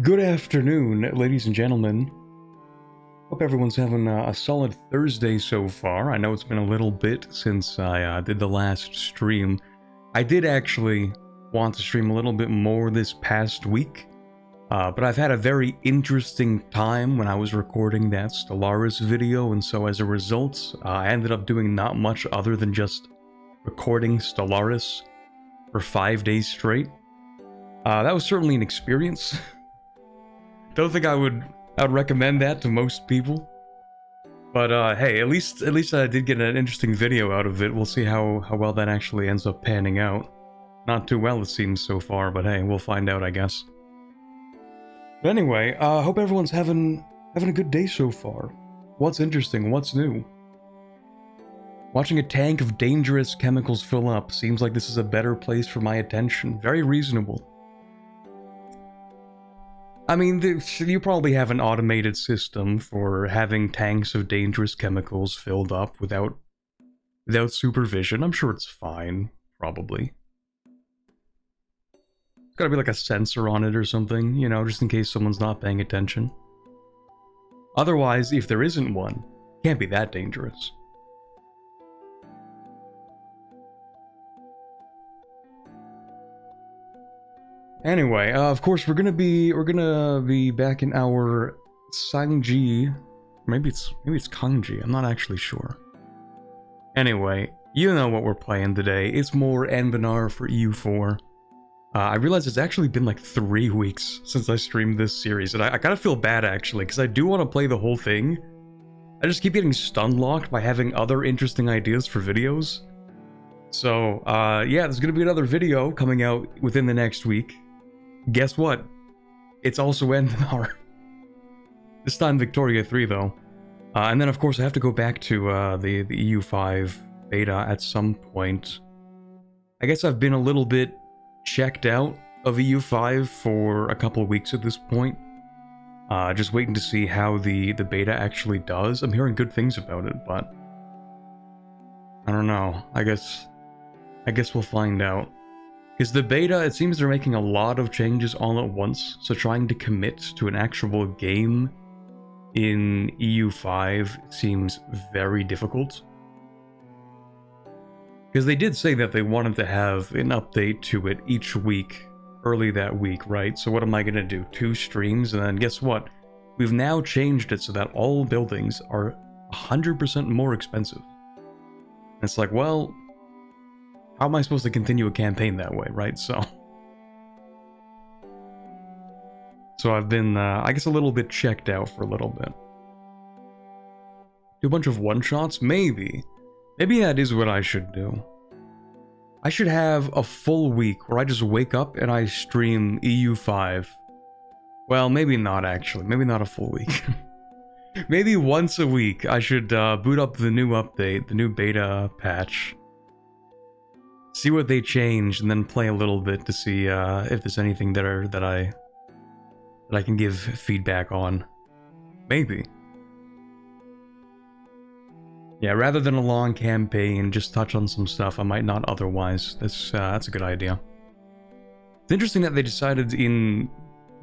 Good afternoon, ladies and gentlemen. Hope everyone's having a solid Thursday so far. I know it's been a little bit since I did the last stream. I did actually want to stream a little bit more this past week, but I've had a very interesting time when I was recording that Stellaris video, and so as a result, I ended up doing not much other than just recording Stellaris for 5 days straight. That was certainly an experience. Don't think I would recommend that to most people, but hey, at least I did get an interesting video out of it. We'll see how well that actually ends up panning out. Not too well, it seems so far, but hey, we'll find out, I guess. But anyway, hope everyone's having a good day so far. What's interesting? What's new? Watching a tank of dangerous chemicals fill up seems like this is a better place for my attention. Very reasonable. I mean, you probably have an automated system for having tanks of dangerous chemicals filled up without supervision. I'm sure it's fine, probably. It's gotta be like a sensor on it or something, you know, just in case someone's not paying attention. Otherwise, if there isn't one, it can't be that dangerous. Anyway, of course we're gonna be back in our Cangji. Maybe it's Cangji. I'm not actually sure. Anyway, you know what we're playing today. It's more Anbennar for EU4. I realize it's actually been like 3 weeks since I streamed this series, and I kind of feel bad actually, because I do want to play the whole thing. I just keep getting stun-locked by having other interesting ideas for videos. So, yeah, there's gonna be another video coming out within the next week. Guess what? It's also Anbennar. This time Victoria 3 though. And then of course I have to go back to the EU5 beta at some point. I guess I've been a little bit checked out of EU5 for a couple of weeks at this point. Just waiting to see how the beta actually does. I'm hearing good things about it, but I don't know. I guess we'll find out. Because the beta, it seems they're making a lot of changes all at once, so trying to commit to an actual game in EU5 seems very difficult. Because they did say that they wanted to have an update to it each week, early that week, right? So what am I going to do? 2 streams? And then guess what? We've now changed it so that all buildings are 100% more expensive. And it's like, well, how am I supposed to continue a campaign that way, right? So I've been, I guess, a little bit checked out for a little bit. Do a bunch of one-shots? Maybe. Maybe that is what I should do. I should have a full week where I just wake up and I stream EU5. Well, maybe not actually. Maybe not a full week. Maybe once a week I should boot up the new update, the new beta patch. See what they changed, and then play a little bit to see if there's anything that I can give feedback on. Maybe. Yeah, rather than a long campaign, just touch on some stuff I might not otherwise. That's a good idea. It's interesting that they decided in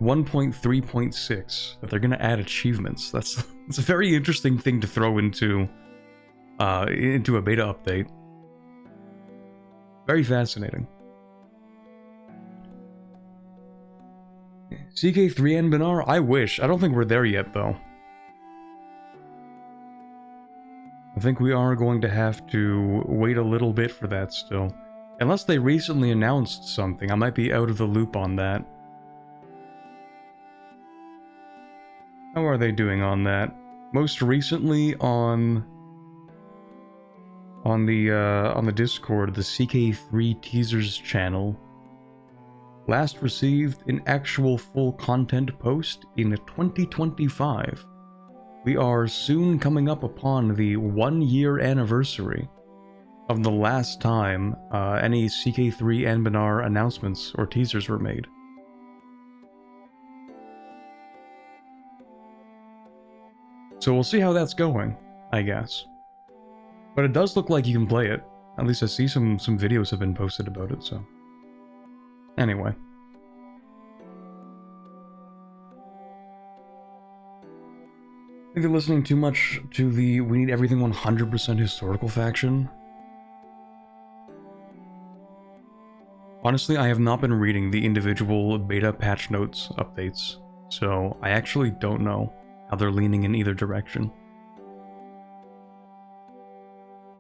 1.3.6 that they're gonna add achievements. That's a very interesting thing to throw into a beta update. Very fascinating. CK3 Anbennar? I wish. I don't think we're there yet, though. I think we are going to have to wait a little bit for that still. Unless they recently announced something. I might be out of the loop on that. How are they doing on that? Most recently on the Discord, the CK3 Teasers channel last received an actual full content post in 2025. We are soon coming up upon the 1-year anniversary of the last time any CK3 Anbennar announcements or teasers were made. So we'll see how that's going, I guess. But it does look like you can play it. At least I see some videos have been posted about it, so. Anyway. think they're listening too much to the we need everything 100% historical faction. Honestly, I have not been reading the individual beta patch notes updates, so I actually don't know how they're leaning in either direction.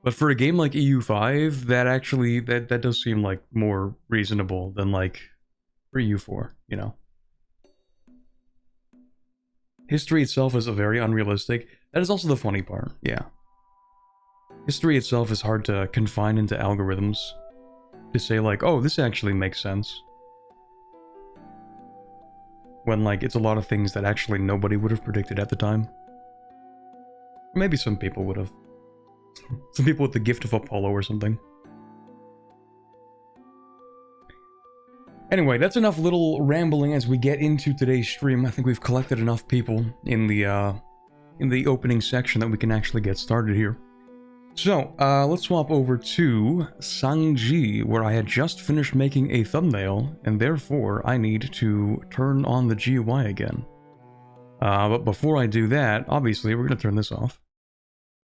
But for a game like EU5, that actually, that does seem like more reasonable than like for EU4, you know? History itself is a very unrealistic. That is also the funny part, yeah. History itself is hard to confine into algorithms. To say like, oh, this actually makes sense. When like, it's a lot of things that actually nobody would have predicted at the time. Maybe some people would have. Some people with the gift of Apollo or something. Anyway, that's enough little rambling as we get into today's stream. I think we've collected enough people in the opening section that we can actually get started here. So, let's swap over to Cangji, where I had just finished making a thumbnail, and therefore I need to turn on the GUI again. But before I do that, obviously we're going to turn this off.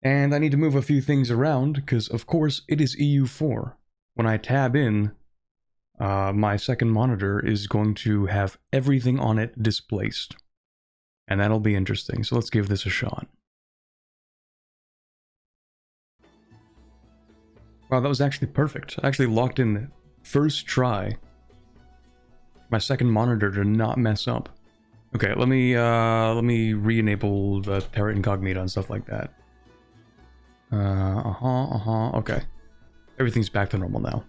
And I need to move a few things around, because of course it is EU4. When I tab in, my second monitor is going to have everything on it displaced. And that'll be interesting, so let's give this a shot. Wow, that was actually perfect. I actually locked in first try. My second monitor did not mess up. Okay, let me re-enable the Terra Incognita and stuff like that. Okay. Everything's back to normal now.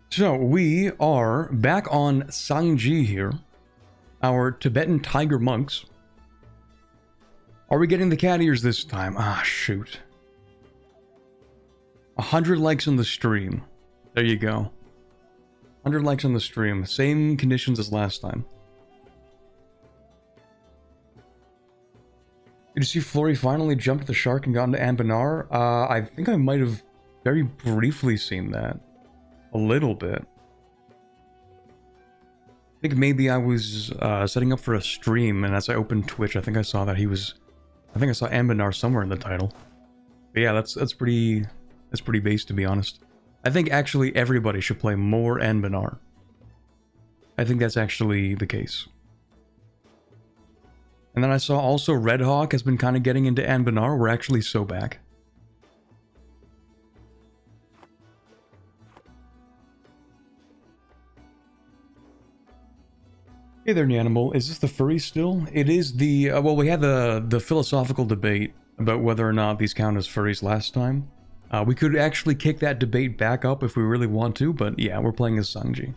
So, we are back on Cangji here. Our Tibetan tiger monks. Are we getting the cat ears this time? Ah, shoot. 100 likes on the stream. There you go. 100 likes on the stream. Same conditions as last time. Did you see Flory finally jumped the shark and got into Anbennar? I think I might have very briefly seen that. A little bit. I think maybe I was setting up for a stream, and as I opened Twitch, I think I saw that he was... I think I saw Anbennar somewhere in the title. But yeah, that's pretty... That's pretty base, to be honest. I think actually everybody should play more Anbennar. I think that's actually the case. And then I saw also Red Hawk has been kind of getting into Anbennar. We're actually so back. Hey there, Nanimal. Is this the furry still? It is the... well, we had the philosophical debate about whether or not these count as furries last time. We could actually kick that debate back up if we really want to, but yeah, we're playing as Cangji.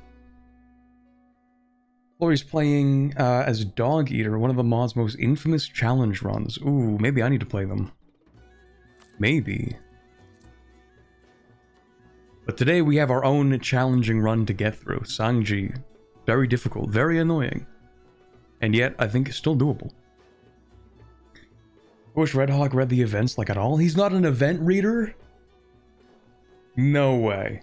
Flory's playing as Dog Eater, one of the mod's most infamous challenge runs. Ooh, maybe I need to play them. Maybe. But today we have our own challenging run to get through. Cangji. Very difficult, very annoying. And yet, I think it's still doable. I wish Red Hawk read the events like at all. He's not an event reader? No way.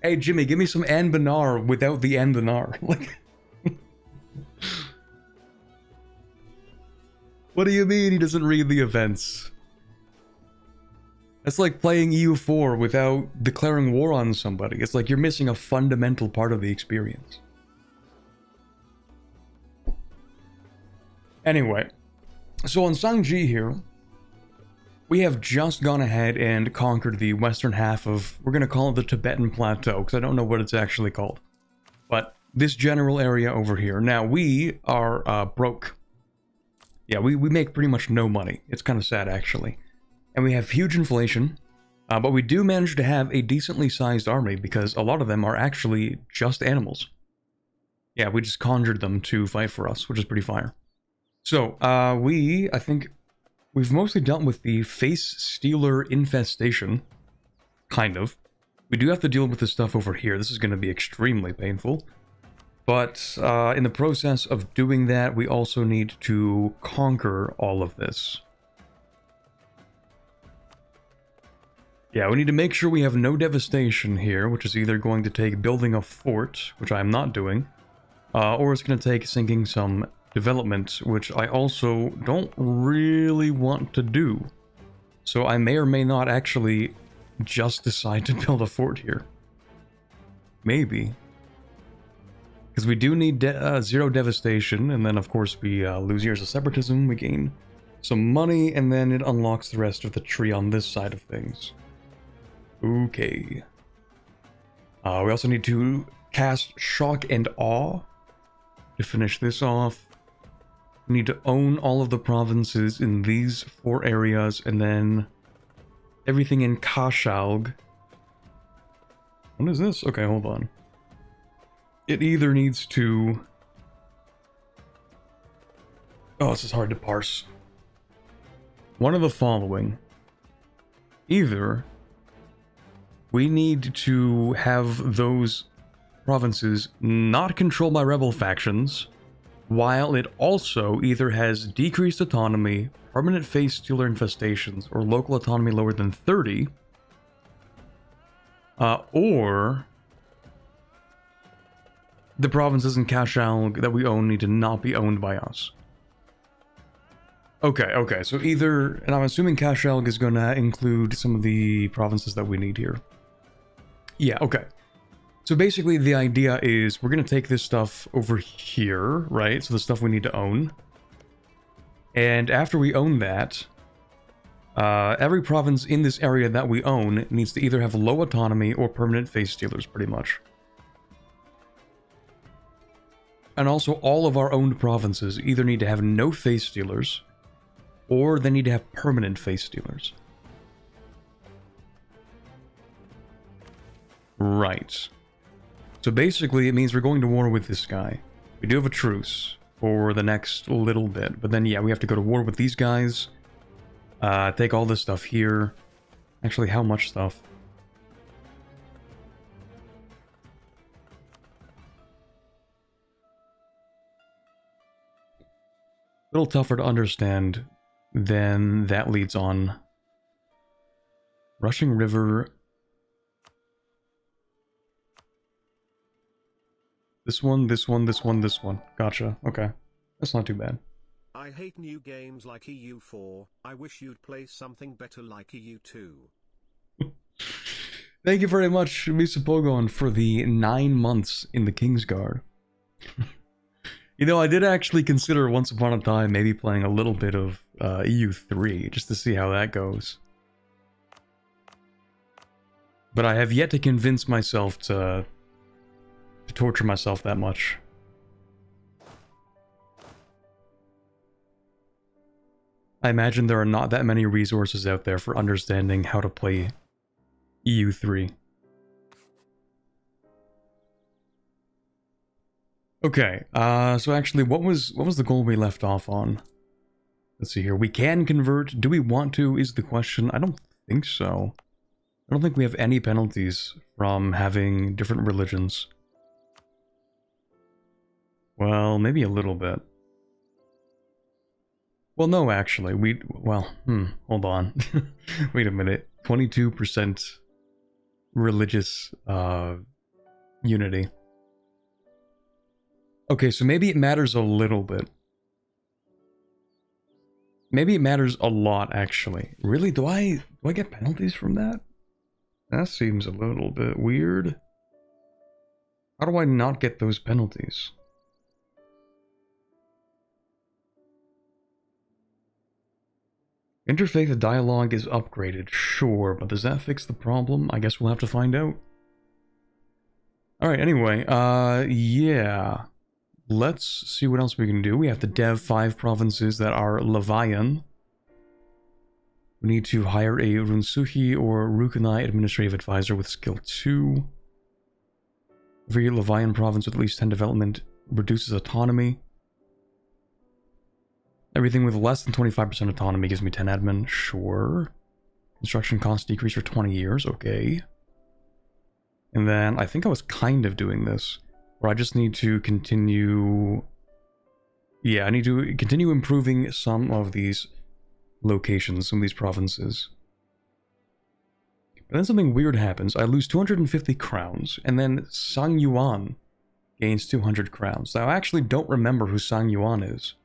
Hey Jimmy, give me some Anbennar without the Anbennar. Like, what do you mean he doesn't read the events? That's like playing EU4 without declaring war on somebody. It's like you're missing a fundamental part of the experience. Anyway, so on Cangji here, we have just gone ahead and conquered the western half of, we're going to call it the Tibetan Plateau, because I don't know what it's actually called. But this general area over here. Now, we are broke. Yeah, we make pretty much no money. It's kind of sad, actually. And we have huge inflation, but we do manage to have a decently sized army, because a lot of them are actually just animals. Yeah, we just conjured them to fight for us, which is pretty fire. So, I think... We've mostly dealt with the face stealer infestation. Kind of. We do have to deal with this stuff over here. This is going to be extremely painful. But in the process of doing that, we also need to conquer all of this. Yeah, we need to make sure we have no devastation here, which is either going to take building a fort, which I am not doing, or it's going to take sinking some development, which I also don't really want to do. So I may or may not actually just decide to build a fort here. Maybe. Because we do need 0 devastation, and then of course we lose years of separatism, we gain some money, and then it unlocks the rest of the tree on this side of things. Okay. We also need to cast Shock and Awe to finish this off. We need to own all of the provinces in these 4 areas, and then everything in Kashalg. What is this? Okay, hold on. It either needs to... Oh, this is hard to parse. One of the following. Either we need to have those provinces not controlled by rebel factions, while it also either has decreased autonomy, permanent face stealer infestations, or local autonomy lower than 30, or the provinces in Kashalg that we own need to not be owned by us. Okay, so either, and I'm assuming Kashalg is going to include some of the provinces that we need here. Yeah, okay. So basically the idea is we're going to take this stuff over here, right? So the stuff we need to own. And after we own that, every province in this area that we own needs to either have low autonomy or permanent face stealers, pretty much. And also all of our owned provinces either need to have no face stealers, or they need to have permanent face stealers. Right. So basically, it means we're going to war with this guy. We do have a truce for the next little bit, but then yeah, we have to go to war with these guys. Take all this stuff here. Actually, how much stuff? A little tougher to understand. Then that leads on. Rushing River. This one, this one, this one, this one. Gotcha. Okay. That's not too bad. I hate new games like EU4. I wish you'd play something better like EU2. Thank you very much, Misapogon, for the 9 months in the Kingsguard. You know, I did actually consider once upon a time maybe playing a little bit of EU3, just to see how that goes. But I have yet to convince myself to torture myself that much. I imagine there are not that many resources out there for understanding how to play EU3. Okay, so actually, what was the goal we left off on? Let's see here. We can convert. Do we want to, is the question. I don't think so. I don't think we have any penalties from having different religions. Well, maybe a little bit. Well, no, actually. Hold on. Wait a minute. 22% religious unity. Okay, so maybe it matters a little bit. Maybe it matters a lot, actually. Really? Do I get penalties from that? That seems a little bit weird. How do I not get those penalties? Interfaith dialogue is upgraded, sure, but does that fix the problem? I guess we'll have to find out. Alright, anyway, yeah. Let's see what else we can do. We have to dev 5 provinces that are Levian. We need to hire a Runsuhi or Rukunai administrative advisor with skill 2. Every Levian province with at least 10 development reduces autonomy. Everything with less than 25% autonomy gives me 10 admin. Sure. Construction cost decrease for 20 years. Okay. And then I think I was kind of doing this, where I just need to continue... Yeah, I need to continue improving some of these locations, some of these provinces. But then something weird happens. I lose 250 crowns, and then Sang Yuan gains 200 crowns. Now, I actually don't remember who Sang Yuan is.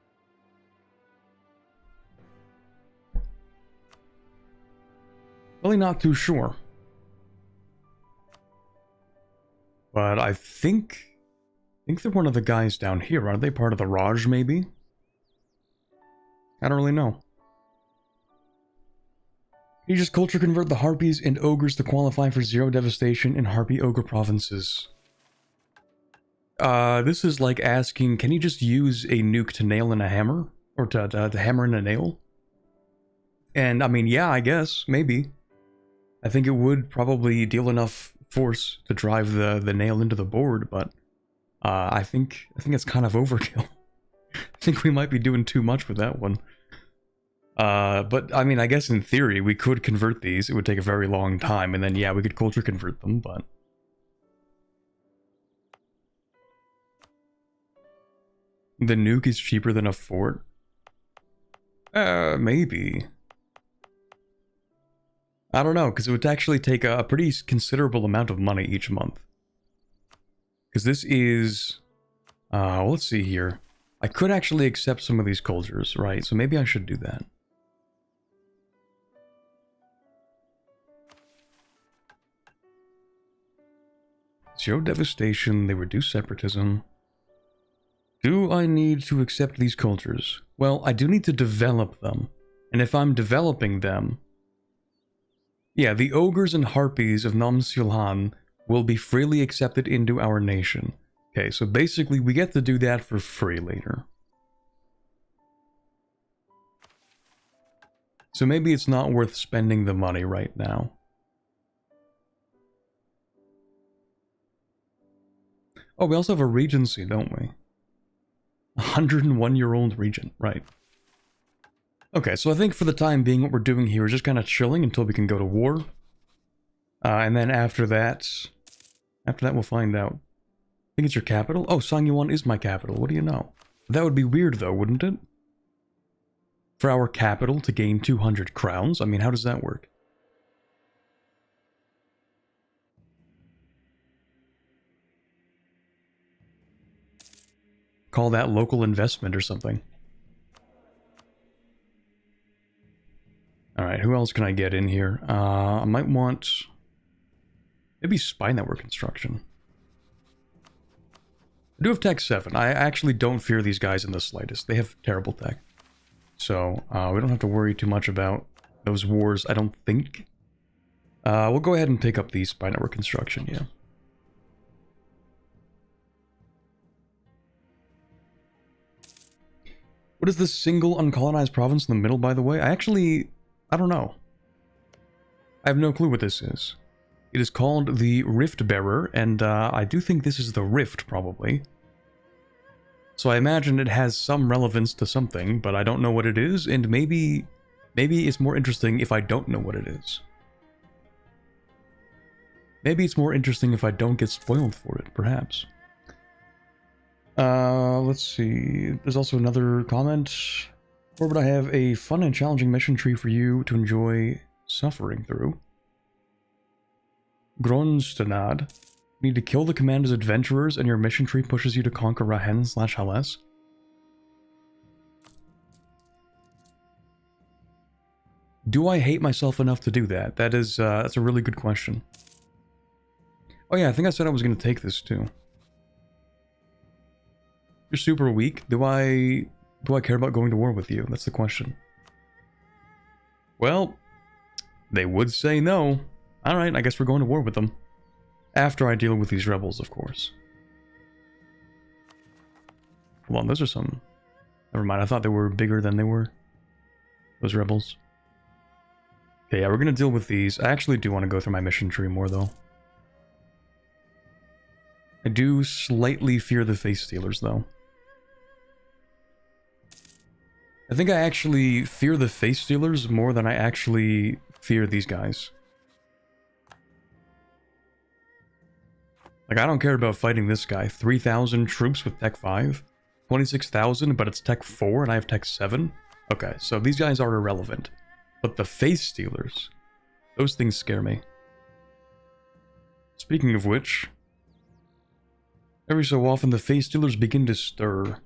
Really not too sure. But I think they're one of the guys down here. Are they part of the Raj, maybe? I don't really know. You just culture convert the Harpies and Ogres to qualify for 0 devastation in Harpy Ogre provinces. This is like asking, can you just use a nuke to nail in a hammer? Or to hammer in a nail? And, I mean, yeah, I guess. Maybe. I think it would probably deal enough force to drive the nail into the board, but... I think it's kind of overkill. I think we might be doing too much with that one. But, I mean, I guess in theory, we could convert these. It would take a very long time, and then, yeah, we could culture convert them, but... The nuke is cheaper than a fort? Maybe. I don't know, because it would actually take a pretty considerable amount of money each month. Because this is... let's see here. I could actually accept some of these cultures, right? So maybe I should do that. Zero devastation, they reduce separatism. Do I need to accept these cultures? Well, I do need to develop them. And if I'm developing them... Yeah, the Ogres and Harpies of Nam Silhan will be freely accepted into our nation. Okay, so basically we get to do that for free later. So maybe it's not worth spending the money right now. Oh, we also have a regency, don't we? 101-year-old regent, right. Okay, so I think for the time being what we're doing here is just kind of chilling until we can go to war. And then after that we'll find out. I think it's your capital? Oh, Sangyuan is my capital, what do you know? That would be weird though, wouldn't it? For our capital to gain 200 crowns? I mean, how does that work? Call that local investment or something. Alright, who else can I get in here? I might want... maybe spy network construction. I do have tech 7. I actually don't fear these guys in the slightest. They have terrible tech. So, we don't have to worry too much about those wars, I don't think. We'll go ahead and take up the spy network construction, yeah. What is this single uncolonized province in the middle, by the way? I don't know. I have no clue what this is. It is called the Rift Bearer, and I do think this is the Rift, probably. So I imagine it has some relevance to something, but I don't know what it is, and maybe it's more interesting if I don't know what it is. Maybe it's more interesting if I don't get spoiled for it, perhaps. Let's see. There's also another comment. Or would I have a fun and challenging mission tree for you to enjoy suffering through? Gronstenad. Need to kill the commander's adventurers and your mission tree pushes you to conquer Rahen/Hales. Do I hate myself enough to do that? That's a really good question. Oh yeah, I think I said I was going to take this too. You're super weak. Do I care about going to war with you? That's the question. Well, they would say no. Alright, I guess we're going to war with them. After I deal with these rebels, of course. Hold on, those are some... Never mind, I thought they were bigger than they were. Those rebels. Okay, yeah, we're gonna deal with these. I actually do want to go through my mission tree more, though. I do slightly fear the face stealers, though. I think I actually fear the face stealers more than I actually fear these guys. Like, I don't care about fighting this guy. 3,000 troops with Tech 5. 26,000, but it's Tech 4 and I have Tech 7. Okay, so these guys are irrelevant. But the face stealers, those things scare me. Speaking of which... Every so often, the face stealers begin to stir.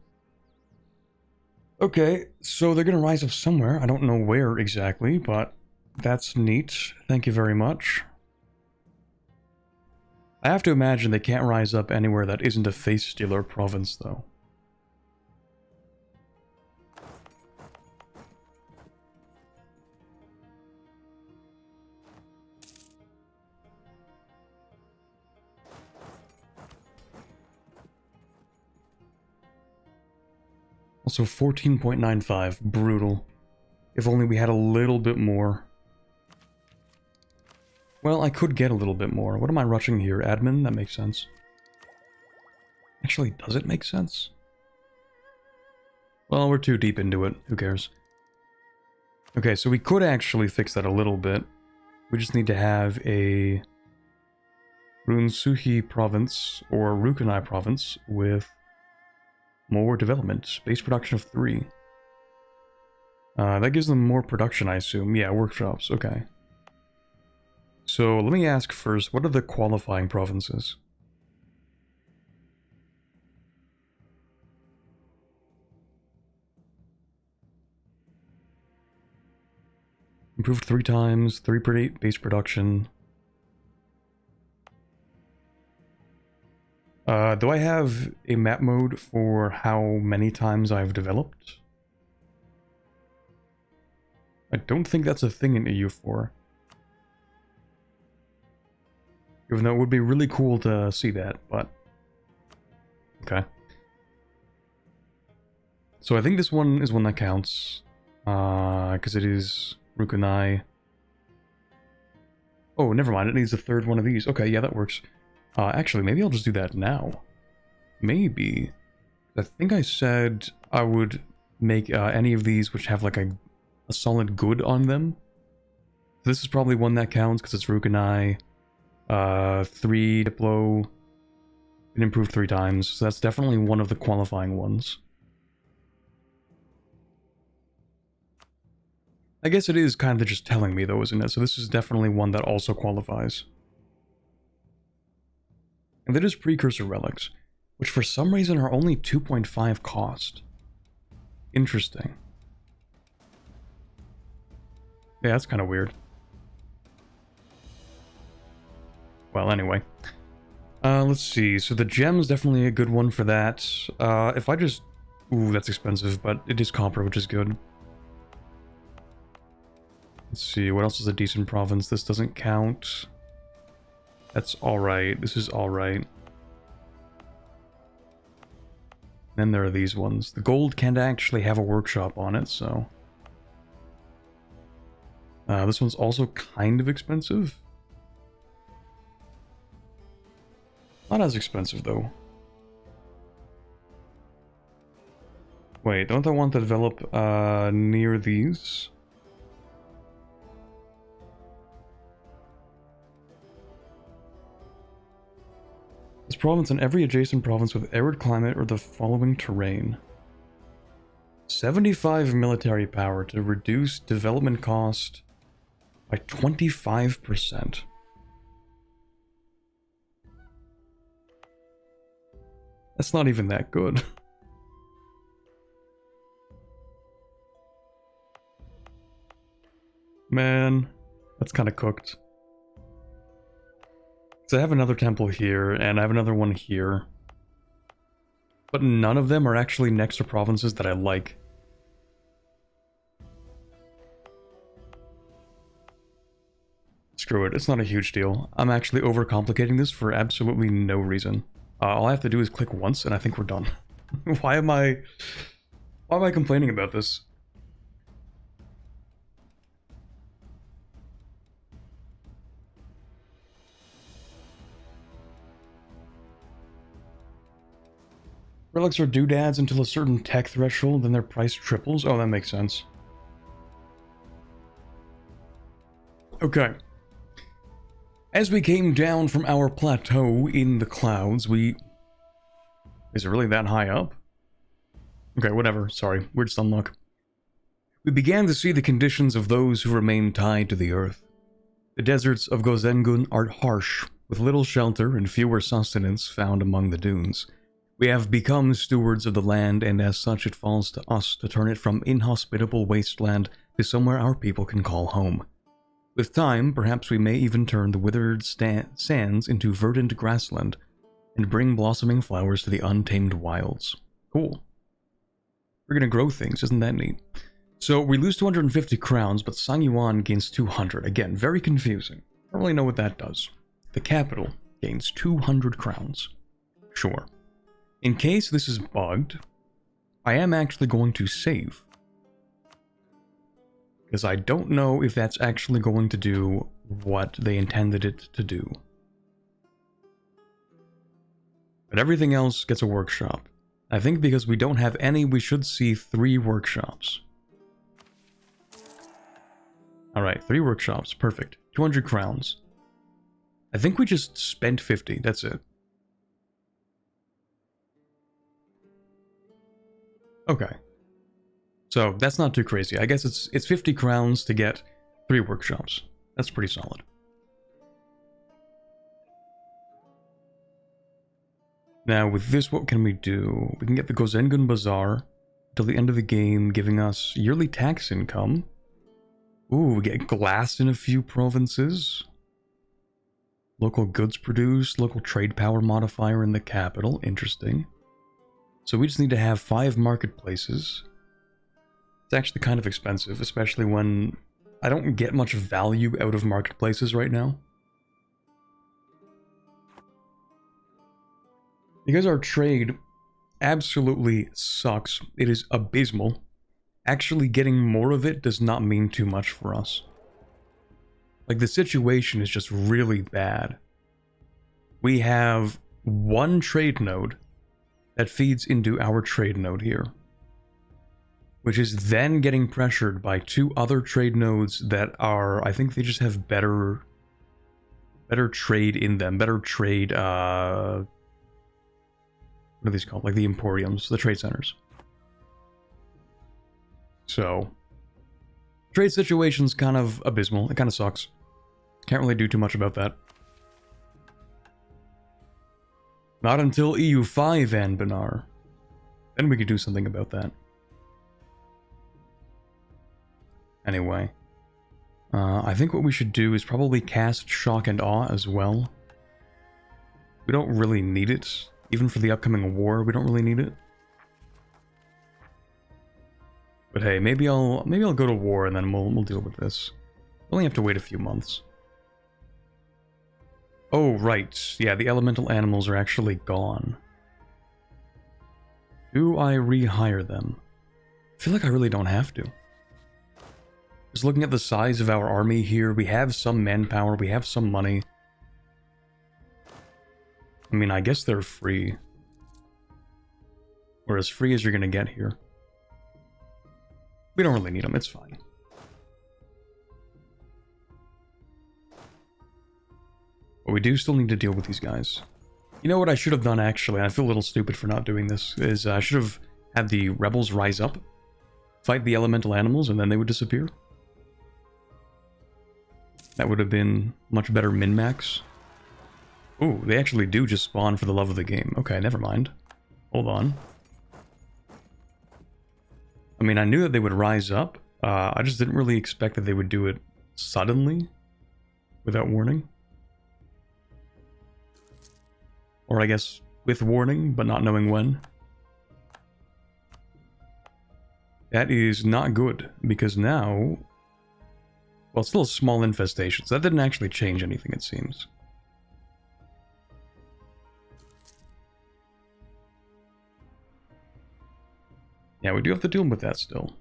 Okay, so they're gonna rise up somewhere. I don't know where exactly, but that's neat. Thank you very much. I have to imagine they can't rise up anywhere that isn't a face stealer province, though. Also 14.95, brutal. If only we had a little bit more. Well, I could get a little bit more. What am I rushing here? Admin? That makes sense. Actually, does it make sense? Well, we're too deep into it. Who cares? Okay, so we could actually fix that a little bit. We just need to have a Runsuhi province or Rukunai province with more development. Base production of 3. That gives them more production, I assume. Yeah, workshops. Okay. So let me ask first, what are the qualifying provinces? Improved 3 times, 3 base production. Do I have a map mode for how many times I've developed? I don't think that's a thing in EU4. Even though it would be really cool to see that, but... Okay. So I think this one is one that counts. Because it is Rukunai. Oh, never mind, it needs a third one of these. Okay, yeah, that works. Actually, maybe I'll just do that now. Maybe. I think I said I would make any of these which have like a solid good on them. This is probably one that counts because it's Rukunai. 3 Diplo. Been improved 3 times, so that's definitely one of the qualifying ones. I guess it is kind of just telling me though, isn't it? So this is definitely one that also qualifies. And that is precursor relics, which for some reason are only 2.5 cost. Interesting. Yeah, that's kind of weird. Well, anyway. Let's see. So the gem's definitely a good one for that. If I just... Ooh, that's expensive, but it is copper, which is good. Let's see, what else is a decent province? This doesn't count. That's alright. This is alright. Then there are these ones. The gold can't actually have a workshop on it, so... this one's also kind of expensive. Not as expensive, though. Wait, don't I want to develop near these? This province and every adjacent province with arid climate or the following terrain. 75 military power to reduce development cost by 25%. That's not even that good. Man, that's kind of cooked. So I have another temple here, and I have another one here. But none of them are actually next to provinces that I like. Screw it, it's not a huge deal. I'm actually overcomplicating this for absolutely no reason. All I have to do is click once, and I think we're done. Why am I complaining about this? Relics are doodads until a certain tech threshold, then their price triples. Oh, that makes sense. Okay. As we came down from our plateau in the clouds, we... Is it really that high up? Okay, whatever. Sorry, we're just unluck. We began to see the conditions of those who remain tied to the earth. The deserts of Gozengun are harsh, With little shelter and fewer sustenance found among the dunes, we have become stewards of the land, and as such it falls to us to turn it from inhospitable wasteland to somewhere our people can call home. With time, perhaps we may even turn the withered sands into verdant grassland, and bring blossoming flowers to the untamed wilds. Cool. We're gonna grow things, isn't that neat? So we lose 250 crowns, but Sang Yuan gains 200. Again, very confusing. I don't really know what that does. The capital gains 200 crowns. Sure. In case this is bugged, I am actually going to save. Because I don't know if that's actually going to do what they intended it to do. But everything else gets a workshop. I think because we don't have any, we should see 3 workshops. Alright, 3 workshops. Perfect. 200 crowns. I think we just spent 50. That's it. Okay. So, that's not too crazy. I guess it's 50 crowns to get 3 workshops. That's pretty solid. Now, with this, what can we do? We can get the Gozengun Bazaar till the end of the game, giving us yearly tax income. Ooh, we get glass in a few provinces. Local goods produced, local trade power modifier in the capital. Interesting. So we just need to have 5 marketplaces. It's actually kind of expensive, especially when I don't get much value out of marketplaces right now. Because our trade absolutely sucks, it is abysmal, actually getting more of it does not mean too much for us. Like, the situation is just really bad. We have 1 trade node that feeds into our trade node here, which is then getting pressured by 2 other trade nodes that are, I think they just have better trade in them, better trade, what are these called? Like the emporiums, the trade centers. So, trade situation's kind of abysmal. It kind of sucks. Can't really do too much about that. Not until EU5, Anbennar. Then we could do something about that. Anyway. I think what we should do is probably cast Shock and Awe as well. We don't really need it. Even for the upcoming war, we don't really need it. But hey, maybe I'll go to war and then we'll deal with this. We only have to wait a few months. Oh, right. Yeah, the elemental animals are actually gone. Do I rehire them? I feel like I really don't have to. Just looking at the size of our army here, we have some manpower, we have some money. I mean, I guess they're free. Or as free as you're gonna get here. We don't really need them, it's fine. But we do still need to deal with these guys. You know what I should have done, actually, and I feel a little stupid for not doing this, is I should have had the rebels rise up, fight the elemental animals, and then they would disappear. That would have been much better min-max. Ooh, they actually do just spawn for the love of the game. Okay, never mind. Hold on. I mean, I knew that they would rise up. I just didn't really expect that they would do it suddenly, without warning. Or I guess with warning, but not knowing when. That is not good, because now... Well, it's still a small infestation, so that didn't actually change anything, it seems. Yeah, we do have to deal with that still.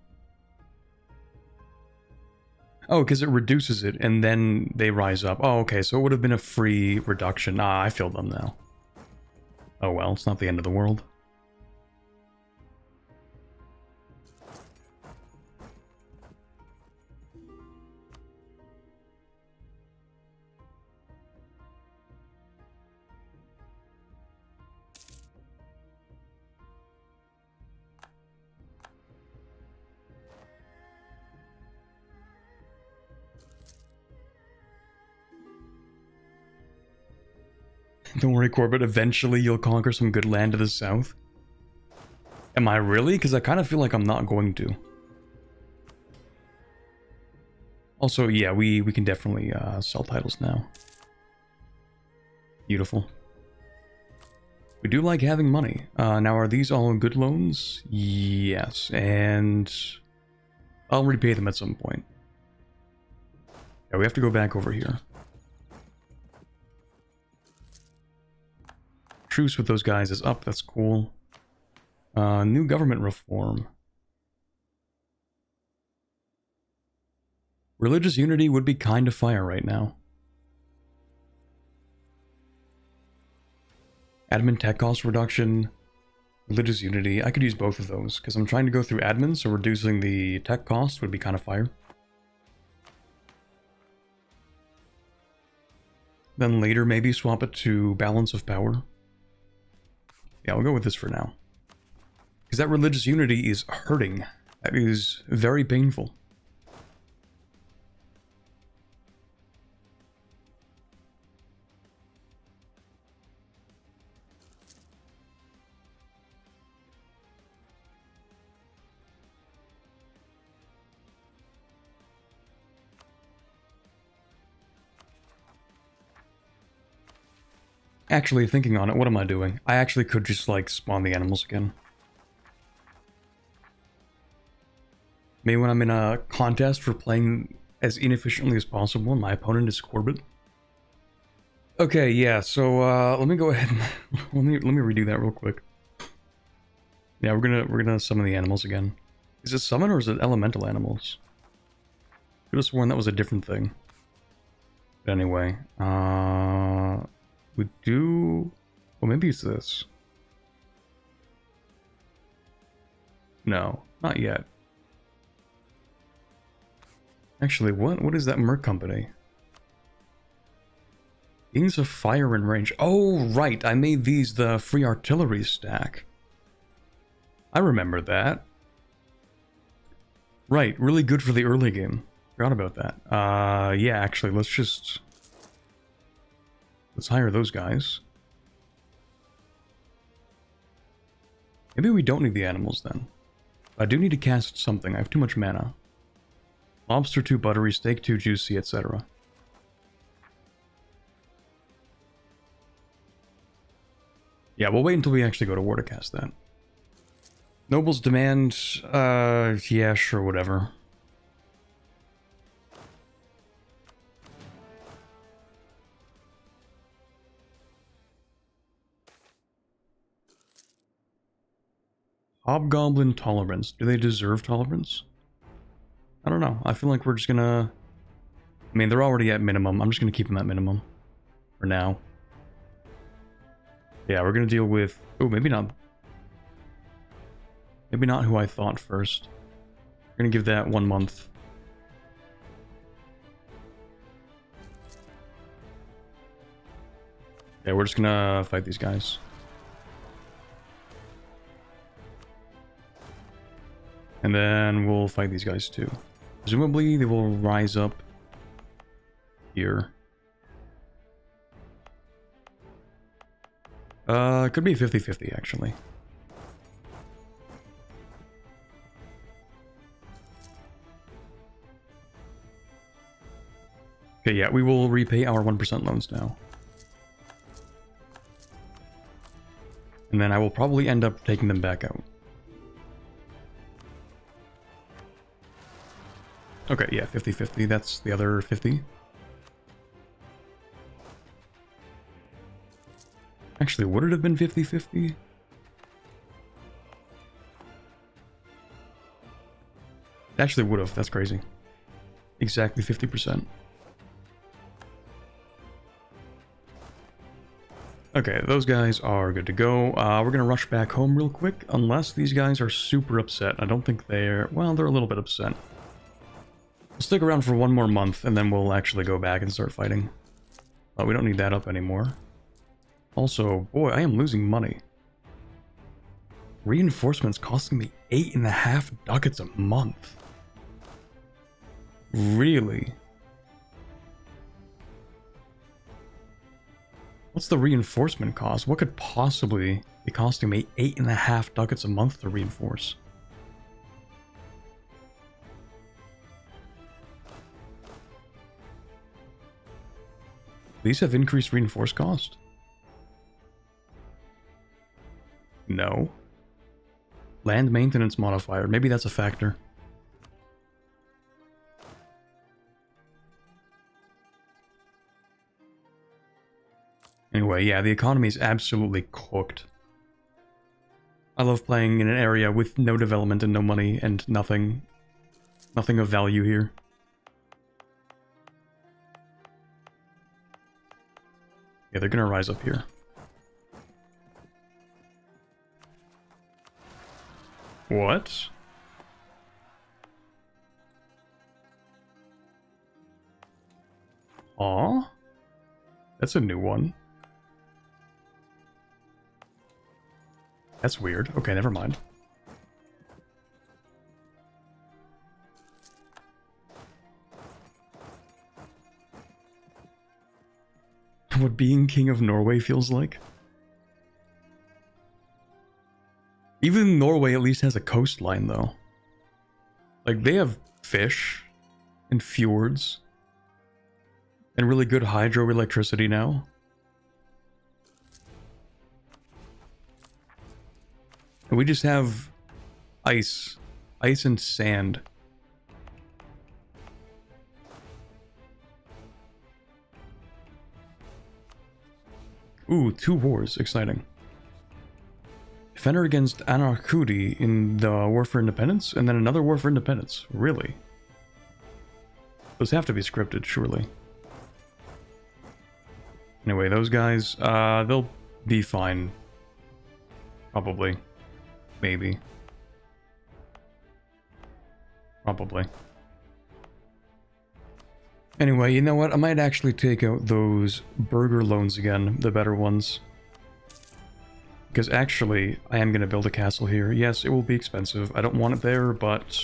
Oh, because it reduces it, and then they rise up. Oh, okay, so it would have been a free reduction. Ah, I feel them now. Oh well, it's not the end of the world. Don't worry, Corbett, eventually you'll conquer some good land to the south. Am I really? Because I kind of feel like I'm not going to. Also, yeah, we can definitely sell titles now. Beautiful. We do like having money. Now, are these all good loans? Yes, and I'll repay them at some point. Yeah, we have to go back over here. Truce with those guys is up, that's cool. New government reform. Religious unity would be kind of fire right now. Admin tech cost reduction. Religious unity. I could use both of those, because I'm trying to go through admin, so reducing the tech cost would be kind of fire. Then later maybe swap it to balance of power. Yeah, I'll go with this for now. Because that religious unity is hurting. That is very painful. Actually, thinking on it, what am I doing? I actually could just, like, spawn the animals again. Maybe when I'm in a contest for playing as inefficiently as possible and my opponent is Corbett. Okay, yeah, so, let me go ahead and... let me redo that real quick. Yeah, we're gonna summon the animals again. Is it summon or is it elemental animals? I could have sworn that was a different thing. But anyway, we do... well, maybe it's this. No, not yet. Actually, what is that merc company? Beings of fire in range. Oh, right, I made these the free artillery stack. I remember that. Right, really good for the early game. Forgot about that. Yeah, actually, let's hire those guys. Maybe we don't need the animals then. I do need to cast something. I have too much mana. Lobster too buttery, steak too juicy, etc. Yeah, we'll wait until we actually go to war to cast that. Nobles demand, yeah, sure, whatever. Hobgoblin tolerance. Do they deserve tolerance? I don't know. I feel like we're just gonna... I mean, they're already at minimum. I'm just gonna keep them at minimum. For now. Yeah, we're gonna deal with... oh, maybe not. Maybe not who I thought first. We're gonna give that 1 month. Yeah, we're just gonna fight these guys. And then we'll fight these guys too. Presumably they will rise up here. It could be 50-50 actually. Okay, yeah, we will repay our 1% loans now. And then I will probably end up taking them back out. Okay, yeah, 50-50, that's the other 50. Actually, would it have been 50-50? Actually would have, that's crazy. Exactly 50%. Okay, those guys are good to go. We're gonna rush back home real quick, unless these guys are super upset. I don't think they're... well, they're a little bit upset. We'll stick around for 1 more month, and then we'll actually go back and start fighting. We don't need that up anymore. Also, boy, I am losing money. Reinforcements costing me 8.5 ducats a month. Really? What's the reinforcement cost? What could possibly be costing me 8.5 ducats a month to reinforce? These have increased reinforce cost? No. Land maintenance modifier. Maybe that's a factor. Anyway, yeah, the economy is absolutely cooked. I love playing in an area with no development and no money and nothing of value here. Yeah, they're gonna rise up here. What? Aw? That's a new one. That's weird. Okay, never mind. What being king of Norway feels like? Even Norway at least has a coastline, though. Like, they have fish and fjords and really good hydroelectricity now. And we just have ice. Ice and sand. Ooh, 2 wars. Exciting. Defender against Anarchudi in the War for Independence, and then another War for Independence. Really? Those have to be scripted, surely. Anyway, those guys, they'll be fine. Probably. Maybe. Probably. Anyway, you know what? I might actually take out those burger loans again, the better ones. Because actually, I am going to build a castle here. Yes, it will be expensive. I don't want it there, but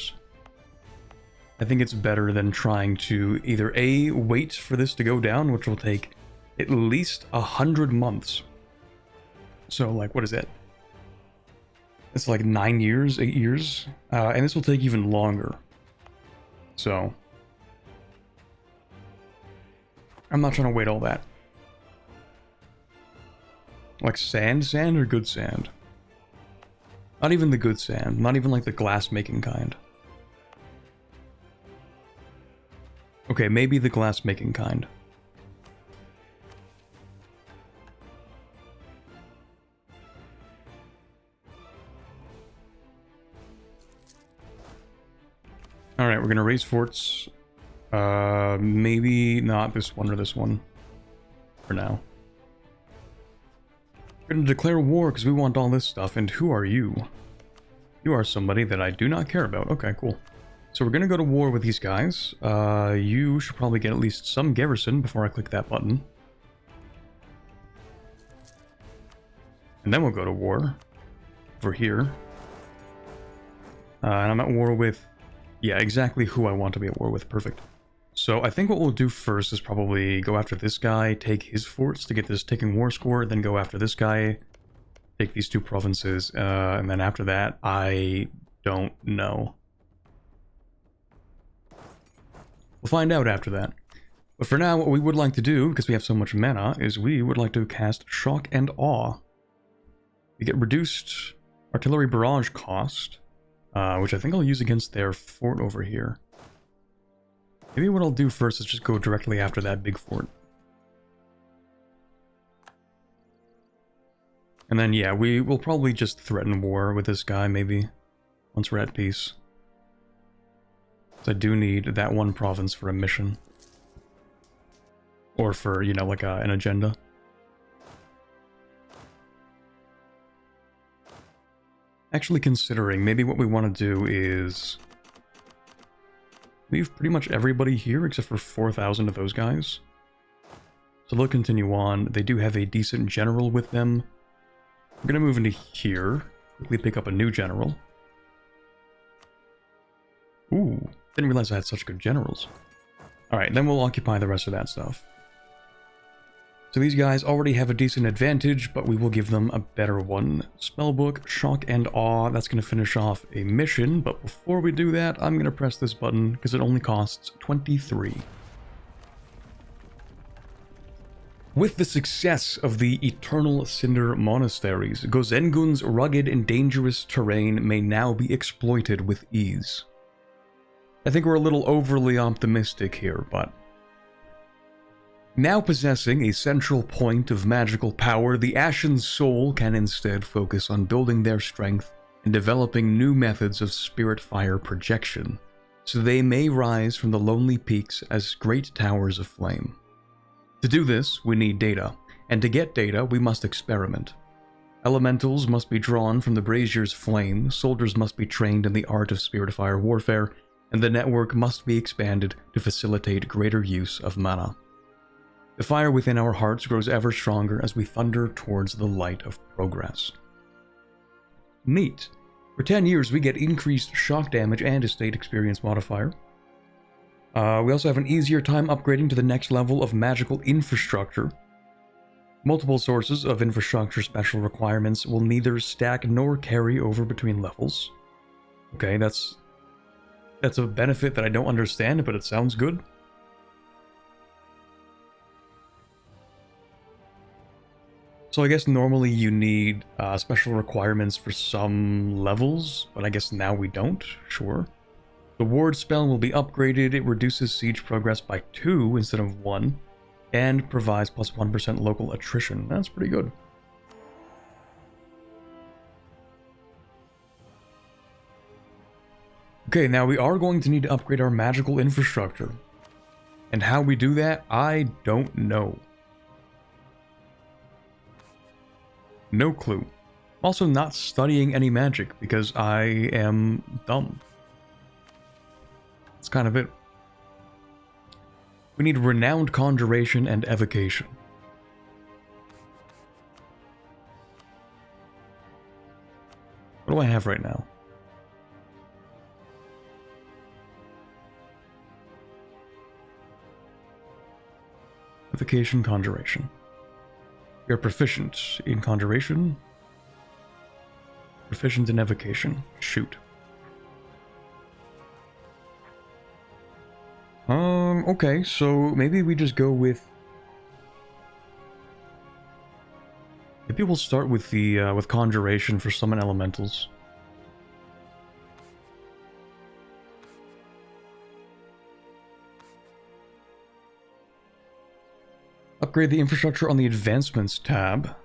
I think it's better than trying to either A, wait for this to go down, which will take at least 100 months. So, like, what is it? It's like 9 years, 8 years. And this will take even longer. So I'm not trying to wait all that. Like sand or good sand? Not even the good sand. Not even like the glass making kind. Okay, maybe the glass making kind. Alright, we're gonna raise forts. Maybe not this one or this one. For now. We're gonna declare war because we want all this stuff, and who are you? You are somebody that I do not care about. Okay, cool. So we're gonna go to war with these guys. You should probably get at least some garrison before I click that button. And then we'll go to war. Over here. And I'm at war with... Yeah, exactly who I want to be at war with. Perfect. So I think what we'll do first is probably go after this guy, take his forts to get this ticking war score, then go after this guy, take these 2 provinces, and then after that, I don't know. We'll find out after that. But for now, what we would like to do, because we have so much mana, is we would like to cast Shock and Awe. We get reduced artillery barrage cost, which I think I'll use against their fort over here. Maybe what I'll do first is just go directly after that big fort. And then, yeah, we will probably just threaten war with this guy, maybe, once we're at peace. So I do need that one province for a mission. Or for, you know, like an agenda. Actually considering, maybe what we want to do is... leave pretty much everybody here except for 4,000 of those guys. So they'll continue on. They do have a decent general with them. We're going to move into here. Quickly pick up a new general. Ooh, didn't realize I had such good generals. Alright, then we'll occupy the rest of that stuff. So these guys already have a decent advantage, but we will give them a better one. Spellbook, Shock and Awe, that's going to finish off a mission, but before we do that, I'm going to press this button because it only costs 23. With the success of the Eternal Cinder Monasteries, Gozengun's rugged and dangerous terrain may now be exploited with ease. I think we're a little overly optimistic here, but... Now possessing a central point of magical power, the Ashen Soul can instead focus on building their strength and developing new methods of spirit fire projection, so they may rise from the lonely peaks as great towers of flame. To do this, we need data, and to get data, we must experiment. Elementals must be drawn from the brazier's flame, soldiers must be trained in the art of spirit fire warfare, and the network must be expanded to facilitate greater use of mana. The fire within our hearts grows ever stronger as we thunder towards the light of progress. Neat. For 10 years, we get increased shock damage and estate experience modifier. We also have an easier time upgrading to the next level of magical infrastructure. Multiple sources of infrastructure special requirements will neither stack nor carry over between levels. Okay, that's a benefit that I don't understand, but it sounds good. So I guess normally you need special requirements for some levels, but I guess now we don't, sure. The ward spell will be upgraded, it reduces siege progress by 2 instead of 1, and provides plus 1% local attrition. That's pretty good. Okay, now we are going to need to upgrade our magical infrastructure. And how we do that, I don't know. No clue. I'm also not studying any magic because I am dumb. That's kind of it. We need renowned conjuration and evocation. What do I have right now? Evocation, conjuration. We are proficient in conjuration. Proficient in evocation. Shoot. Okay, so maybe we just go with... Maybe we'll start with the, with conjuration for summon elementals. Upgrade the infrastructure on the advancements tab.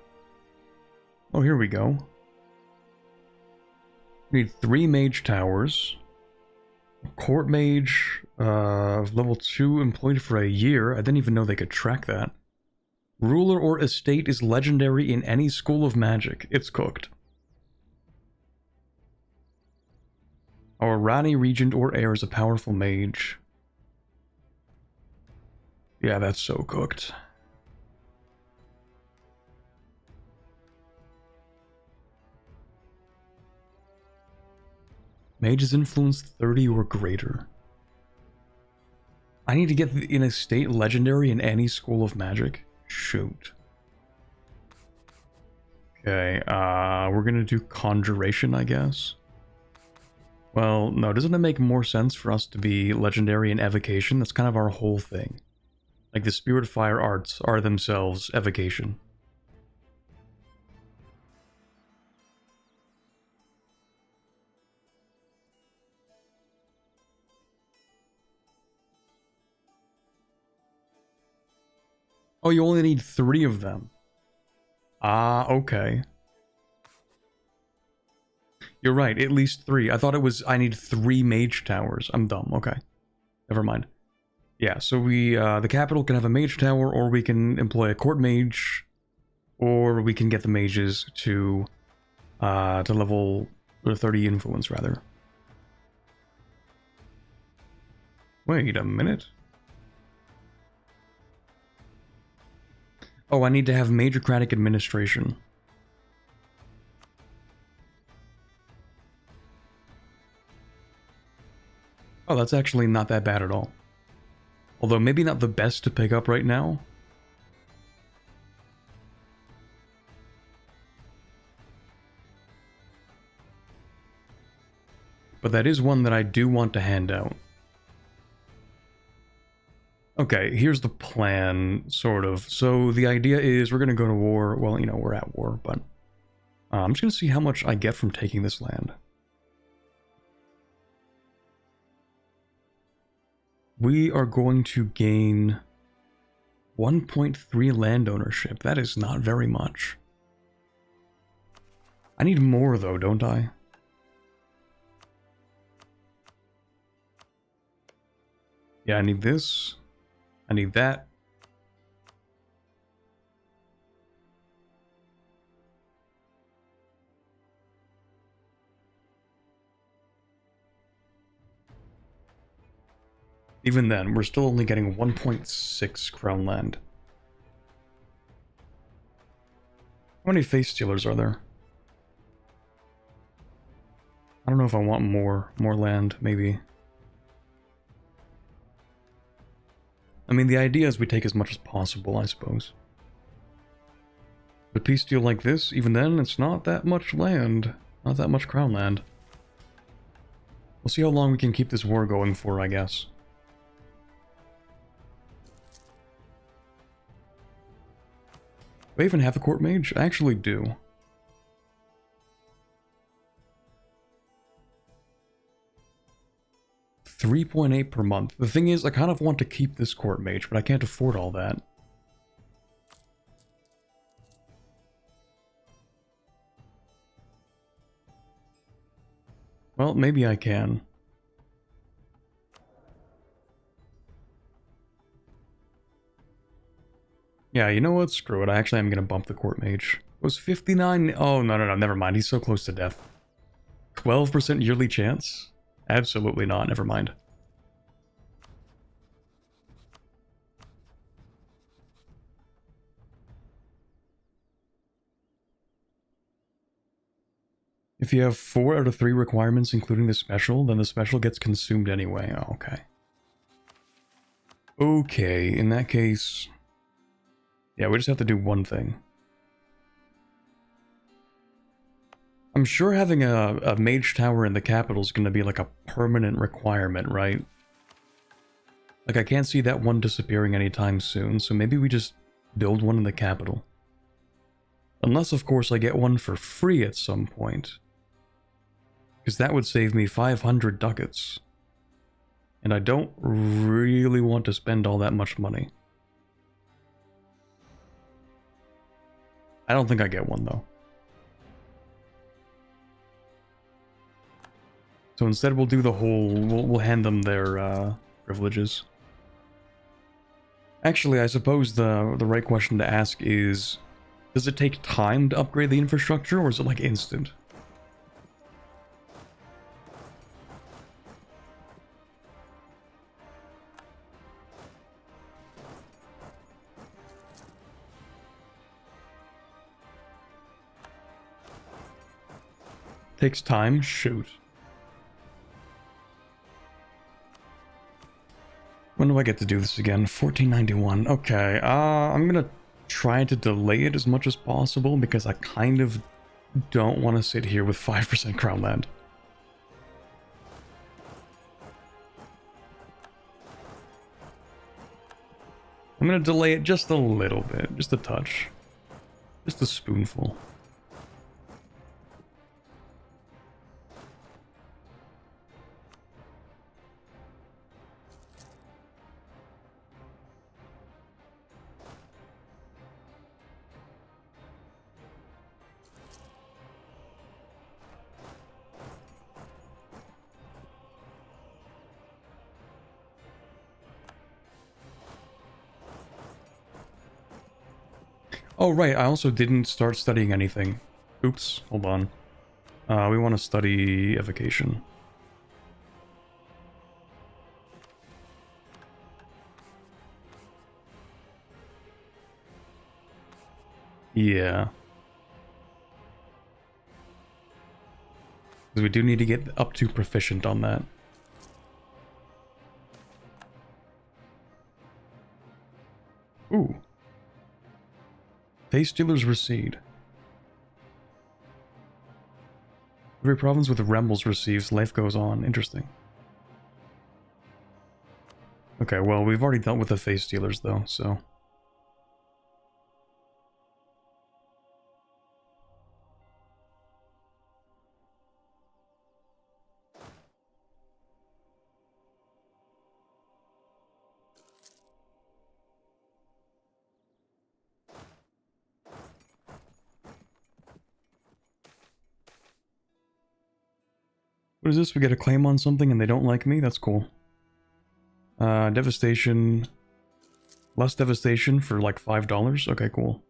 Oh, here we go. We need 3 mage towers. Court mage of level 2 employed for a year. I didn't even know they could track that. Ruler or estate is legendary in any school of magic. It's cooked. Our Rani regent or heir is a powerful mage. Yeah, that's so cooked. Mage's influence 30 or greater. I need to get an estate legendary in any school of magic? Shoot. Okay, we're gonna do conjuration, I guess. Well, no, doesn't it make more sense for us to be legendary in evocation? That's kind of our whole thing. Like, the spirit fire arts are themselves evocation. Oh, you only need 3 of them. Ah, okay. You're right, at least 3. I thought it was I need 3 mage towers. I'm dumb, okay. Never mind. Yeah, so we, the capital can have a mage tower, or we can employ a court mage, or we can get the mages to level 30 influence, rather. Wait a minute. Oh, I need to have Majorcratic administration. Oh, that's actually not that bad at all. Although maybe not the best to pick up right now. but that is one that I do want to hand out. Okay, here's the plan, sort of. So the idea is we're going to go to war. Well, you know, we're at war, but I'm just going to see how much I get from taking this land. We are going to gain 1.3 land ownership. That is not very much. I need more, though, don't I? Yeah, I need this. I need that. Even then, we're still only getting 1.6 crown land. How many face stealers are there? I don't know if I want more land, maybe. I mean, the idea is we take as much as possible, I suppose. But peace deal like this, even then, it's not that much land. Not that much crown land. We'll see how long we can keep this war going for, I guess. Do I even have a court mage? I actually do. $3.8 per month. The thing is, I kind of want to keep this court mage, but I can't afford all that. Well, maybe I can. Yeah, you know what? Screw it. I actually am going to bump the court mage. It was 59. Oh, no, never mind. He's so close to death. 12% yearly chance? Absolutely not. Never mind. If you have 4 out of 3 requirements, including the special, then the special gets consumed anyway. Oh, okay. Okay, in that case... Yeah, we just have to do one thing. I'm sure having a mage tower in the capital is going to be like a permanent requirement, right? Like, I can't see that one disappearing anytime soon, so maybe we just build one in the capital. Unless, of course, I get one for free at some point. Because that would save me 500 ducats. And I don't really want to spend all that much money. I don't think I get one, though. So instead we'll do the whole... We'll hand them their privileges. Actually, I suppose the right question to ask is... Does it take time to upgrade the infrastructure, or is it like instant? Takes time? Shoot. When do I get to do this again? 1491. Okay, I'm gonna try to delay it as much as possible because I kind of don't want to sit here with 5% crown land. I'm gonna delay it just a little bit, just a touch. Just a spoonful. Oh, right, I also didn't start studying anything. Oops, hold on. We want to study evocation. Yeah. Because we do need to get up to proficient on that. Ooh. Face dealers recede. Every province with rebels receives life goes on. Interesting. Okay, well, we've already dealt with the face stealers, though, so... What is this? We get a claim on something and they don't like me? That's cool. Devastation... Less devastation for like $5? Okay, cool.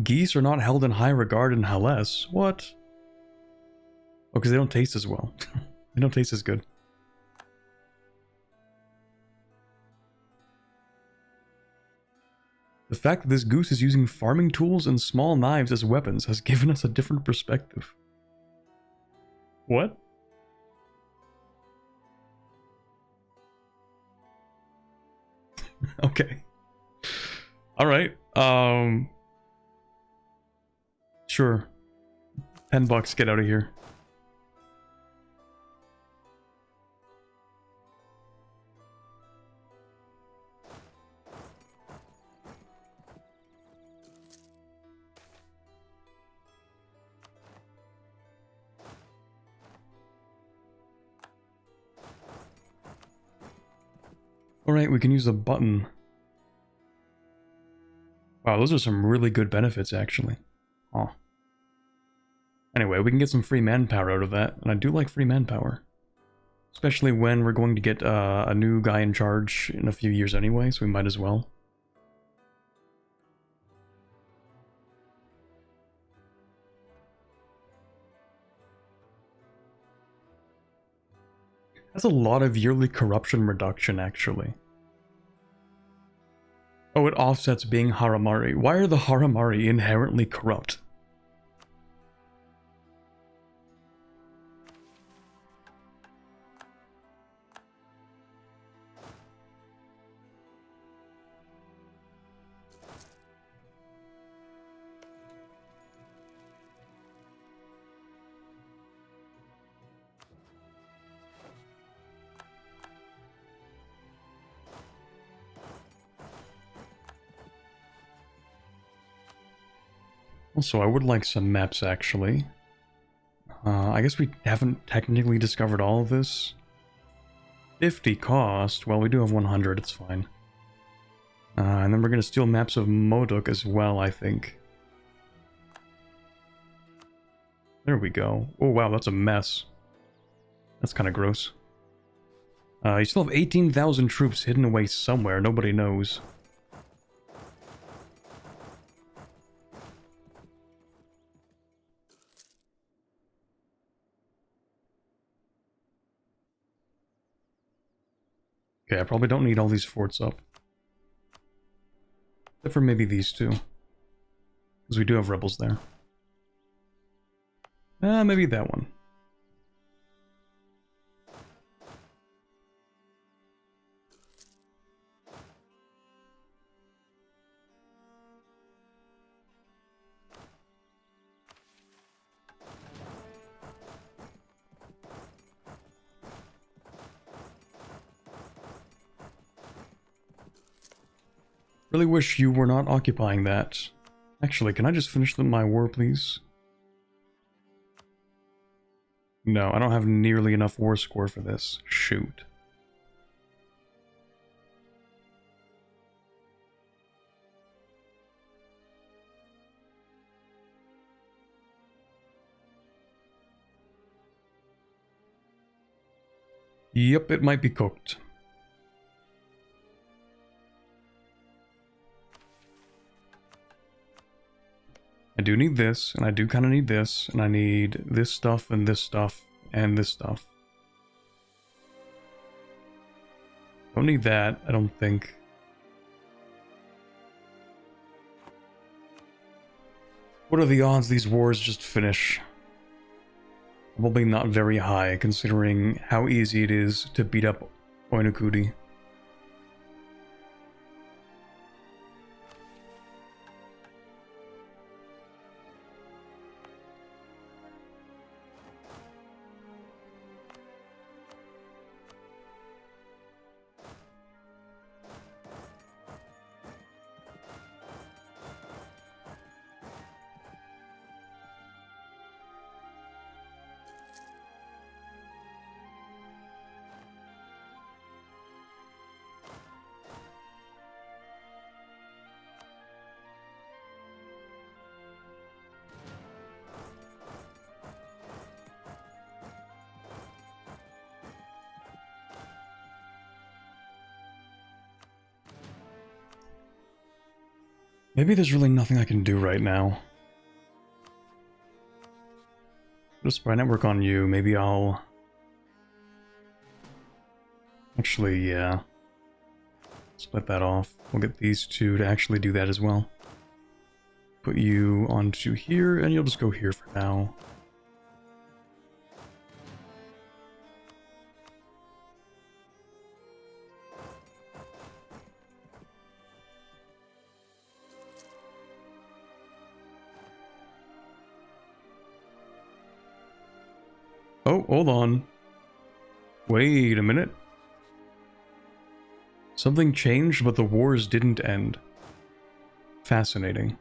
Geese are not held in high regard in harass. What? Oh, because they don't taste as well. They don't taste as good. The fact that this goose is using farming tools and small knives as weapons has given us a different perspective. What? Okay. Alright. Sure. $10, get out of here. Alright, we can use a button. Wow, those are some really good benefits, actually. Huh. Anyway, we can get some free manpower out of that, and I do like free manpower. Especially when we're going to get a new guy in charge in a few years anyway, so we might as well. That's a lot of yearly corruption reduction, actually. Oh, it offsets being Haramari. Why are the Haramari inherently corrupt? Also, I would like some maps, actually. I guess we haven't technically discovered all of this. 50 cost. Well, we do have 100, it's fine. And then we're going to steal maps of Modok as well, I think. There we go. Oh, wow, that's a mess. That's kind of gross. You still have 18,000 troops hidden away somewhere, nobody knows. Okay, I probably don't need all these forts up. Except for maybe these two. Because we do have rebels there. Maybe that one. Really wish you were not occupying that. Actually, can I just finish my war, please? No, I don't have nearly enough war score for this. Shoot. Yep, it might be cooked. I do need this, and I do kind of need this, and I need this stuff, and this stuff, and this stuff. Don't need that, I don't think. What are the odds these wars just finish? Probably not very high, considering how easy it is to beat up Oinokudi. Maybe there's really nothing I can do right now. Just spy network on you. Maybe I'll... Actually, yeah. Split that off. We'll get these two to actually do that as well. Put you onto here, and you'll just go here for now. Oh, hold on. Wait a minute. Something changed, but the wars didn't end. Fascinating.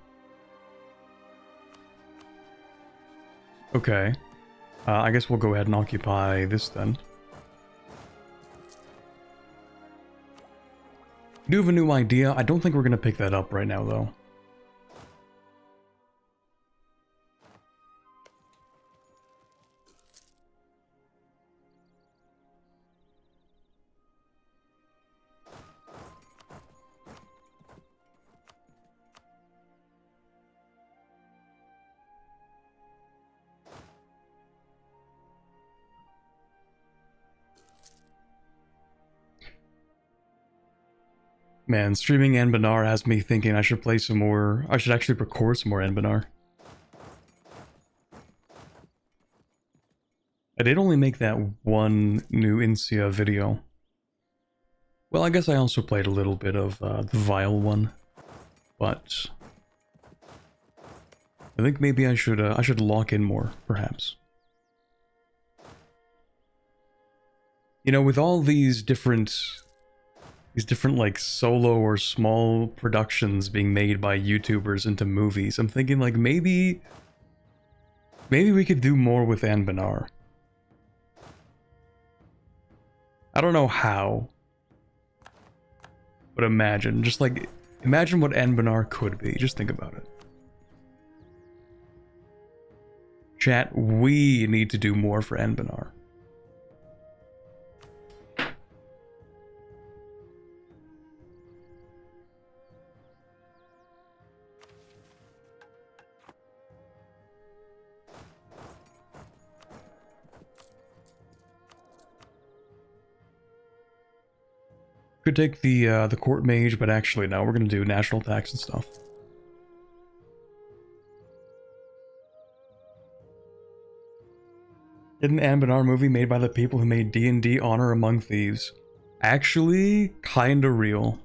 Okay. I guess we'll go ahead and occupy this then. I do have a new idea. I don't think we're going to pick that up right now, though. Man, streaming Anbennar has me thinking I should play some more... I should actually record some more Anbennar. I did only make that one new Insia video. Well, I guess I also played a little bit of the Vile one. But... I think maybe I should lock in more, perhaps. You know, with all these different like solo or small productions being made by YouTubers into movies, I'm thinking like maybe we could do more with Anbennar. I don't know how, but imagine what Anbennar could be. Just think about it. Chat, we need to do more for Anbennar. Could take the court mage, but actually no, we're gonna do national tax and stuff. Did an Anbennar movie made by the people who made D&D Honor Among Thieves. Actually, kinda real.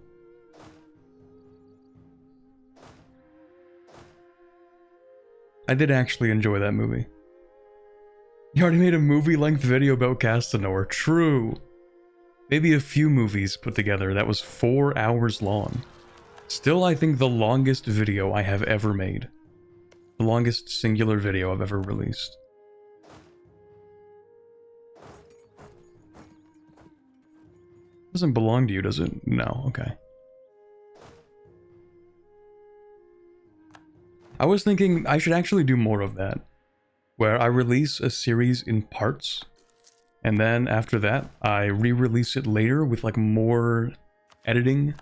I did actually enjoy that movie. You already made a movie-length video about Castanor. True. Maybe a few movies put together that was 4 hours long. Still, I think the longest video I have ever made. The longest singular video I've ever released. Doesn't belong to you, does it? No, okay. I was thinking I should actually do more of that. Where I release a series in parts. And then after that, I re-release it later with like more editing.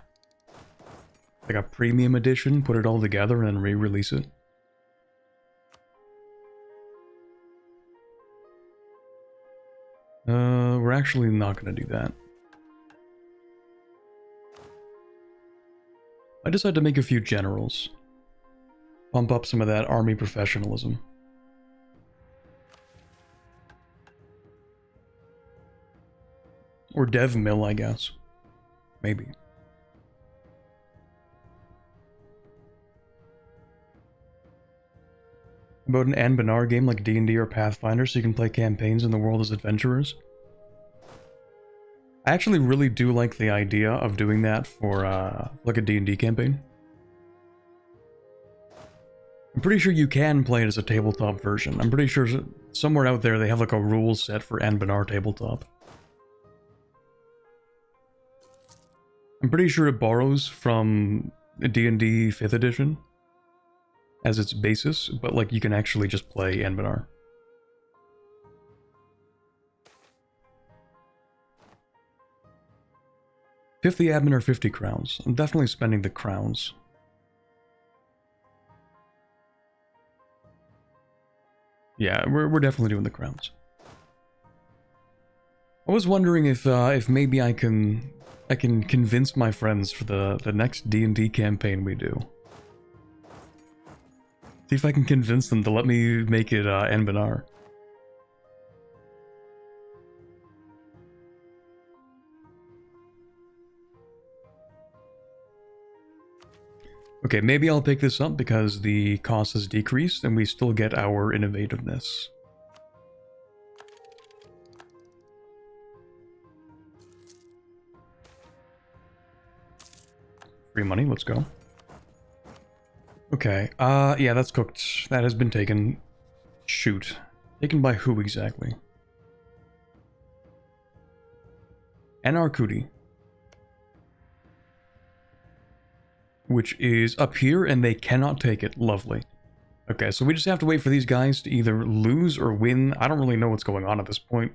Like a premium edition, put it all together and then re-release it. We're actually not gonna do that. I decided to make a few generals. Pump up some of that army professionalism. Or dev mill, I guess. Maybe. About an Anbennar game like D&D or Pathfinder so you can play campaigns in the world as adventurers? I actually really do like the idea of doing that for like a D&D campaign. I'm pretty sure you can play it as a tabletop version. I'm pretty sure somewhere out there they have like a rule set for Anbennar tabletop. I'm pretty sure it borrows from D&D 5th edition as its basis, but like you can actually just play Anbennar. $50 admin or 50 crowns. I'm definitely spending the crowns. Yeah, we're definitely doing the crowns. I was wondering if maybe I can convince my friends for the next D&D campaign we do. See if I can convince them to let me make it Anbennar. Okay, maybe I'll pick this up because the cost has decreased and we still get our innovativeness. Free money, let's go. Okay, yeah, that's cooked. That has been taken. Shoot. Taken by who exactly? Anarkuti. Which is up here, and they cannot take it. Lovely. Okay, so we just have to wait for these guys to either lose or win. I don't really know what's going on at this point.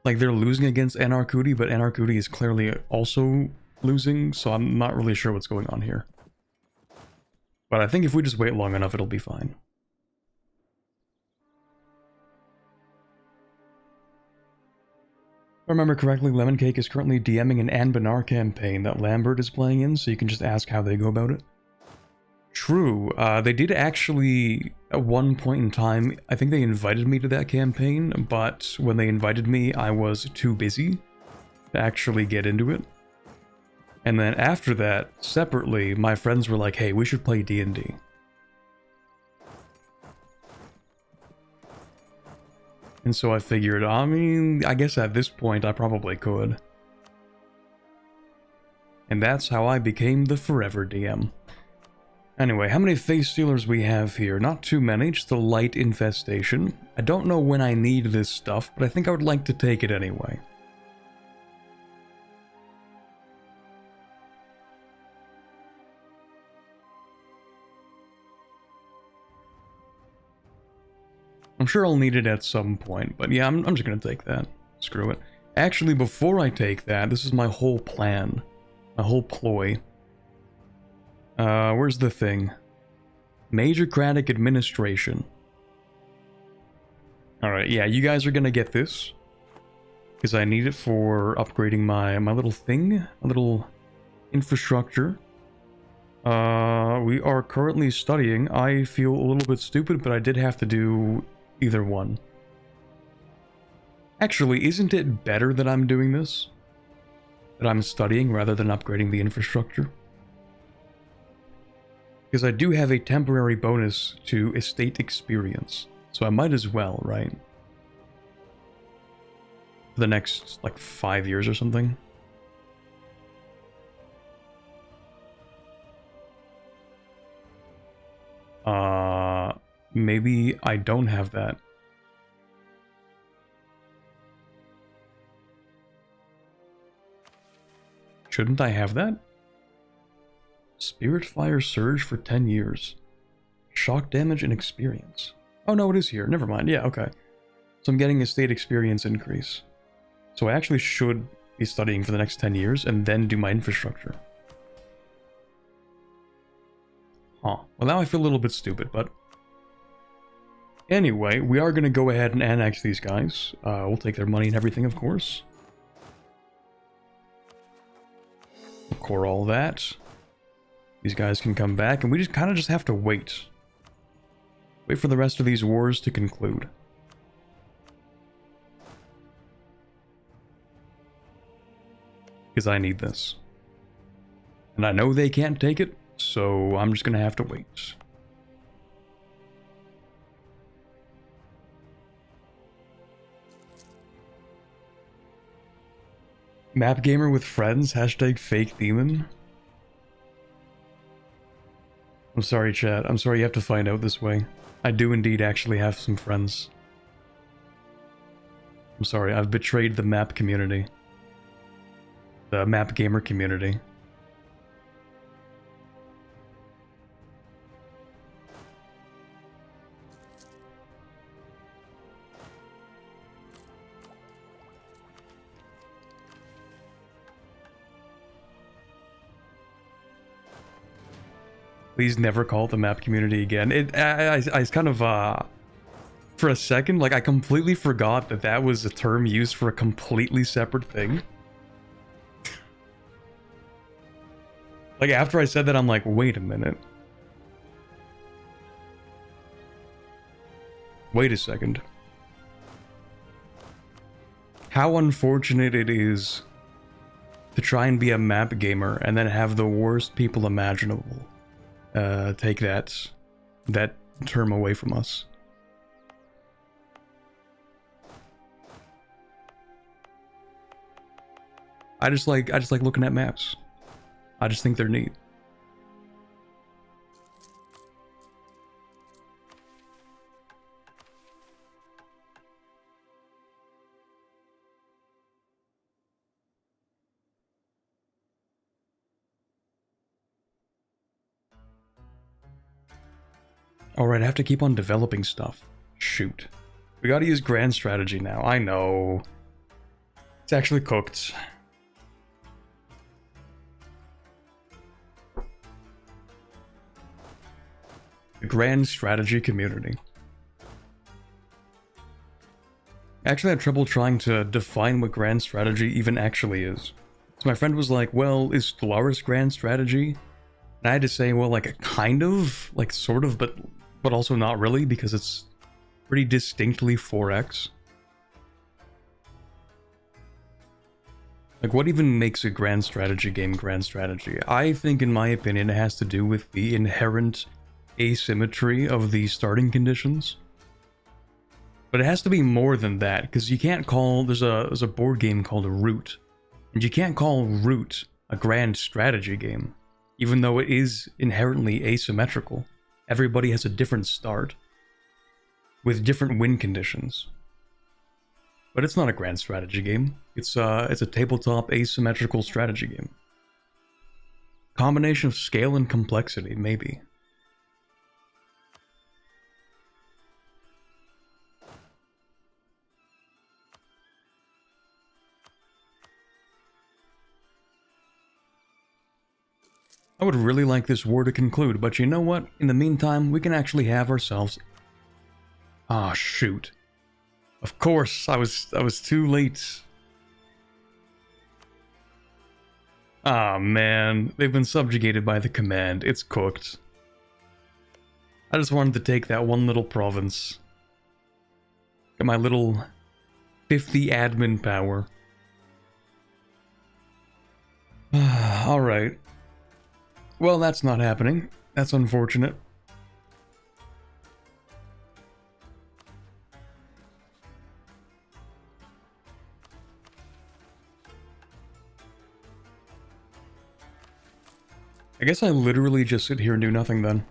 Like, they're losing against Anarkuti, but Anarkuti is clearly also losing, so I'm not really sure what's going on here. But I think if we just wait long enough, it'll be fine. If I remember correctly, Lemon Cake is currently DMing an Anbennar campaign that Lambert is playing in, so you can just ask how they go about it. True, they did actually, at one point in time, I think they invited me to that campaign, but when they invited me, I was too busy to actually get into it. And then after that, separately, my friends were like, hey, we should play D&D. And so I figured, I mean, I guess at this point I probably could. And that's how I became the Forever DM. Anyway, how many face stealers we have here? Not too many, just a light infestation. I don't know when I need this stuff, but I think I would like to take it anyway. I'm sure I'll need it at some point, but yeah, I'm just gonna take that. Screw it. Actually, before I take that, this is my whole plan. My whole ploy. Where's the thing? Majorcratic Administration. Alright, yeah, you guys are gonna get this. Because I need it for upgrading my little thing. A little infrastructure. We are currently studying. I feel a little bit stupid, but I did have to do either one. Actually, isn't it better that I'm doing this? That I'm studying rather than upgrading the infrastructure? Because I do have a temporary bonus to estate experience. So I might as well, right? For the next, like, 5 years or something. Maybe I don't have that. Shouldn't I have that? Spirit Fire Surge for 10 years. Shock damage and experience. Oh no, it is here. Never mind. Yeah, okay. So I'm getting a state experience increase. So I actually should be studying for the next 10 years and then do my infrastructure. Huh. Well, now I feel a little bit stupid, but... Anyway, we are going to go ahead and annex these guys. We'll take their money and everything, of course. We'll core all that. These guys can come back, and we just kind of just have to wait. Wait for the rest of these wars to conclude. Because I need this. And I know they can't take it, so I'm just going to have to wait. Map gamer with friends, hashtag fake demon. I'm sorry, chat. I'm sorry you have to find out this way. I do indeed actually have some friends. I'm sorry, I've betrayed the map community. The map gamer community. Please never call it the map community again. I kind of, for a second, like, I completely forgot that that was a term used for a completely separate thing. Like, after I said that, I'm like, wait a minute. Wait a second. How unfortunate it is to try and be a map gamer and then have the worst people imaginable take that term away from us. I just like looking at maps. I just think they're neat. Alright, I have to keep on developing stuff. Shoot. We gotta use grand strategy now. I know. It's actually cooked. The grand strategy community. I actually had trouble trying to define what grand strategy even actually is. So my friend was like, well, is Stellaris grand strategy? And I had to say, well, like, a kind of, like, sort of, but also not really, because it's pretty distinctly 4X. Like, what even makes a grand strategy game grand strategy? I think, in my opinion, it has to do with the inherent asymmetry of the starting conditions. But it has to be more than that, because you can't call... There's a board game called Root, and you can't call Root a grand strategy game, even though it is inherently asymmetrical. Everybody has a different start, with different win conditions. But it's not a grand strategy game. It's a tabletop asymmetrical strategy game. Combination of scale and complexity, maybe. I would really like this war to conclude, but you know what? In the meantime, we can actually have ourselves... Ah, shoot. Of course, I was too late. Ah, man. They've been subjugated by the command. It's cooked. I just wanted to take that one little province. Get my little 50 admin power. Alright. Well, that's not happening. That's unfortunate. I guess I literally just sit here and do nothing then.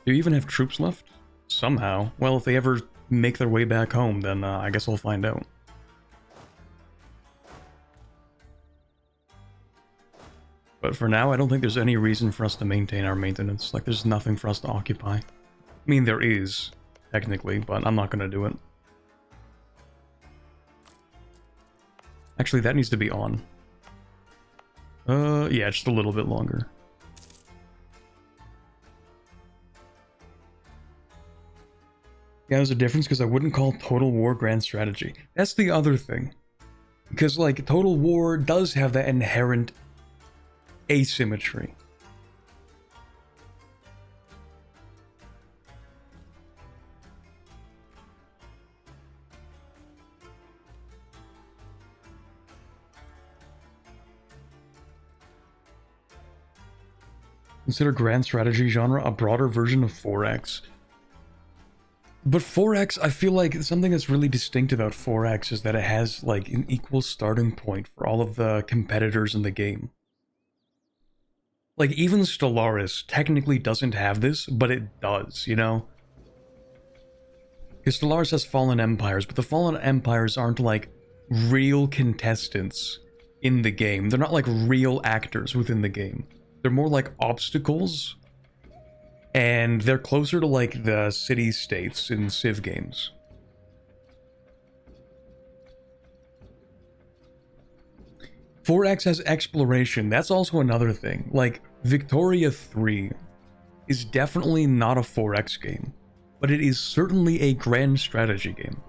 Do you even have troops left? Somehow. Well, if they ever make their way back home, then I guess I'll find out. But for now, I don't think there's any reason for us to maintain our maintenance. Like, there's nothing for us to occupy. I mean, there is, technically, but I'm not gonna do it. Actually, that needs to be on. Yeah, just a little bit longer. Yeah, there's a difference because I wouldn't call Total War grand strategy. That's the other thing. Because, like, Total War does have that inherent asymmetry. Consider grand strategy genre a broader version of 4X. But 4X, I feel like something that's really distinct about 4X is that it has, like, an equal starting point for all of the competitors in the game. Like, even Stellaris technically doesn't have this, but it does, you know? Because Stellaris has Fallen Empires, but the Fallen Empires aren't, like, real contestants in the game. They're not, like, real actors within the game. They're more like obstacles, and they're closer to, like, the city-states in Civ games. .4X has exploration. That's also another thing. Like, Victoria 3 is definitely not a 4X game, but it is certainly a grand strategy game.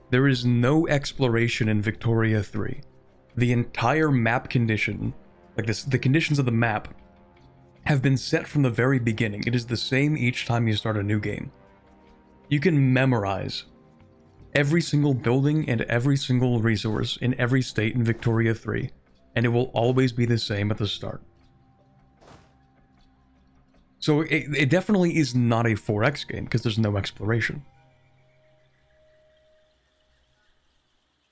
There is no exploration in Victoria 3. The entire map condition, like this, the conditions of the map, have been set from the very beginning. It is the same each time you start a new game. You can memorize every single building and every single resource in every state in Victoria 3, and it will always be the same at the start. So it definitely is not a 4X game, because there's no exploration.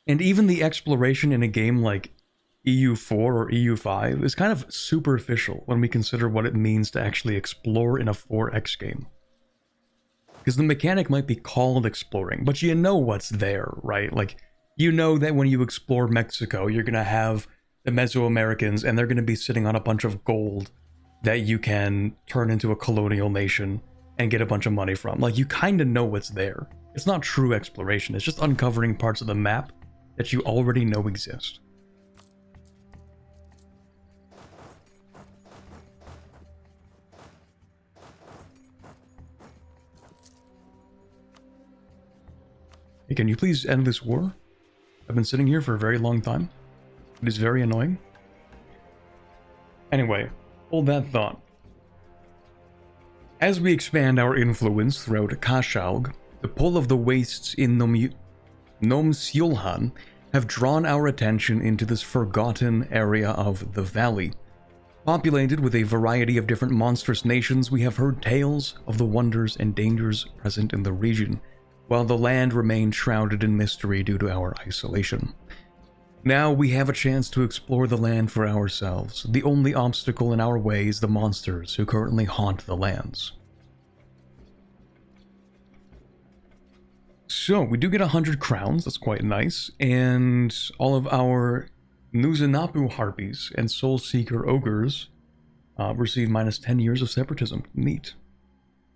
And even the exploration in a game like EU4 or EU5 is kind of superficial when we consider what it means to actually explore in a 4X game. Because the mechanic might be called exploring, but you know what's there, right? Like, you know that when you explore Mexico, you're going to have the Mesoamericans, and they're going to be sitting on a bunch of gold that you can turn into a colonial nation and get a bunch of money from. Like, you kind of know what's there. It's not true exploration, it's just uncovering parts of the map that you already know exist. Hey, can you please end this war? I've been sitting here for a very long time. It is very annoying. Anyway, hold that thought. As we expand our influence throughout Kashaug, the pull of the wastes in Nomsiolhan have drawn our attention into this forgotten area of the valley. Populated with a variety of different monstrous nations, we have heard tales of the wonders and dangers present in the region, while the land remained shrouded in mystery due to our isolation. Now we have a chance to explore the land for ourselves. The only obstacle in our way is the monsters who currently haunt the lands. So, we do get 100 crowns, that's quite nice, and all of our Nuzanapu harpies and Soul Seeker ogres receive minus 10 years of separatism. Neat.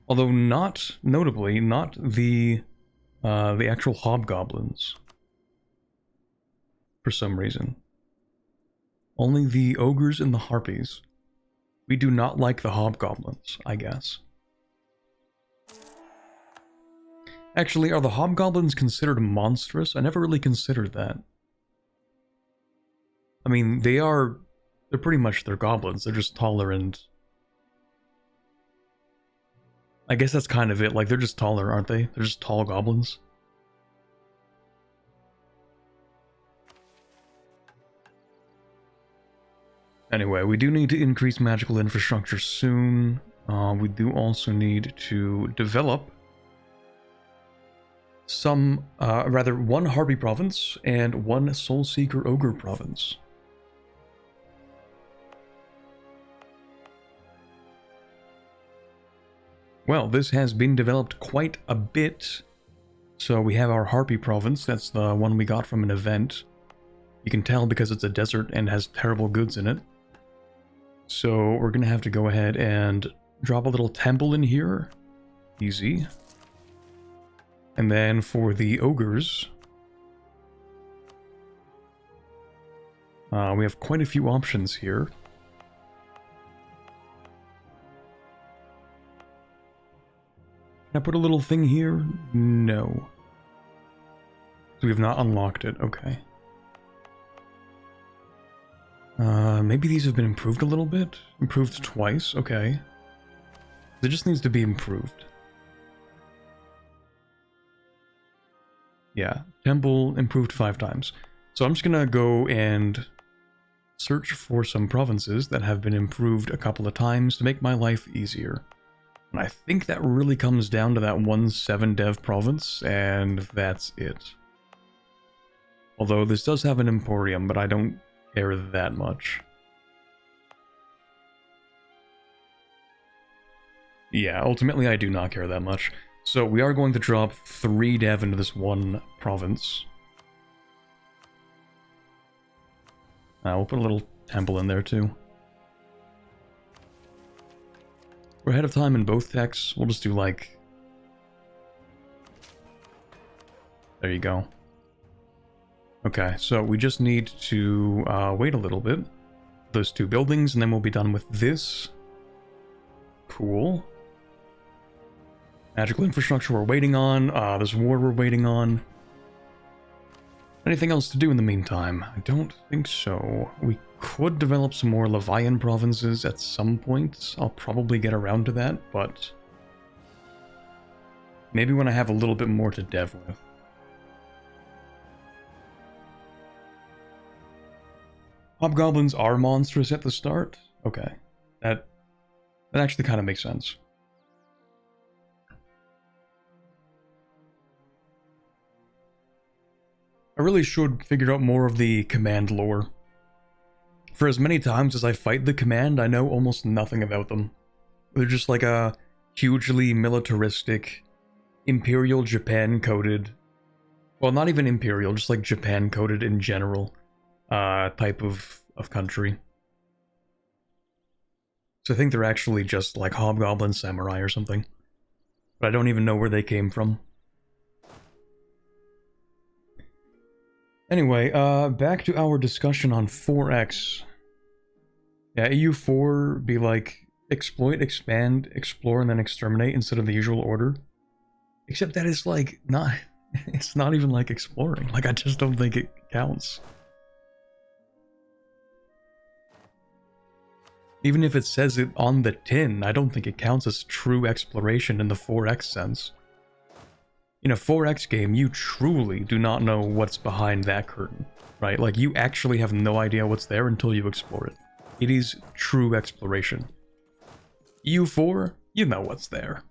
Although not, notably, not the actual hobgoblins. For some reason. Only the ogres and the harpies. We do not like the hobgoblins, I guess. Actually, are the hobgoblins considered monstrous? I never really considered that. I mean, they're pretty much, they're goblins. They're just taller and... I guess that's kind of it. Like, they're just taller, aren't they? They're just tall goblins. Anyway, we do need to increase magical infrastructure soon. We do also need to develop one Harpy province and one Soul Seeker Ogre province. Well, this has been developed quite a bit. So we have our Harpy province, that's the one we got from an event. You can tell because it's a desert and has terrible goods in it. So we're gonna have to go ahead and drop a little temple in here. Easy. And then for the ogres, we have quite a few options here. Can I put a little thing here? No. So we have not unlocked it, okay. Maybe these have been improved a little bit? Improved twice, okay. It just needs to be improved. Yeah, temple improved 5 times. So I'm just gonna go and search for some provinces that have been improved a couple of times to make my life easier. And I think that really comes down to that one 7-dev province, and that's it. Although this does have an emporium, but I don't care that much. Yeah, ultimately I do not care that much. So we are going to drop 3 dev into this one province. We'll put a little temple in there too. We're ahead of time in both techs. We'll just do like... There you go. Okay, so we just need to wait a little bit. those 2 buildings, and then we'll be done with this. Cool. Magical infrastructure we're waiting on. This war we're waiting on. Anything else to do in the meantime? I don't think so. We could develop some more Levian provinces at some point. I'll probably get around to that, but maybe when I have a little bit more to dev with. Hobgoblins are monstrous at the start? Okay. That actually kind of makes sense. I really should figure out more of the command lore. For as many times as I fight the command, I know almost nothing about them. They're just like a hugely militaristic, Imperial Japan-coded, well, not even Imperial, just like Japan-coded in general, type of country. So I think they're actually just like Hobgoblin Samurai or something. But I don't even know where they came from. Anyway, back to our discussion on 4X. Yeah, EU4 be like, exploit, expand, explore, and then exterminate instead of the usual order. Except that is like, not, it's not even like exploring. Like, I just don't think it counts. Even if it says it on the tin, I don't think it counts as true exploration in the 4X sense. In a 4X game, you truly do not know what's behind that curtain, right? Like, you actually have no idea what's there until you explore it. It is true exploration. EU4, you know what's there.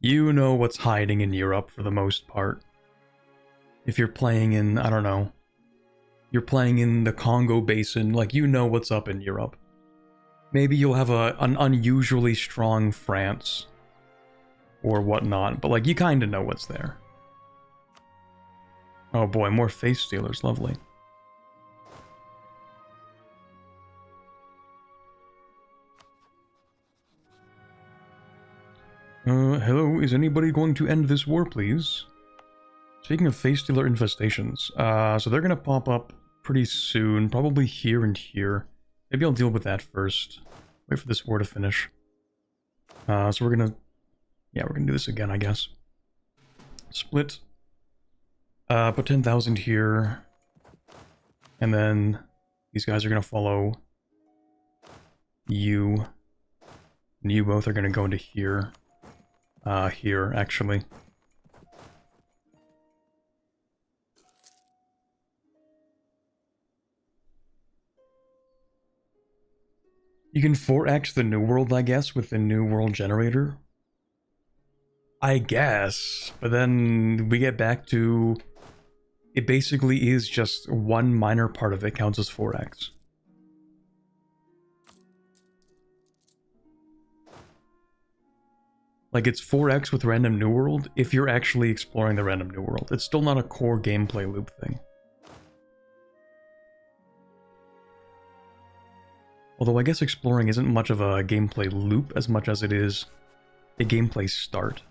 You know what's hiding in Europe for the most part. If you're playing in, I don't know, you're playing in the Congo Basin, like, you know what's up in Europe. Maybe you'll have an unusually strong France or whatnot, but like, you kind of know what's there. Oh boy, more face stealers, lovely. Hello, is anybody going to end this war, please? Speaking of face stealer infestations, so they're gonna pop up pretty soon, probably here and here. Maybe I'll deal with that first. Wait for this war to finish. So we're gonna do this again, I guess. Split. Put 10,000 here. And then these guys are gonna follow you. And you both are gonna go into here. Here, actually. You can 4x the New World, I guess, with the New World generator. I guess, but then we get back to... It basically is just one minor part of it counts as 4x. Like, it's 4x with Random New World if you're actually exploring the Random New World. It's still not a core gameplay loop thing. Although I guess exploring isn't much of a gameplay loop as much as it is a gameplay start.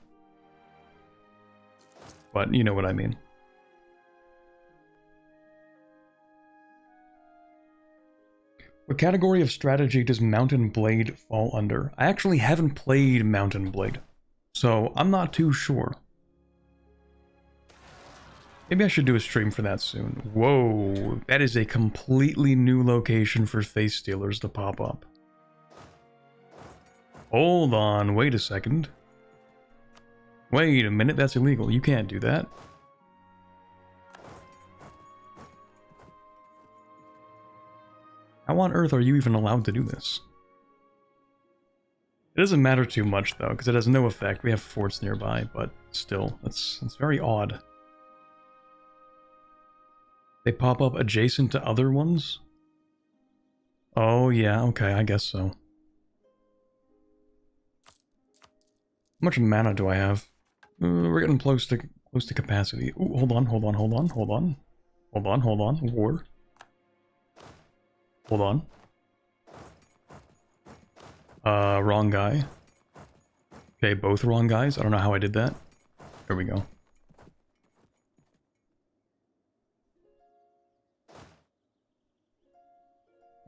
But you know what I mean. What category of strategy does Mountain Blade fall under? I actually haven't played Mountain Blade, so I'm not too sure. Maybe I should do a stream for that soon. Whoa, that is a completely new location for face stealers to pop up. Hold on, wait a second. Wait a minute, that's illegal. You can't do that. How on earth are you even allowed to do this? It doesn't matter too much though, because it has no effect. We have forts nearby, but still, that's very odd. They pop up adjacent to other ones? Oh yeah, okay, I guess so. How much mana do I have? We're getting close to capacity. Ooh, hold on. War. Hold on. Wrong guy. Okay, both wrong guys. I don't know how I did that. There we go.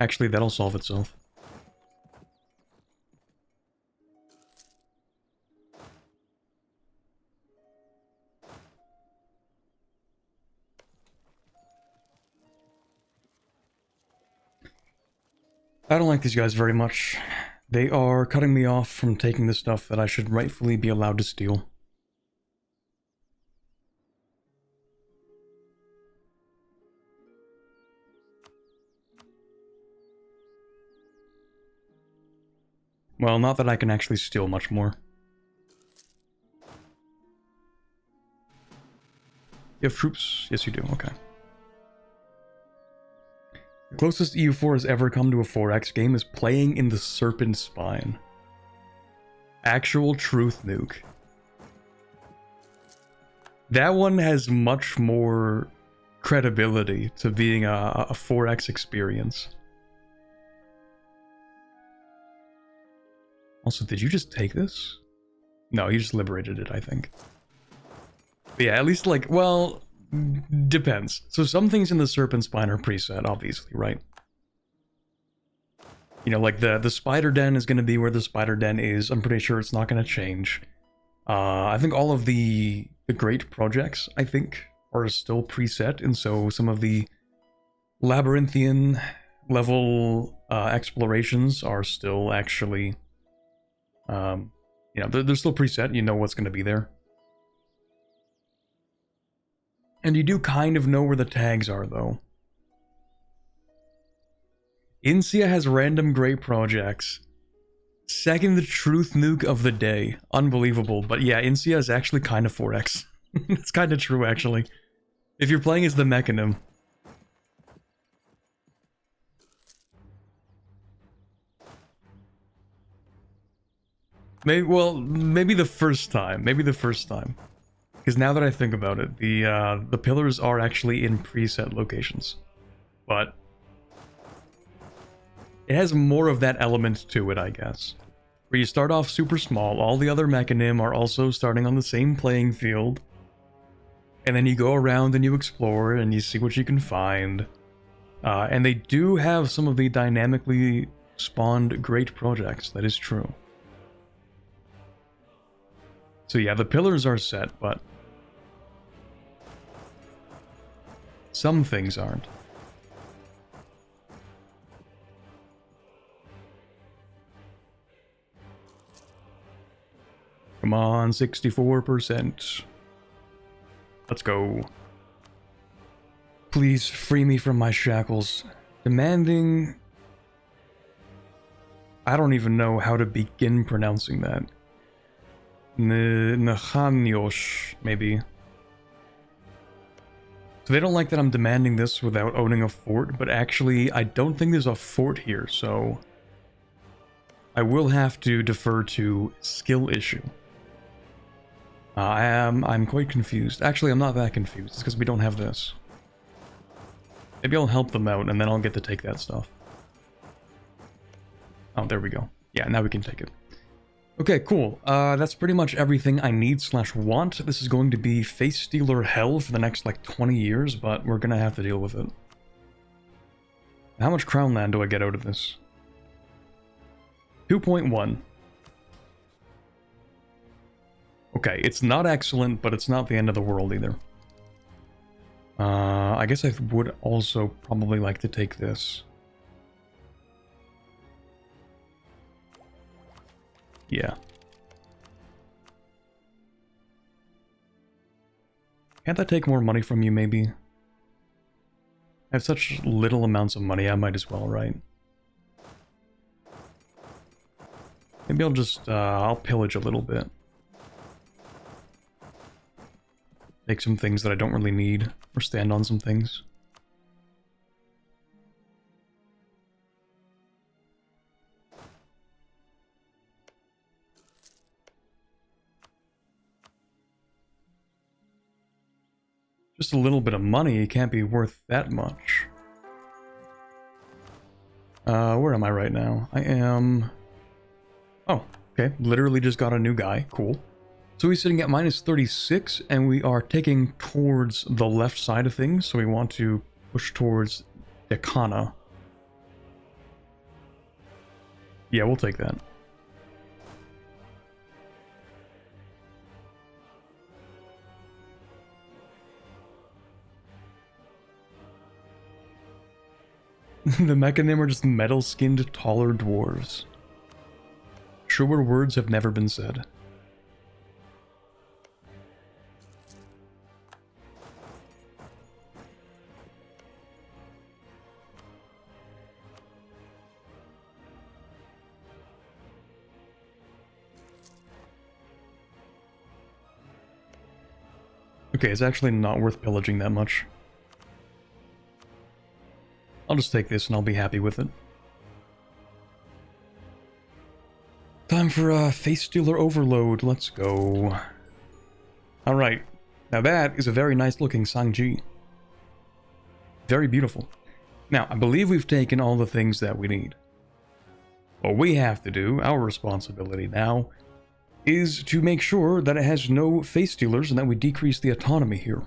Actually, that'll solve itself. I don't like these guys very much. They are cutting me off from taking the stuff that I should rightfully be allowed to steal. Well, not that I can actually steal much more. You have troops? Yes, you do. Okay. The closest EU4 has ever come to a 4X game is playing in the Serpent Spine. Actual truth nuke. That one has much more credibility to being a 4X experience. Also, did you just take this? No, you just liberated it, I think. But yeah, at least like, well, depends. So some things in the Serpent Spine are preset, obviously, right? You know, like the Spider Den is going to be where the Spider Den is. I'm pretty sure it's not going to change. I think all of the great projects, I think, are still preset, and so some of the labyrinthian level explorations are still actually... you know, they're still preset, you know what's going to be there. And you do kind of know where the tags are, though. Insia has random great projects. Second truth nuke of the day. Unbelievable. But yeah, Insia is actually kind of 4X. It's kind of true, actually. If you're playing as the Mechanim. Maybe the first time. Maybe the first time. Because now that I think about it, the pillars are actually in preset locations. But it has more of that element to it, I guess. Where you start off super small, all the other Mechanim are also starting on the same playing field. And then you go around and you explore and you see what you can find. And they do have some of the dynamically spawned great projects, that is true. So yeah, the pillars are set, but some things aren't. Come on, 64%. Let's go. Please free me from my shackles. Demanding... I don't even know how to begin pronouncing that. Nhanyosh, maybe. So they don't like that I'm demanding this without owning a fort, but actually I don't think there's a fort here, so I will have to defer to skill issue. I'm quite confused. Actually, I'm not that confused. It's because we don't have this. Maybe I'll help them out, and then I'll get to take that stuff. Oh, there we go. Yeah, now we can take it. Okay, cool. That's pretty much everything I need / want. This is going to be Face Stealer hell for the next, like, 20 years, but we're gonna have to deal with it. How much crown land do I get out of this? 2.1. Okay, it's not excellent, but it's not the end of the world either. I guess I would also probably like to take this. Yeah. Can't that take more money from you, maybe? I have such little amounts of money, I might as well, right? Maybe I'll just, I'll pillage a little bit. Take some things that I don't really need, or stand on some things. Just a little bit of money can't be worth that much. Where am I right now? I am... Oh, okay. Literally just got a new guy. Cool. So he's sitting at minus 36, and we are taking towards the left side of things, so we want to push towards Dekana. Yeah, we'll take that. The Mechanim are just metal-skinned, taller dwarves. Truer words have never been said. Okay, it's actually not worth pillaging that much. I'll just take this and I'll be happy with it. Time for a Face Stealer Overload. Let's go. Alright. Now that is a very nice looking Cangji. Very beautiful. Now, I believe we've taken all the things that we need. What we have to do, our responsibility now, is to make sure that it has no face stealers and that we decrease the autonomy here.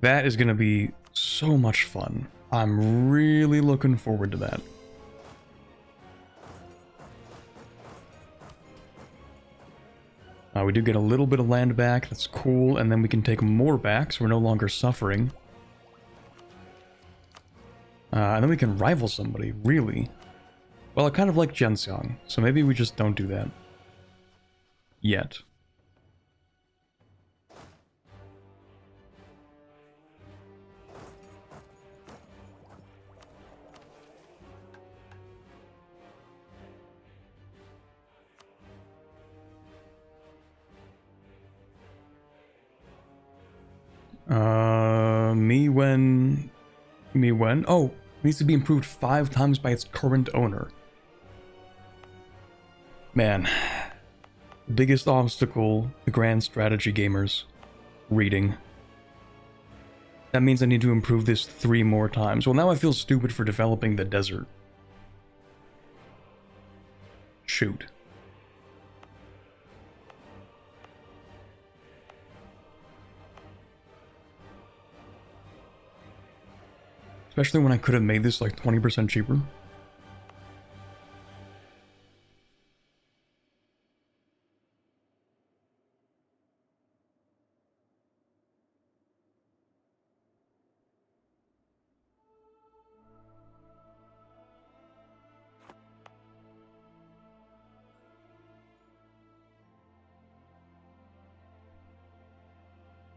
That is going to be so much fun. I'm really looking forward to that. We do get a little bit of land back, that's cool, and then we can take more back, so we're no longer suffering. And then we can rival somebody, really. Well, I kind of like Genseong, so maybe we just don't do that. Yet. Me when? Oh, needs to be improved 5 times by its current owner. Man. Biggest obstacle, the grand strategy gamers. Reading. That means I need to improve this 3 more times. Well, now I feel stupid for developing the desert. Shoot. Especially when I could have made this like 20% cheaper.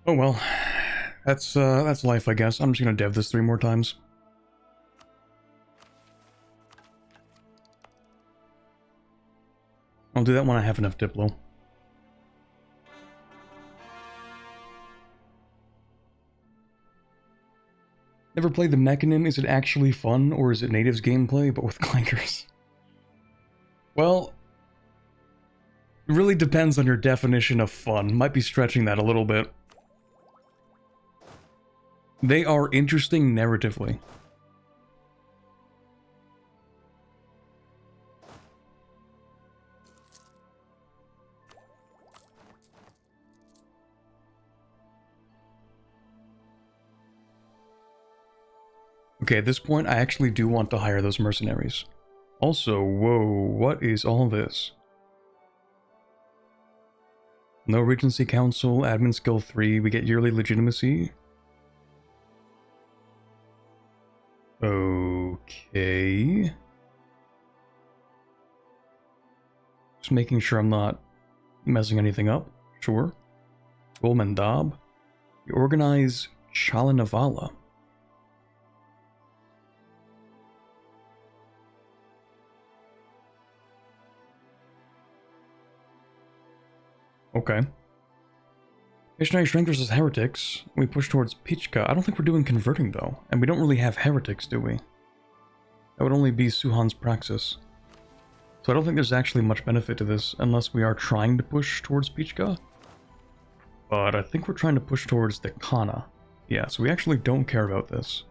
Oh well, that's life, I guess. I'm just gonna dev this 3 more times. I'll do that when I have enough Diplo. Never played the Mechanim. Is it actually fun, or is it natives gameplay, but with clankers? Well, it really depends on your definition of fun. Might be stretching that a little bit. They are interesting narratively. Okay, at this point, I actually do want to hire those mercenaries. Also, whoa, what is all this? No Regency Council, Admin Skill 3, we get yearly legitimacy. Okay. Just making sure I'm not messing anything up. Sure. Golmandab. You organize Chalanavala. Okay. Missionary Strength versus Heretics. We push towards Pichka. I don't think we're doing converting, though. And we don't really have Heretics, do we? That would only be Suhan's Praxis. So I don't think there's actually much benefit to this, unless we are trying to push towards Pichka. But I think we're trying to push towards the Kana. Yeah, so we actually don't care about this.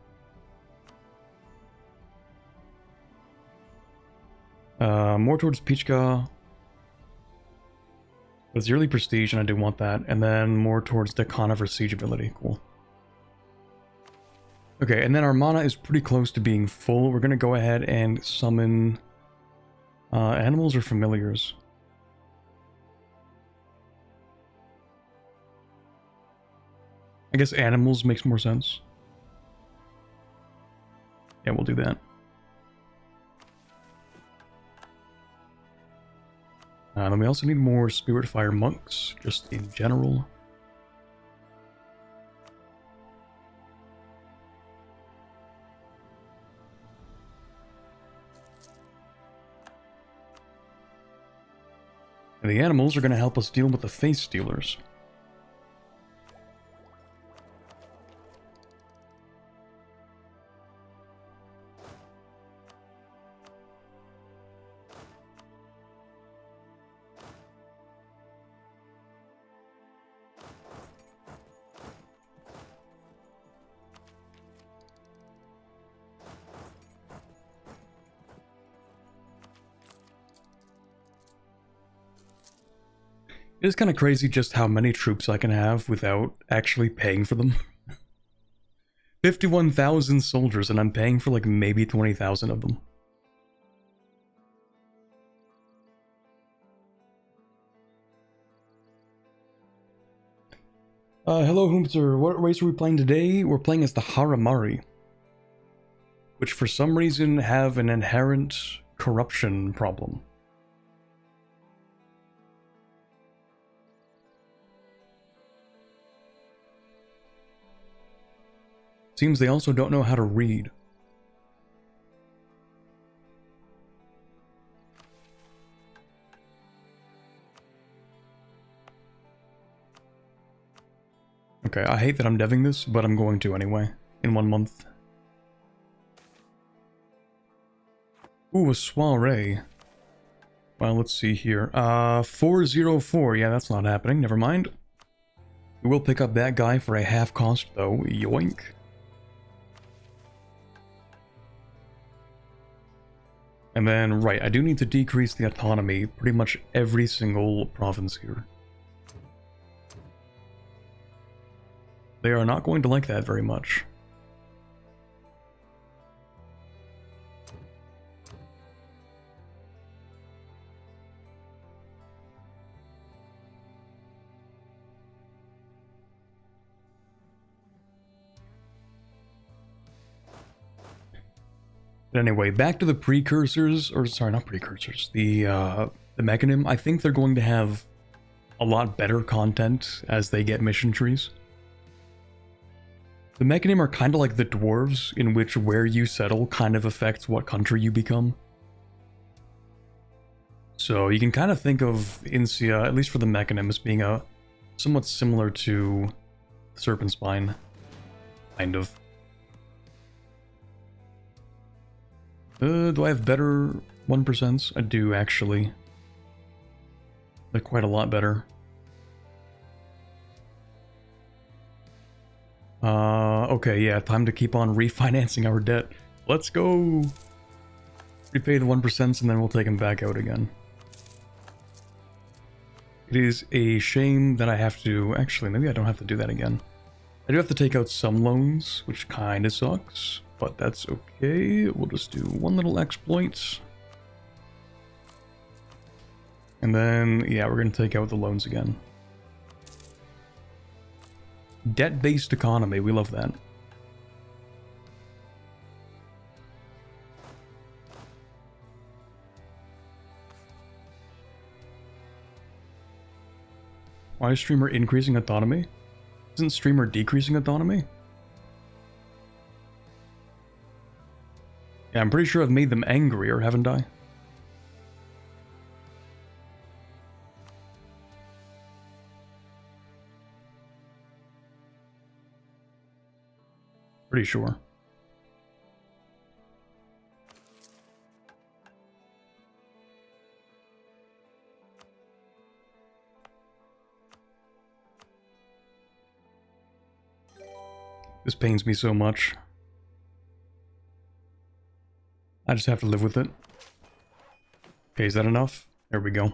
More towards Pichka. It's yearly prestige, and I do want that. And then more towards the Kana for siege ability. Cool. Okay, and then our mana is pretty close to being full. We're gonna go ahead and summon animals or familiars. I guess animals makes more sense. Yeah, we'll do that. Then we also need more Spirit Fire monks, just in general. And the animals are going to help us deal with the face stealers. It is kind of crazy just how many troops I can have without actually paying for them. 51,000 soldiers and I'm paying for like maybe 20,000 of them. Hello Hoomster, what race are we playing today? We're playing as the Haramari, which for some reason have an inherent corruption problem. Seems they also don't know how to read. Okay, I hate that I'm deving this, but I'm going to anyway, in 1 month. Ooh, a soiree. Well, let's see here. 404, yeah, that's not happening, never mind. We will pick up that guy for a half cost, though, yoink. And then, right, I do need to decrease the autonomy pretty much every single province here. They are not going to like that very much. But anyway, back to the precursors, or sorry, not precursors, the mechanism. I think they're going to have a lot better content as they get mission trees. The mechanism are kind of like the dwarves, in which where you settle kind of affects what country you become. So you can kind of think of Insia, at least for the mechanism, as being a somewhat similar to Serpent Spine, kind of. Do I have better 1%? I do, actually. Like, quite a lot better. Okay, yeah, time to keep on refinancing our debt. Let's go! Repay the 1% and then we'll take them back out again. It is a shame that I have to... Actually, maybe I don't have to do that again. I do have to take out some loans, which kinda sucks. But that's okay, we'll just do one little exploit. And then, yeah, we're gonna take out the loans again. Debt-based economy, we love that. Why is streamer increasing autonomy? Isn't streamer decreasing autonomy? Yeah, I'm pretty sure I've made them angrier, haven't I? Pretty sure. This pains me so much. I just have to live with it. Okay, is that enough? There we go.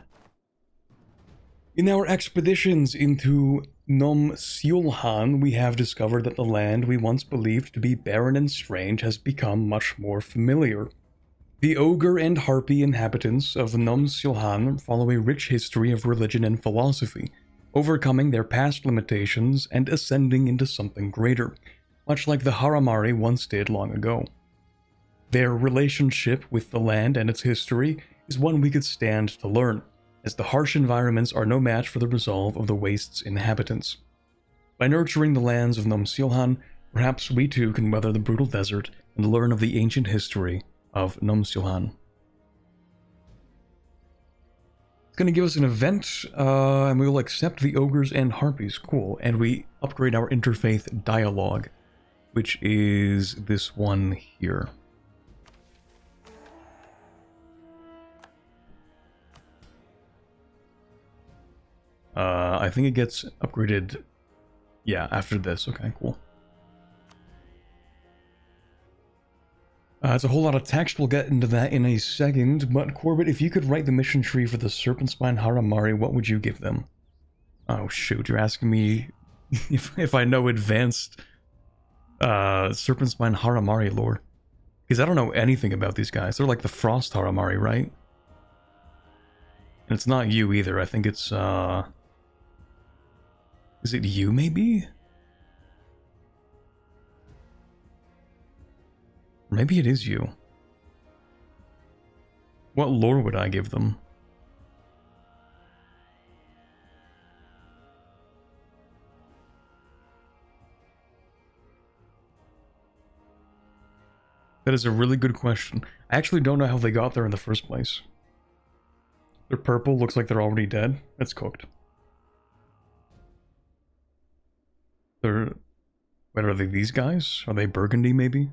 In our expeditions into Nom Siulhan, we have discovered that the land we once believed to be barren and strange has become much more familiar. The ogre and harpy inhabitants of Nom Siulhan follow a rich history of religion and philosophy, overcoming their past limitations and ascending into something greater, much like the Haramari once did long ago. Their relationship with the land and its history is one we could stand to learn, as the harsh environments are no match for the resolve of the Waste's inhabitants. By nurturing the lands of Nom Siulhan, perhaps we too can weather the brutal desert and learn of the ancient history of Nom Siulhan. It's going to give us an event, and we will accept the ogres and harpies. Cool. And we upgrade our interfaith dialogue, which is this one here. I think it gets upgraded, yeah, after this. Okay, cool. It's a whole lot of text. We'll get into that in a second. But Corbett, if you could write the mission tree for the Serpent Spine Haramari, what would you give them? Oh shoot, you're asking me if I know advanced Serpent Spine Haramari lore. Because I don't know anything about these guys. They're like the Frost Haramari, right? And it's not you either. I think it's is it you maybe? Maybe it is you. What lore would I give them? That is a really good question. I actually don't know how they got there in the first place. They're purple, looks like they're already dead. That's cooked. They're... What are they, these guys? Are they burgundy, maybe?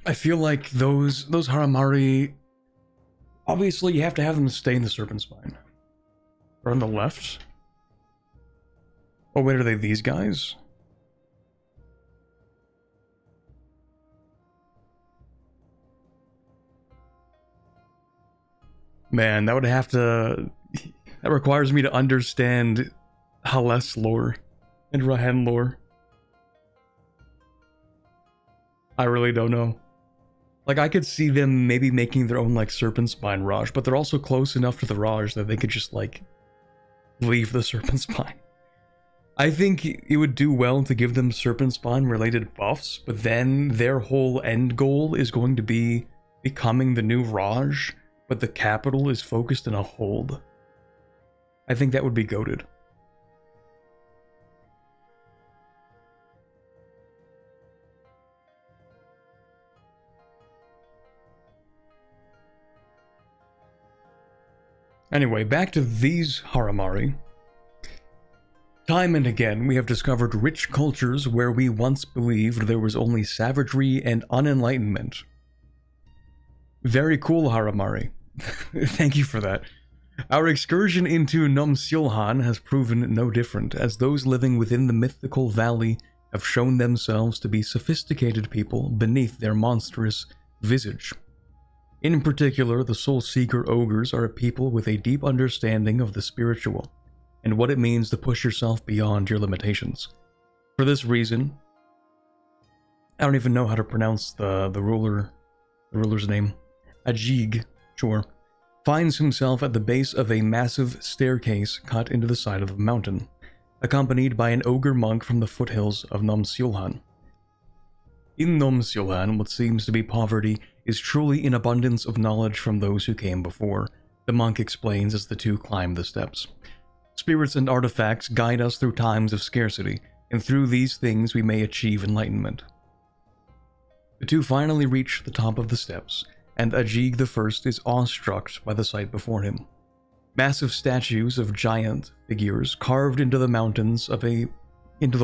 I feel like those Haramari... Obviously, you have to have them stay in the Serpent Spine. Or on the left? Oh wait, are they these guys? Man, that would have to... That requires me to understand Harass lore and Rahen lore. I really don't know. Like, I could see them maybe making their own, like, Serpent Spine Raj, but they're also close enough to the Raj that they could just, like, leave the Serpent Spine. I think it would do well to give them Serpent Spine related buffs, but then their whole end goal is going to be becoming the new Raj, but the capital is focused in a hold. I think that would be goated. Anyway, back to these Haramari. Time and again, we have discovered rich cultures where we once believed there was only savagery and unenlightenment. Very cool, Haramari. Thank you for that. Our excursion into Nom Siulhan has proven no different, as those living within the mythical valley have shown themselves to be sophisticated people beneath their monstrous visage. In particular, the Soul Seeker Ogres are a people with a deep understanding of the spiritual, and what it means to push yourself beyond your limitations. For this reason, I don't even know how to pronounce the ruler's name. Ajig, sure, finds himself at the base of a massive staircase cut into the side of a mountain, accompanied by an ogre monk from the foothills of Nom Siulhan. In Nom Siulhan, what seems to be poverty is truly an abundance of knowledge from those who came before, the monk explains as the two climb the steps. Spirits and artifacts guide us through times of scarcity, and through these things we may achieve enlightenment. The two finally reach the top of the steps, and Ajig the First is awestruck by the sight before him. Massive statues of giant figures carved into the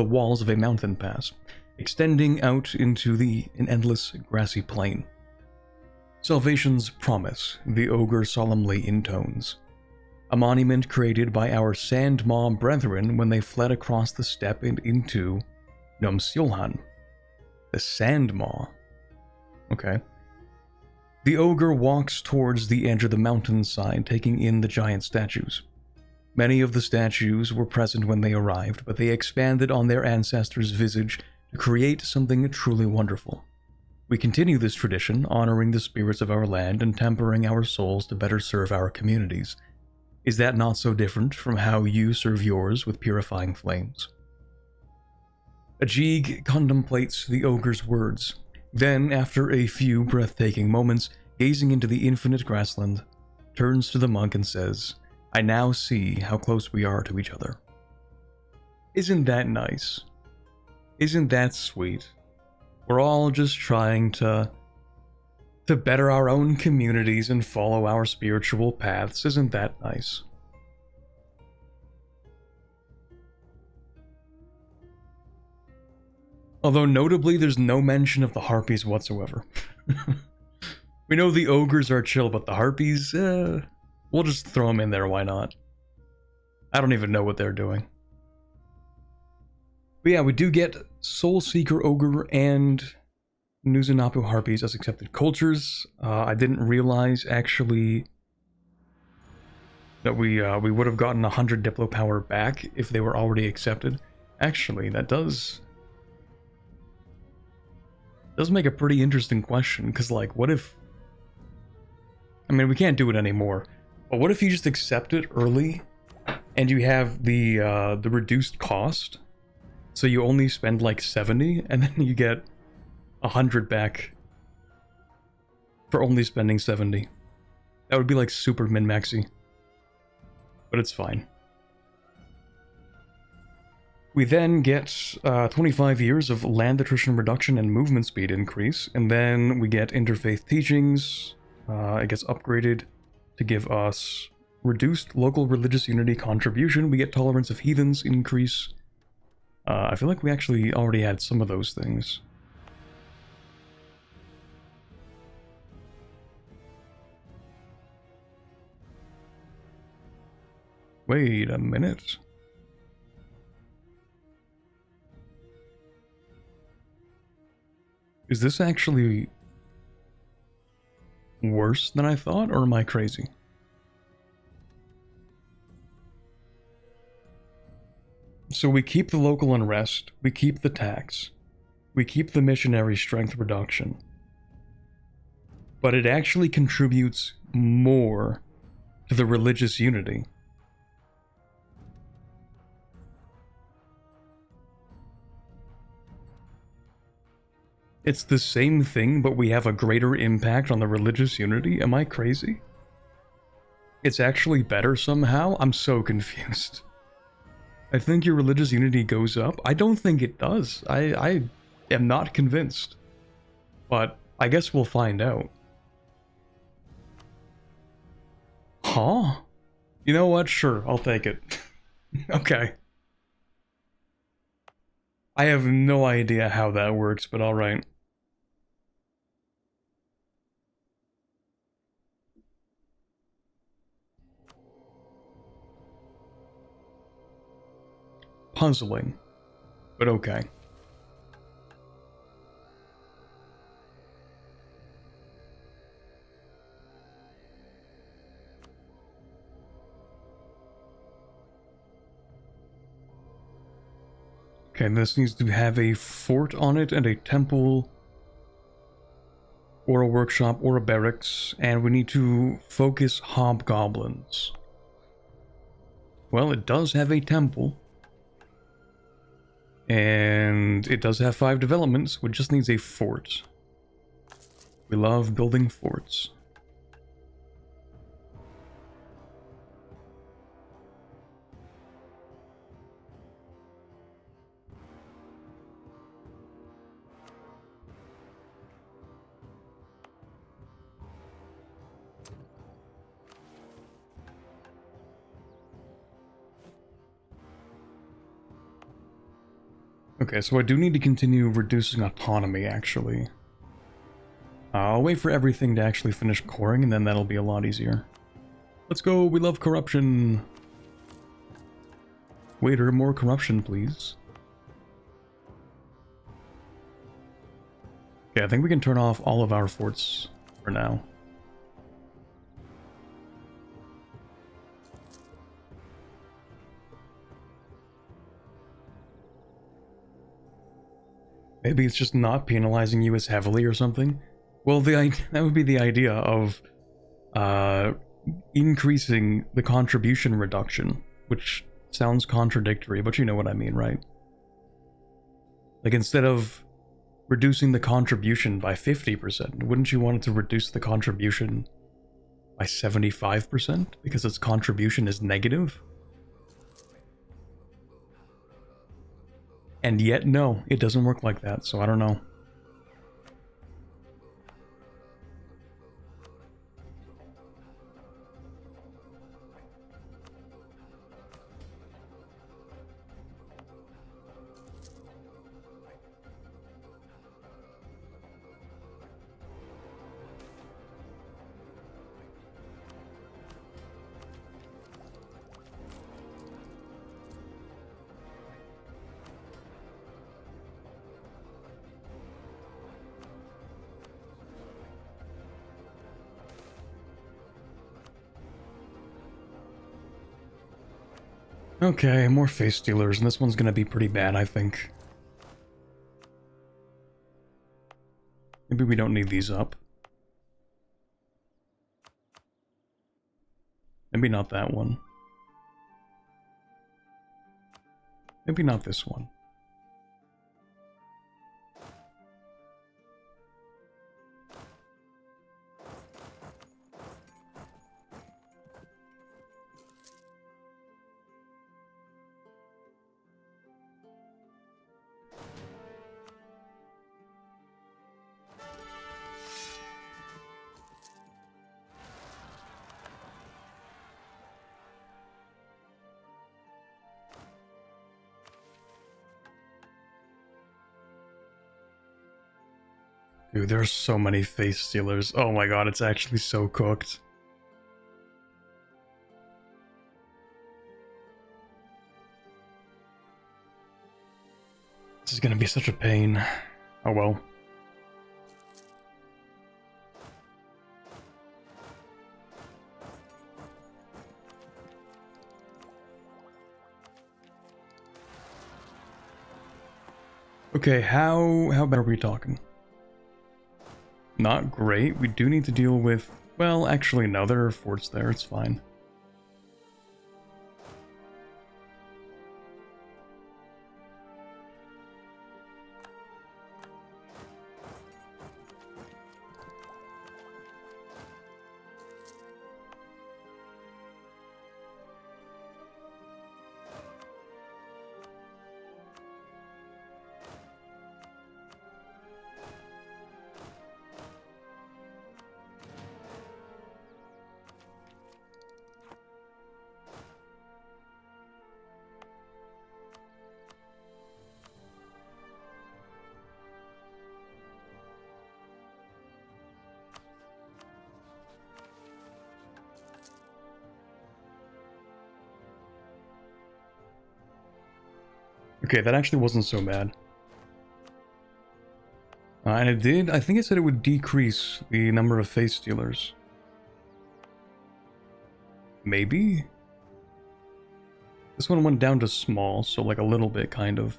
walls of a mountain pass, extending out into an endless grassy plain. Salvation's promise, the ogre solemnly intones. A monument created by our Sand Maw brethren when they fled across the steppe and into Nom Siulhan. The Sand Maw. Okay. The ogre walks towards the edge of the mountainside, taking in the giant statues. Many of the statues were present when they arrived, but they expanded on their ancestors' visage to create something truly wonderful. We continue this tradition, honoring the spirits of our land and tempering our souls to better serve our communities. Is that not so different from how you serve yours with purifying flames? Ajig contemplates the ogre's words. Then, after a few breathtaking moments, gazing into the infinite grassland, turns to the monk and says, "I now see how close we are to each other." Isn't that nice? Isn't that sweet? We're all just trying to better our own communities and follow our spiritual paths. Isn't that nice? Although notably, there's no mention of the harpies whatsoever. We know the ogres are chill, but the harpies, we'll just throw them in there, why not? I don't even know what they're doing. But yeah, we do get Soul Seeker Ogre and Nuzanapu Harpies as accepted cultures. I didn't realize, actually, that we would have gotten 100 Diplo power back if they were already accepted. Actually, that does make a pretty interesting question, because, like, what if... I mean, we can't do it anymore, but what if you just accept it early, and you have the reduced cost, so you only spend, like, 70, and then you get 100 back for only spending 70. That would be, like, super min-maxy. But it's fine. We then get 25 years of land attrition reduction and movement speed increase, and then we get interfaith teachings. It gets upgraded to give us reduced local religious unity contribution. We get tolerance of heathens increase. I feel like we actually already had some of those things. Wait a minute. Is this actually worse than I thought, or am I crazy? So we keep the local unrest, we keep the tax, we keep the missionary strength reduction, but it actually contributes more to the religious unity. It's the same thing, but we have a greater impact on the religious unity? Am I crazy? It's actually better somehow? I'm so confused. I think your religious unity goes up. I don't think it does. I am not convinced. But I guess we'll find out. Huh? You know what? Sure, I'll take it. Okay. I have no idea how that works, but alright. Puzzling, but okay. Okay, this needs to have a fort on it and a temple, or a workshop, or a barracks, and we need to focus hobgoblins. Well, it does have a temple. And it does have 5 developments, which just needs a fort. We love building forts. Okay, so I do need to continue reducing autonomy, actually. I'll wait for everything to actually finish coring, and then that'll be a lot easier. Let's go, we love corruption! Waiter, more corruption, please. Okay, I think we can turn off all of our forts for now. Maybe it's just not penalizing you as heavily or something. Well, that would be the idea of increasing the contribution reduction, which sounds contradictory, but you know what I mean, right? Like, instead of reducing the contribution by 50%, wouldn't you want it to reduce the contribution by 75% because its contribution is negative? And yet, no, it doesn't work like that, so I don't know. Okay, more face stealers, and this one's gonna be pretty bad, I think. Maybe we don't need these up. Maybe not that one. Maybe not this one. Dude, there's so many face stealers. Oh my god, it's actually so cooked. This is gonna be such a pain. Oh well. Okay, how bad are we talking? Not great. We do need to deal with... Well, actually, no, there are forts there. It's fine. Okay, that actually wasn't so bad. And it did, I think it said it would decrease the number of face stealers. Maybe? This one went down to small, so like a little bit, kind of.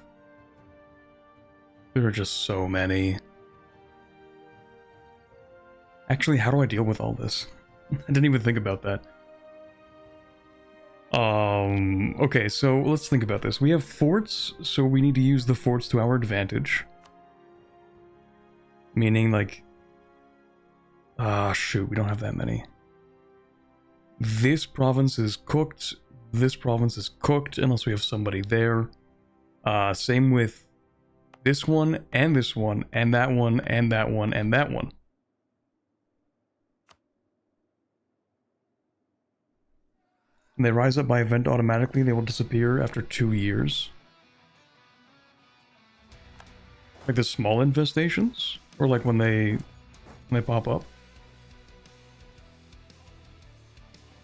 There are just so many. Actually, how do I deal with all this? I didn't even think about that. Okay, so let's think about this. We have forts, so we need to use the forts to our advantage. Meaning, like... shoot, we don't have that many. This province is cooked. This province is cooked, unless we have somebody there. Same with this one, and this one, and that one, and that one, and that one. When they rise up by event automatically, they will disappear after 2 years. Like the small infestations? Or like when they pop up?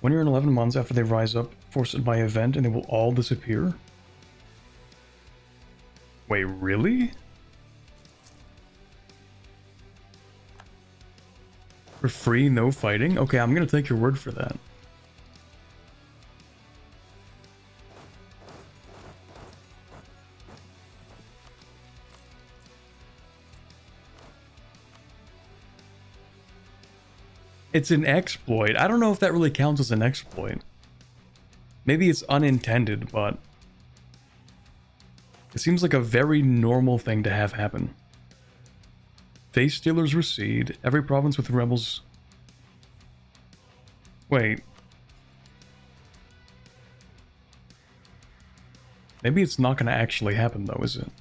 When you're in 11 months after they rise up, forced by event, and they will all disappear? Wait, really? For free, no fighting? Okay, I'm gonna take your word for that. It's an exploit. I don't know if that really counts as an exploit. Maybe it's unintended, but it seems like a very normal thing to have happen. Face stealers recede. Every province with rebels... Wait. Maybe it's not going to actually happen though, is it?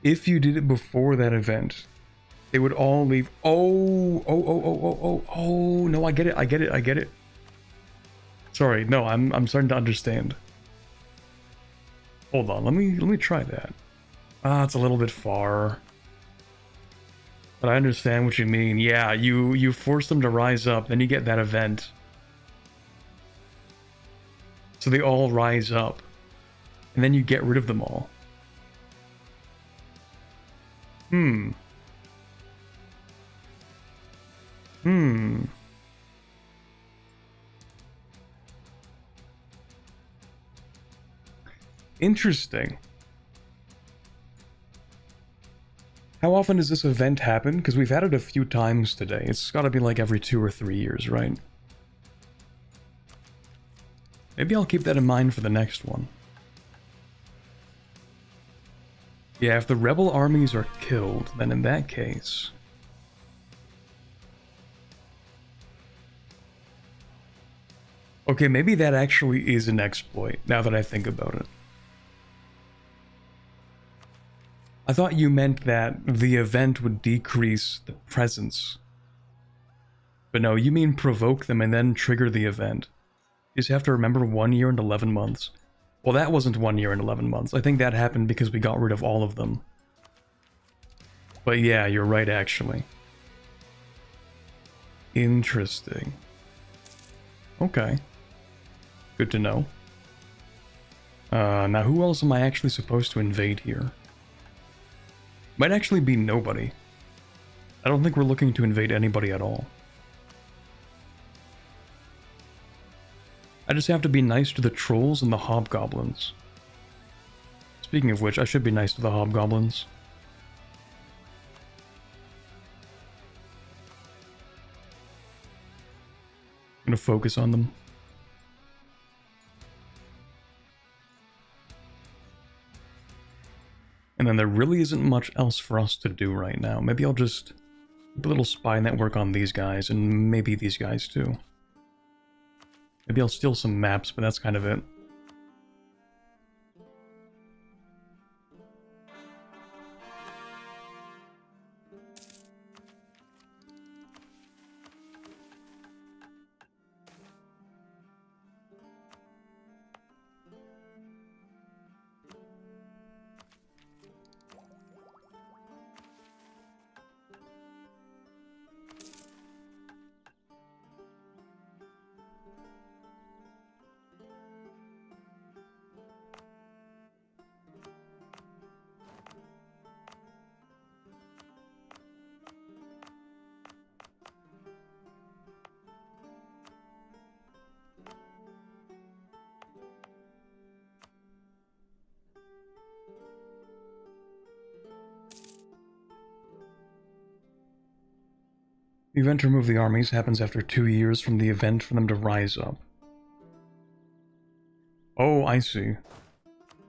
If you did it before that event, they would all leave. Oh, no, I get it. Sorry, no, I'm starting to understand. Hold on, let me try that. Ah, it's a little bit far. But I understand what you mean. Yeah, you force them to rise up, then you get that event. So they all rise up. And then you get rid of them all. Interesting. How often does this event happen? Because we've had it a few times today. It's gotta be like every 2 or 3 years, right? Maybe I'll keep that in mind for the next one. Yeah, if the rebel armies are killed, then in that case... Okay, maybe that actually is an exploit, now that I think about it. I thought you meant that the event would decrease the presence. But no, you mean provoke them and then trigger the event. You just have to remember 1 year and 11 months. Well, that wasn't 1 year and 11 months. I think that happened because we got rid of all of them. But yeah, you're right, actually. Interesting. Okay. Good to know. Now who else am I actually supposed to invade here? Might actually be nobody. I don't think we're looking to invade anybody at all. I just have to be nice to the trolls and the hobgoblins. Speaking of which, I should be nice to the hobgoblins. I'm gonna focus on them. And then there really isn't much else for us to do right now. Maybe I'll just keep a little spy network on these guys, and maybe these guys too. Maybe I'll steal some maps, but that's kind of it. The event to remove the armies happens after 2 years from the event for them to rise up. Oh, I see.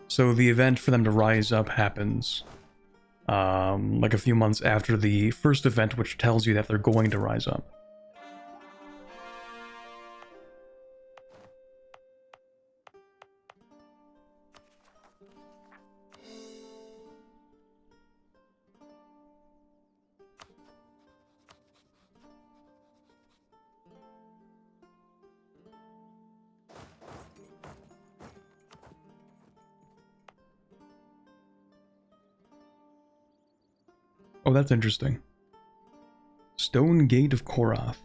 So the event for them to rise up happens like a few months after the first event, which tells you that they're going to rise up. Oh, that's interesting. Stone Gate of Korath.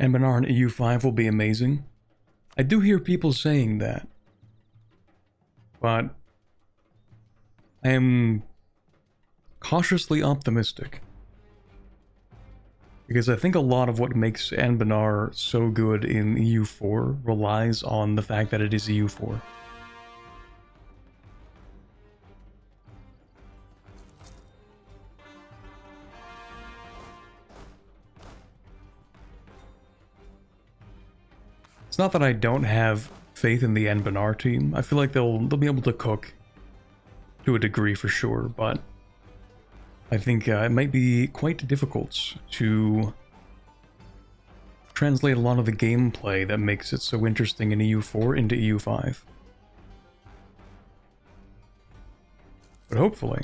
Anbennar in EU5 will be amazing. I do hear people saying that, but I am cautiously optimistic. Because I think a lot of what makes Anbennar so good in EU4 relies on the fact that it is EU4. It's not that I don't have faith in the Anbennar team. I feel like they'll be able to cook to a degree for sure, but I think it might be quite difficult to translate a lot of the gameplay that makes it so interesting in EU4 into EU5. But hopefully.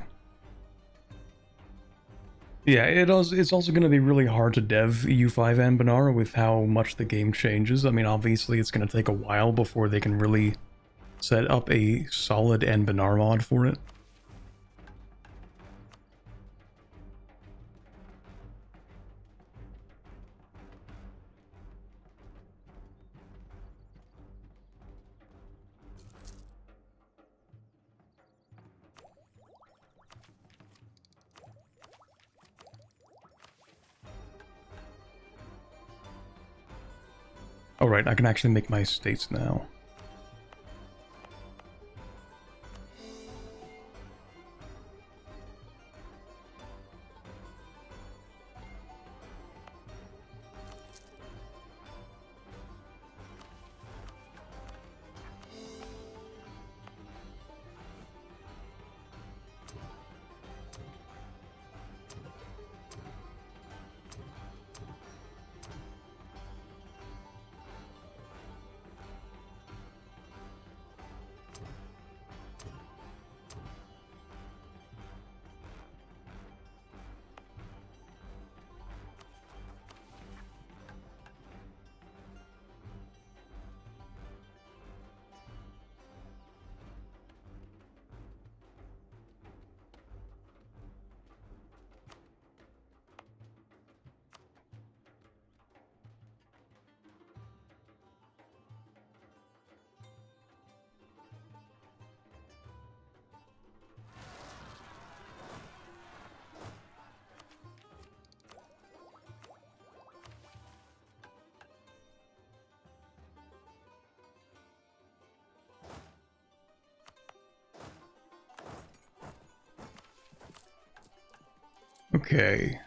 Yeah, it's also going to be really hard to dev EU5 Anbennar with how much the game changes. I mean, obviously it's going to take a while before they can really set up a solid Anbennar mod for it. Alright, I can actually make my states now. Okay.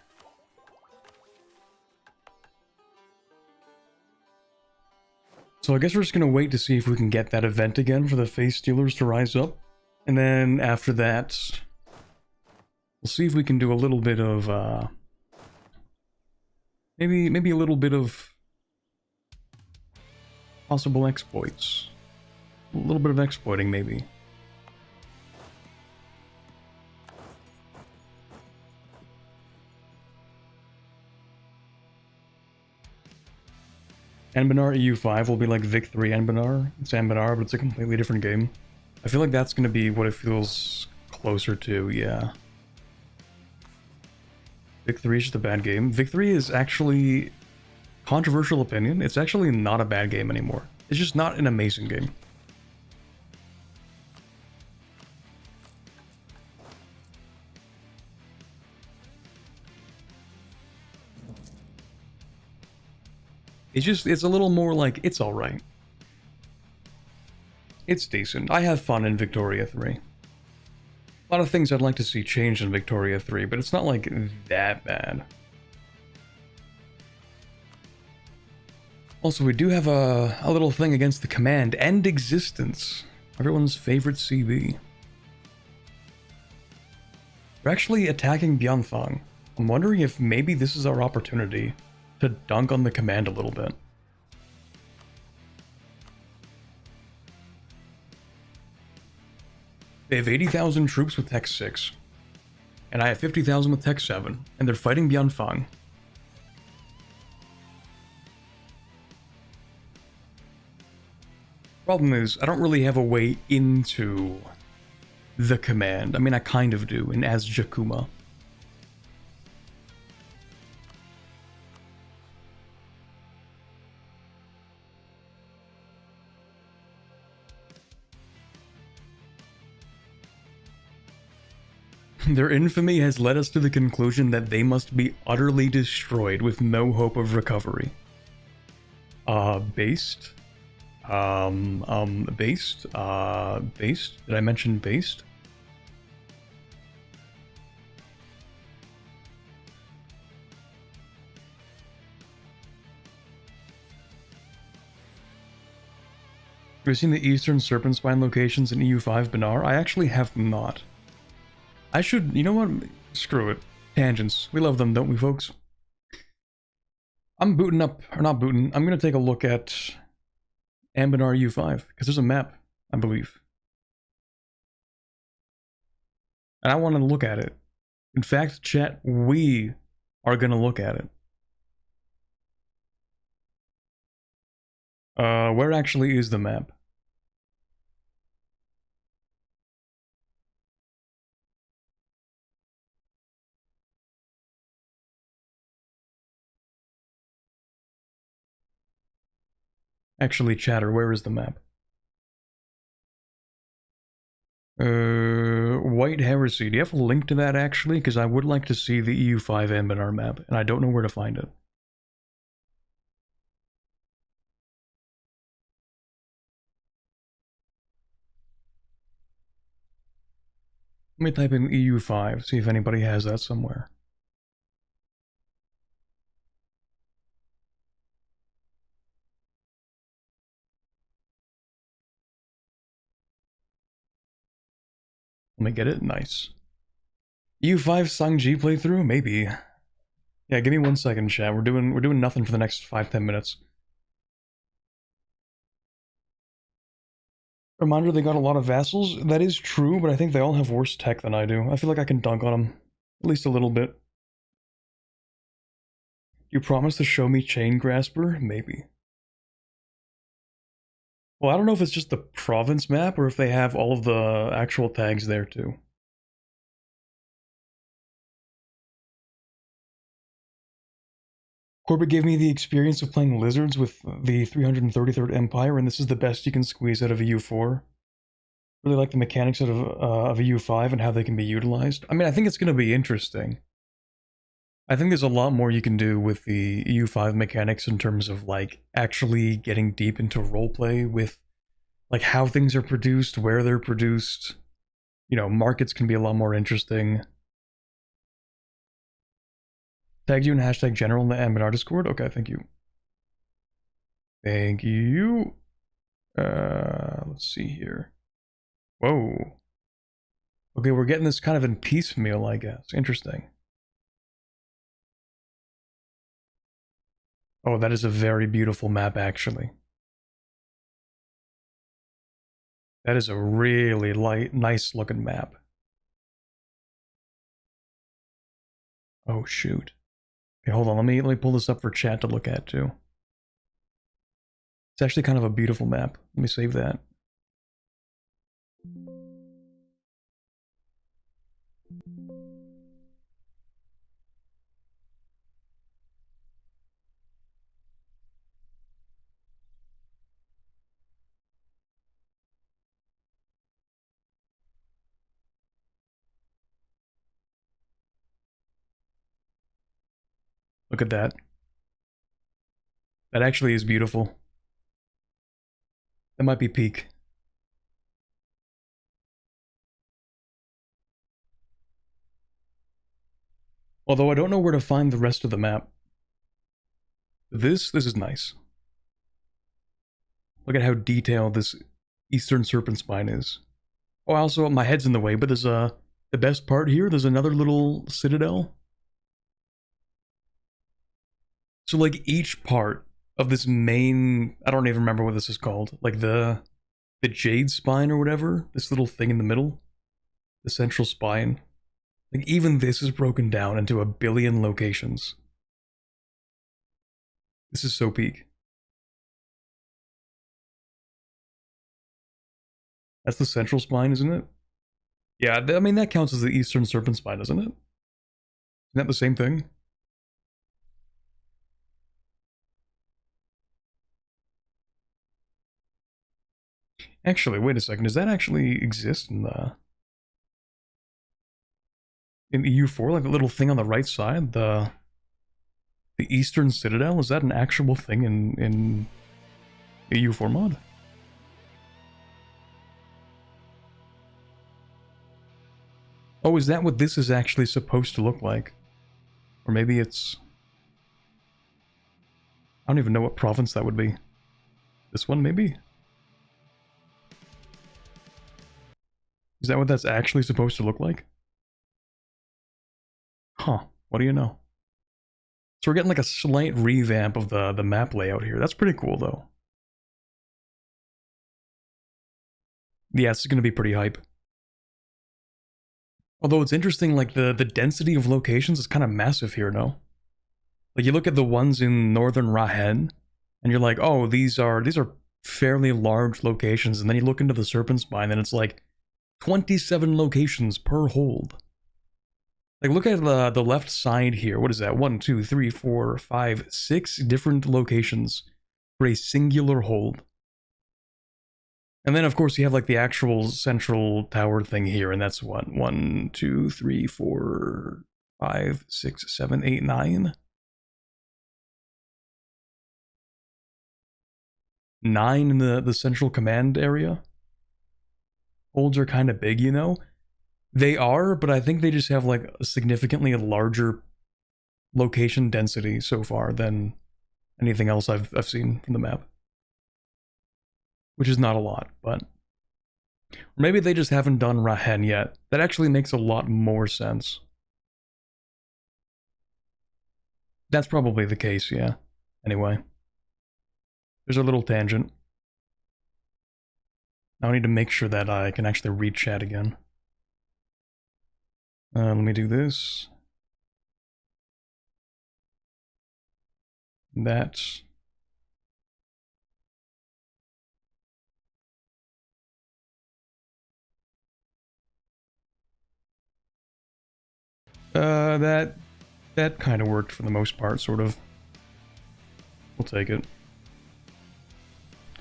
So I guess we're just gonna wait to see if we can get that event again for the face stealers to rise up. And then after that, we'll see if we can do a little bit of, maybe a little bit of possible exploits. A little bit of exploiting, maybe. Anbennar EU5 will be like Vic 3 Anbennar. It's Anbennar, but it's a completely different game. I feel like that's going to be what it feels closer to, yeah. Vic 3 is just a bad game. Vic 3 is actually, controversial opinion, it's actually not a bad game anymore. It's just not an amazing game. It's a little more like, it's alright. It's decent. I have fun in Victoria 3. A lot of things I'd like to see changed in Victoria 3, but it's not like that bad. Also, we do have a little thing against the command and existence. Everyone's favorite CB. We're actually attacking Bianfang. I'm wondering if maybe this is our opportunity to dunk on the command a little bit. They have 80,000 troops with Tech 6. And I have 50,000 with Tech 7. And they're fighting Bianfang. Problem is, I don't really have a way into the command. I mean, I kind of do in As Jakuma. Their infamy has led us to the conclusion that they must be utterly destroyed with no hope of recovery. Based? Based? Based? Did I mention based? Have you seen the Eastern Serpent Spine locations in EU5 Benar? I actually have not. I should, you know what? Screw it. Tangents. We love them, don't we, folks? I'm booting up, or not booting, I'm gonna take a look at Anbennar U5, because there's a map, I believe. And I want to look at it. In fact, chat, we are gonna look at it. Where actually is the map? Actually, chatter, where is the map? White Heresy. Do you have a link to that actually? Because I would like to see the EU5 Anbennar map, and I don't know where to find it. Let me type in EU5, see if anybody has that somewhere. Let me get it. Nice. EU5 Cangji playthrough? Maybe. Yeah, give me 1 second, chat. We're doing nothing for the next 5-10 minutes. Reminder, they got a lot of vassals. That is true, but I think they all have worse tech than I do. I feel like I can dunk on them. At least a little bit. You promise to show me Chain Grasper? Maybe. Well, I don't know if it's just the province map or if they have all of the actual tags there too. Corbett gave me the experience of playing lizards with the 333rd Empire, and this is the best you can squeeze out of a U4. Really like the mechanics of a U5 and how they can be utilized. I mean, I think it's going to be interesting. I think there's a lot more you can do with the EU5 mechanics in terms of like actually getting deep into roleplay with like how things are produced, where they're produced. You know, markets can be a lot more interesting. Tagged you in hashtag general in the Anbennar Discord? Okay, thank you. Thank you. Let's see here. Whoa. Okay, we're getting this kind of in piecemeal, I guess. Interesting. Oh, that is a very beautiful map, actually. That is a really nice looking map. Oh, shoot. Okay, hold on. Let me pull this up for chat to look at, too. It's actually kind of a beautiful map. Let me save that. Look at that. That actually is beautiful. That might be peak. Although I don't know where to find the rest of the map. This is nice. Look at how detailed this Eastern Serpent Spine is. Oh, also, my head's in the way, but there's the best part here, there's another little citadel. So like each part of this main, I don't even remember what this is called, like the Jade Spine or whatever, this little thing in the middle, the central spine. Like even this is broken down into a billion locations. This is so peak. That's the central spine, isn't it? Yeah, I mean that counts as the Eastern Serpent Spine, doesn't it? Isn't that the same thing? Actually, wait a second. Does that actually exist in the... in EU4, like the little thing on the right side, the Eastern Citadel, is that an actual thing in EU4 mod? Oh, is that what this is actually supposed to look like? Or maybe it's... I don't even know what province that would be. This one, maybe? Is that what that's actually supposed to look like? Huh, what do you know? So we're getting like a slight revamp of the map layout here. That's pretty cool, though. Yeah, it's gonna be pretty hype. Although it's interesting, like the density of locations is kind of massive here, no? Like you look at the ones in northern Rahen, and you're like, oh, these are fairly large locations, and then you look into the Serpent Spine, and it's like 27 locations per hold. Like look at the left side here. What is that? 1, 2, 3, 4, 5, 6 different locations for a singular hold. And then, of course, you have like the actual central tower thing here, and that's what? 1, 2, 3, 4, 5, 6, 7, 8, 9. 9 in the central command area. Holds are kind of big, you know? They are, but I think they just have like a significantly larger location density so far than anything else I've seen from the map. Which is not a lot, but... Or maybe they just haven't done Rahen yet. That actually makes a lot more sense. That's probably the case, yeah. Anyway. There's a little tangent. Now I need to make sure that I can actually read chat again. Let me do this. That. That kind of worked for the most part, sort of. We'll take it.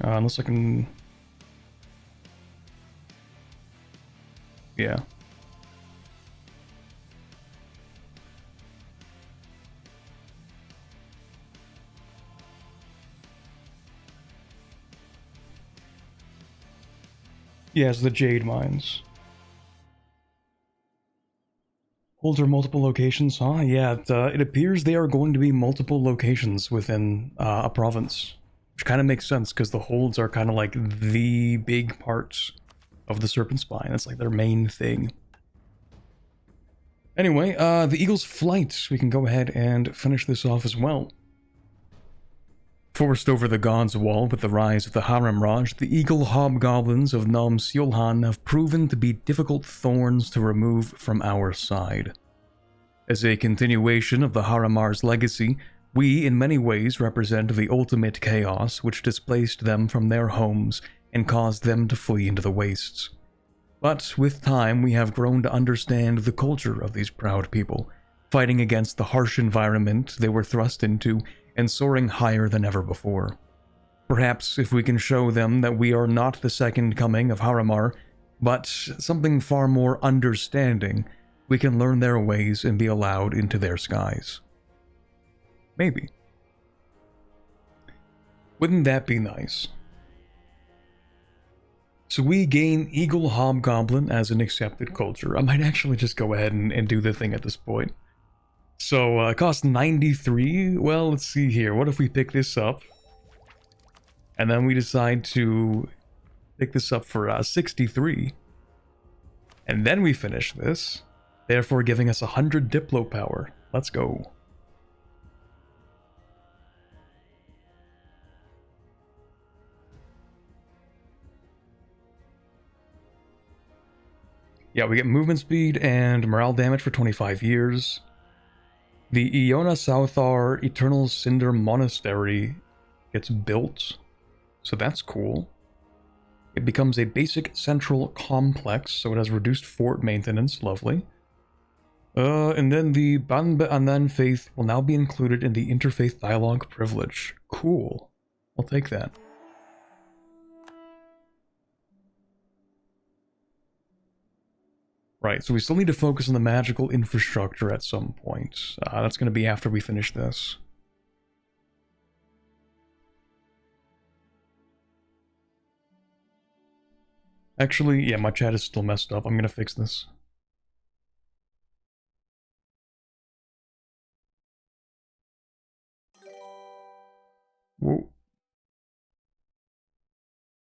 Unless I can... Yeah. Yes, the Jade Mines. Holds are multiple locations, huh? Yeah, it appears they are going to be multiple locations within a province. Which kind of makes sense, because the holds are kind of like the big parts of the Serpent Spine. That's like their main thing. Anyway, the Eagle's Flight. We can go ahead and finish this off as well. Forced over the God's Wall with the rise of the Harem Raj, the Eagle Hobgoblins of Nam Seolhan have proven to be difficult thorns to remove from our side. As a continuation of the Haramar's legacy, we in many ways represent the ultimate chaos which displaced them from their homes and caused them to flee into the wastes. But with time we have grown to understand the culture of these proud people, fighting against the harsh environment they were thrust into and soaring higher than ever before. Perhaps if we can show them that we are not the second coming of Haramar, but something far more understanding, we can learn their ways and be allowed into their skies. Maybe. Wouldn't that be nice? So we gain Eagle Hobgoblin as an accepted culture. I might actually just go ahead and do the thing at this point. So, it costs 93. Well, let's see here. What if we pick this up? And then we decide to pick this up for 63. And then we finish this, therefore giving us 100 Diplo power. Let's go. Yeah, we get movement speed and morale damage for 25 years. The Iona Southar Eternal Cinder Monastery gets built, so that's cool. It becomes a basic central complex, so it has reduced fort maintenance, lovely. And then the Banbe Anan faith will now be included in the interfaith dialogue privilege. Cool. I'll take that. Right, so we still need to focus on the magical infrastructure at some point. That's going to be after we finish this. Actually, yeah, my chat is still messed up. I'm going to fix this. Whoa.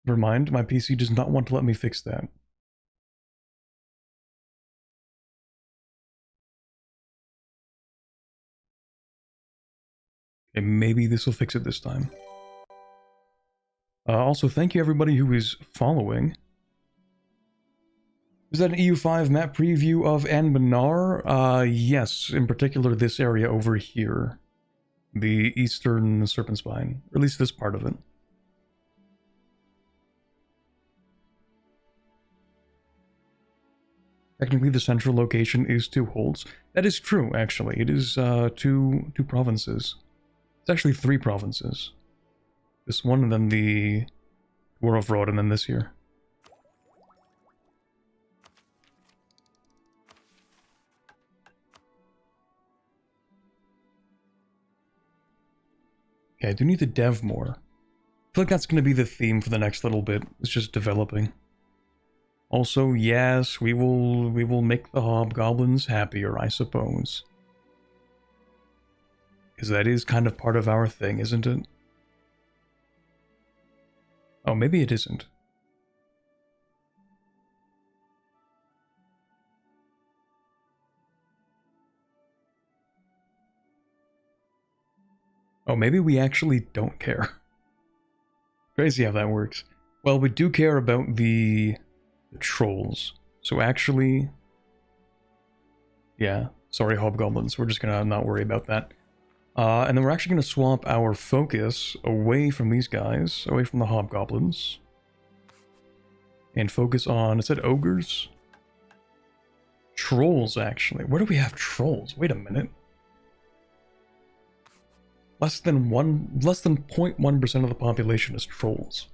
Never mind, my PC does not want to let me fix that. Okay, maybe this will fix it this time. Also, thank you everybody who is following. Is that an EU5 map preview of Anbennar? Yes, in particular this area over here. The eastern Serpent Spine, or at least this part of it. Technically, the central location is 2 holds. That is true, actually. It is two provinces. It's actually 3 provinces. This one, and then the War of Road, and then this here. Okay, I do need to dev more. I feel like that's going to be the theme for the next little bit. It's just developing. Also, yes, we will make the hobgoblins happier, I suppose. Because that is kind of part of our thing, isn't it? Oh, maybe it isn't. Oh, maybe we actually don't care. Crazy how that works. Well, we do care about the trolls. So actually... Yeah, sorry hobgoblins, we're just gonna not worry about that. And then we're actually gonna swap our focus away from these guys, away from the hobgoblins. And focus on, is it ogres? Trolls, actually. Where do we have trolls? Wait a minute. Less than 0.1% of the population is trolls.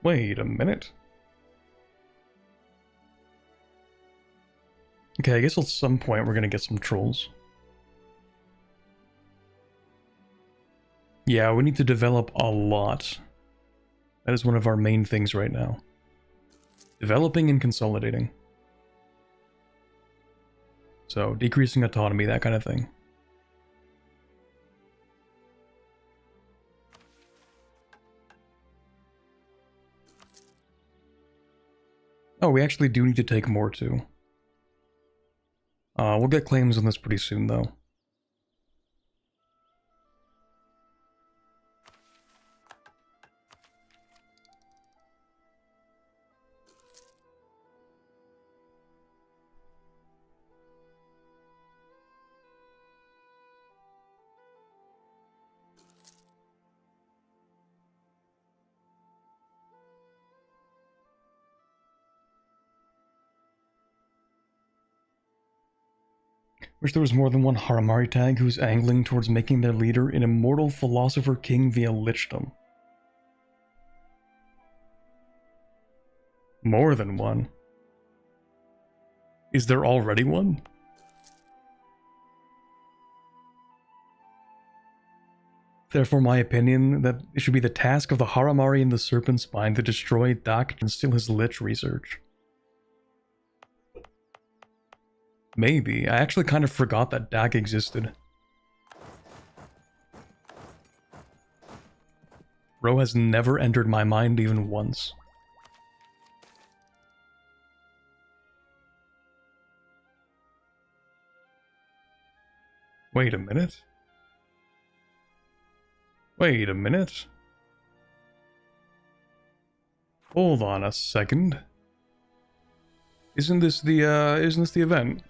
Wait a minute. Okay, I guess at some point we're gonna get some trolls. Yeah, we need to develop a lot. That is one of our main things right now. Developing and consolidating. So, decreasing autonomy, that kind of thing. Oh, we actually do need to take more too. We'll get claims on this pretty soon though. Wish there was more than one Haramari tag who's angling towards making their leader an immortal philosopher king via lichdom. More than one? Is there already one? Therefore, my opinion that it should be the task of the Haramari and the Serpent Spine to destroy Dak and steal his lich research. Maybe. I actually kind of forgot that Dak existed. Ro has never entered my mind even once. Wait a minute. Wait a minute. Hold on a second. Isn't this the event?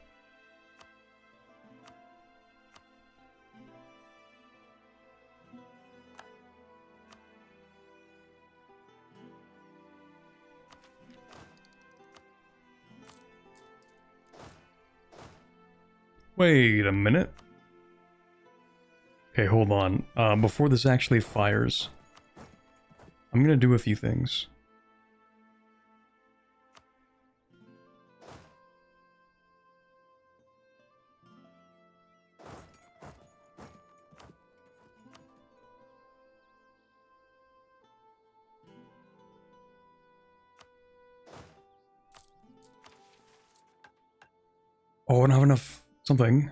Wait a minute. Okay, hold on. Before this actually fires, I'm gonna do a few things. Oh, I don't have enough something.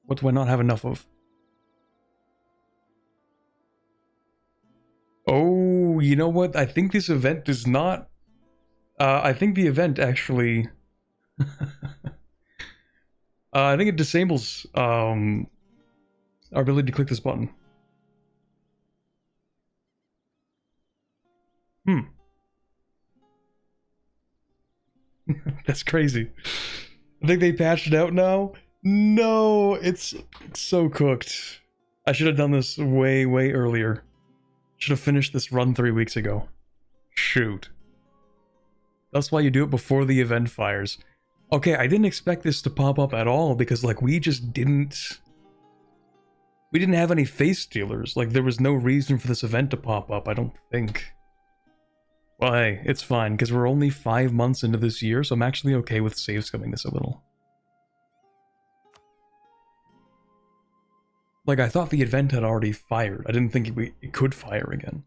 What do I not have enough of? Oh, you know what? I think this event does not... I think the event actually... I think it disables our ability to click this button. That's crazy. I think they patched it out now. No, it's so cooked. I should have done this way, way earlier. Should have finished this run 3 weeks ago. Shoot. That's why you do it before the event fires. Okay, I didn't expect this to pop up at all because, like, we didn't have any face stealers. Like, there was no reason for this event to pop up, I don't think. Well, hey, it's fine, because we're only 5 months into this year, so I'm actually okay with save scumming this a little. Like, I thought the event had already fired. I didn't think it could fire again.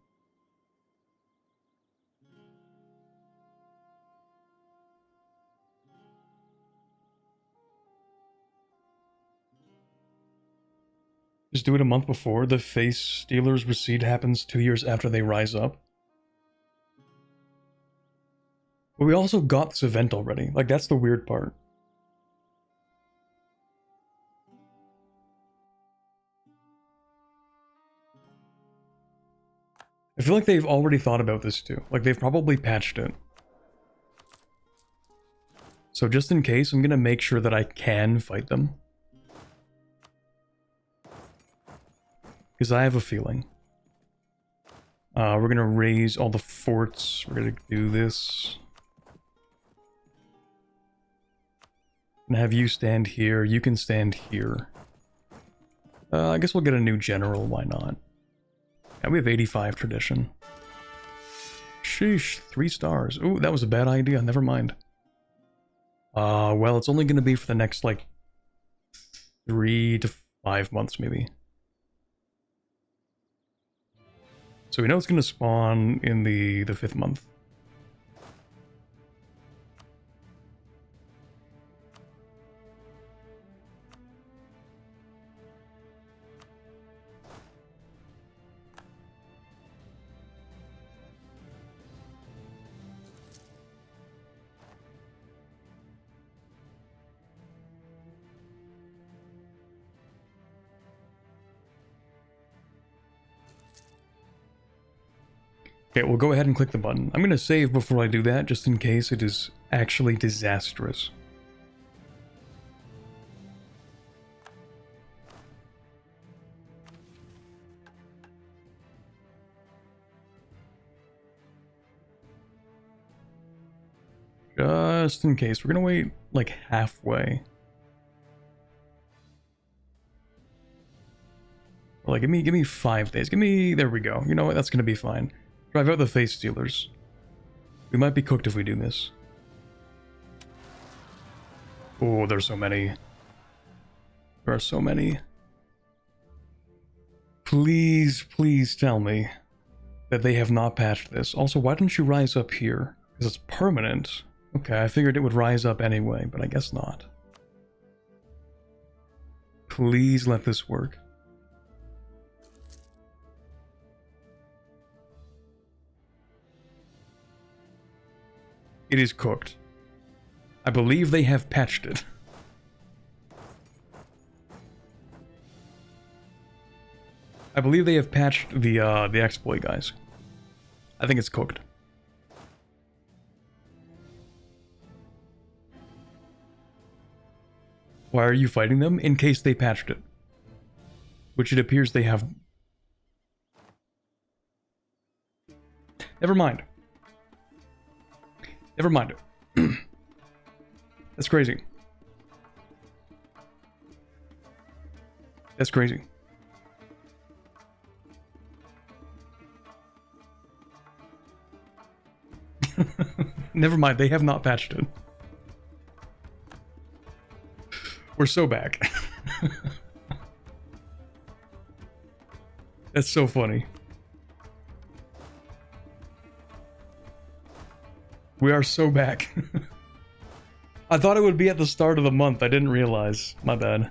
Just do it a month before. The face stealer's receipt happens 2 years after they rise up. But we also got this event already. Like, that's the weird part. I feel like they've already thought about this too. Like, they've probably patched it. So just in case, I'm gonna make sure that I can fight them. Because I have a feeling. We're gonna raise all the forts. We're gonna do this. I'm gonna have you stand here. You can stand here. I guess we'll get a new general. Why not? Yeah, we have 85 tradition. Sheesh, 3 stars. Ooh, that was a bad idea. Never mind. Well, it's only gonna be for the next, like, 3 to 5 months, maybe. So we know it's going to spawn in the 5th month. Okay, we'll go ahead and click the button. I'm going to save before I do that, just in case it is actually disastrous. Just in case. We're going to wait, like, halfway. Like, give me 5 days. There we go. You know what? That's going to be fine. Drive out the face stealers. We might be cooked if we do this. Oh, there's so many. There are so many. Please, please tell me that they have not patched this. Also, why don't you rise up here? Because it's permanent. Okay, I figured it would rise up anyway, but I guess not. Please let this work. It is cooked. I believe they have patched it. I believe they have patched the exploit, guys. I think it's cooked. Why are you fighting them? In case they patched it. Which it appears they have. Never mind. Never mind. That's crazy. That's crazy. Never mind, they have not patched it. We're so back. That's so funny. We are so back. I thought it would be at the start of the month. I didn't realize. My bad.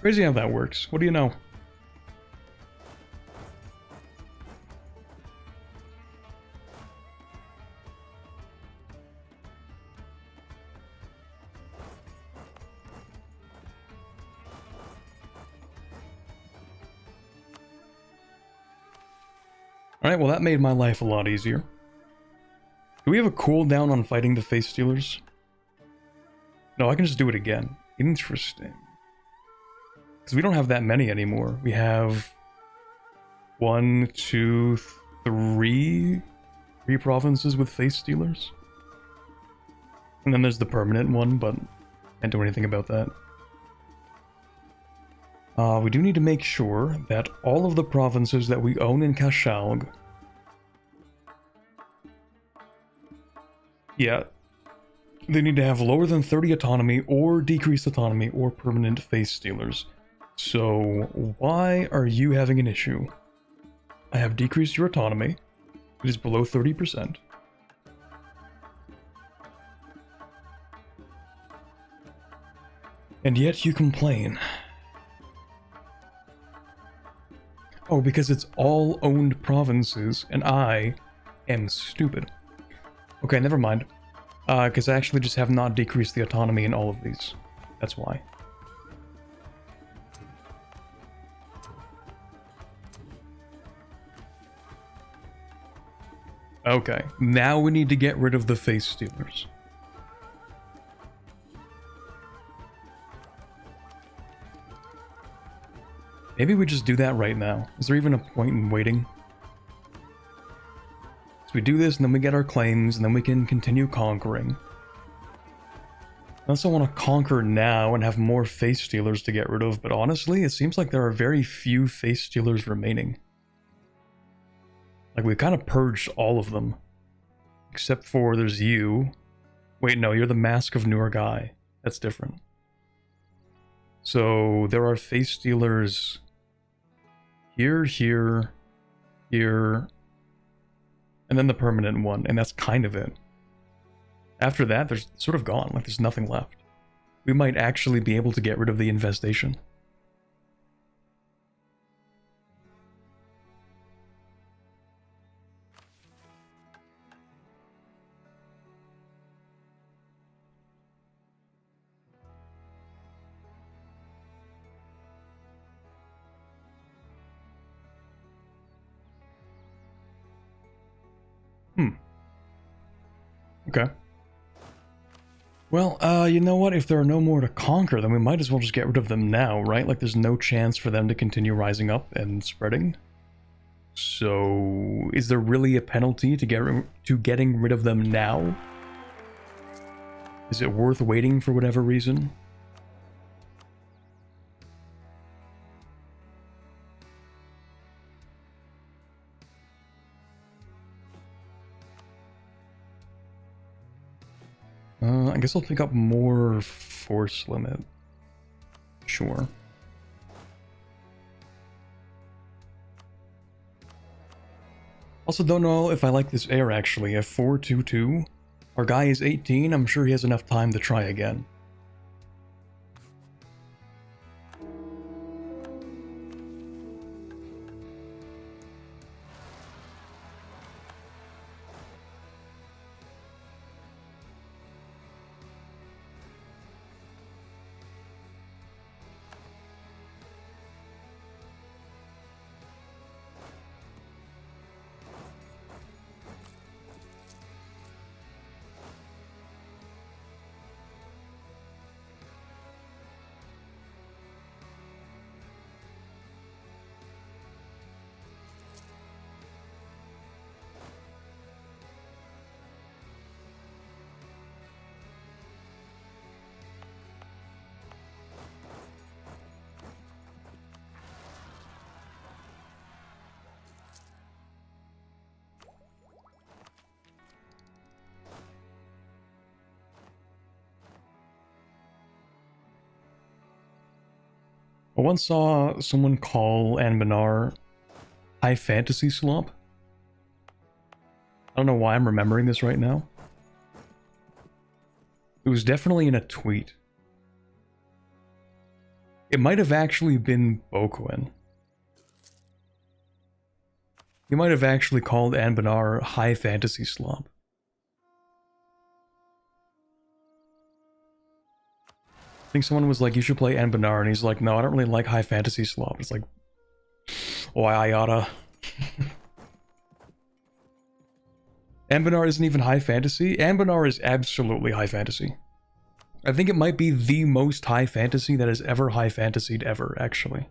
Crazy how that works. What do you know? Alright, well that made my life a lot easier. Do we have a cooldown on fighting the face stealers? No, I can just do it again. Interesting. Because we don't have that many anymore. We have 1, 2, 3 provinces with face stealers. And then there's the permanent one, but can't do anything about that. We do need to make sure that all of the provinces that we own in Kashalg, yeah, they need to have lower than 30 autonomy or decreased autonomy or permanent face stealers. So why are you having an issue? I have decreased your autonomy. It is below 30%. And yet you complain. Oh, because it's all owned provinces, and I am stupid. Okay, never mind. Because I actually just have not decreased the autonomy in all of these. That's why. Okay, now we need to get rid of the face stealers. Maybe we just do that right now. Is there even a point in waiting? So we do this, and then we get our claims, and then we can continue conquering. I also want to conquer now and have more face stealers to get rid of, but honestly, it seems like there are very few face stealers remaining. Like, we kind of purged all of them. Except for there's you. Wait, no, you're the Mask of Nurgai. That's different. So, there are face stealers here, here, here, and then the permanent one, and that's kind of it. After that, there's sort of gone, like there's nothing left. We might actually be able to get rid of the infestation. Okay. Well, you know what? If there are no more to conquer, then we might as well just get rid of them now, right? Like, there's no chance for them to continue rising up and spreading. So, is there really a penalty to getting rid of them now? Is it worth waiting for whatever reason? I guess I'll pick up more force limit. Sure. Also don't know if I like this air actually. At 422, our guy is 18, I'm sure he has enough time to try again. I once saw someone call Anbennar high fantasy slop. I don't know why I'm remembering this right now. It was definitely in a tweet. It might have actually been Boquin. He might have actually called Anbennar high fantasy slop. I think someone was like, you should play Anbennar, and he's like, no, I don't really like high fantasy slop. It's like, why I oughta. Anbennar isn't even high fantasy. Anbennar is absolutely high fantasy. I think it might be the most high fantasy that has ever high fantasied ever, actually.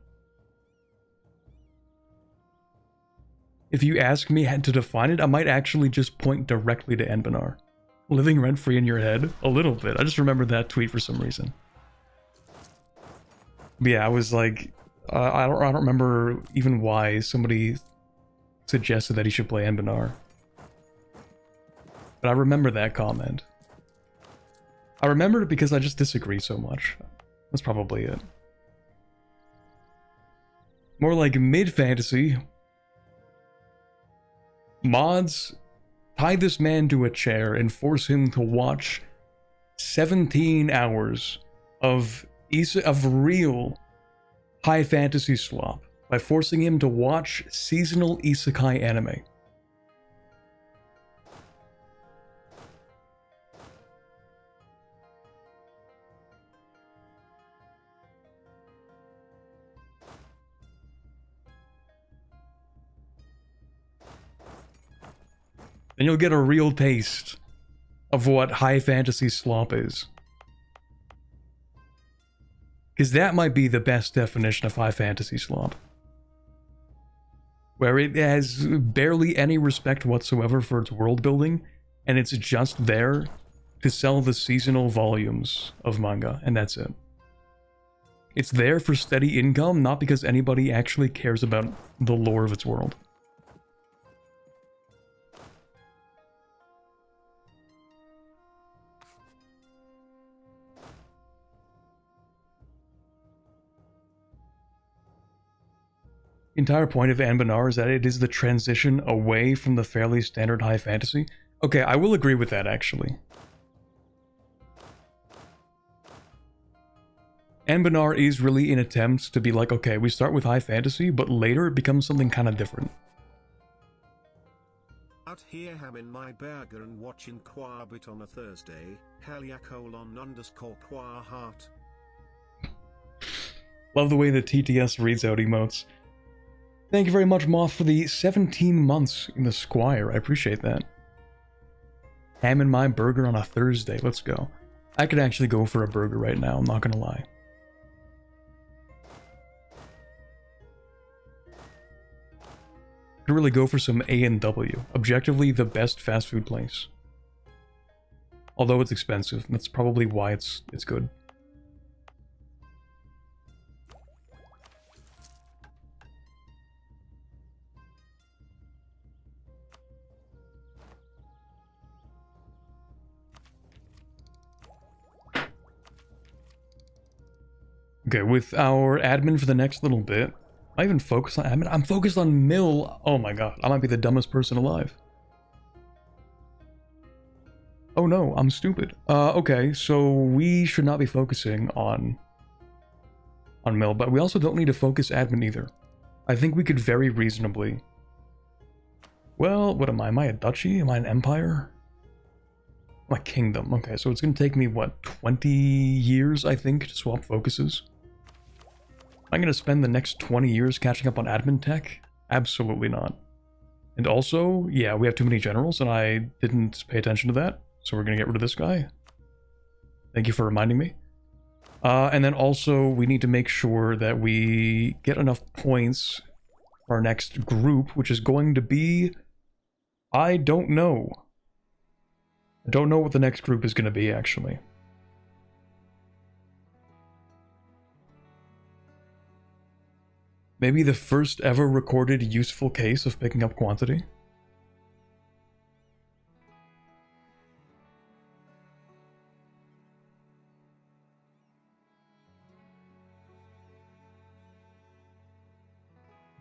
If you ask me to define it, I might actually just point directly to Anbennar. Living rent-free in your head? A little bit. I just remembered that tweet for some reason. But yeah, I was like, I don't remember even why somebody suggested that he should play Anbennar. But I remember that comment. I remembered it because I just disagree so much. That's probably it. More like mid-fantasy. Mods, tie this man to a chair and force him to watch 17 hours of real high fantasy slop by forcing him to watch seasonal isekai anime. And you'll get a real taste of what high fantasy slop is. Because that might be the best definition of high fantasy slop. Where it has barely any respect whatsoever for its world building, and it's just there to sell the seasonal volumes of manga, and that's it. It's there for steady income, not because anybody actually cares about the lore of its world. The entire point of Anbennar is that it is the transition away from the fairly standard high fantasy. Okay, I will agree with that, actually. Anbennar is really an attempt to be like, okay, we start with high fantasy, but later it becomes something kind of different. Out here having my burger and watching Quabit on a Thursday, __qua heart. Love the way the TTS reads out emotes. Thank you very much, Moth, for the 17 months in the Squire. I appreciate that. Ham and my burger on a Thursday. Let's go. I could actually go for a burger right now, I'm not gonna lie. Could really go for some A&W. Objectively, the best fast food place. Although it's expensive, that's probably why it's good. Okay, with our admin for the next little bit, I even focus on admin. I'm focused on mill. Oh my god, I might be the dumbest person alive. Oh no, I'm stupid. Okay, so we should not be focusing on mill, but we also don't need to focus admin either. I think we could very reasonably. Well, what am I? Am I a duchy? Am I an empire? I'm a kingdom. Okay, so it's gonna take me what, 20 years, I think, to swap focuses. I'm going to spend the next 20 years catching up on admin tech? Absolutely not. And also, yeah, we have too many generals, and I didn't pay attention to that, so we're going to get rid of this guy. Thank you for reminding me. And then also, we need to make sure that we get enough points for our next group, which is going to be... I don't know. I don't know what the next group is going to be, actually. Maybe the first ever recorded useful case of picking up quantity?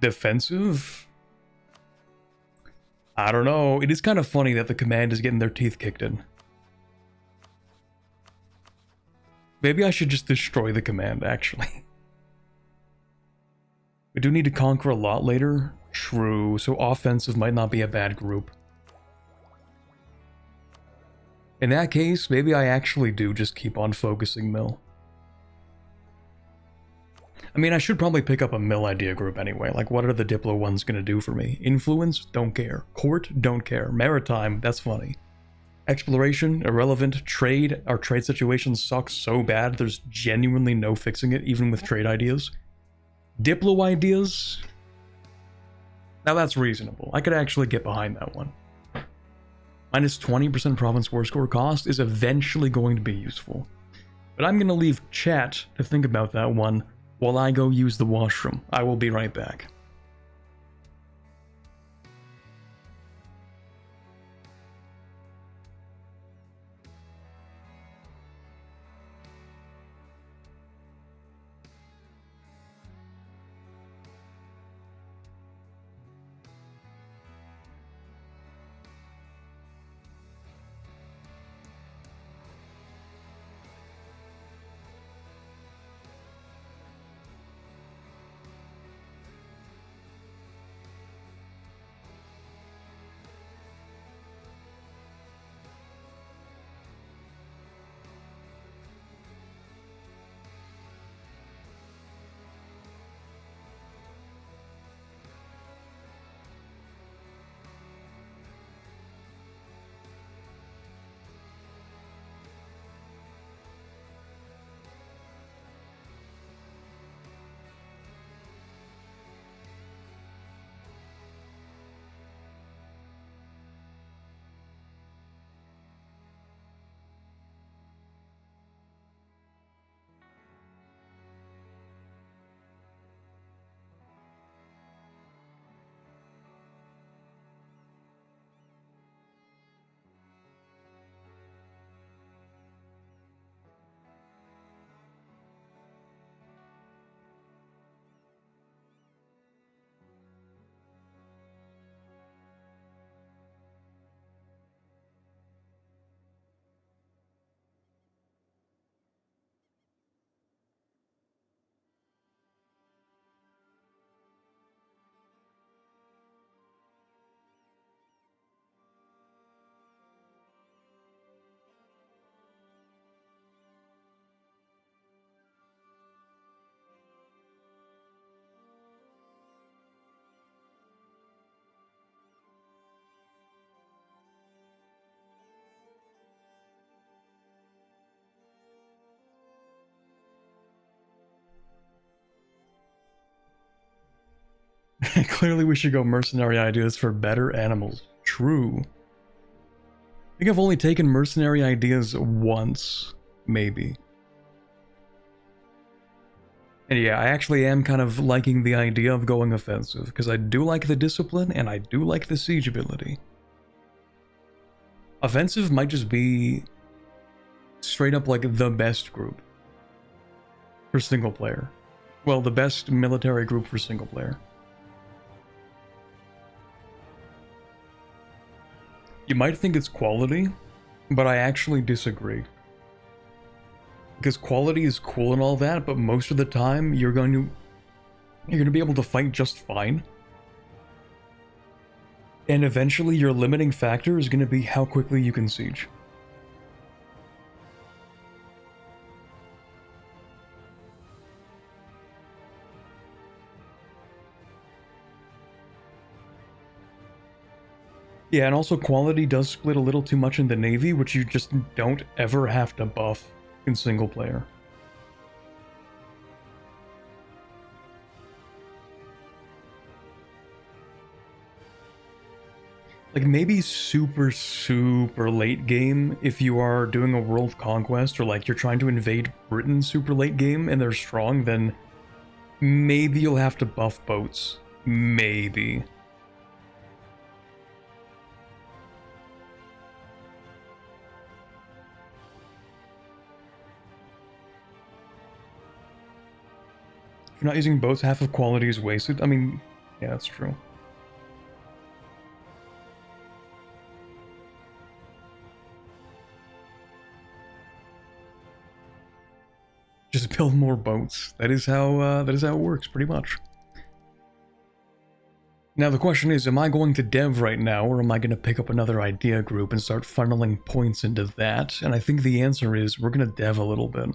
Defensive? I don't know. It is kind of funny that the command is getting their teeth kicked in. Maybe I should just destroy the command, actually. We do need to conquer a lot later. True, so offensive might not be a bad group. In that case, maybe I actually do just keep on focusing mill. I mean, I should probably pick up a mill idea group anyway. Like, what are the Diplo ones gonna do for me? Influence? Don't care. Court? Don't care. Maritime? That's funny. Exploration? Irrelevant. Trade? Our trade situation sucks so bad there's genuinely no fixing it, even with trade ideas. Diplo ideas? Now that's reasonable. I could actually get behind that one. Minus 20% province war score cost is eventually going to be useful. But I'm gonna leave chat to think about that one while I go use the washroom. I will be right back. Clearly we should go mercenary ideas for better animals. True. I think I've only taken mercenary ideas once, maybe. And yeah, I actually am kind of liking the idea of going offensive, because I do like the discipline and I do like the siege ability. Offensive might just be straight up like the best group for single player. Well, the best military group for single player. You might think it's quality, but I actually disagree. Because quality is cool and all that, but most of the time you're going to be able to fight just fine. And eventually your limiting factor is going to be how quickly you can siege. Yeah, and also quality does split a little too much in the Navy, which you just don't ever have to buff in single player. Like maybe super late game if you are doing a world conquest or like you're trying to invade Britain super late game and they're strong, then maybe you'll have to buff boats. Maybe. If you're not using boats, half of quality is wasted. I mean, Yeah, that's true. Just build more boats. That is how it works, pretty much. Now the question is, am I going to dev right now, or am I going to pick up another idea group and start funneling points into that? And I think the answer is we're going to dev a little bit.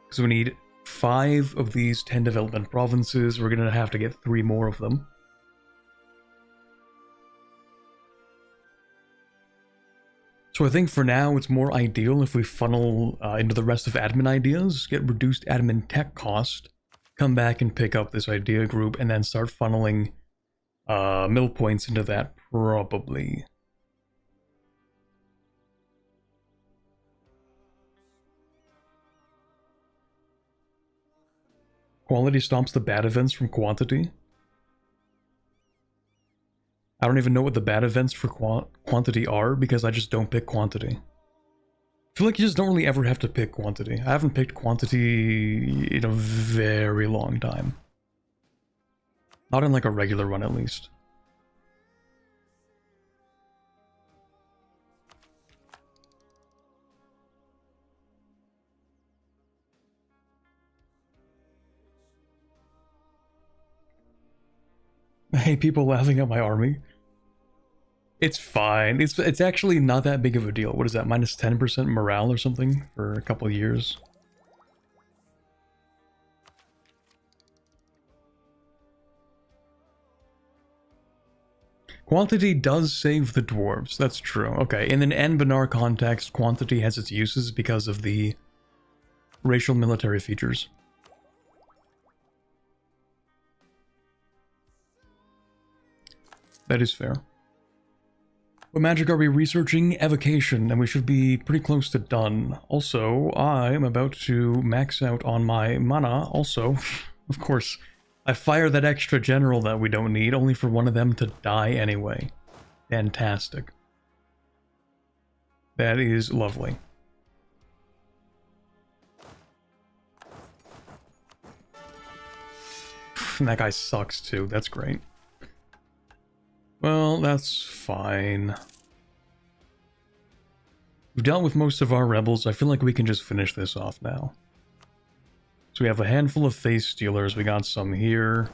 Because we need 5 of these 10 development provinces. We're going to have to get 3 more of them. So I think for now it's more ideal if we funnel into the rest of admin ideas, get reduced admin tech cost, come back and pick up this idea group, and then start funneling mill points into that, probably. Quality stops the bad events from quantity. I don't even know what the bad events for quantity are, because I just don't pick quantity. I feel like you just don't really ever have to pick quantity. I haven't picked quantity in a very long time. Not in like a regular run, at least. I hate people laughing at my army. It's fine. It's actually not that big of a deal. What is that, minus 10% morale or something for a couple of years? Quantity does save the dwarves, that's true. Okay, in an Anbennar context, quantity has its uses because of the racial military features. That is fair. What magic are we researching? Evocation, and we should be pretty close to done. Also, I am about to max out on my mana. Also, of course, I fire that extra general that we don't need, only for one of them to die anyway. Fantastic. That is lovely. And that guy sucks too, that's great. Well, that's fine. We've dealt with most of our rebels. I feel like we can just finish this off now. So we have a handful of face stealers. We got some here.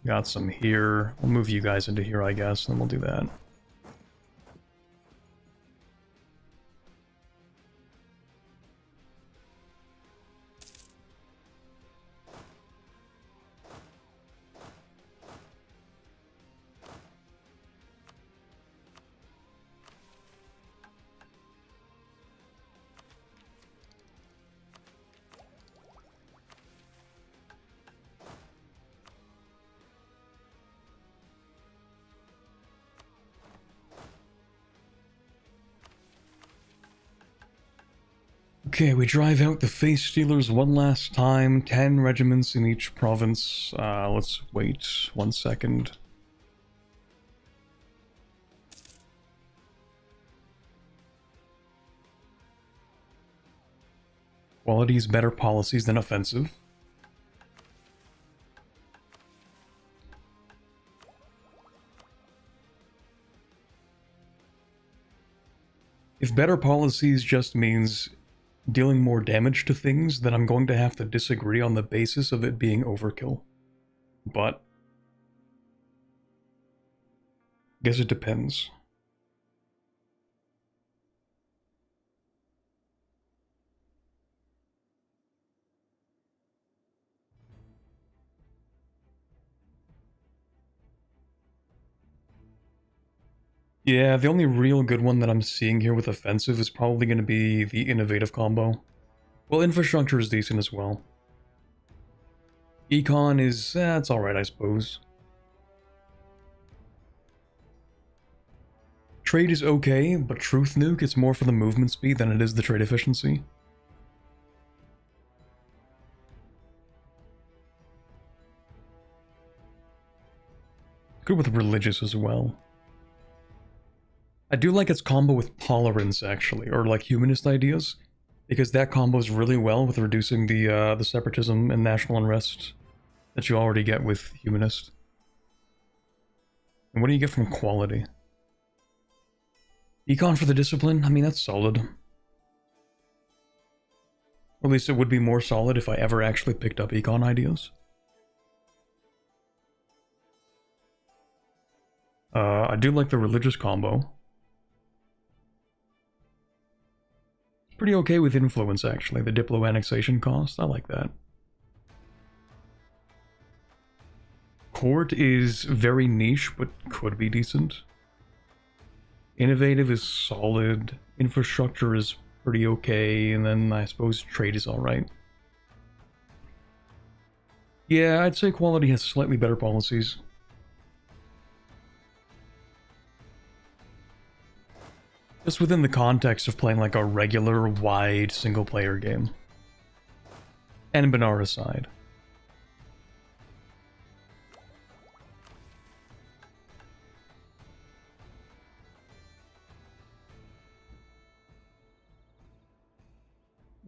Got some here. We'll move you guys into here, I guess, and we'll do that. Okay, we drive out the face stealers one last time. 10 regiments in each province. Let's wait 1 second. Quality is better policies than offensive. If better policies just means dealing more damage to things, then I'm going to have to disagree on the basis of it being overkill. But guess it depends. Yeah, the only real good one that I'm seeing here with offensive is probably going to be the innovative combo. Well, infrastructure is decent as well. Econ is, it's alright, I suppose. Trade is okay, but Truth Nuke, it's more for the movement speed than it is the trade efficiency. Good with religious as well. I do like its combo with tolerance, actually, or like humanist ideas, because that combos really well with reducing the separatism and national unrest that you already get with humanist. And what do you get from quality? Econ for the discipline? I mean, that's solid. Or at least it would be more solid if I ever actually picked up econ ideas. I do like the religious combo. Pretty okay with influence, actually. The Diplo annexation cost, I like that. Court is very niche, but could be decent. Innovative is solid. Infrastructure is pretty okay, and then I suppose trade is alright. Yeah, I'd say quality has slightly better policies. Just within the context of playing like a regular, wide, single-player game. Anbennar aside.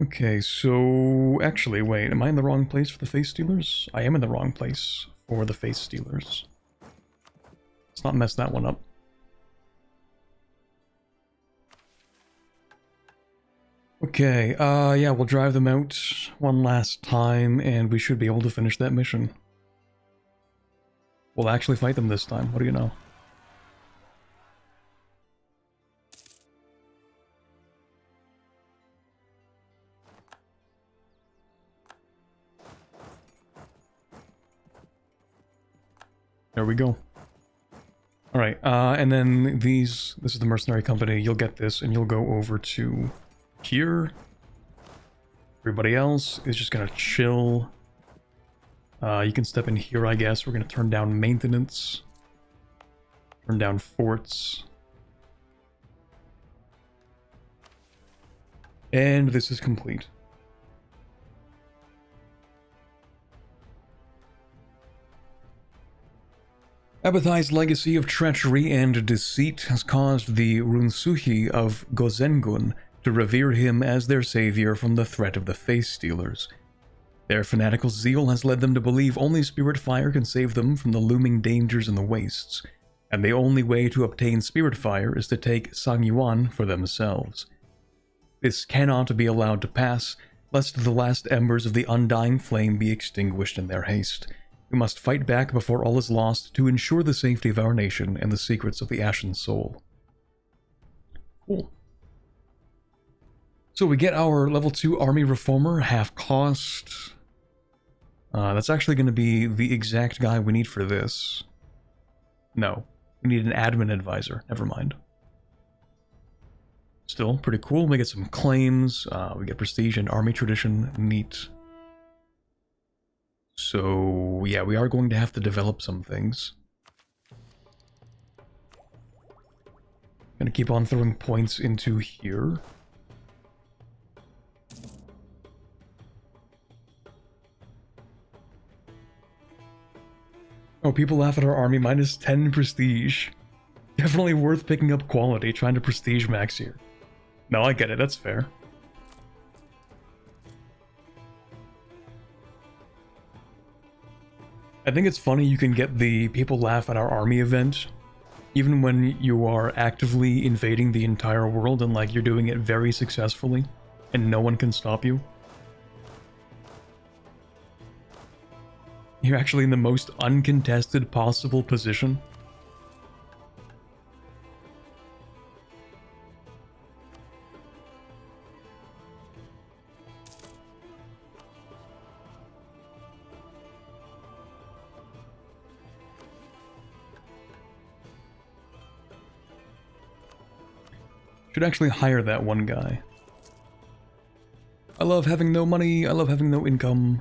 Okay, so... Actually, wait, am I in the wrong place for the face stealers? I am in the wrong place for the face stealers. Let's not mess that one up. Okay, yeah, we'll drive them out one last time, and we should be able to finish that mission. We'll actually fight them this time, what do you know? There we go. Alright, and then this is the mercenary company, you'll get this, and you'll go over to here. Everybody else is just gonna chill. You can step in here, I guess. We're gonna turn down maintenance. Turn down forts. And this is complete. Abathai's legacy of treachery and deceit has caused the Runsuhi of Gozengun to revere him as their savior from the threat of the Face Stealers. Their fanatical zeal has led them to believe only spirit fire can save them from the looming dangers in the wastes, and the only way to obtain spirit fire is to take Sangyuan for themselves. This cannot be allowed to pass, lest the last embers of the undying flame be extinguished in their haste. We must fight back before all is lost to ensure the safety of our nation and the secrets of the Ashen Soul. Cool. So we get our level 2 army reformer, half cost. That's actually going to be the exact guy we need for this. No, we need an admin advisor. Never mind. Still, pretty cool. We get some claims. We get prestige and army tradition. Neat. So, yeah, we are going to have to develop some things. Gonna keep on throwing points into here. Oh, people laugh at our army, minus 10 prestige. Definitely worth picking up quality, trying to prestige max here. No, I get it, that's fair. I think it's funny you can get the people laugh at our army event, even when you are actively invading the entire world and like you're doing it very successfully, and no one can stop you. You're actually in the most uncontested possible position. Should actually hire that one guy. I love having no money, I love having no income.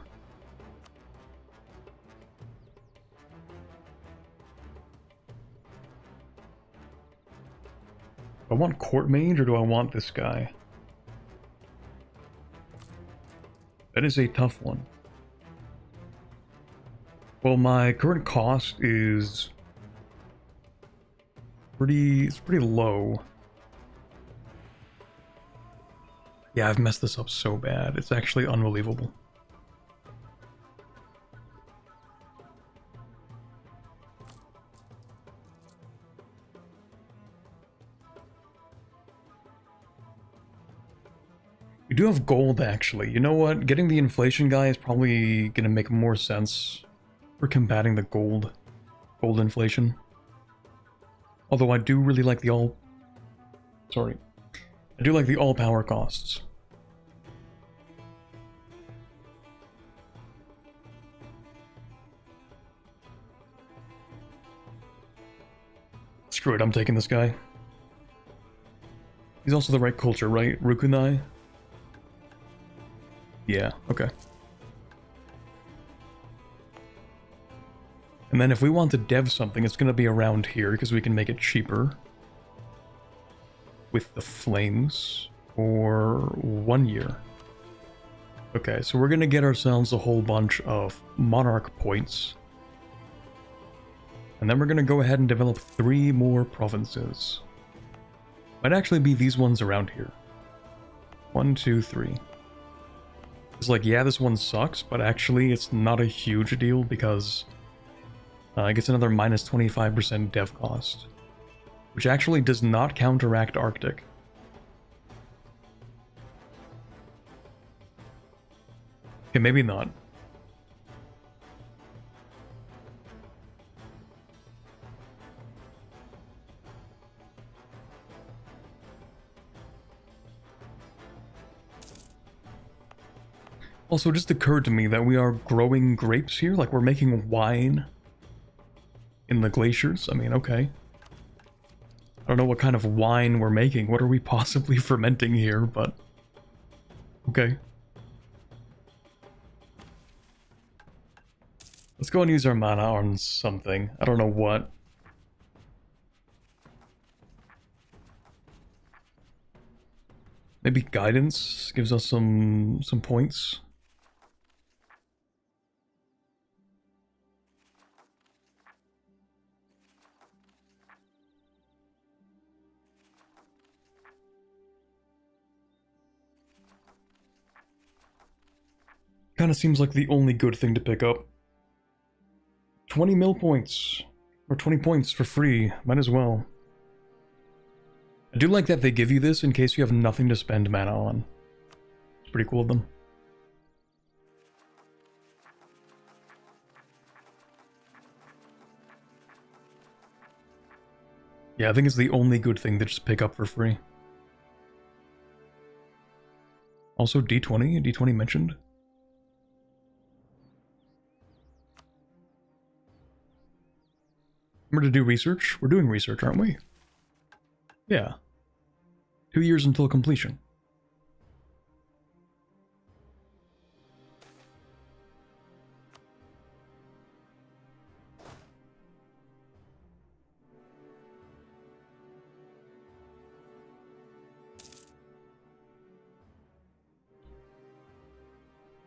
Do I want court mage or do I want this guy? That is a tough one. Well, my current cost is pretty low. Yeah, I've messed this up so bad. It's actually unbelievable. We do have gold, actually. You know what? Getting the inflation guy is probably gonna make more sense for combating the gold inflation. Although I do really like the all... Sorry. I do like the all power costs. Screw it, I'm taking this guy. He's also the right culture, right? Rukunai? Yeah, okay. And then if we want to dev something, it's going to be around here because we can make it cheaper. With the flames for 1 year. Okay, so we're going to get ourselves a whole bunch of monarch points. And then we're going to go ahead and develop 3 more provinces. Might actually be these ones around here. 1, 2, 3. It's like, yeah, this one sucks, but actually it's not a huge deal because it gets another minus 25% dev cost, which actually does not counteract Arctic. Okay, maybe not. Also, it just occurred to me that we are growing grapes here, like we're making wine in the glaciers. I mean, okay. I don't know what kind of wine we're making. What are we possibly fermenting here, but... Okay. Let's go and use our mana on something. I don't know what. Maybe guidance gives us some points. Kind of seems like the only good thing to pick up. 20 mil points. Or 20 points for free. Might as well. I do like that they give you this in case you have nothing to spend mana on. It's pretty cool of them. Yeah, I think it's the only good thing to just pick up for free. Also, D20? D20 mentioned? Remember to do research? We're doing research, aren't we? Yeah. 2 years until completion.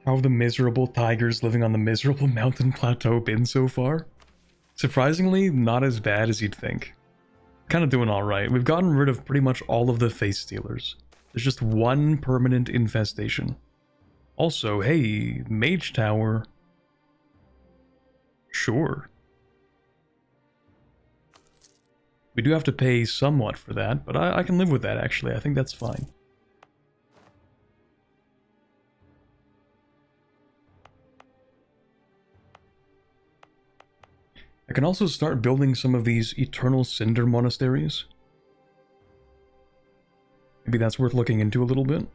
How have the miserable tigers living on the miserable mountain plateau been so far? Surprisingly, not as bad as you'd think. Kind of doing alright. We've gotten rid of pretty much all of the face stealers. There's just one permanent infestation. Also, hey, Mage Tower. Sure. We do have to pay somewhat for that, but I can live with that actually. I think that's fine. I can also start building some of these Eternal Cinder monasteries. Maybe that's worth looking into a little bit.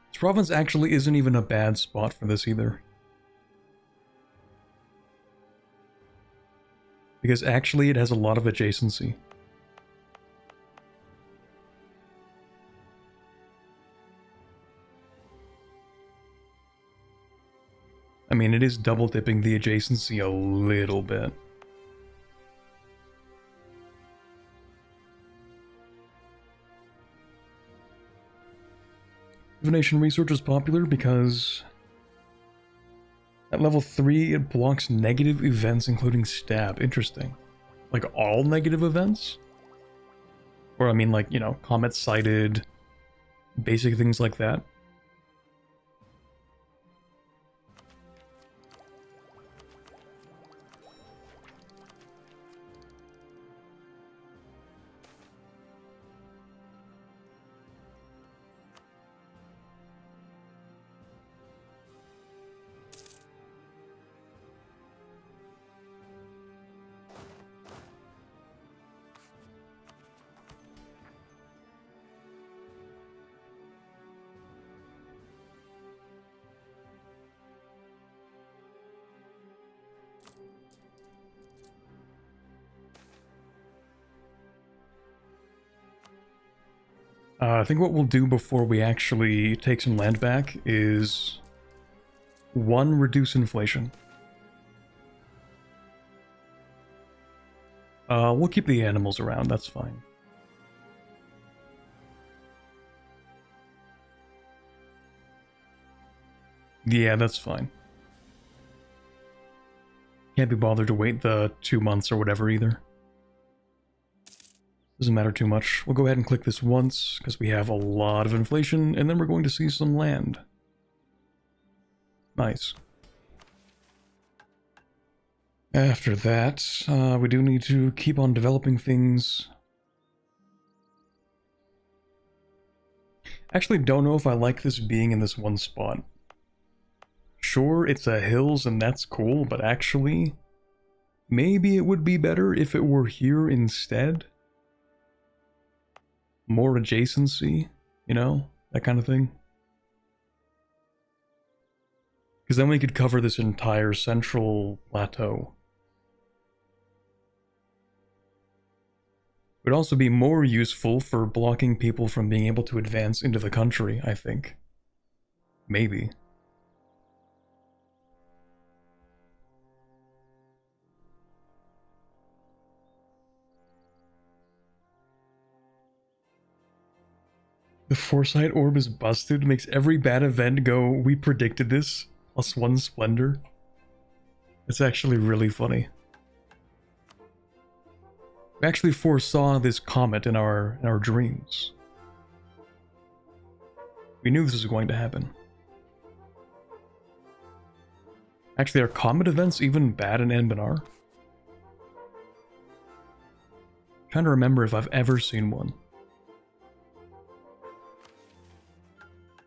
This province actually isn't even a bad spot for this either. Because actually it has a lot of adjacency. I mean, it is double dipping the adjacency a little bit. Divination Research is popular because at level 3 it blocks negative events including stab. Interesting. Like all negative events? Or I mean like, you know, comet sighted, basic things like that. I think what we'll do before we actually take some land back is 1, reduce inflation. We'll keep the animals around, that's fine. Yeah, that's fine. Can't be bothered to wait the 2 months or whatever either. Doesn't matter too much. We'll go ahead and click this once, because we have a lot of inflation, and then we're going to see some land. Nice. After that, we do need to keep on developing things. Actually, don't know if I like this being in this one spot. Sure, it's a hills and that's cool, but actually, maybe it would be better if it were here instead. More adjacency, you know, that kind of thing. Because then we could cover this entire central plateau. It would also be more useful for blocking people from being able to advance into the country, I think. Maybe. The Foresight Orb is busted, makes every bad event go, we predicted this, +1 Splendor. It's actually really funny. We actually foresaw this comet in our dreams. We knew this was going to happen. Actually, are comet events even bad in Anbennar? I'm trying to remember if I've ever seen one.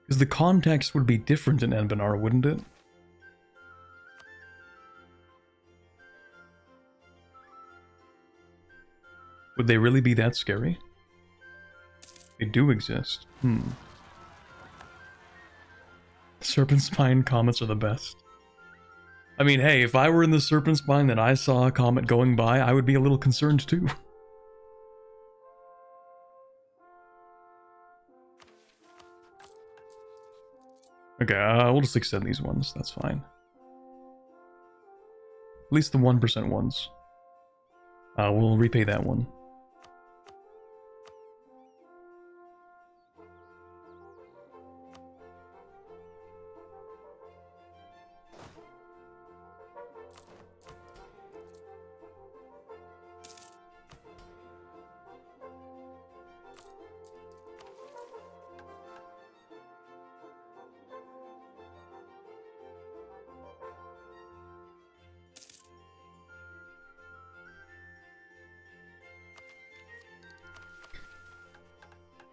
Because the context would be different in Anbennar, wouldn't it? Would they really be that scary? They do exist. Serpent Spine comets are the best. I mean, hey, if I were in the Serpent Spine and I saw a comet going by, I would be a little concerned too. Okay, we'll just extend these ones, that's fine. At least the 1% ones. We'll repay that one.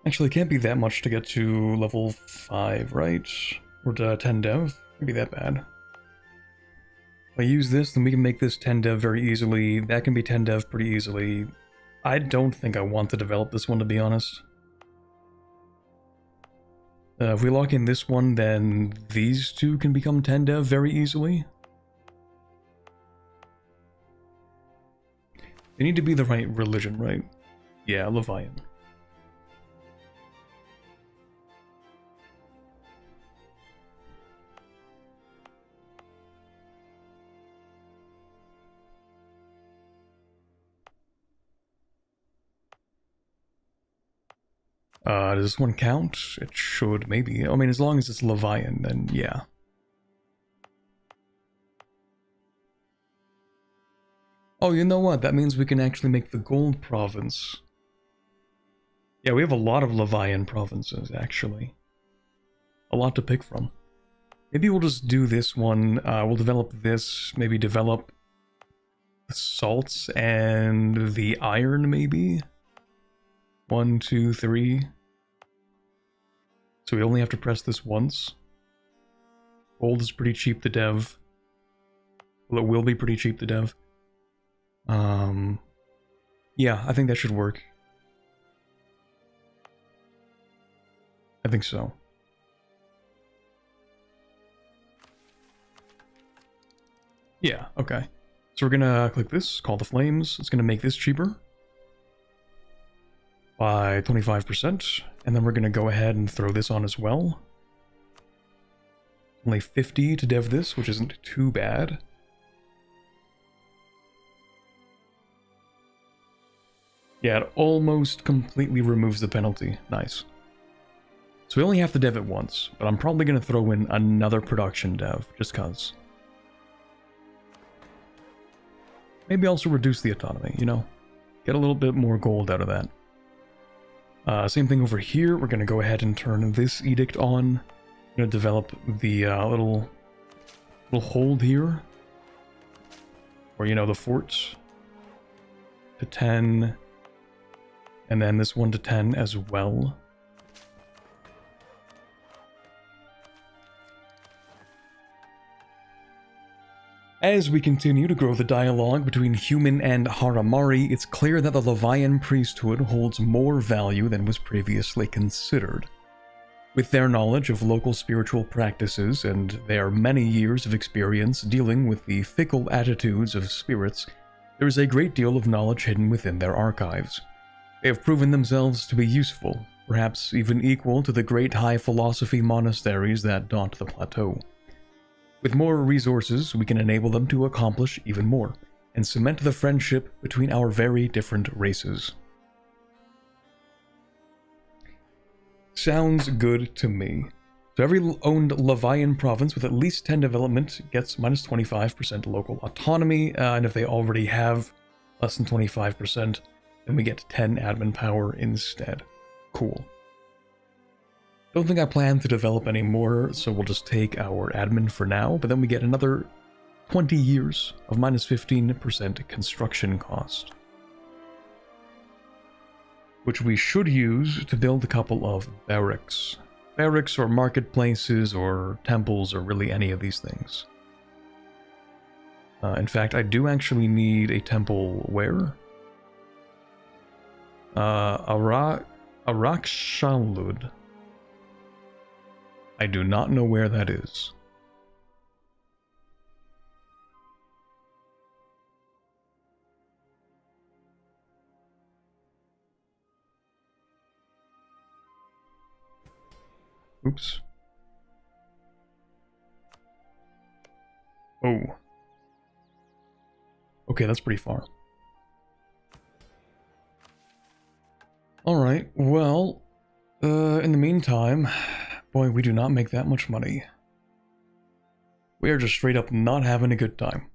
Actually, it can't be that much to get to level 5, right? Or to 10 dev? Can't be that bad. If I use this, then we can make this 10 dev very easily. That can be 10 dev pretty easily. I don't think I want to develop this one, to be honest. If we lock in this one, then these two can become 10 dev very easily. They need to be the right religion, right? Yeah, Levian. Does this one count? It should, maybe. I mean, as long as it's Levian, then yeah. Oh, you know what? That means we can actually make the gold province. Yeah, we have a lot of Levian provinces, actually. A lot to pick from. Maybe we'll just do this one. We'll develop this, maybe develop the salts and the iron, maybe? 1, 2, 3. So we only have to press this once. Gold is pretty cheap to dev. Well, it will be pretty cheap to dev. Yeah, I think that should work. I think so. Yeah, okay. So we're gonna click this, call the flames. It's gonna make this cheaper. by 25%, and then we're going to go ahead and throw this on as well. Only 50 to dev this, which isn't too bad. Yeah, it almost completely removes the penalty. Nice. So we only have to dev it once, but I'm probably going to throw in another production dev, just cause. Maybe also reduce the autonomy, you know? Get a little bit more gold out of that. Same thing over here. We're going to go ahead and turn this edict on. I'm going to develop the little hold here. Or, you know, the fort. To 10. And then this one to 10 as well. As we continue to grow the dialogue between human and Haramari, it's clear that the Levian priesthood holds more value than was previously considered. With their knowledge of local spiritual practices and their many years of experience dealing with the fickle attitudes of spirits, there is a great deal of knowledge hidden within their archives. They have proven themselves to be useful, perhaps even equal to the great high philosophy monasteries that dot the plateau. With more resources, we can enable them to accomplish even more, and cement the friendship between our very different races. Sounds good to me. So every owned Levian province with at least 10 development gets minus 25% local autonomy, and if they already have less than 25%, then we get 10 admin power instead. Cool. Don't think I plan to develop any more, so we'll just take our admin for now, but then we get another 20 years of minus 15% construction cost, which we should use to build a couple of barracks. Barracks or marketplaces or temples or really any of these things. In fact, I do actually need a temple where? Arakshalud. I do not know where that is. Oops. Oh. Okay, that's pretty far. Alright, well, in the meantime, boy, we do not make that much money. We are just straight up not having a good time.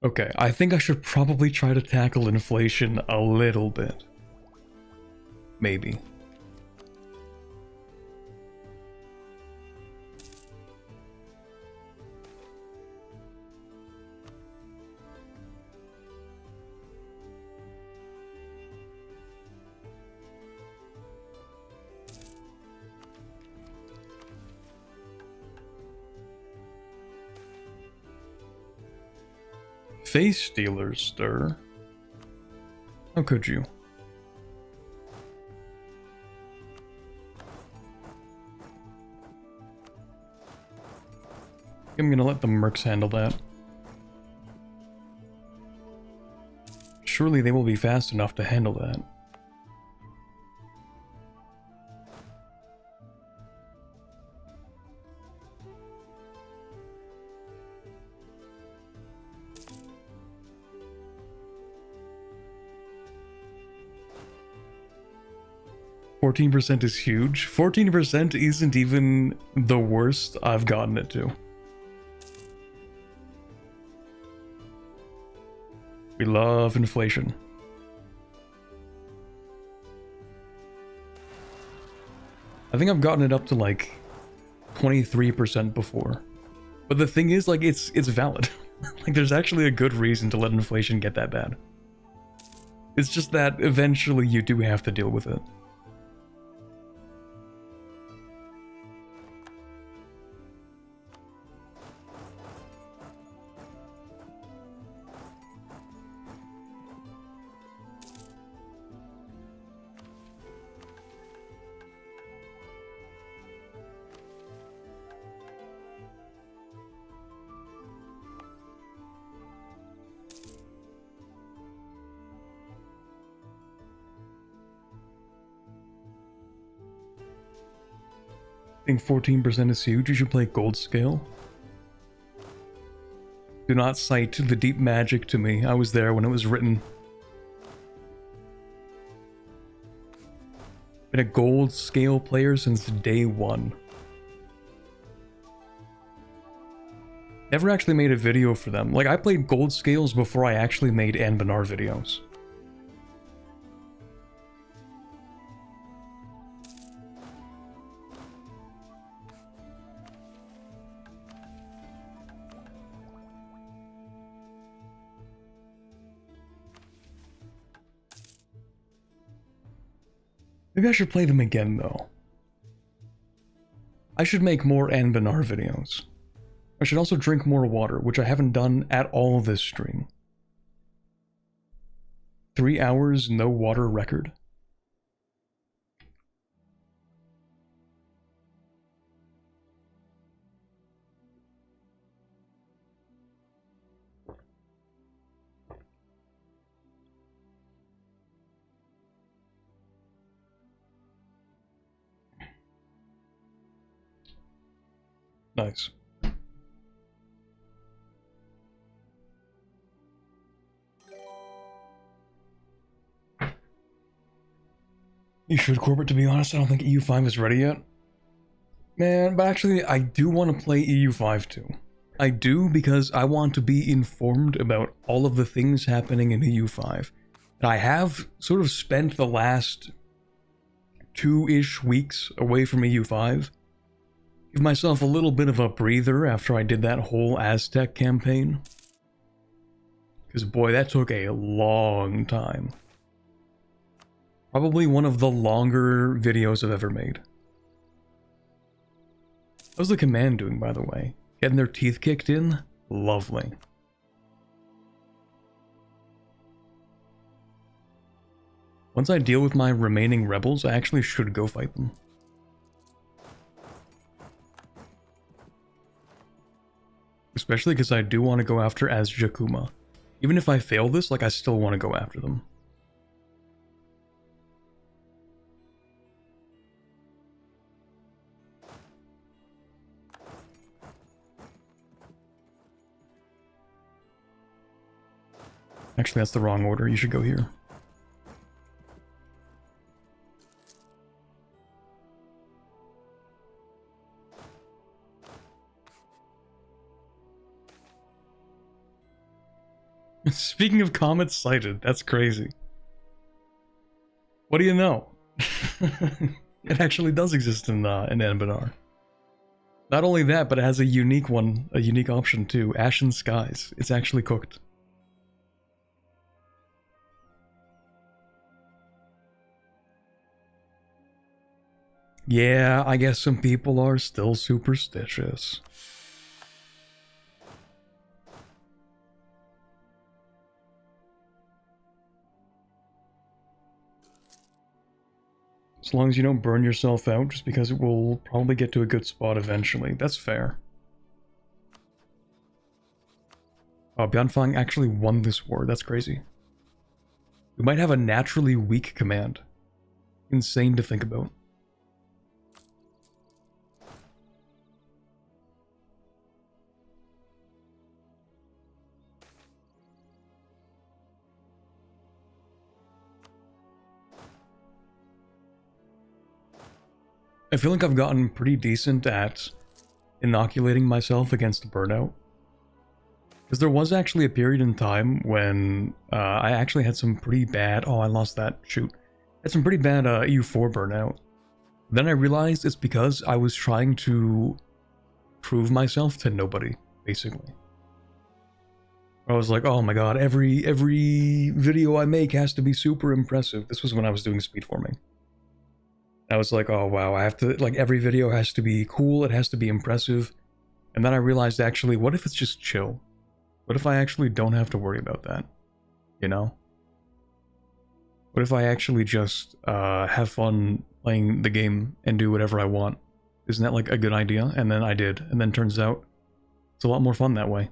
Okay, I think I should probably try to tackle inflation a little bit. Maybe. Face stealers stir. How could you? I'm gonna let the mercs handle that. Surely they will be fast enough to handle that. %14 is huge. 14% isn't even the worst I've gotten it to. We love inflation. I think I've gotten it up to like 23% before. But the thing is, like, it's valid. Like, there's actually a good reason to let inflation get that bad. It's just that eventually you do have to deal with it. I think 14% is huge. You should play gold scale. Do not cite the deep magic to me. I was there when it was written. Been a gold scale player since day one. Never actually made a video for them. Like, I played gold scales before I actually made Anbennar videos. Maybe I should play them again, though. I should make more Anbennar videos. I should also drink more water, which I haven't done at all this stream. 3 hours, no water record. Nice. You should, Corbett, to be honest. I don't think EU5 is ready yet. Man, but actually, I do want to play EU5 too. I do, because I want to be informed about all of the things happening in EU5. And I have sort of spent the last 2-ish weeks away from EU5. Give myself a little bit of a breather after I did that whole Aztec campaign. Because boy, that took a long time. Probably one of the longer videos I've ever made. How's the command doing, by the way? Getting their teeth kicked in? Lovely. Once I deal with my remaining rebels, I actually should go fight them. Especially because I do want to go after Azjakuma. Even if I fail this, like, I still want to go after them. Actually, that's the wrong order. You should go here. Speaking of comets sighted, that's crazy. What do you know? It actually does exist in Anbennar. Not only that, but it has a unique one, a unique option too. Ashen Skies. It's actually cooked. Yeah, I guess some people are still superstitious. As long as you don't burn yourself out, just because it will probably get to a good spot eventually. That's fair. Oh, Bianfang actually won this war. That's crazy. We might have a naturally weak command. Insane to think about. I feel like I've gotten pretty decent at inoculating myself against burnout. Because there was actually a period in time when I actually had some pretty bad... Oh, I lost that. Shoot. I had some pretty bad EU4 burnout. Then I realized it's because I was trying to prove myself to nobody, basically. I was like, oh my god, every video I make has to be super impressive. This was when I was doing speedforming. I was like, oh wow, I have to, like, every video has to be cool, it has to be impressive. And then I realized, actually, what if it's just chill? What if I actually don't have to worry about that? You know? What if I actually just have fun playing the game and do whatever I want? Isn't that like a good idea? And then I did, and then turns out it's a lot more fun that way.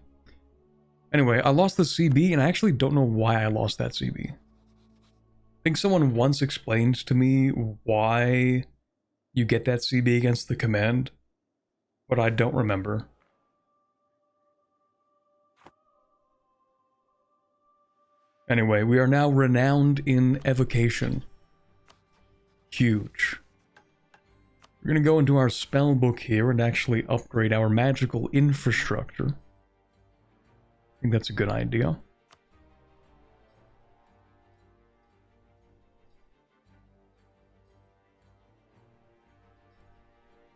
Anyway, I lost the CB, and I actually don't know why I lost that CB. I think someone once explained to me why you get that CB against the command, but I don't remember. Anyway, we are now renowned in evocation. Huge. We're gonna go into our spell book here and actually upgrade our magical infrastructure. I think that's a good idea.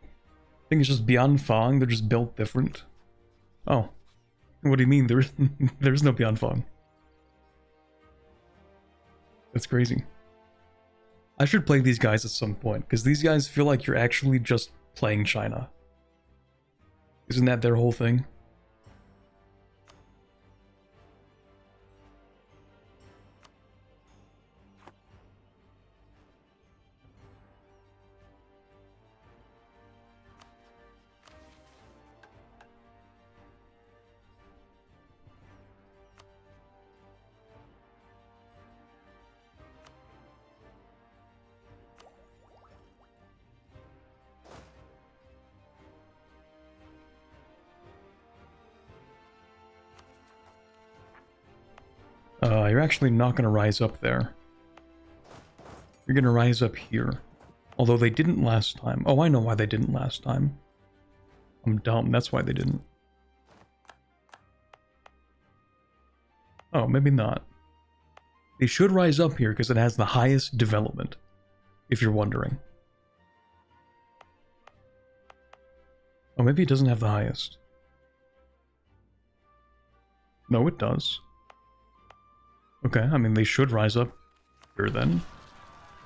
I think it's just beyond Fong, they're just built different. Oh. What do you mean? There's no beyond Fong? That's crazy. I should play these guys at some point, because these guys feel like you're actually just playing China. Isn't that their whole thing? You're actually not going to rise up there. You're going to rise up here. Although they didn't last time. Oh, I know why they didn't last time. I'm dumb, that's why they didn't. Oh, maybe not. They should rise up here because it has the highest development, if you're wondering. Oh, maybe it doesn't have the highest. No, it does. Okay, I mean, they should rise up here then.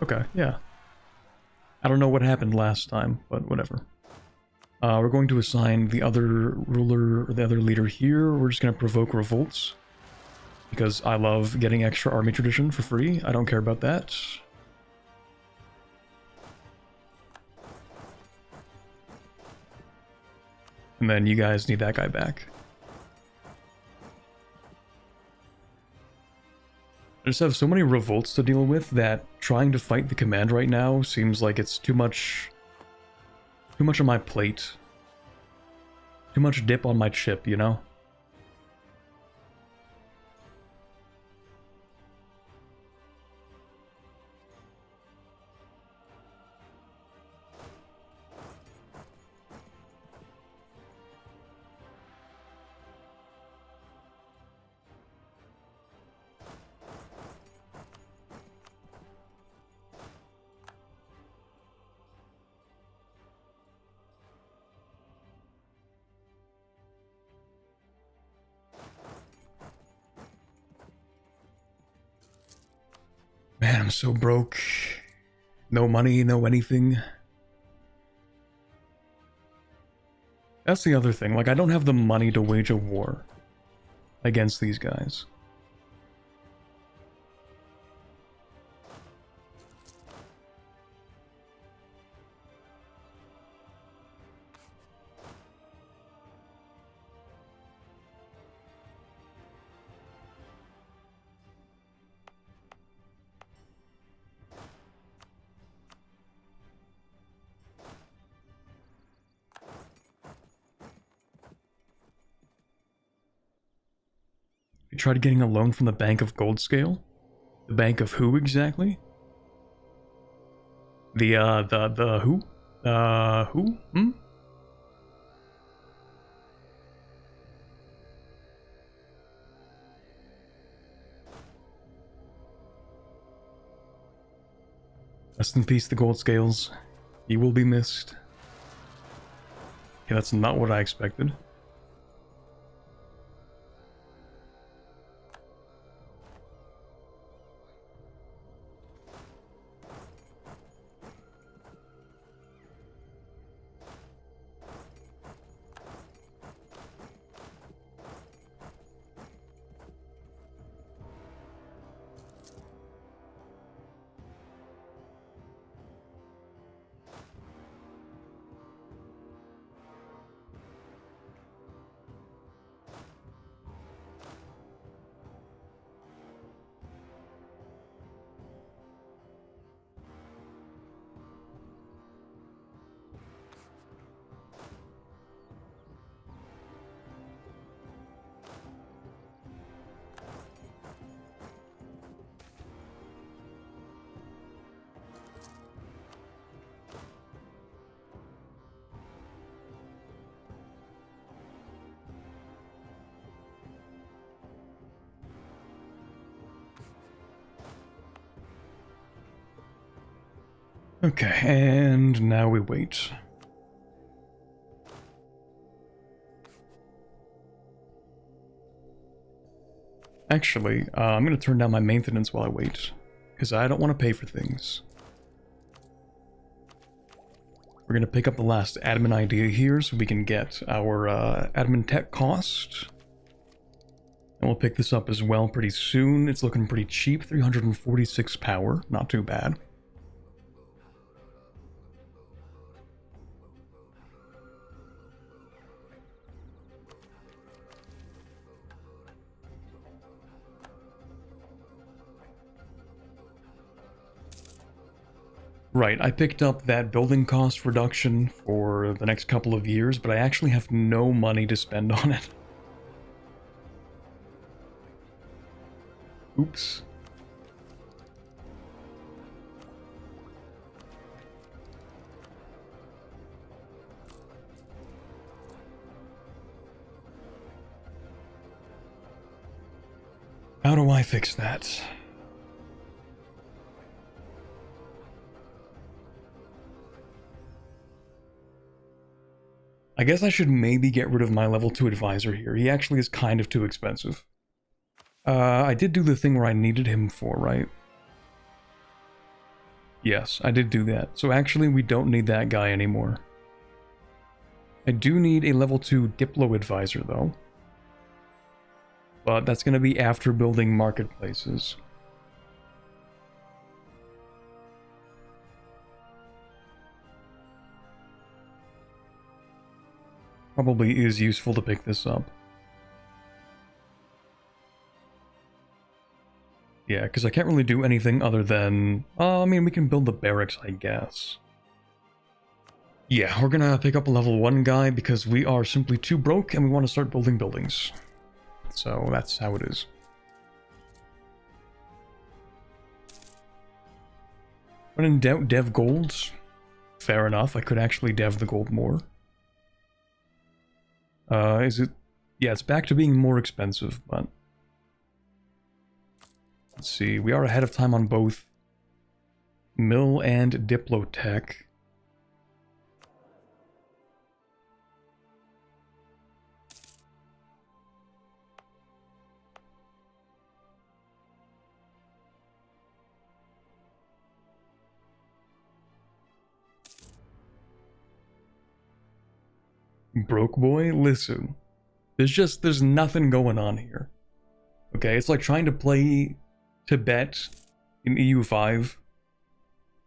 Okay, yeah. I don't know what happened last time, but whatever. We're going to assign the other ruler, or the other leader here. We're just going to provoke revolts. Because I love getting extra army tradition for free. I don't care about that. And then you guys need that guy back. I just have so many revolts to deal with that trying to fight the command right now seems like it's too much on my plate. Too much dip on my chip, you know? Man, I'm so broke. No money, no anything. That's the other thing. Like, I don't have the money to wage a war against these guys. You tried getting a loan from the Bank of Goldscale? The Bank of who exactly? The who? Who? Hmm? Rest in peace, the Goldscales. You will be missed. Okay, that's not what I expected. Okay, and now we wait. Actually, I'm going to turn down my maintenance while I wait, because I don't want to pay for things. We're going to pick up the last admin idea here so we can get our admin tech cost. And we'll pick this up as well pretty soon. It's looking pretty cheap, 346 power, not too bad. Right, I picked up that building cost reduction for the next couple of years, but I actually have no money to spend on it. Oops. How do I fix that? I guess I should maybe get rid of my level 2 advisor here. He actually is kind of too expensive. I did do the thing where I needed him for, right? Yes, I did do that. So actually, we don't need that guy anymore. I do need a level 2 Diplo advisor, though. But that's going to be after building marketplaces. Probably is useful to pick this up. Yeah, because I can't really do anything other than... I mean, we can build the barracks, I guess. Yeah, we're gonna pick up a level 1 guy because we are simply too broke and we want to start building buildings. So that's how it is. When in doubt, dev gold. Fair enough, I could actually dev the gold more. Is it... Yeah, it's back to being more expensive, but... Let's see, we are ahead of time on both Mill and Diplotech. Broke boy, listen. There's nothing going on here. Okay, it's like trying to play Tibet in EU5.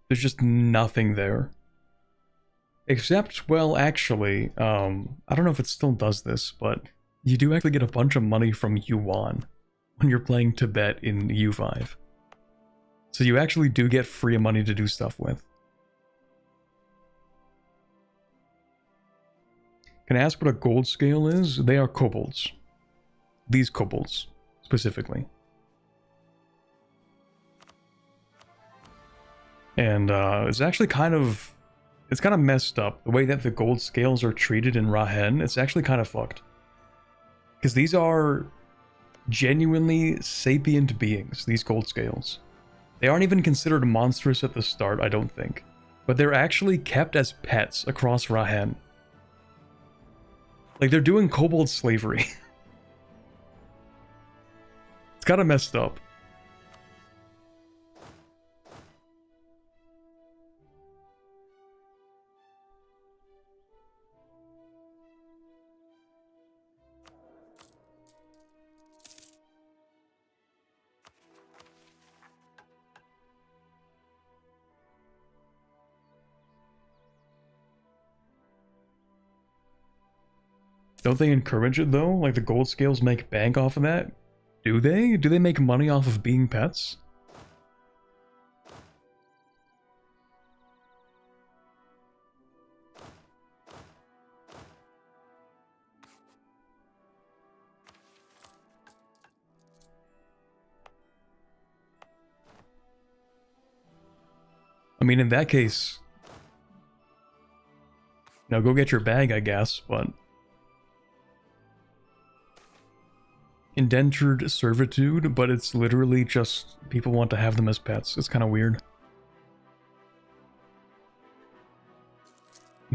There's just nothing there. Except, well, actually, I don't know if it still does this, but you do actually get a bunch of money from yuan when you're playing Tibet in EU5. So you actually do get free money to do stuff with. Can I ask what a gold scale is? They are kobolds. These kobolds, specifically. And it's actually kind of messed up. The way that the gold scales are treated in Rahen, it's actually kind of fucked. Because these are genuinely sapient beings, these gold scales. They aren't even considered monstrous at the start, I don't think. But they're actually kept as pets across Rahen. Like, they're doing kobold slavery. It's kind of messed up. Don't they encourage it, though? Like, the gold scales make bank off of that? Do they? Do they make money off of being pets? I mean, in that case... Now, go get your bag, I guess, but... Indentured servitude, but it's literally just people want to have them as pets. It's kind of weird.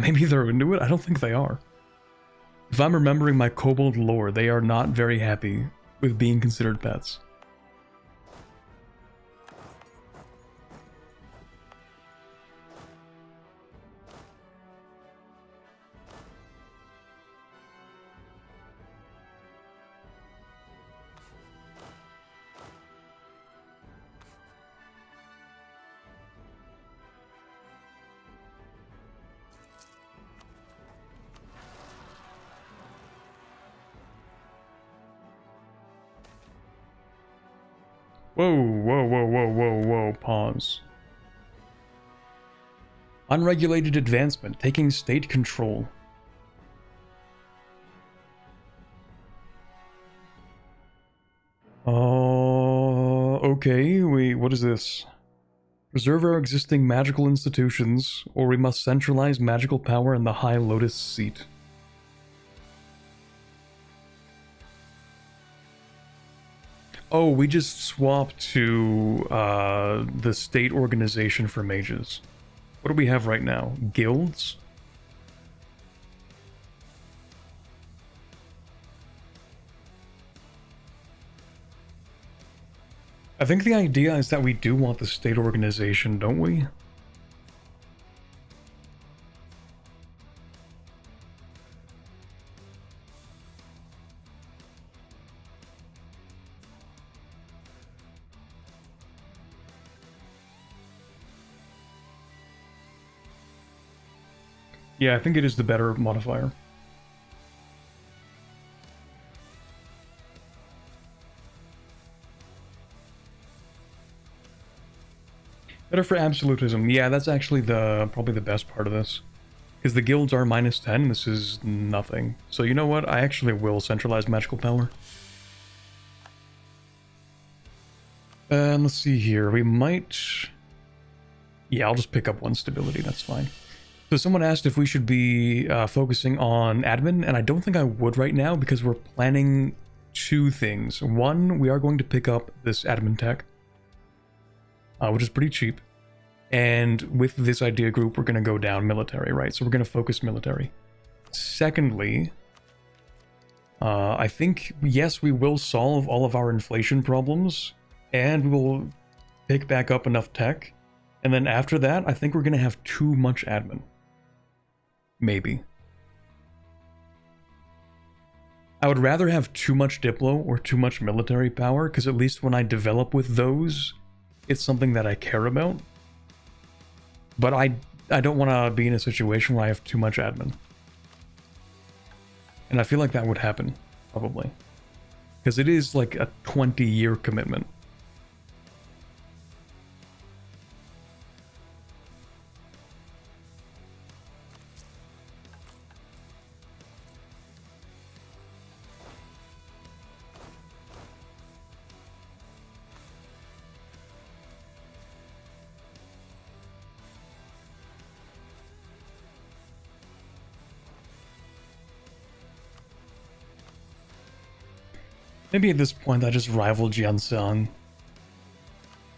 Maybe they're into it? I don't think they are. If I'm remembering my kobold lore, they are not very happy with being considered pets. Whoa, pause. Unregulated advancement, taking state control. Okay, wait, what is this? Preserve our existing magical institutions, or we must centralize magical power in the High Lotus seat. Oh, we just swapped to the state organization for mages. What do we have right now? Guilds? I think the idea is that we do want the state organization, don't we? Yeah, I think it is the better modifier. Better for absolutism. Yeah, that's actually probably the best part of this. Because the guilds are -10, this is nothing. So you know what? I actually will centralize magical power. And let's see here. We might... Yeah, I'll just pick up 1 stability, that's fine. So someone asked if we should be focusing on admin, and I don't think I would right now because we're planning 2 things. One, we are going to pick up this admin tech, which is pretty cheap. And with this idea group, we're going to go down military, right? So we're going to focus military. Secondly, I think, yes, we will solve all of our inflation problems, and we'll pick back up enough tech. And then after that, I think we're going to have too much admin. Maybe. I would rather have too much Diplo or too much military power, because at least when I develop with those, it's something that I care about. But I don't want to be in a situation where I have too much admin. And I feel like that would happen, probably. Because it is like a 20-year commitment. Maybe at this point I just rival Jiansang.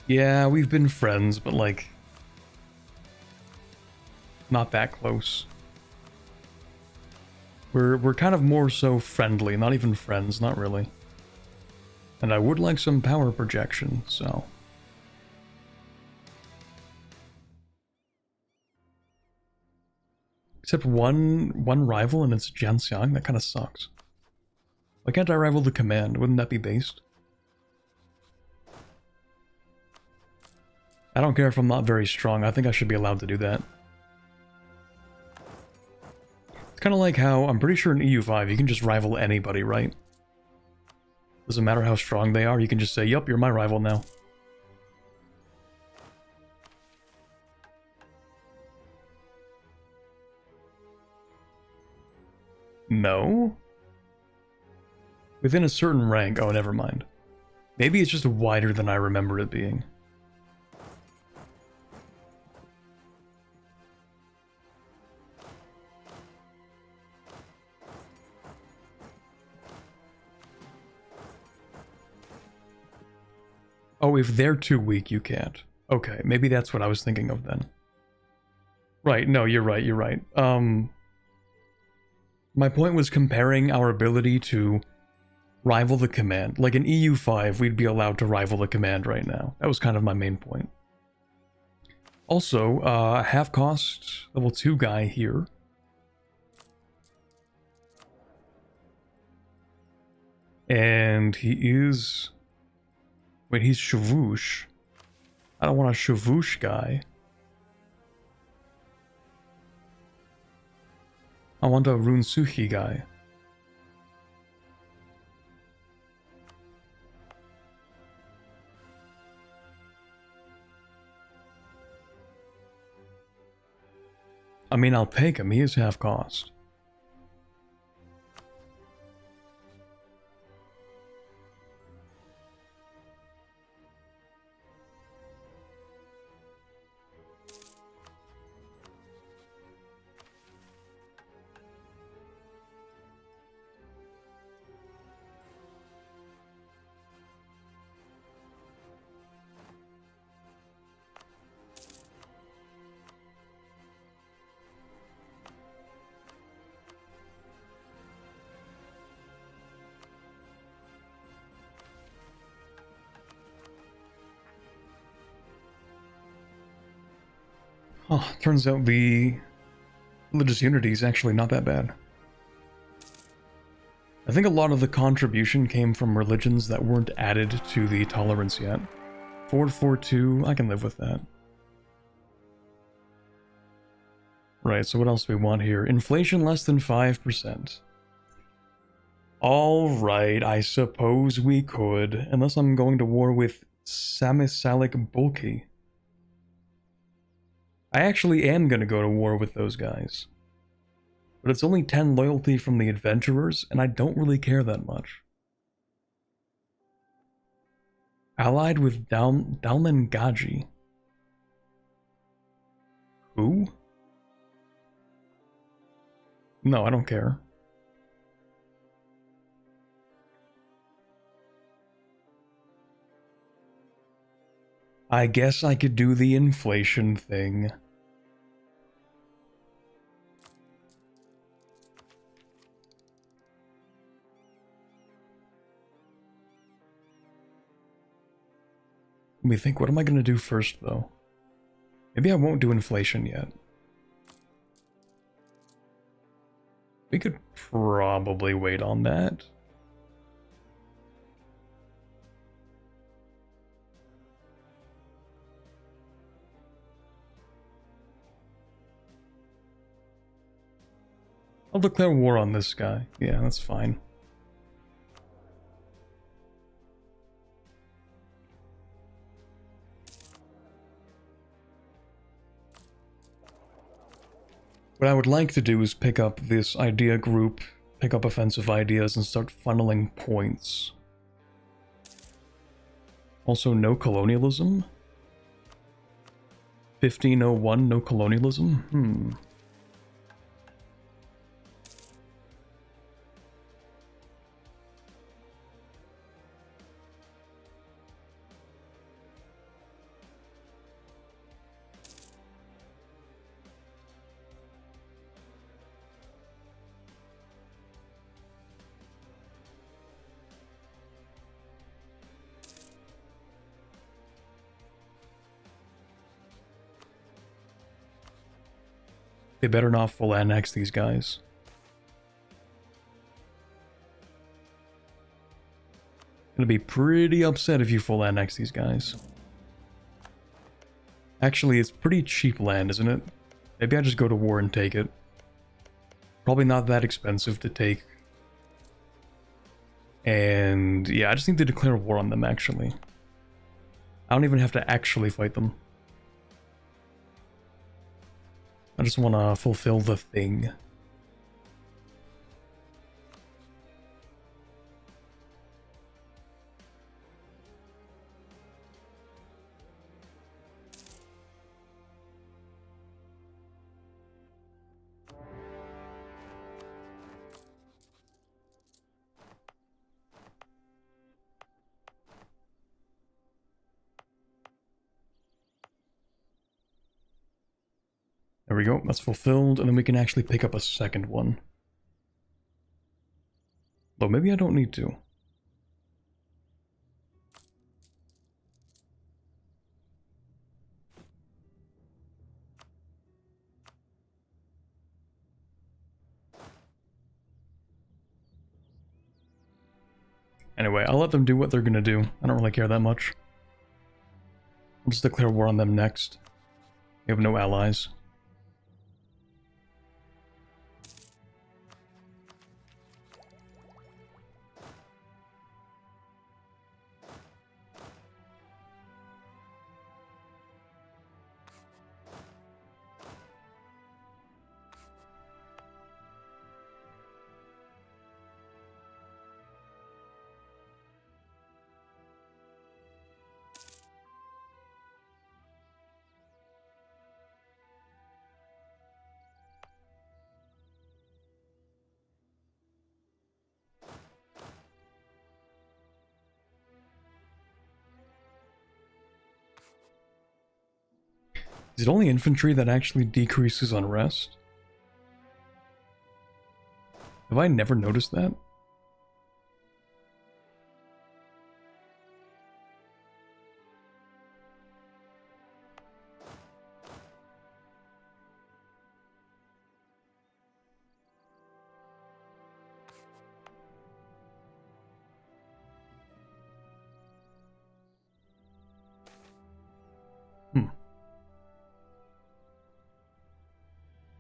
Yeah, we've been friends, but like... not that close. We're kind of more so friendly, not even friends, not really. And I would like some power projection, so... Except one rival and it's Jianxiang, that kind of sucks. Why can't I rival the command? Wouldn't that be based? I don't care if I'm not very strong. I think I should be allowed to do that. It's kind of like how, I'm pretty sure in EU5 you can just rival anybody, right? Doesn't matter how strong they are, you can just say, yup, you're my rival now. No? Within a certain rank. Oh, never mind. Maybe it's just wider than I remember it being. Oh, if they're too weak, you can't. Okay, maybe that's what I was thinking of then. Right, no, you're right, you're right. My point was comparing our ability to rival the command. Like in EU5, we'd be allowed to rival the command right now. That was kind of my main point. Also, half cost level 2 guy here. And he is... Wait, he's Shavoosh. I don't want a Shavoosh guy. I want a Runsuhi guy. I mean, I'll take him. He is half cost. Oh, turns out the religious unity is actually not that bad. I think a lot of the contribution came from religions that weren't added to the tolerance yet. 442, I can live with that. Right, so what else do we want here? Inflation less than 5%. Alright, I suppose we could, unless I'm going to war with Samisalik Bulki. I actually am going to go to war with those guys. But it's only 10 loyalty from the adventurers, and I don't really care that much. Allied with Dalmangaji. Who? No, I don't care. I guess I could do the inflation thing. Let me think, what am I going to do first, though? Maybe I won't do inflation yet. We could probably wait on that. I'll declare war on this guy. Yeah, that's fine. What I would like to do is pick up this idea group, pick up offensive ideas, and start funneling points. Also, no colonialism? 1501, no colonialism? They better not full annex these guys. Gonna be pretty upset if you full annex these guys. Actually, it's pretty cheap land, isn't it? Maybe I just go to war and take it. Probably not that expensive to take. And yeah, I just need to declare war on them, actually. I don't even have to actually fight them. I just want to fulfill the thing. There we go, that's fulfilled, and then we can actually pick up a second one. Though maybe I don't need to. Anyway, I'll let them do what they're gonna do. I don't really care that much. I'll just declare war on them next. We have no allies. Is it only infantry that actually decreases unrest? Have I never noticed that?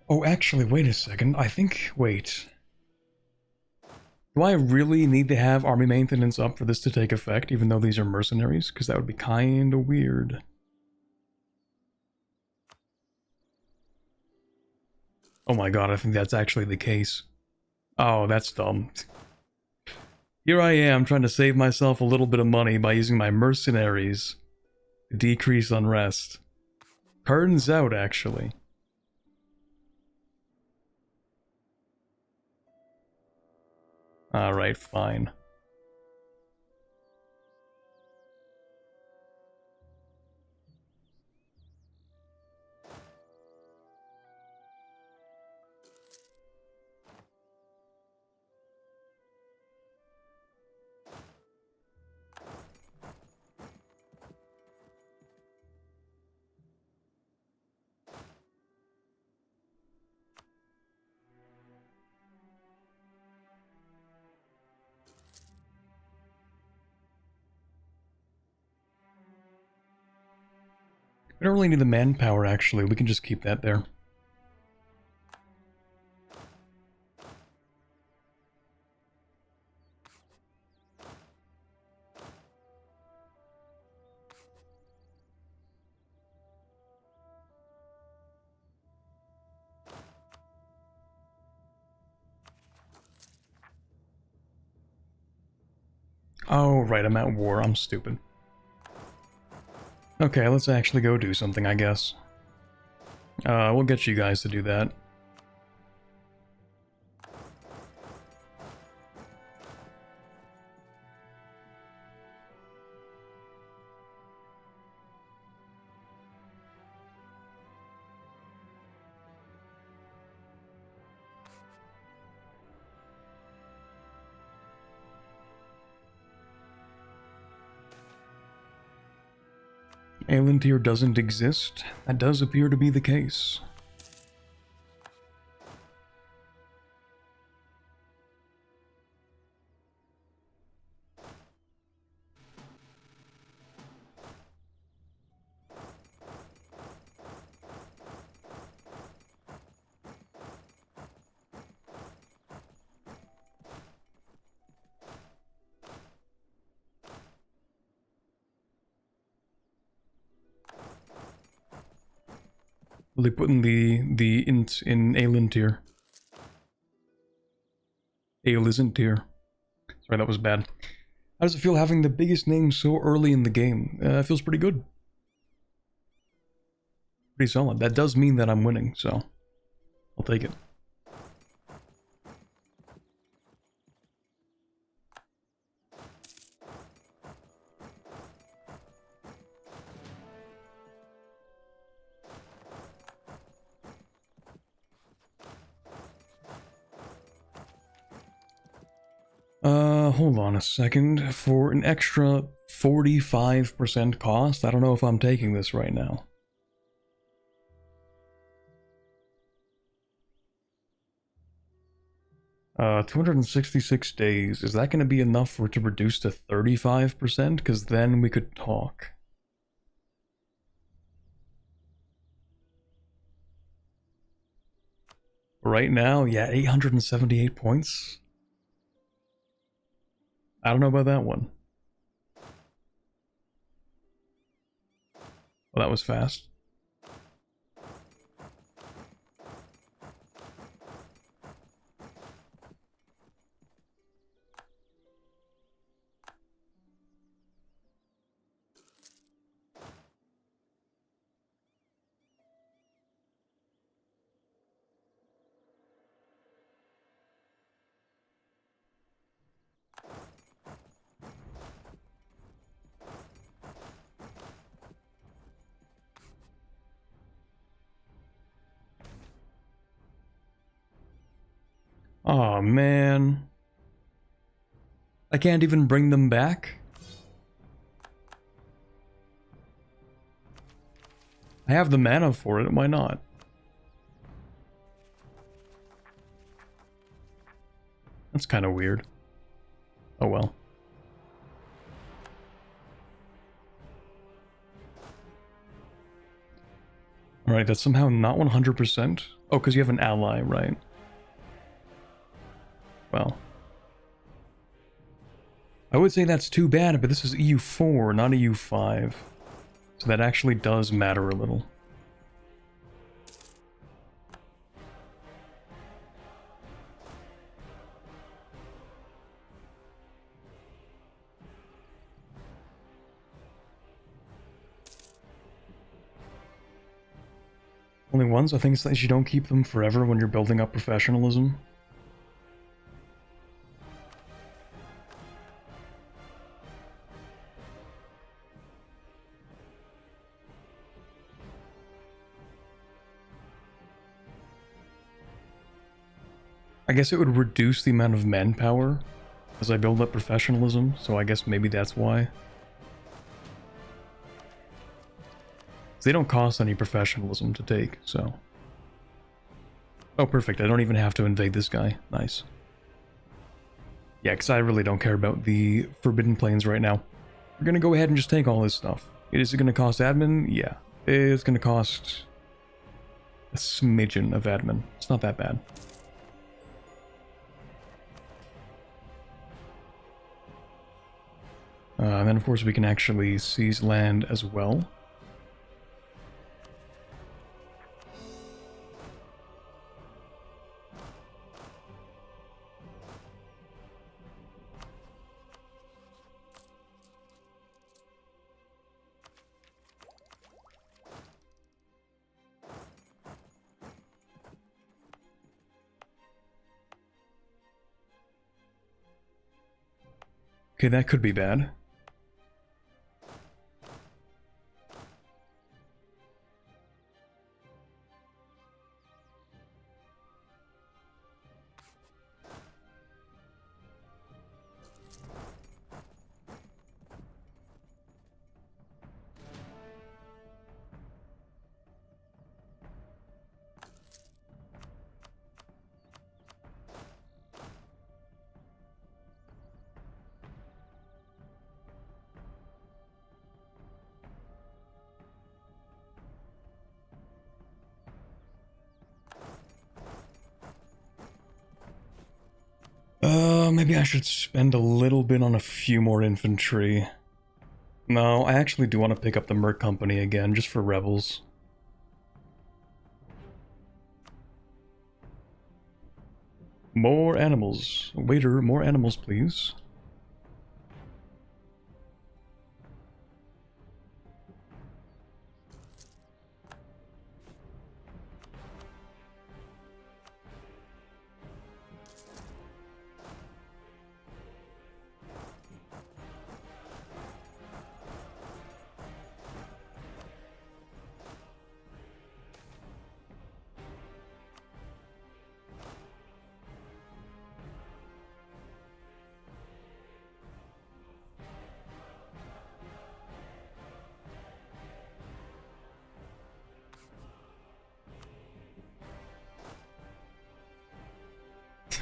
Oh, actually, wait a second. I think... wait. Do I really need to have army maintenance up for this to take effect, even though these are mercenaries? Because that would be kinda weird. Oh my god, I think that's actually the case. Oh, that's dumb. Here I am, trying to save myself a little bit of money by using my mercenaries to decrease unrest. Turns out, actually. Alright, fine. We don't really need the manpower, actually. We can just keep that there. Oh, right, I'm at war. I'm stupid. Okay, let's actually go do something, I guess. We'll get you guys to do that. Elantir doesn't exist. That does appear to be the case. Will they put in the int in Elantir? Ale isn't tier. Sorry, that was bad. How does it feel having the biggest name so early in the game? It feels pretty good. Pretty solid. That does mean that I'm winning, so I'll take it. Hold on a second. For an extra 45% cost, I don't know if I'm taking this right now. Uh, 266 days. Is that going to be enough for it to reduce to 35%? Because then we could talk. Right now, yeah, 878 points. I don't know about that one. Well, that was fast. Oh man. I can't even bring them back? I have the mana for it, why not? That's kind of weird. Oh well. Alright, that's somehow not 100%. Oh, because you have an ally, right? Well. I would say that's too bad, but this is EU4, not EU5. So that actually does matter a little. Only ones? I think it's that you don't keep them forever when you're building up professionalism. I guess it would reduce the amount of manpower as I build up professionalism, so I guess maybe that's why. They don't cost any professionalism to take, so... Oh, perfect. I don't even have to invade this guy. Nice. Yeah, because I really don't care about the Forbidden Plains right now. We're going to go ahead and just take all this stuff. Is it going to cost admin? Yeah. It's going to cost a smidgen of admin. It's not that bad. And then, of course, we can actually seize land as well. Okay, that could be bad. Maybe I should spend a little bit on a few more infantry. No, I actually do want to pick up the Merc Company again, just for rebels. More animals. Waiter, more animals, please.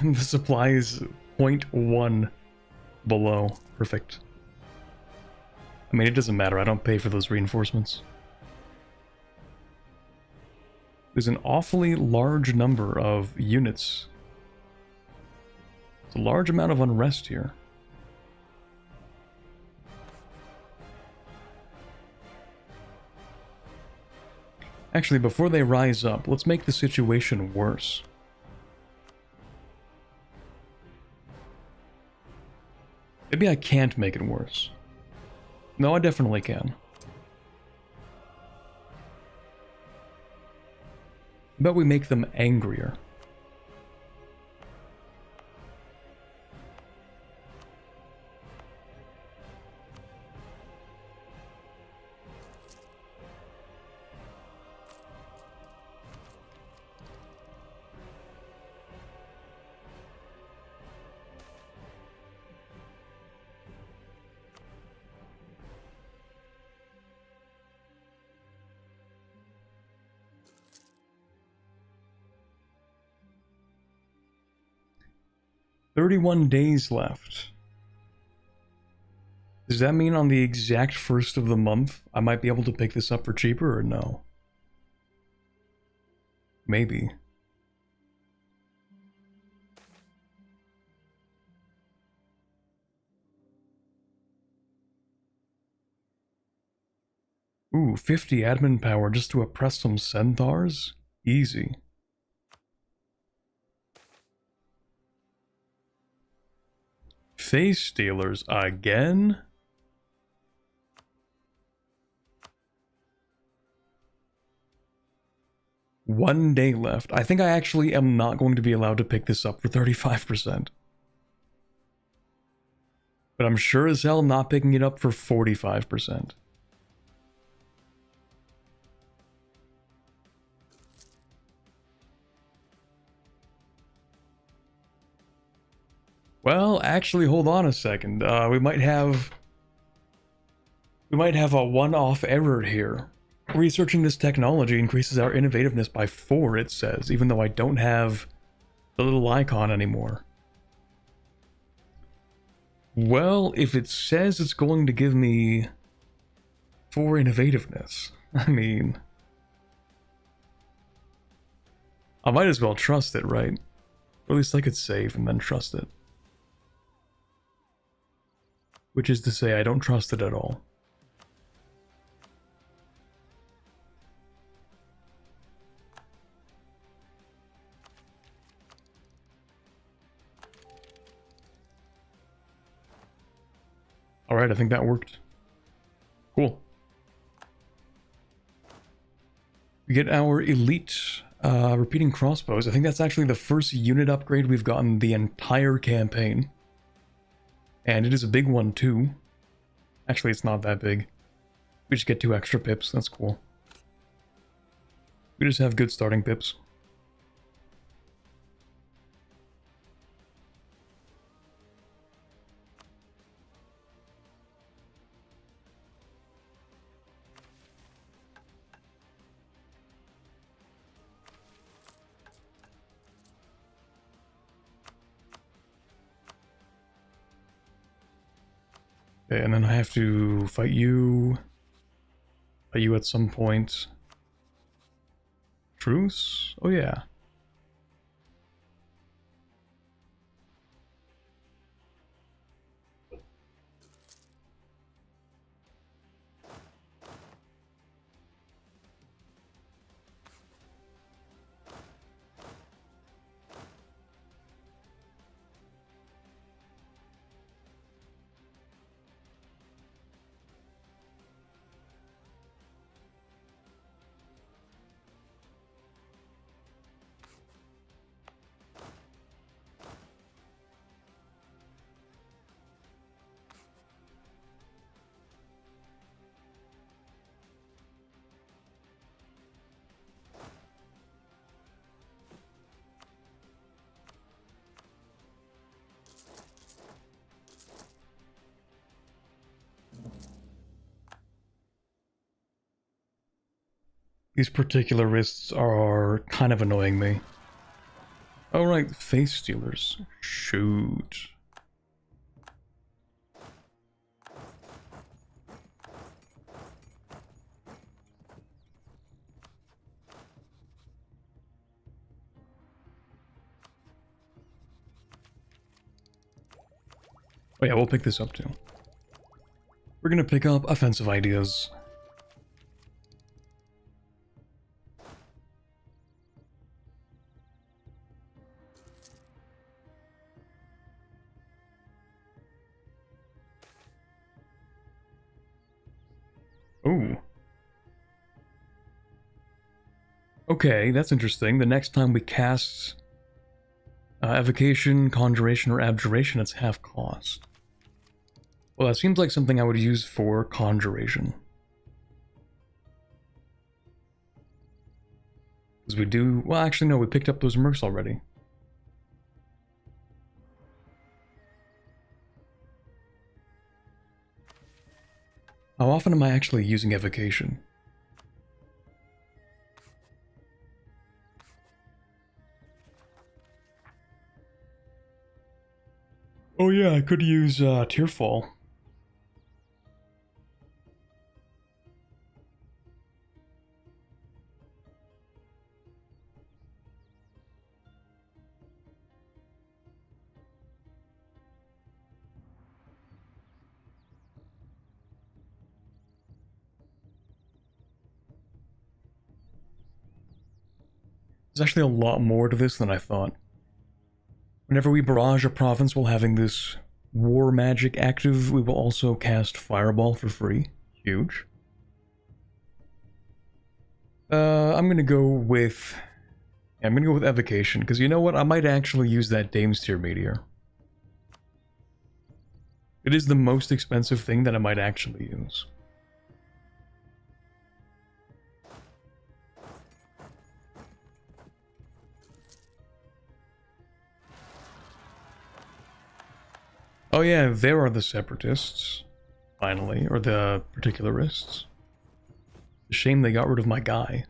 The supply is 0.1 below. Perfect. I mean, it doesn't matter. I don't pay for those reinforcements. There's an awfully large number of units. It's a large amount of unrest here. Actually, before they rise up, let's make the situation worse. Maybe I can't make it worse. No, I definitely can. But we make them angrier. "31 days left. Does that mean on the exact first of the month, I might be able to pick this up for cheaper, or no? Maybe. Ooh, 50 admin power just to oppress some centaurs? Easy. Face stealers again? One day left. I think I actually am not going to be allowed to pick this up for 35%. But I'm sure as hell not picking it up for 45%. Well, actually, hold on a second. We might have a one-off error here. Researching this technology increases our innovativeness by 4, it says, even though I don't have the little icon anymore. Well, if it says it's going to give me 4 innovativeness, I mean, I might as well trust it, right? Or at least I could save and then trust it. Which is to say, I don't trust it at all. Alright, I think that worked. Cool. We get our elite repeating crossbows. I think that's actually the first unit upgrade we've gotten the entire campaign. And it is a big one too. Actually, it's not that big. We just get 2 extra pips, that's cool. We just have good starting pips. Okay, and then I have to fight you at some point. Truce? Oh yeah. These particular risks are kind of annoying me. Oh right, face stealers. Shoot. Oh yeah, we'll pick this up too. We're gonna pick up offensive ideas. Ooh. Okay, that's interesting. The next time we cast evocation, conjuration, or abjuration, it's half cost. Well, that seems like something I would use for conjuration. Because we do... Well, actually, no, we picked up those mercs already. How often am I actually using evocation? Oh yeah, I could use Tearfall. There's actually a lot more to this than I thought. Whenever we barrage a province while having this war magic active, we will also cast Fireball for free. Huge. I'm gonna go with... I'm gonna go with Evocation, because you know what? I might actually use that Dame's Tier Meteor. It is the most expensive thing that I might actually use. Oh yeah, there are the Separatists, finally, or the Particularists. It's a shame they got rid of my guy.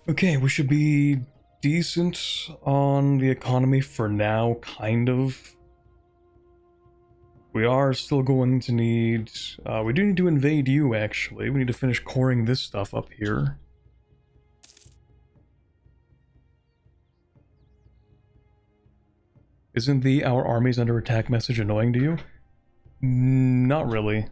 Okay, we should be decent on the economy for now, kind of. We are still going to need... we do need to invade you, actually. We need to finish coring this stuff up here. Isn't the "our army's under attack" message annoying to you? Not really.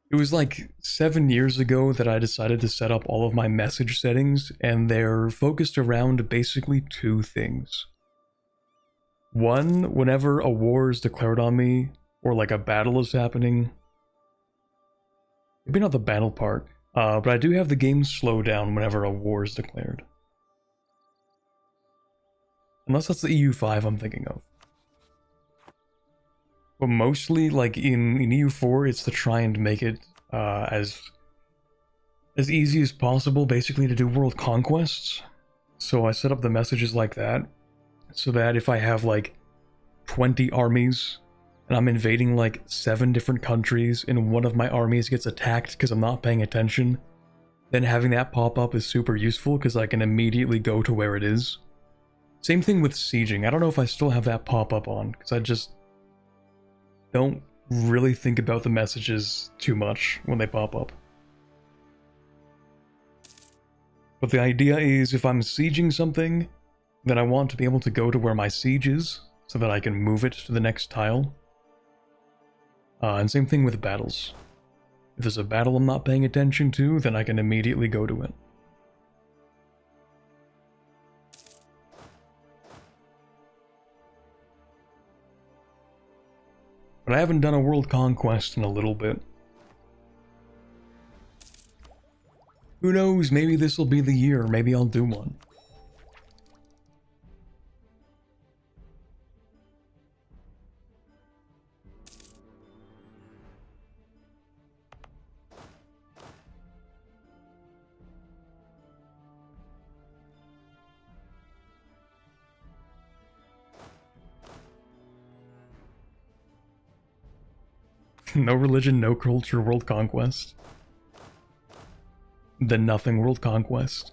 It was like 7 years ago that I decided to set up all of my message settings, and they're focused around basically two things. One, whenever a war is declared on me, or like a battle is happening. Maybe not the battle part, but I do have the game slow down whenever a war is declared. Unless that's the EU5 I'm thinking of. But mostly, like in EU4, it's to try and make it as easy as possible, basically, to do world conquests. So I set up the messages like that, so that if I have like 20 armies, and I'm invading like 7 different countries, and one of my armies gets attacked because I'm not paying attention, then having that pop up is super useful because I can immediately go to where it is. Same thing with sieging. I don't know if I still have that pop up on, because I just don't really think about the messages too much when they pop up. But the idea is, if I'm sieging something, then I want to be able to go to where my siege is, so that I can move it to the next tile. And same thing with battles. If there's a battle I'm not paying attention to, then I can immediately go to it. But I haven't done a world conquest in a little bit. Who knows, maybe this will be the year, maybe I'll do one. No religion, no culture, world conquest. The nothing world conquest.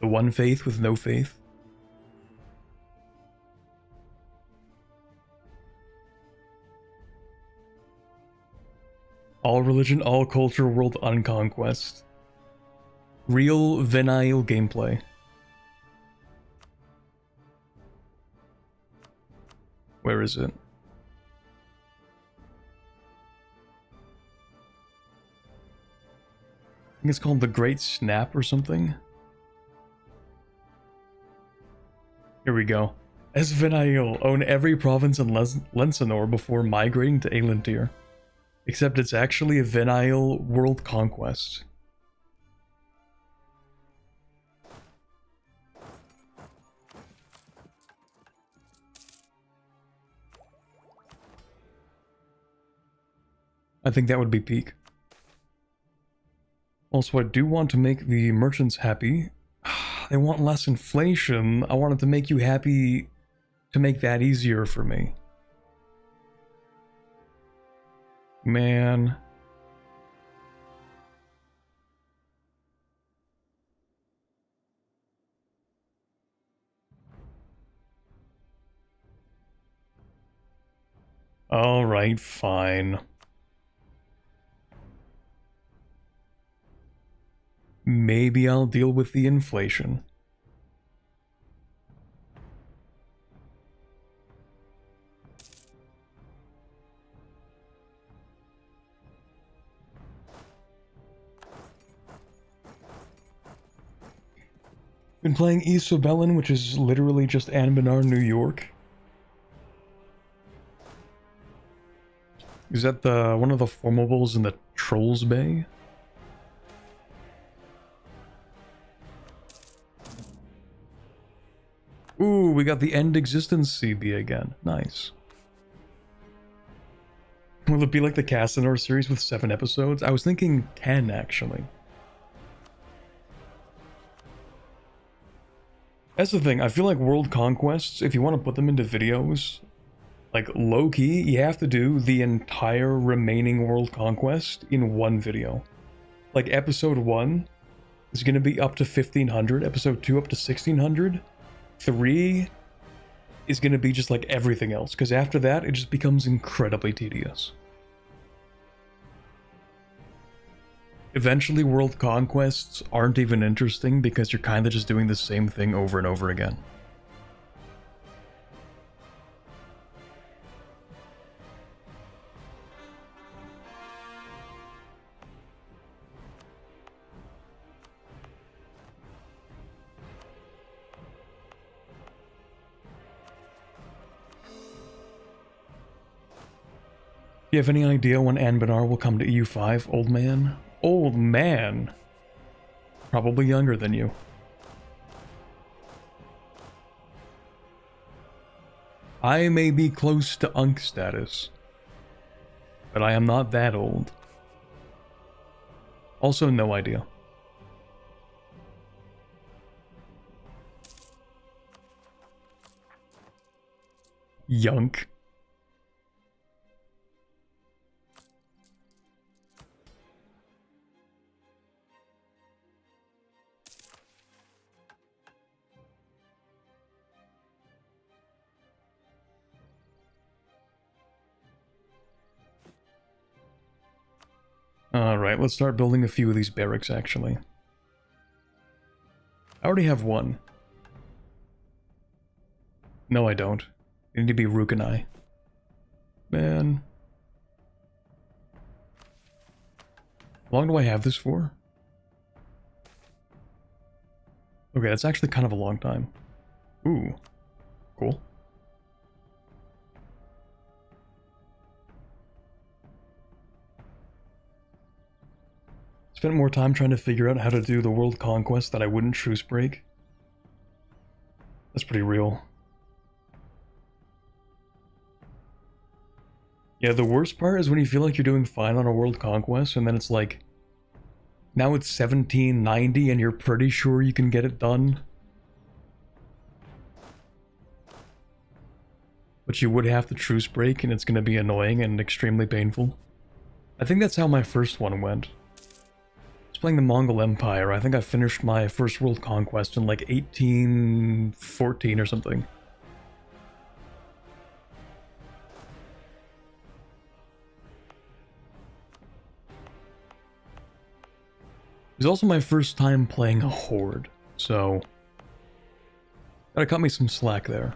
The one faith with no faith. All religion, all culture, world unconquest. Real venile gameplay. Where is it? I think it's called the Great Snap or something. Here we go. As Venile, own every province in Lensinor before migrating to Elantir. Except it's actually a Venile world conquest. I think that would be peak. Also, I do want to make the merchants happy. They want less inflation. I wanted to make you happy to make that easier for me. Man. Alright, fine. Maybe I'll deal with the inflation. Been playing Isobelin, which is literally just Anbennar, New York. Is that the one of the formables in the Trolls Bay? Ooh, we got the End Existence CB again. Nice. Will it be like the Casanor series with 7 episodes? I was thinking 10, actually. That's the thing, I feel like world conquests, if you want to put them into videos, like low-key, you have to do the entire remaining world conquest in one video. Like episode 1 is going to be up to 1500, episode 2 up to 1600, 3 is going to be just like everything else, because after that it just becomes incredibly tedious. Eventually world conquests aren't even interesting because you're kind of just doing the same thing over and over again. Do you have any idea when Anbennar will come to EU5, old man? Old man? Probably younger than you. I may be close to Unk status, but I am not that old. Also, no idea. Yunk. Alright, let's start building a few of these barracks, actually. I already have one. No, I don't. They need to be Rukanai. Man. How long do I have this for? Okay, that's actually kind of a long time. Ooh, cool. Spent more time trying to figure out how to do the world conquest that I wouldn't truce break. That's pretty real. Yeah, the worst part is when you feel like you're doing fine on a world conquest, and then it's like, now it's 1790 and you're pretty sure you can get it done. But you would have to truce break, and it's going to be annoying and extremely painful. I think that's how my first one went. I was playing the Mongol Empire. I think I finished my first world conquest in like 1814 or something. It was also my first time playing a horde, so gotta cut me some slack there.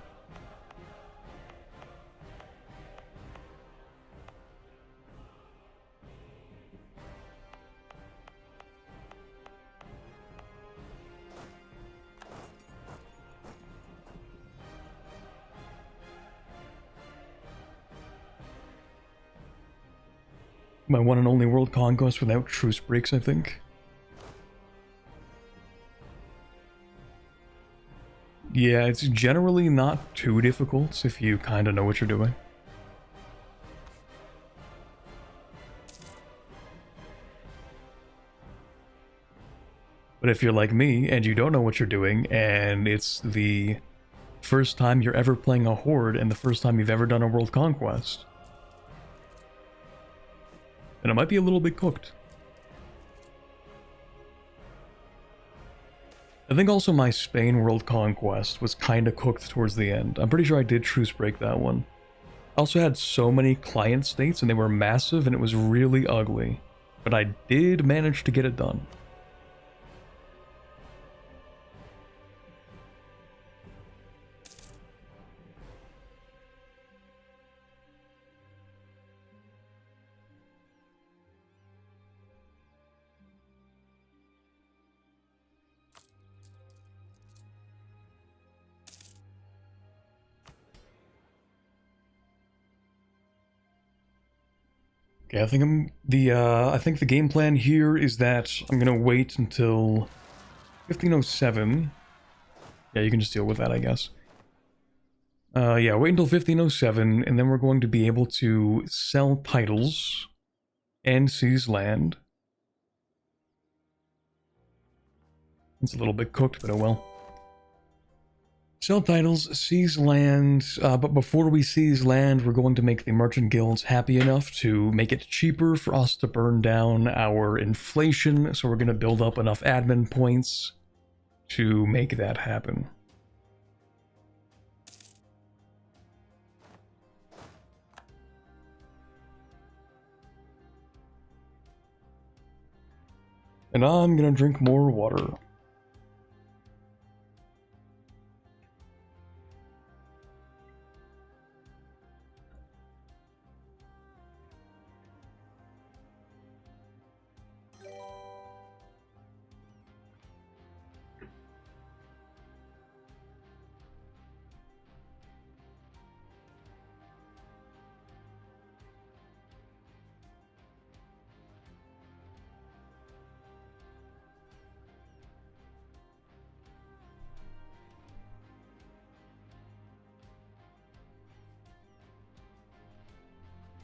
My one and only world conquest without truce breaks, I think. Yeah, it's generally not too difficult if you kind of know what you're doing. But if you're like me and you don't know what you're doing, and it's the first time you're ever playing a horde and the first time you've ever done a world conquest, then it might be a little bit cooked. I think also my Spain world conquest was kind of cooked towards the end. I'm pretty sure I did truce break that one. I also had so many client states and they were massive and it was really ugly. But I did manage to get it done. Okay, I think the game plan here is that I'm gonna wait until 1507. Yeah, you can just deal with that, I guess. Yeah, wait until 1507, and then we're going to be able to sell titles and seize land. It's a little bit cooked, but oh well. Sell titles, seize land, but before we seize land, we're going to make the merchant guilds happy enough to make it cheaper for us to burn down our inflation, so we're going to build up enough admin points to make that happen. And I'm going to drink more water.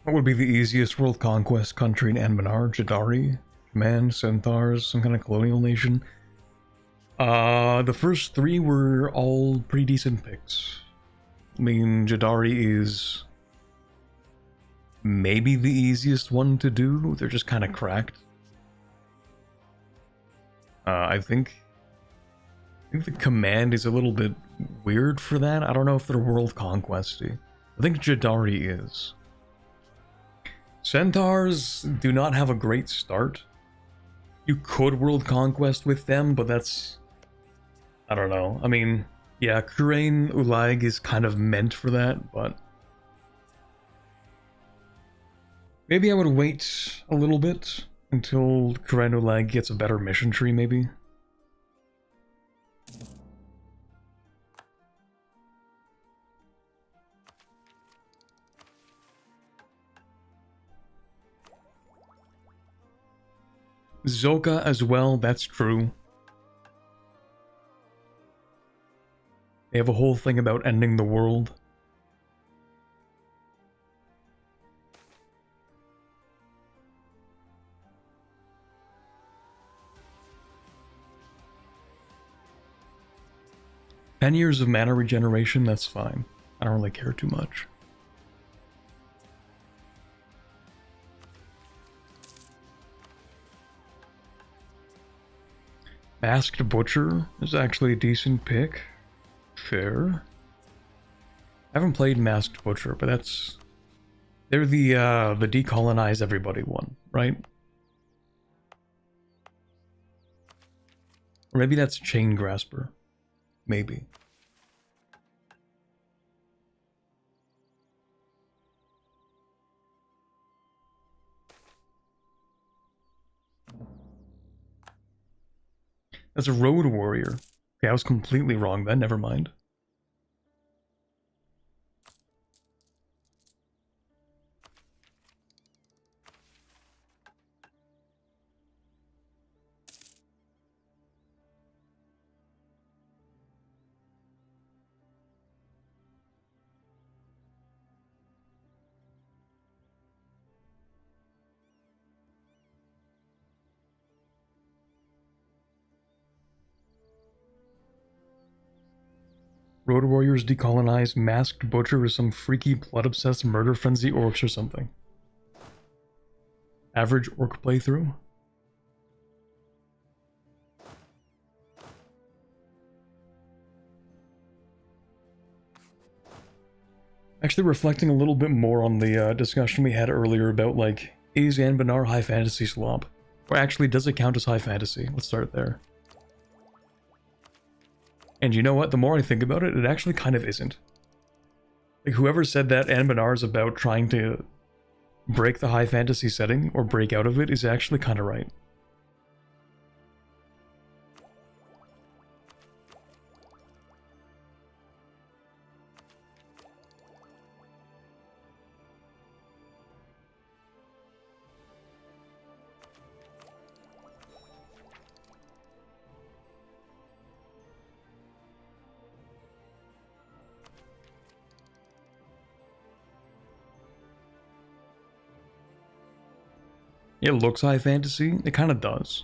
What would be the easiest world conquest country in Anbennar? Jadari? Man, Centaurs, some kind of colonial nation? The first three were all pretty decent picks. I mean, Jadari is maybe the easiest one to do. They're just kind of cracked. I think the command is a little bit weird for that. I don't know if they're world conquesty. I think Jadari is. Centaurs do not have a great start. You could world conquest with them, but that's... I don't know. I mean, yeah, Kurain Ulag is kind of meant for that, but... maybe I would wait a little bit Until Lag gets a better mission tree, maybe? Zoka as well, that's true. They have a whole thing about ending the world. "10 years of mana regeneration, that's fine. I don't really care too much. Masked Butcher is actually a decent pick. Fair. I haven't played Masked Butcher, but that's... They're the decolonize everybody one, right? Or maybe that's Chain Grasper. Maybe. That's a Road Warrior. Okay, I was completely wrong then, never mind. Road Warriors decolonize, Masked Butcher is some freaky blood-obsessed murder frenzy orcs or something. Average orc playthrough? Actually reflecting a little bit more on the discussion we had earlier about, like, is Anbennar high fantasy slop? Or actually, does it count as high fantasy? Let's start there. And you know what? The more I think about it, it actually kind of isn't. Like, whoever said that Anbennar is about trying to break the high fantasy setting, or break out of it, is actually kind of right. It looks high fantasy. It kind of does.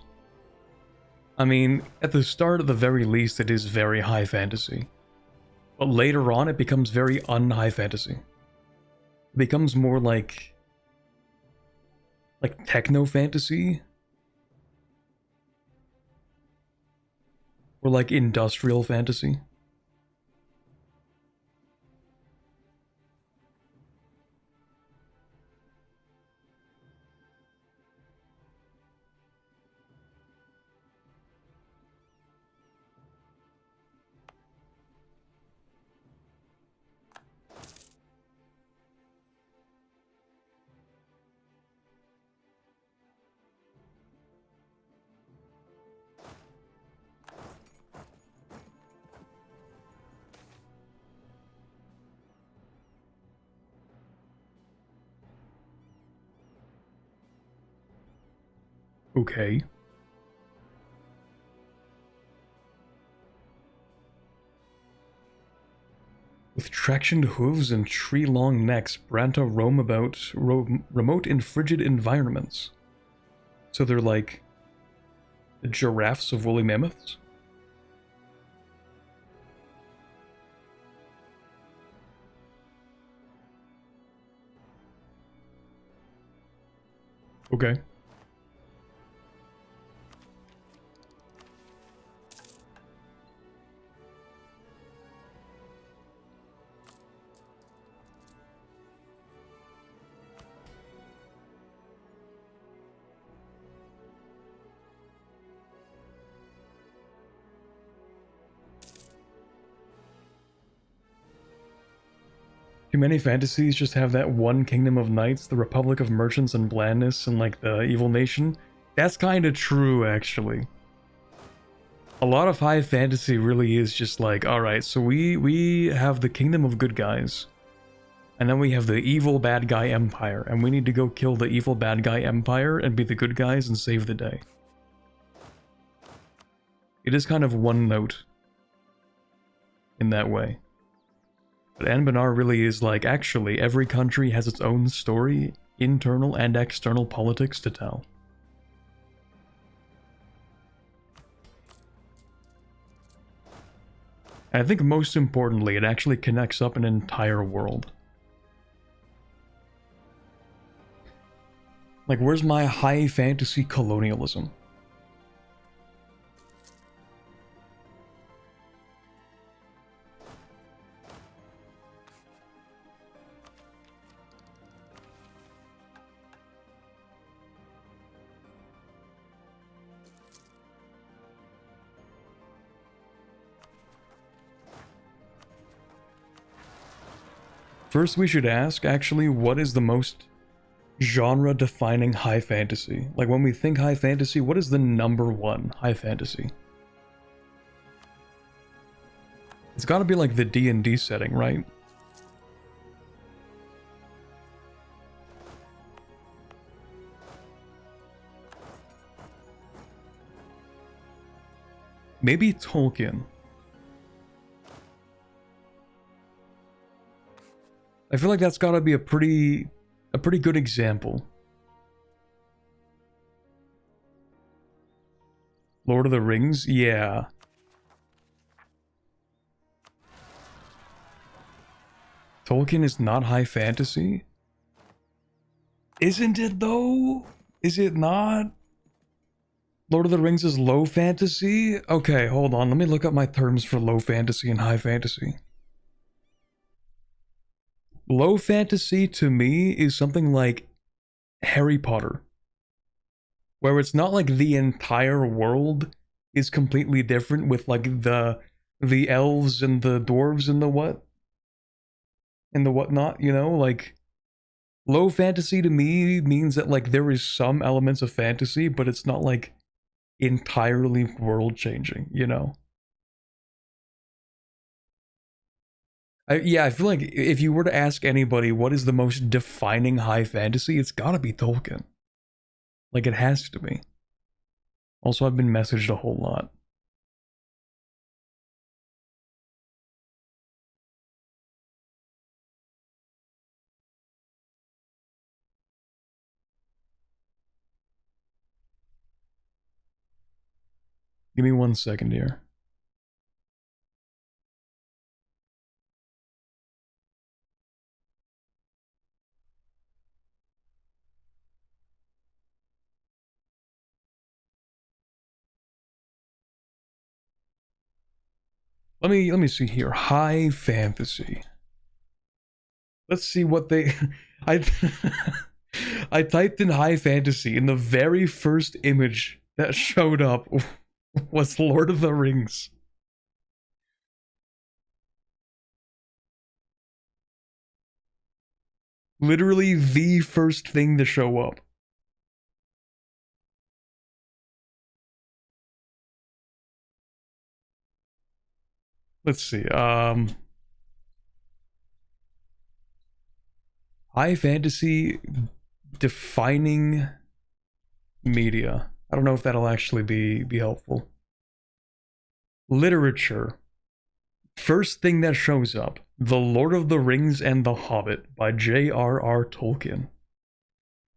I mean, at the start, at the very least, it is very high fantasy. But later on, it becomes very un-high fantasy. It becomes more like techno fantasy, or like industrial fantasy. Okay. With tractioned hooves and tree-long necks, Branta roam about remote and frigid environments. So they're like the giraffes of woolly mammoths? Okay. Too many fantasies just have that one kingdom of knights, the Republic of Merchants and Blandness, and like the Evil Nation. That's kind of true, actually. A lot of high fantasy really is just like, alright, so we have the kingdom of good guys. And then we have the evil bad guy empire, and we need to go kill the evil bad guy empire and be the good guys and save the day. It is kind of one note in that way. But Anbennar really is like, actually, every country has its own story, internal and external politics to tell. And I think most importantly, it actually connects up an entire world. Like, where's my high fantasy colonialism? First, we should ask, actually, what is the most genre-defining high fantasy? Like, when we think high fantasy, what is the #1 high fantasy? It's gotta be like the D&D setting, right? Maybe Tolkien. I feel like that's gotta be a pretty good example. Lord of the Rings? Yeah. Tolkien is not high fantasy? Isn't it though? Is it not? Lord of the Rings is low fantasy? Okay, hold on. Let me look up my terms for low fantasy and high fantasy. Low fantasy to me is something like Harry Potter, where it's not like the entire world is completely different with like the elves and the dwarves and the what and the whatnot, you know? Like, low fantasy to me means that like there is some elements of fantasy, but it's not like entirely world changing, you know? Yeah, I feel like if you were to ask anybody what is the most defining high fantasy, it's gotta be Tolkien. Like, it has to be. Also, I've been messaged a whole lot. Give me 1 second here. Let me see here. High fantasy. Let's see what they I I typed in high fantasy and the very first image that showed up was Lord of the Rings. Literally the first thing to show up. Let's see. High fantasy defining media. I don't know if that'll actually be helpful. Literature. First thing that shows up, The Lord of the Rings and the Hobbit by J.R.R. Tolkien.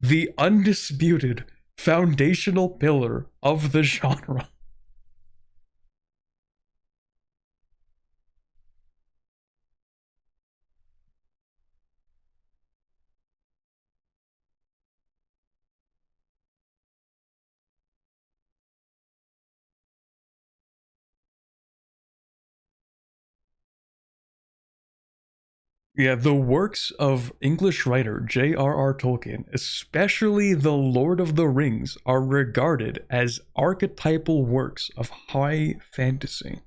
The undisputed foundational pillar of the genre. Yeah, the works of English writer J.R.R. Tolkien, especially The Lord of the Rings, are regarded as archetypal works of high fantasy.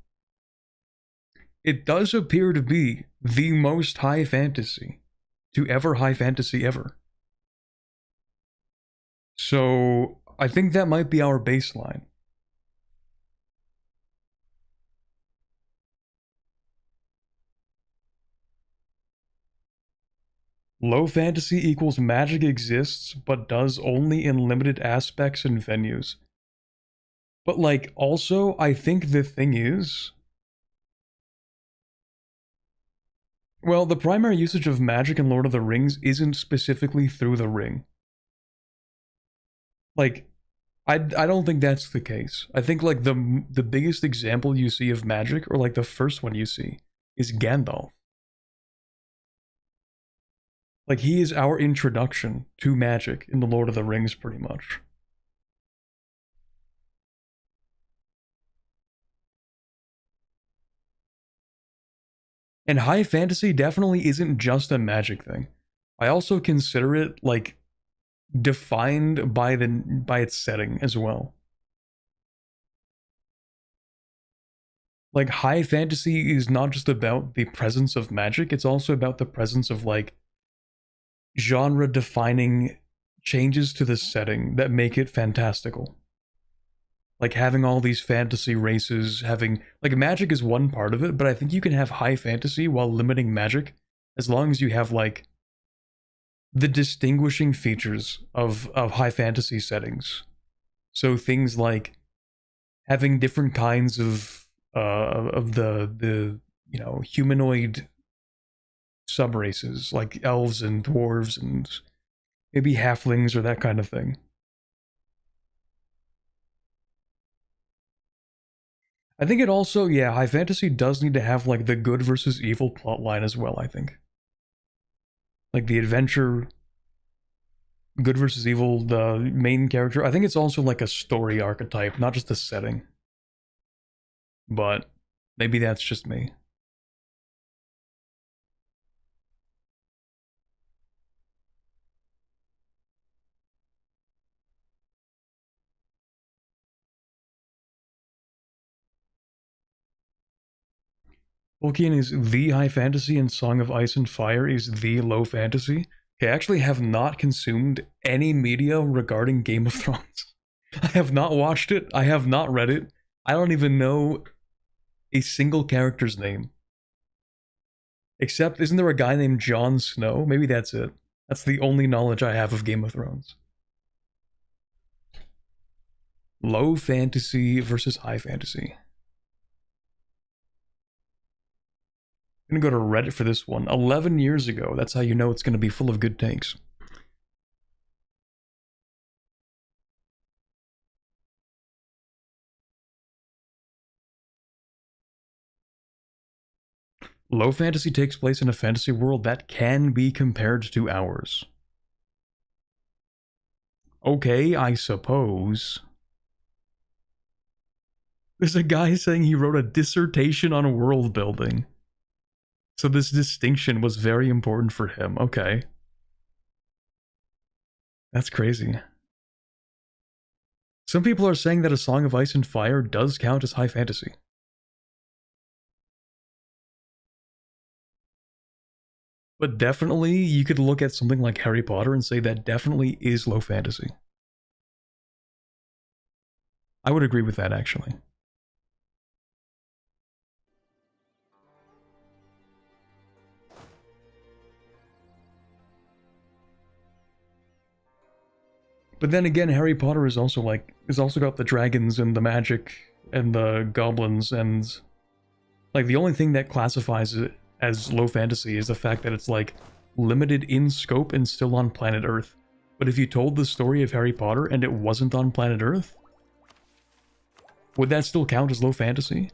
It does appear to be the most high fantasy to ever high fantasy ever. So, I think that might be our baseline. Low fantasy equals magic exists, but does only in limited aspects and venues. But, like, also, I think the thing is... Well, the primary usage of magic in Lord of the Rings isn't specifically through the ring. Like, I don't think that's the case. I think, like, the biggest example you see of magic, or, like, the first one you see, is Gandalf. Like, he is our introduction to magic in the Lord of the Rings, pretty much. And high fantasy definitely isn't just a magic thing. I also consider it, like, defined by its setting as well. Like, high fantasy is not just about the presence of magic, it's also about the presence of, like, genre defining changes to the setting that make it fantastical. Like, having all these fantasy races, having, like, magic is one part of it, but I think you can have high fantasy while limiting magic, as long as you have, like, the distinguishing features of high fantasy settings. So things like having different kinds of the you know, humanoid subraces, like elves and dwarves and maybe halflings or that kind of thing. I think it also, yeah, high fantasy does need to have, like, the good versus evil plotline as well, I think. Like, the adventure, good versus evil, the main character. I think it's also, like, a story archetype, not just a setting. But maybe that's just me. Tolkien is the high fantasy and Song of Ice and Fire is the low fantasy. Okay, I actually have not consumed any media regarding Game of Thrones. I have not watched it. I have not read it. I don't even know a single character's name. Except, isn't there a guy named Jon Snow? Maybe that's it. That's the only knowledge I have of Game of Thrones. Low fantasy versus high fantasy. I'm gonna go to Reddit for this one. 11 years ago. That's how you know it's gonna be full of good takes. Low fantasy takes place in a fantasy world that can be compared to ours. Okay, I suppose. There's a guy saying he wrote a dissertation on world building. So this distinction was very important for him. Okay. That's crazy. Some people are saying that A Song of Ice and Fire does count as high fantasy. But definitely, you could look at something like Harry Potter and say that definitely is low fantasy. I would agree with that, actually. But then again, Harry Potter is also, like, is also got the dragons and the magic and the goblins and, like, the only thing that classifies it as low fantasy is the fact that it's, like, limited in scope and still on planet Earth. But if you told the story of Harry Potter and it wasn't on planet Earth, would that still count as low fantasy?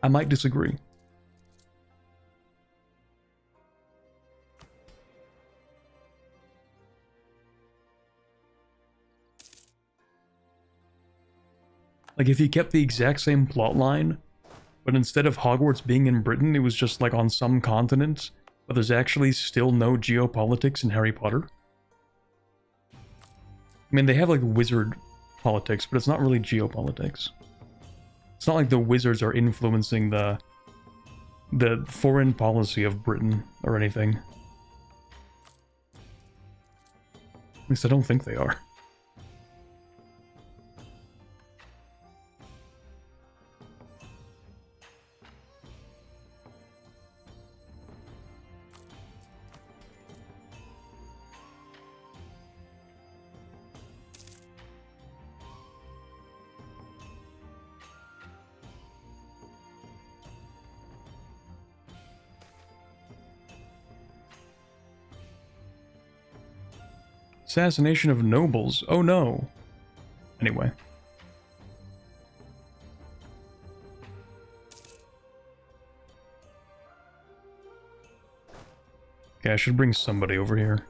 I might disagree. Like, if you kept the exact same plotline, but instead of Hogwarts being in Britain, it was just, like, on some continent, but there's actually still no geopolitics in Harry Potter. I mean, they have, like, wizard politics, but it's not really geopolitics. It's not like the wizards are influencing the foreign policy of Britain or anything. At least I don't think they are. Assassination of nobles. Oh no. Anyway. Okay, I should bring somebody over here.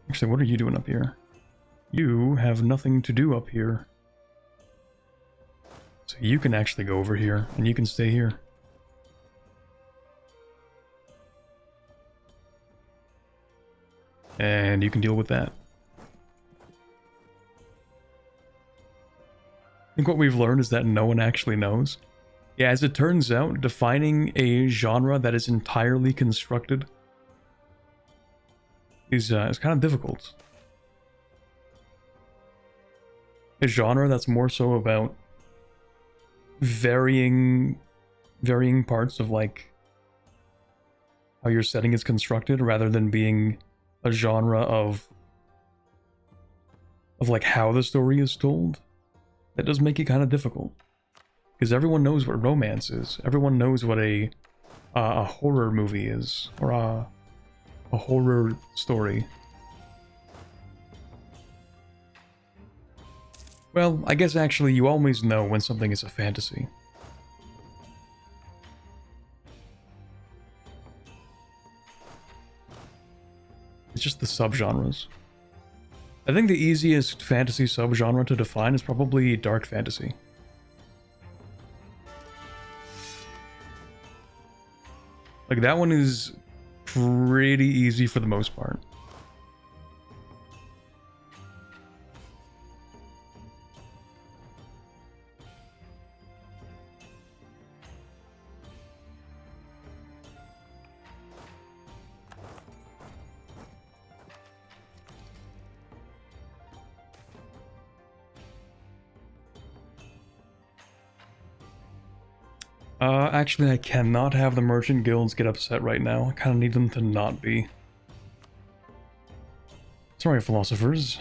Actually, what are you doing up here? You have nothing to do up here. So you can actually go over here, and you can stay here. And you can deal with that. I think what we've learned is that no one actually knows. Yeah, as it turns out, defining a genre that is entirely constructed is kind of difficult. A genre that's more so about varying parts of like how your setting is constructed, rather than being a genre of like how the story is told. That does make it kind of difficult, because everyone knows what romance is. Everyone knows what a horror movie is, or a horror story. Well, I guess actually you always know when something is a fantasy. It's just the subgenres. I think the easiest fantasy subgenre to define is probably dark fantasy. Like, that one is pretty easy for the most part. Actually, I cannot have the merchant guilds get upset right now. I kind of need them to not be. Sorry, philosophers.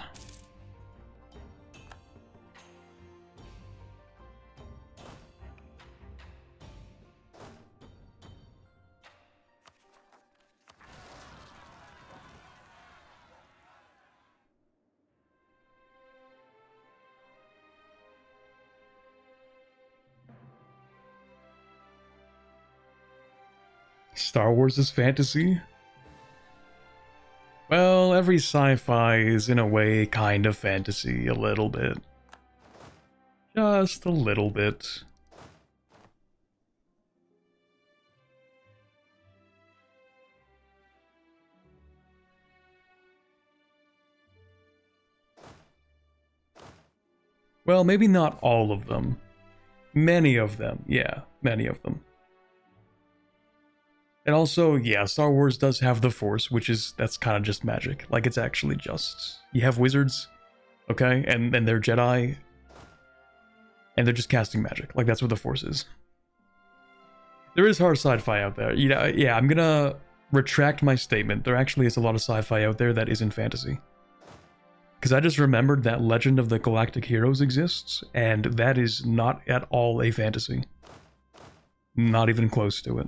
Star Wars is fantasy? Well, every sci-fi is in a way kind of fantasy, a little bit. Just a little bit. Well, maybe not all of them. Many of them, yeah, many of them. And also, yeah, Star Wars does have the Force, that's kind of just magic. Like, it's actually just, you have wizards, okay, and they're Jedi, and they're just casting magic. Like, that's what the Force is. There is hard sci-fi out there. You know, yeah, I'm gonna retract my statement. There actually is a lot of sci-fi out there that isn't fantasy. Because I just remembered that Legend of the Galactic Heroes exists, and that is not at all a fantasy. Not even close to it.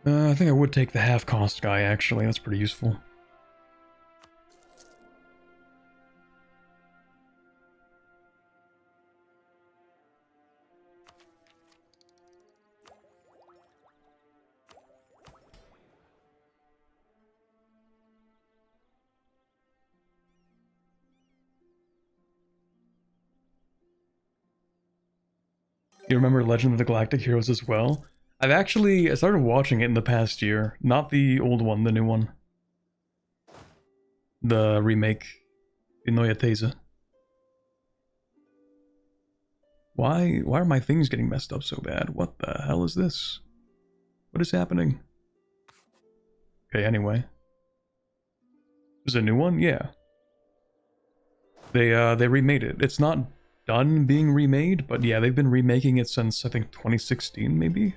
I think I would take the half-cost guy, actually. That's pretty useful. You remember Legend of the Galactic Heroes as well? I started watching it in the past year. Not the old one, the new one. The remake. The Neue These. Why are my things getting messed up so bad? What the hell is this? What is happening? Okay, anyway. There's a new one? Yeah. They remade it. It's not done being remade, but yeah, they've been remaking it since, I think, 2016, maybe?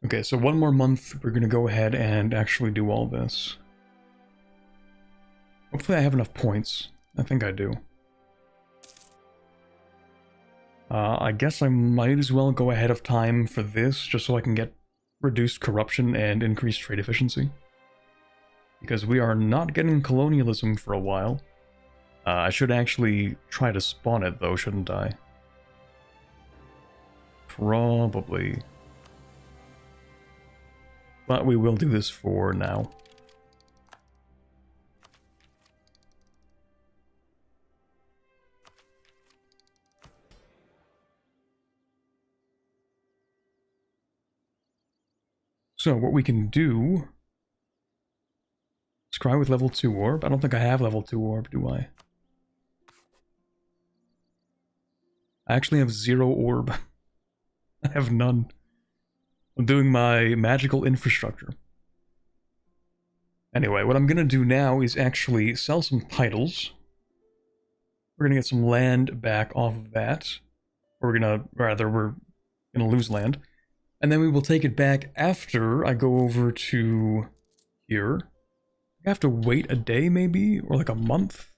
Okay, so one more month, we're gonna go ahead and actually do all this. Hopefully I have enough points. I think I do. I guess I might as well go ahead of time for this, just so I can get reduced corruption and increased trade efficiency. Because we are not getting colonialism for a while. I should actually try to spawn it though, shouldn't I? Probably. But we will do this for now. So what we can do... Scry with level 2 orb? I don't think I have level 2 orb, do I? I actually have 0 orb. I have none. I'm doing my magical infrastructure. Anyway, what I'm gonna do now is actually sell some titles. We're gonna get some land back off of that. We're gonna lose land. And then we will take it back after I go over to here. I have to wait a day maybe, or like a month.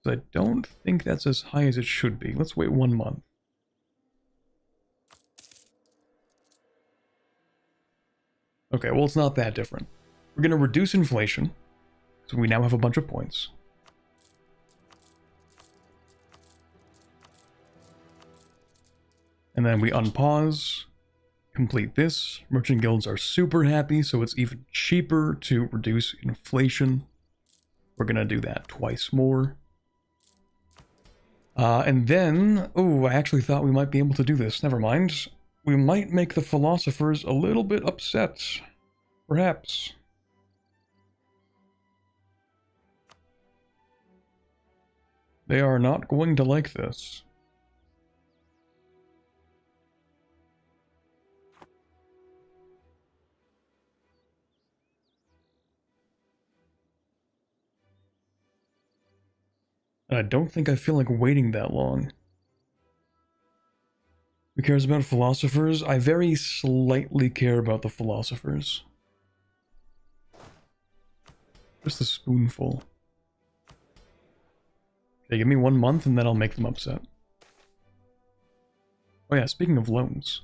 Because I don't think that's as high as it should be. Let's wait 1 month. Okay, well, it's not that different. We're going to reduce inflation, so we now have a bunch of points. And then we unpause, complete this. Merchant guilds are super happy, so it's even cheaper to reduce inflation. We're going to do that twice more. And then, oh, I actually thought we might be able to do this. Never mind. We might make the philosophers a little bit upset. Perhaps. They are not going to like this. And I don't think I feel like waiting that long. Who cares about philosophers? I very slightly care about the philosophers. Just a spoonful. Okay, give me 1 month and then I'll make them upset. Oh yeah, speaking of loans.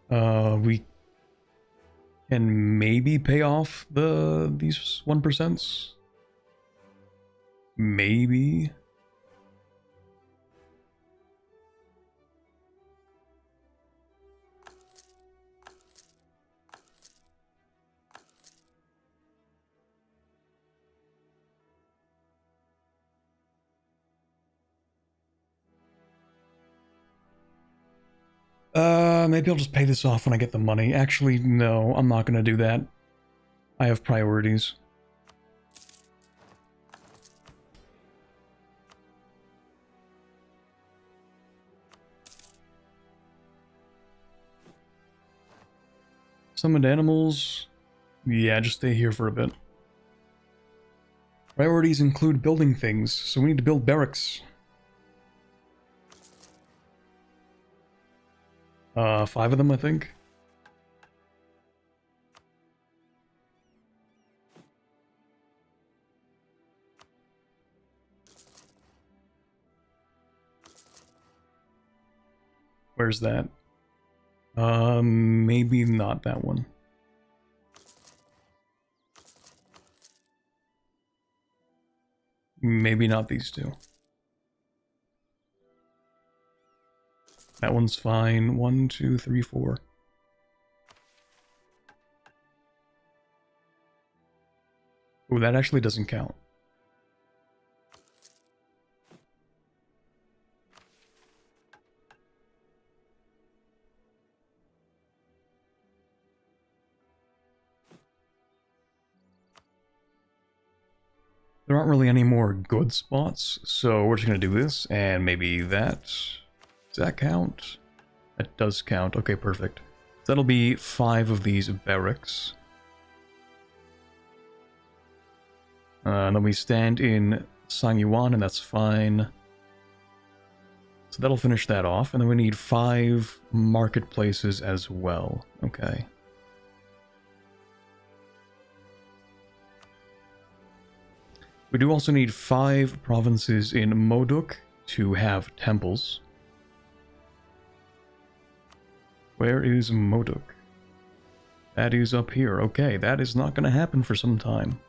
We can maybe pay off these 1%. Maybe. Maybe I'll just pay this off when I get the money. Actually, no, I'm not gonna do that. I have priorities. Summoned animals. Yeah, just stay here for a bit. Priorities include building things, so we need to build barracks. 5 of them, I think. Where's that? Maybe not that one. Maybe not these two. That one's fine. 1, 2, 3, 4. Oh, that actually doesn't count. There aren't really any more good spots, so we're just gonna do this, and maybe that. Does that count? That does count. Okay, perfect. So that'll be 5 of these barracks. And then we stand in Sangyuan, and that's fine. So that'll finish that off, and then we need 5 marketplaces as well. Okay. We do also need 5 provinces in Moduk to have temples. Where is Moduk? That is up here. Okay, that is not going to happen for some time.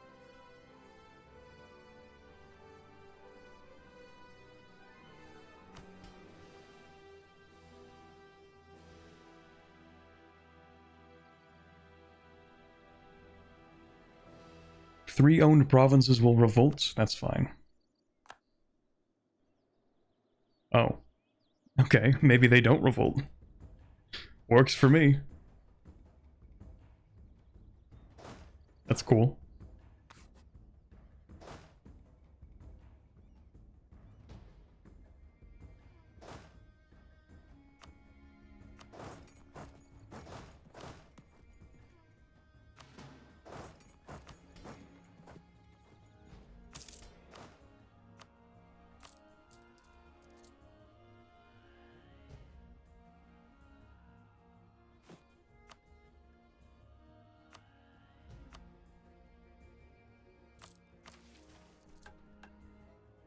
Three owned provinces will revolt. That's fine. Oh. Okay, maybe they don't revolt. Works for me. That's cool.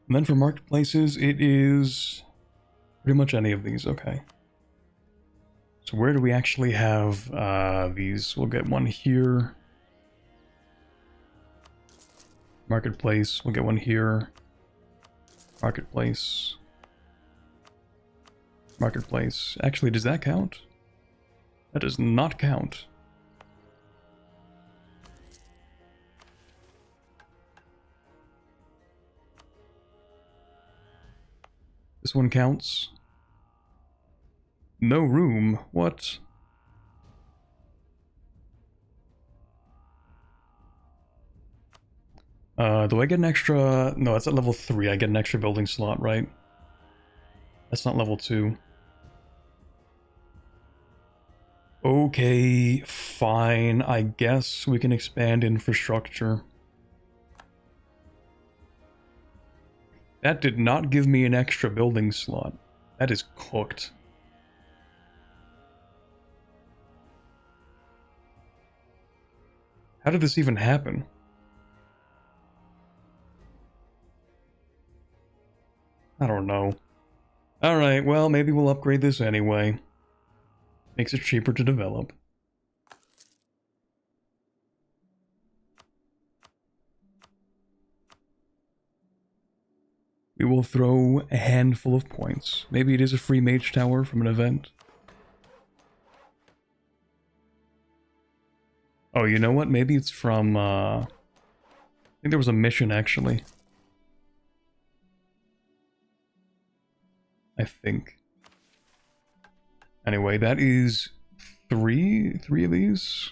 And then for marketplaces, it is pretty much any of these, okay. So where do we actually have these? We'll get one here. Marketplace, we'll get one here. Marketplace. Marketplace. Actually, does that count? That does not count. This one counts. No room. What? Do I get an extra? No, that's at level 3. I get an extra building slot, right? That's not level 2. Okay, fine. I guess we can expand infrastructure. That did not give me an extra building slot. That is cooked. How did this even happen? I don't know. Alright, well, maybe we'll upgrade this anyway. Makes it cheaper to develop. We will throw a handful of points. Maybe it is a free mage tower from an event. Oh, you know what? Maybe it's from, I think there was a mission, actually. I think. Anyway, that is three of these.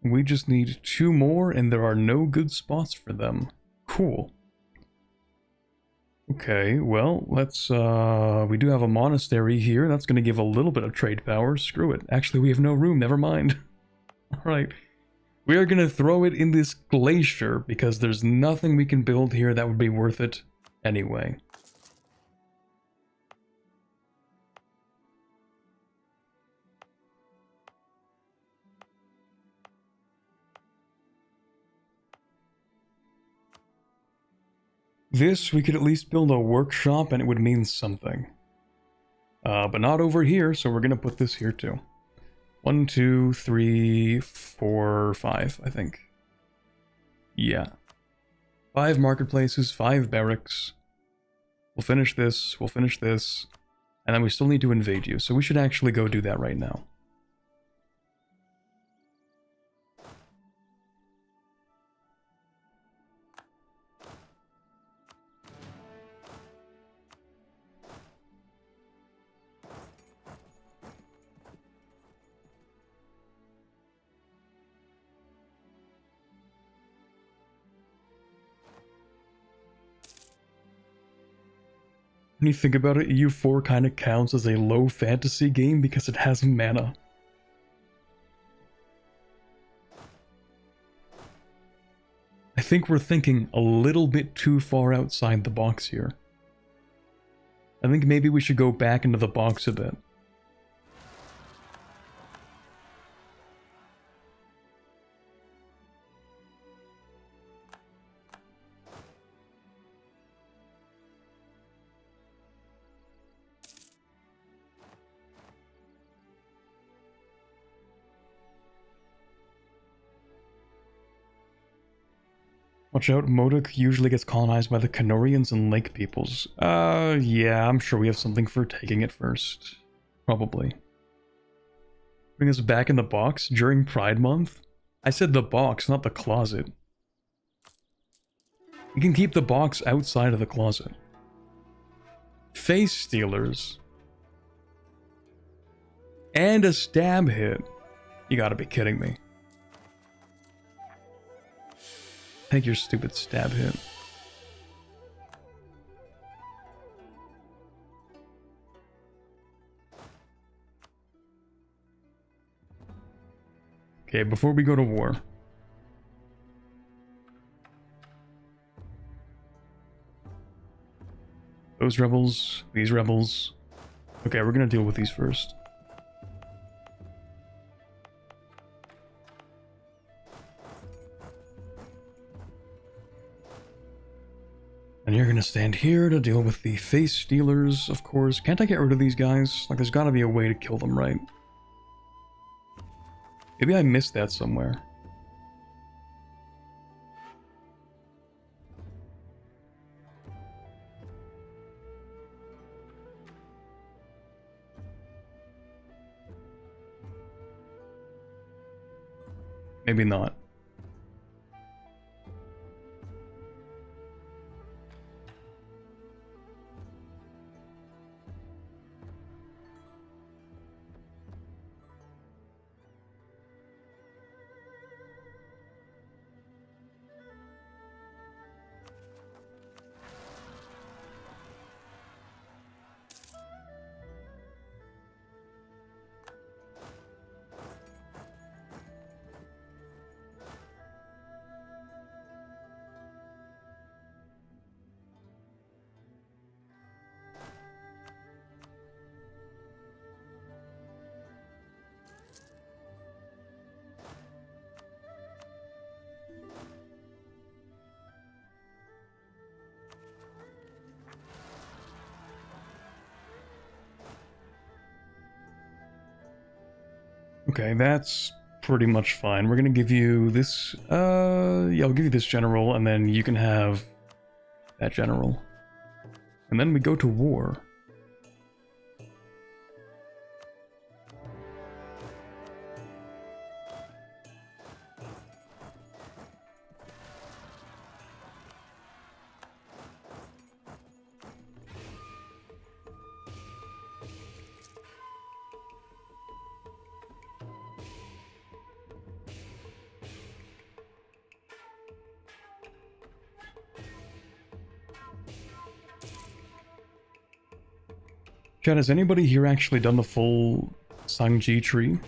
We just need 2 more, and there are no good spots for them. Cool. Okay, well, let's, we do have a monastery here. That's going to give a little bit of trade power. Screw it. Actually, we have no room. Never mind. Alright. We are going to throw it in this glacier because there's nothing we can build here that would be worth it anyway. This, we could at least build a workshop and it would mean something. But not over here, so we're going to put this here too. 1, 2, 3, 4, 5, I think. Yeah. 5 marketplaces, 5 barracks. We'll finish this, and then we still need to invade you, so we should actually go do that right now. When you think about it, EU4 kind of counts as a low fantasy game because it has mana. I think we're thinking a little bit too far outside the box here. I think maybe we should go back into the box a bit. Watch out, Modok usually gets colonized by the Canorians and Lake peoples. Yeah, I'm sure we have something for taking it first. Probably. Bring us back in the box during Pride Month? I said the box, not the closet. You can keep the box outside of the closet. Face stealers. And a stab hit. You gotta be kidding me. Take your stupid stab hit. Okay, before we go to war. Those rebels, these rebels. Okay, we're gonna deal with these first. And you're gonna stand here to deal with the face stealers, of course. Can't I get rid of these guys? Like, there's gotta be a way to kill them, right? Maybe I missed that somewhere. Maybe not. Okay, that's pretty much fine. We're gonna give you this, yeah, I'll give you this general, and then you can have that general. And then we go to war. Chad, has anybody here actually done the full Cangji tree?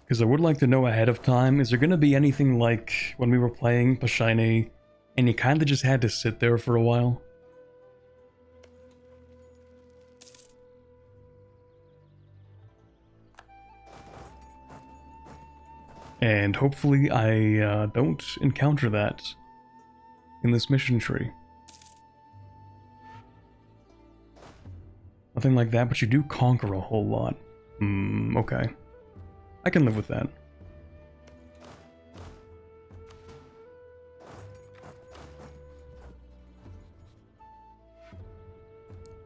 Because I would like to know ahead of time, is there going to be anything like when we were playing Pashine and you kind of just had to sit there for a while? And hopefully I don't encounter that in this mission tree. Nothing like that, but you do conquer a whole lot. Okay. I can live with that.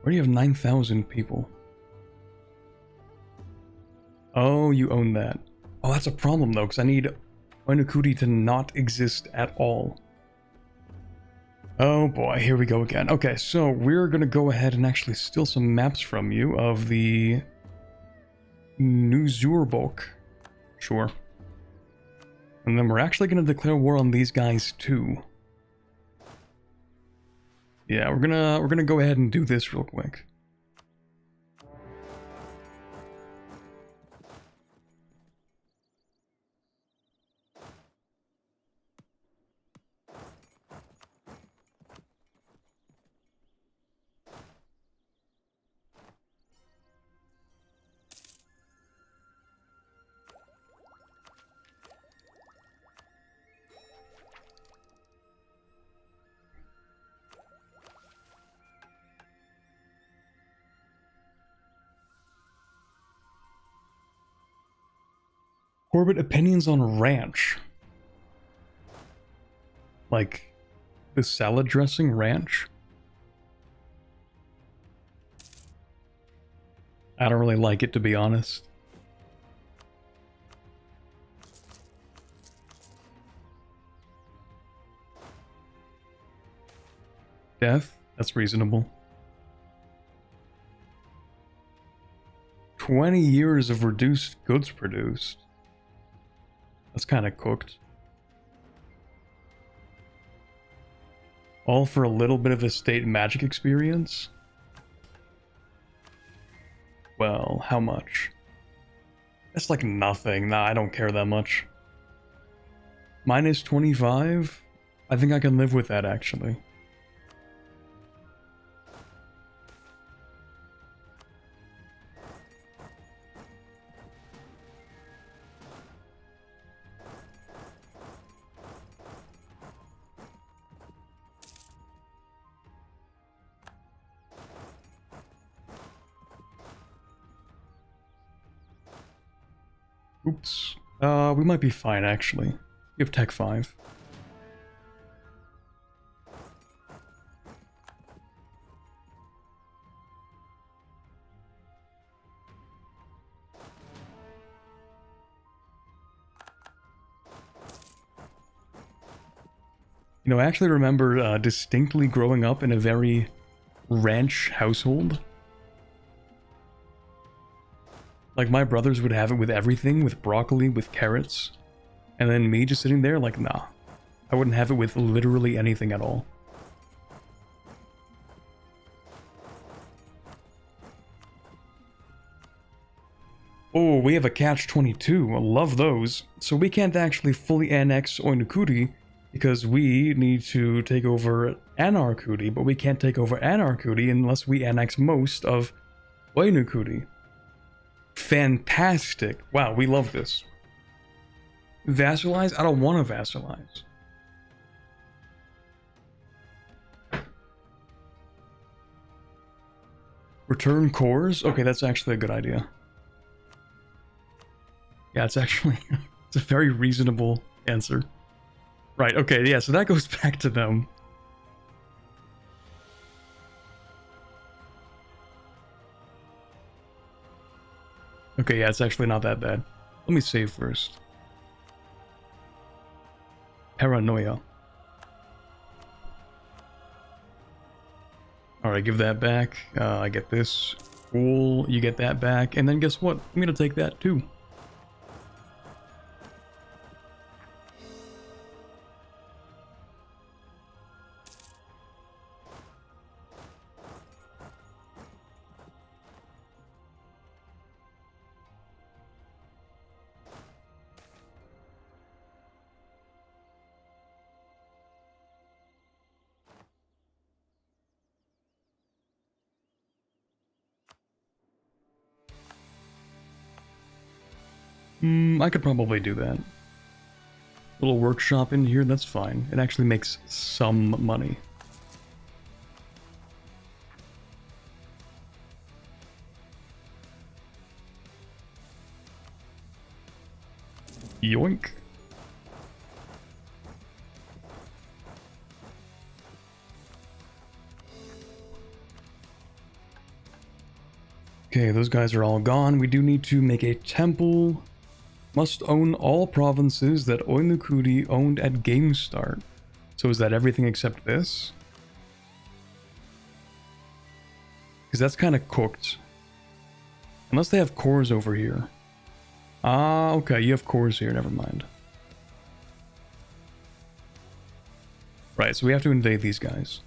already have 9,000 people. Oh, you own that. Oh, that's a problem though, because I need Oinokuri to not exist at all. Oh boy, here we go again. Okay, so we're gonna go ahead and actually steal some maps from you of the Nuzurbook. Sure. And then we're actually gonna declare war on these guys too. Yeah, we're gonna go ahead and do this real quick. Orbit opinions on ranch. Like the salad dressing ranch? I don't really like it, to be honest. Death? That's reasonable. 20 years of reduced goods produced. That's kind of cooked. All for a little bit of estate magic experience? Well, how much? That's like nothing. Nah, I don't care that much. Minus 25? I think I can live with that, actually. Oops. We might be fine, actually. You have Tech 5. You know, I actually remember distinctly growing up in a very ranch household. Like, my brothers would have it with everything, with broccoli, with carrots. And then me just sitting there like, nah. I wouldn't have it with literally anything at all. Oh, we have a catch-22. I love those. So we can't actually fully annex Oinokuri because we need to take over Anarkuri, but we can't take over Anarkuri unless we annex most of Oinokuri. Fantastic. Wow, we love this. Vassalize? I don't want to vassalize. Return cores? Okay, that's actually a good idea. Yeah, it's actually it's a very reasonable answer. Right, okay, yeah, so that goes back to them. Okay, yeah, it's actually not that bad. Let me save first. Paranoia. Alright, give that back. I get this. Cool, you get that back. And then guess what? I'm gonna take that too. I could probably do that. Little workshop in here, that's fine. It actually makes some money. Yoink. Okay, those guys are all gone. We do need to make a temple. Must own all provinces that Oinukudi owned at game start. So is that everything except this? Because that's kind of cooked. Unless they have cores over here. Ah, okay, you have cores here, never mind. Right, so we have to invade these guys.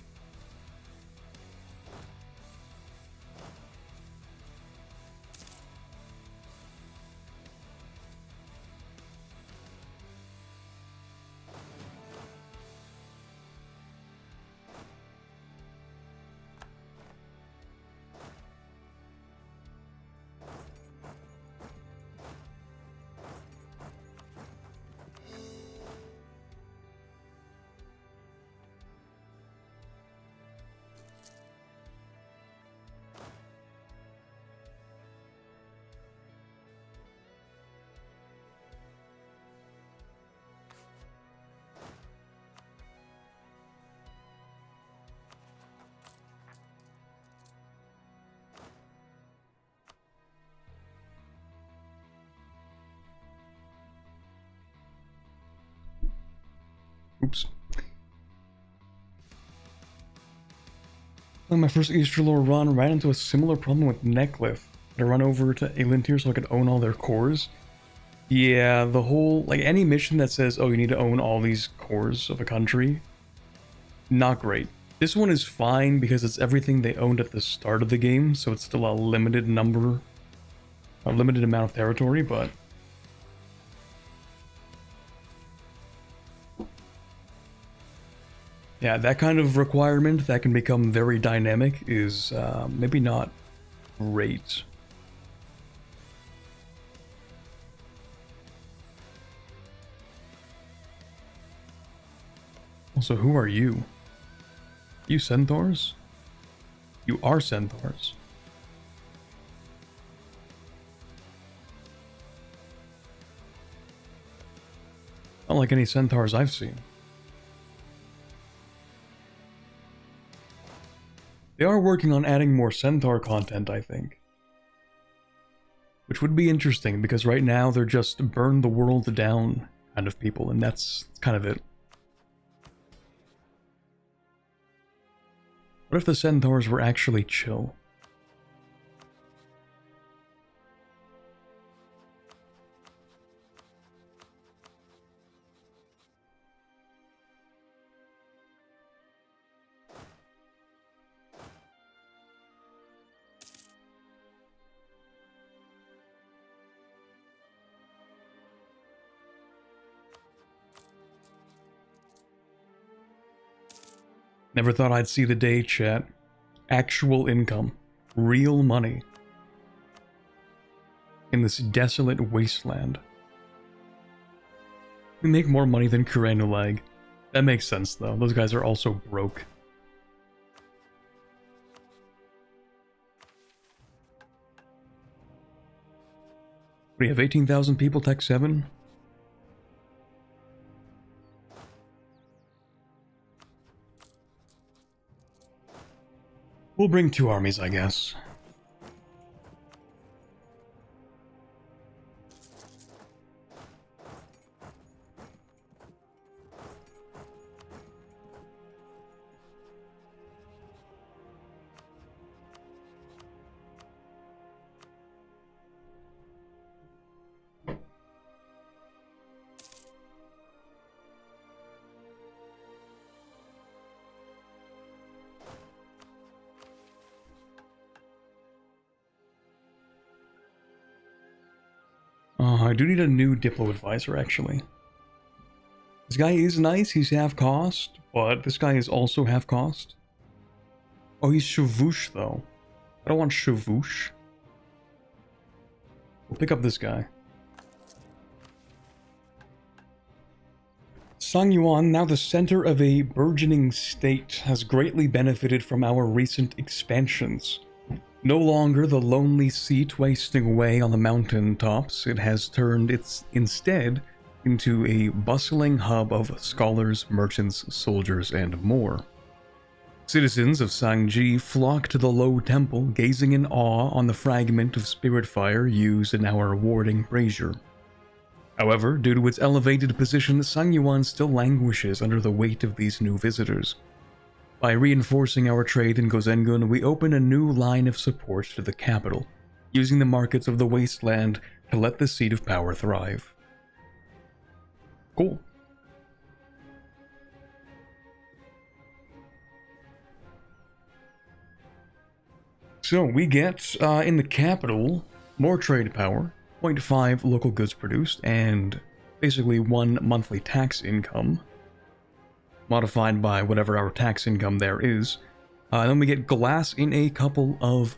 Oops. On my first Easterlore run, ran into a similar problem with Necklif. I run over to Elintir so I could own all their cores. Yeah, the whole, like, any mission that says, oh, you need to own all these cores of a country, not great. This one is fine because it's everything they owned at the start of the game, so it's still a limited number, a limited amount of territory, but yeah, that kind of requirement that can become very dynamic is maybe not great. Also, who are you? You centaurs? You are centaurs. Not like any centaurs I've seen. They are working on adding more centaur content, I think. Which would be interesting, because right now they're just burn the world down kind of people, and that's kind of it. What if the centaurs were actually chill? Never thought I'd see the day, chat. Actual income. Real money. In this desolate wasteland. We make more money than Kurenulag. That makes sense, though. Those guys are also broke. We have 18,000 people, Tech 7. We'll bring 2 armies, I guess. I do need a new Diplo advisor, actually. This guy is nice, he's half cost, but this guy is also half cost. Oh, he's Shavoosh, though. I don't want Shavoosh. We'll pick up this guy. Sangyuan, now the center of a burgeoning state, has greatly benefited from our recent expansions. No longer the lonely seat wasting away on the mountain tops, it has turned instead into a bustling hub of scholars, merchants, soldiers, and more. Citizens of Cangji flock to the low temple, gazing in awe on the fragment of spirit fire used in our warding brazier. However, due to its elevated position, Sangyuan still languishes under the weight of these new visitors. By reinforcing our trade in Gozengun, we open a new line of support to the capital, using the markets of the wasteland to let the seat of power thrive. Cool. So we get, in the capital, more trade power, 0.5 local goods produced, and basically 1 monthly tax income, modified by whatever our tax income there is. Then we get glass in a couple of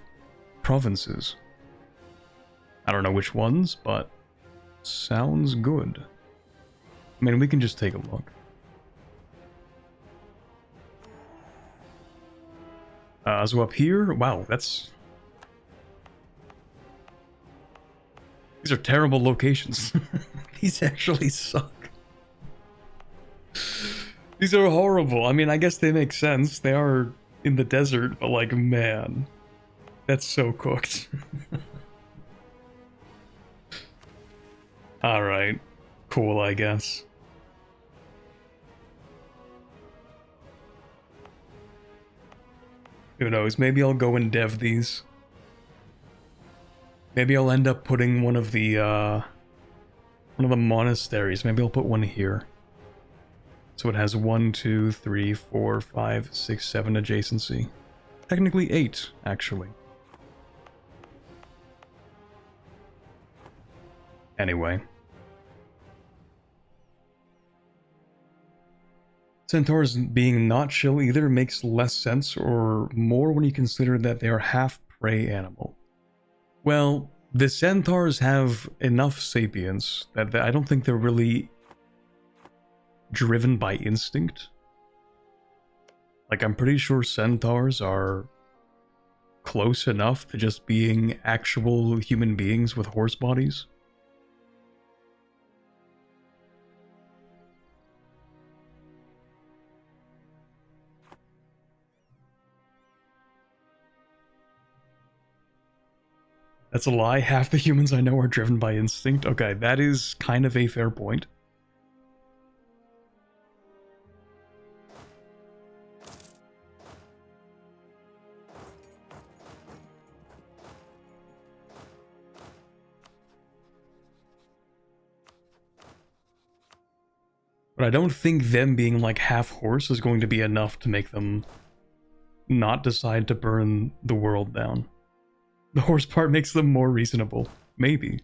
provinces. I don't know which ones, but sounds good. I mean, we can just take a look. So up here, wow, that's... These are terrible locations. These actually suck. These are horrible. I mean, I guess they make sense. They are in the desert, but like, man, that's so cooked. Alright, cool, I guess. Who knows, maybe I'll go and dev these. Maybe I'll end up putting one of the monasteries. Maybe I'll put one here. So it has 1, 2, 3, 4, 5, 6, 7 adjacency. Technically 8, actually. Anyway. Centaurs being not chill either makes less sense or more when you consider that they are half prey animal. Well, the centaurs have enough sapience that I don't think they're really driven by instinct. Like, I'm pretty sure centaurs are close enough to just being actual human beings with horse bodies. That's a lie. Half the humans I know are driven by instinct. Okay, that is kind of a fair point. But I don't think them being like half horse is going to be enough to make them not decide to burn the world down. The horse part makes them more reasonable. Maybe.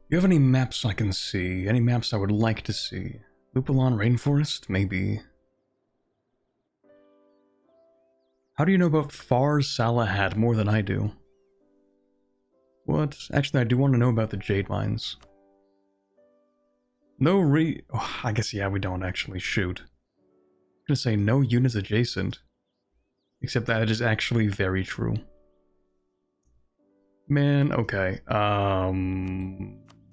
Do you have any maps I can see? Any maps I would like to see? Lupulon Rainforest? Maybe. How do you know about Far Salahad more than I do? What? Actually, I do want to know about the Jade Mines. No oh, I guess, yeah, we don't actually shoot. I'm gonna say no units adjacent. Except that is actually very true. Man, okay.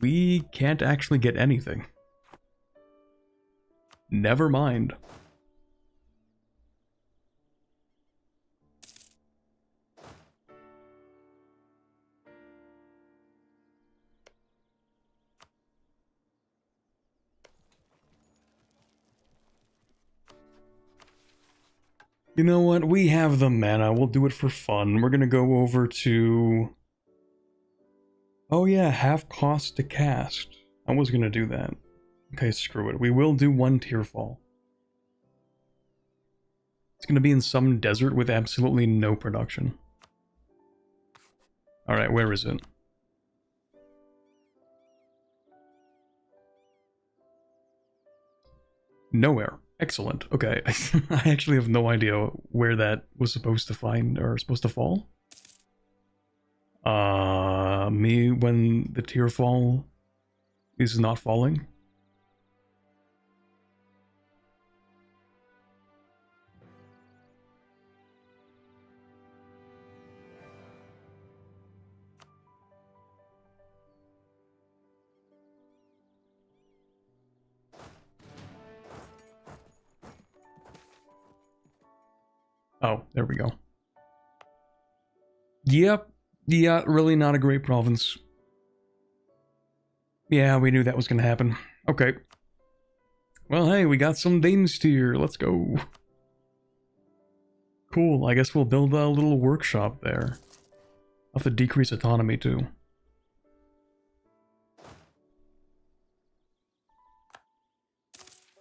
We can't actually get anything. Never mind. You know what? We have the mana. We'll do it for fun. We're gonna go over to... Oh yeah, half cost to cast. I was gonna do that. Okay, screw it. We will do one tier fall. It's gonna be in some desert with absolutely no production. Alright, where is it? Nowhere. Excellent. Okay. I actually have no idea where that was supposed to find or supposed to fall. Me when the tier fall is not falling. Oh, there we go. Yep. Yeah, really not a great province. Yeah, we knew that was gonna happen. Okay. Well, hey, we got some Danes tier. Let's go. Cool. I guess we'll build a little workshop there. I'll have to decrease autonomy too.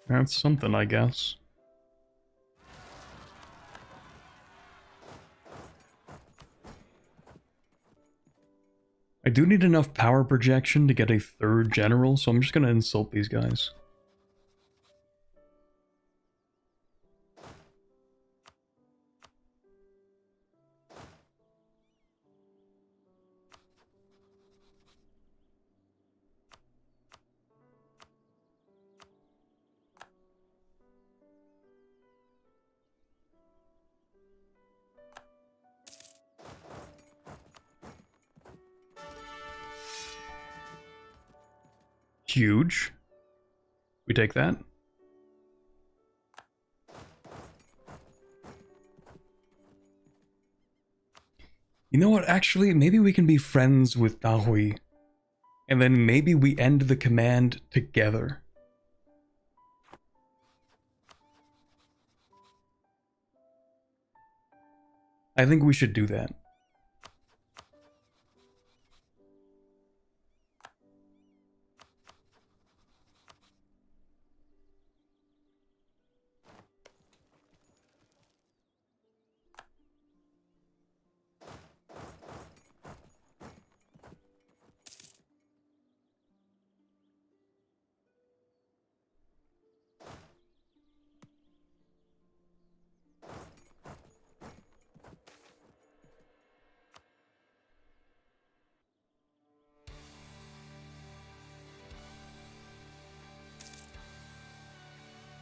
That's something, I guess. I do need enough power projection to get a third general, so I'm just gonna insult these guys. Huge. We take that. You know what, actually, maybe we can be friends with Dahui. And then maybe we end the command together. I think we should do that.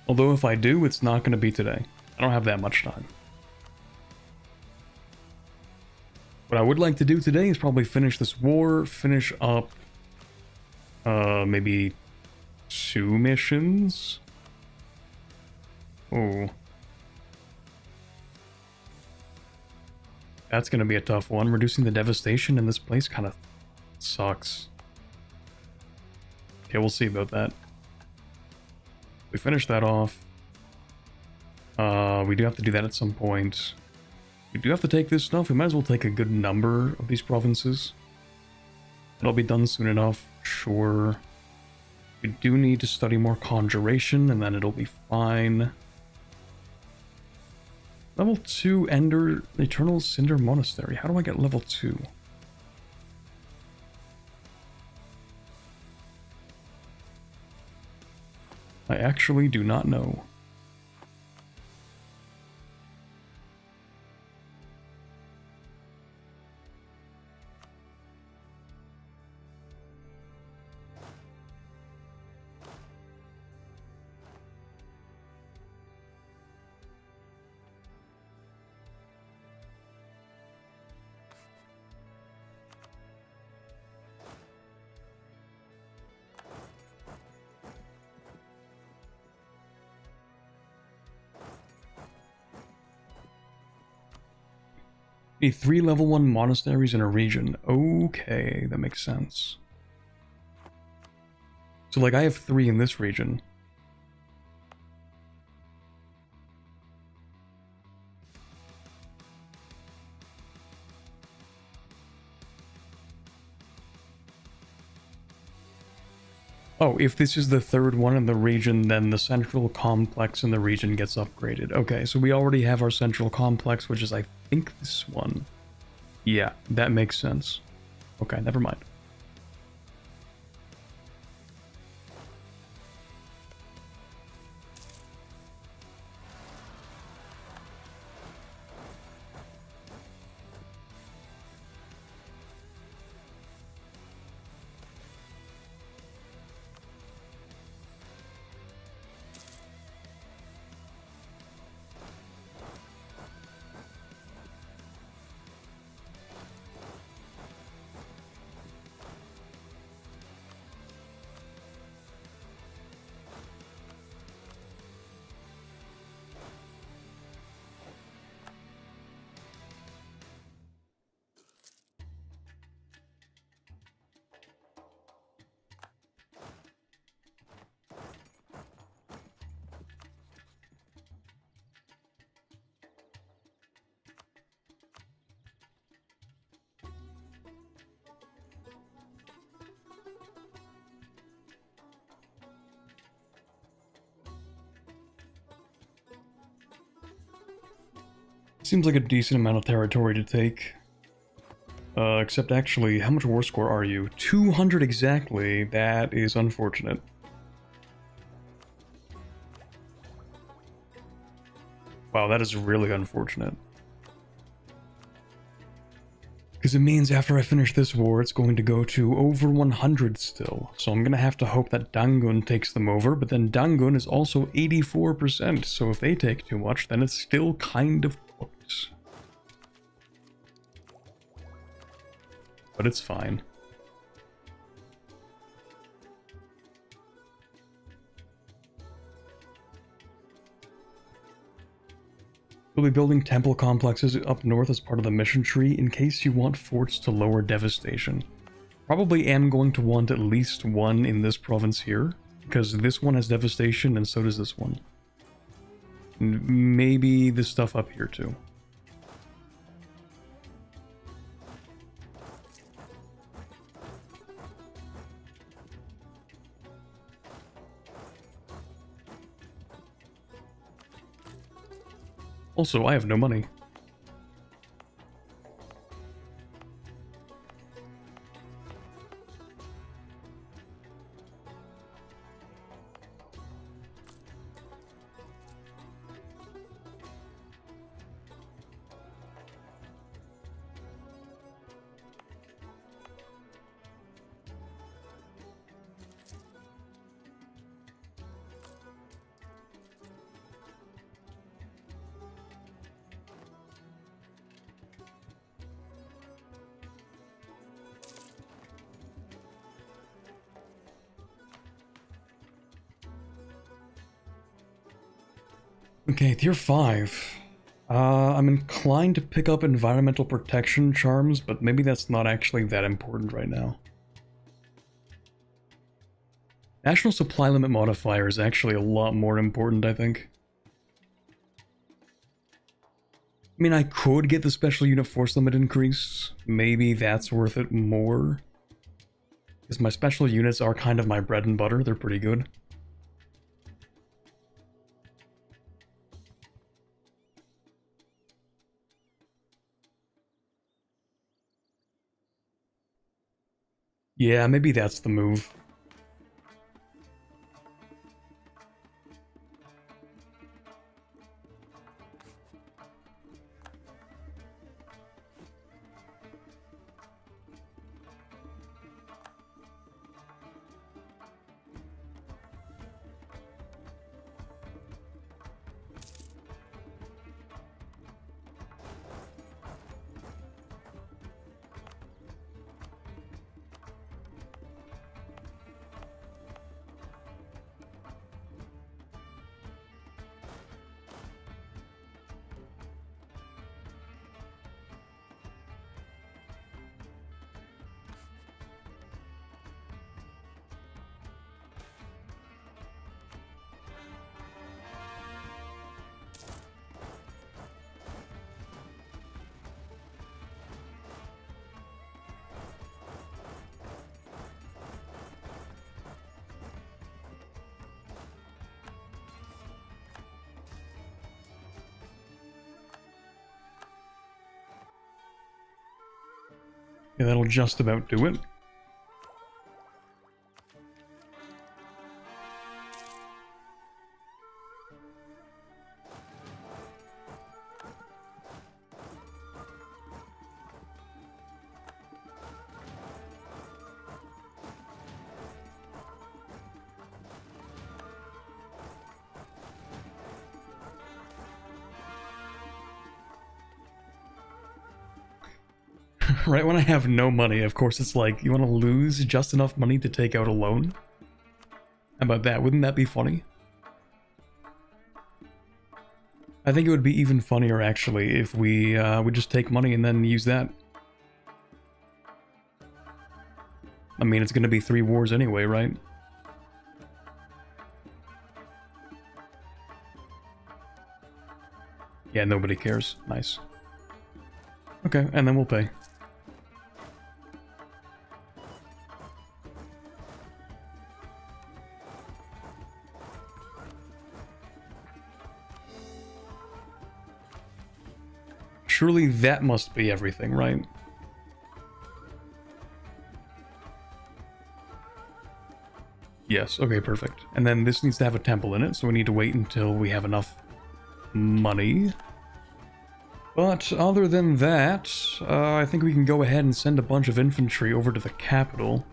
Although if I do, it's not going to be today. I don't have that much time. What I would like to do today is probably finish this war, finish up maybe 2 missions. Oh. That's going to be a tough one. Reducing the devastation in this place kind of sucks. Okay, we'll see about that. We finish that off. We do have to do that at some point. We do have to take this stuff. We might as well take a good number of these provinces. It'll be done soon enough, sure. We do need to study more conjuration, and then it'll be fine. Level 2 Eternal Cinder Monastery. How do I get level 2? I actually do not know. Need 3 level 1 monasteries in a region. Okay, that makes sense. So, like, I have 3 in this region. Oh, if this is the third one in the region, then the central complex in the region gets upgraded. Okay, so we already have our central complex, which is, I think, this one. Yeah, that makes sense. Okay, never mind. Seems like a decent amount of territory to take. Except actually, how much war score are you? 200 exactly. That is unfortunate. Wow, that is really unfortunate. Because it means after I finish this war, it's going to go to over 100 still. So I'm going to have to hope that Dangun takes them over, but then Dangun is also 84%, so if they take too much, then it's still kind of cooked. But it's fine. We'll be building temple complexes up north as part of the mission tree in case you want forts to lower devastation. Probably am going to want at least one in this province here, because this one has devastation and so does this one. And maybe this stuff up here too. Also, I have no money. Okay, tier 5. I'm inclined to pick up environmental protection charms, but maybe that's not actually that important right now. National supply limit modifier is actually a lot more important, I think. I mean, I could get the special unit force limit increase. Maybe that's worth it more. Because my special units are kind of my bread and butter, they're pretty good. Yeah, maybe that's the move. Yeah, that'll just about do it. Right when I have no money, of course it's like, you want to lose just enough money to take out a loan? How about that? Wouldn't that be funny? I think it would be even funnier, actually, if we would just take money and then use that. I mean, it's gonna be 3 wars anyway, right? Yeah, nobody cares. Nice. Okay, and then we'll pay. Surely that must be everything, right? Yes, okay, perfect. And then this needs to have a temple in it, so we need to wait until we have enough money. But other than that, I think we can go ahead and send a bunch of infantry over to the capital.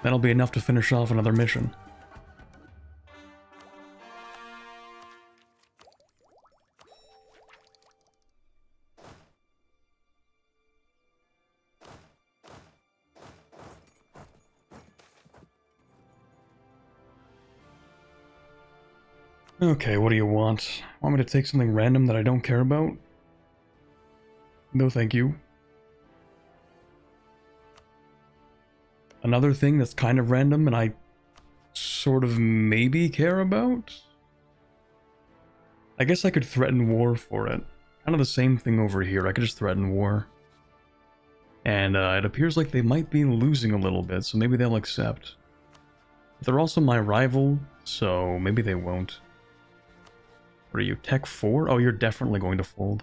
That'll be enough to finish off another mission. Okay, what do you want? Want me to take something random that I don't care about? No thank you. Another thing that's kind of random and I sort of maybe care about? I guess I could threaten war for it. Kind of the same thing over here, I could just threaten war. And it appears like they might be losing a little bit, so maybe they'll accept. But they're also my rival, so maybe they won't. What are you, Tech 4? Oh, you're definitely going to fold.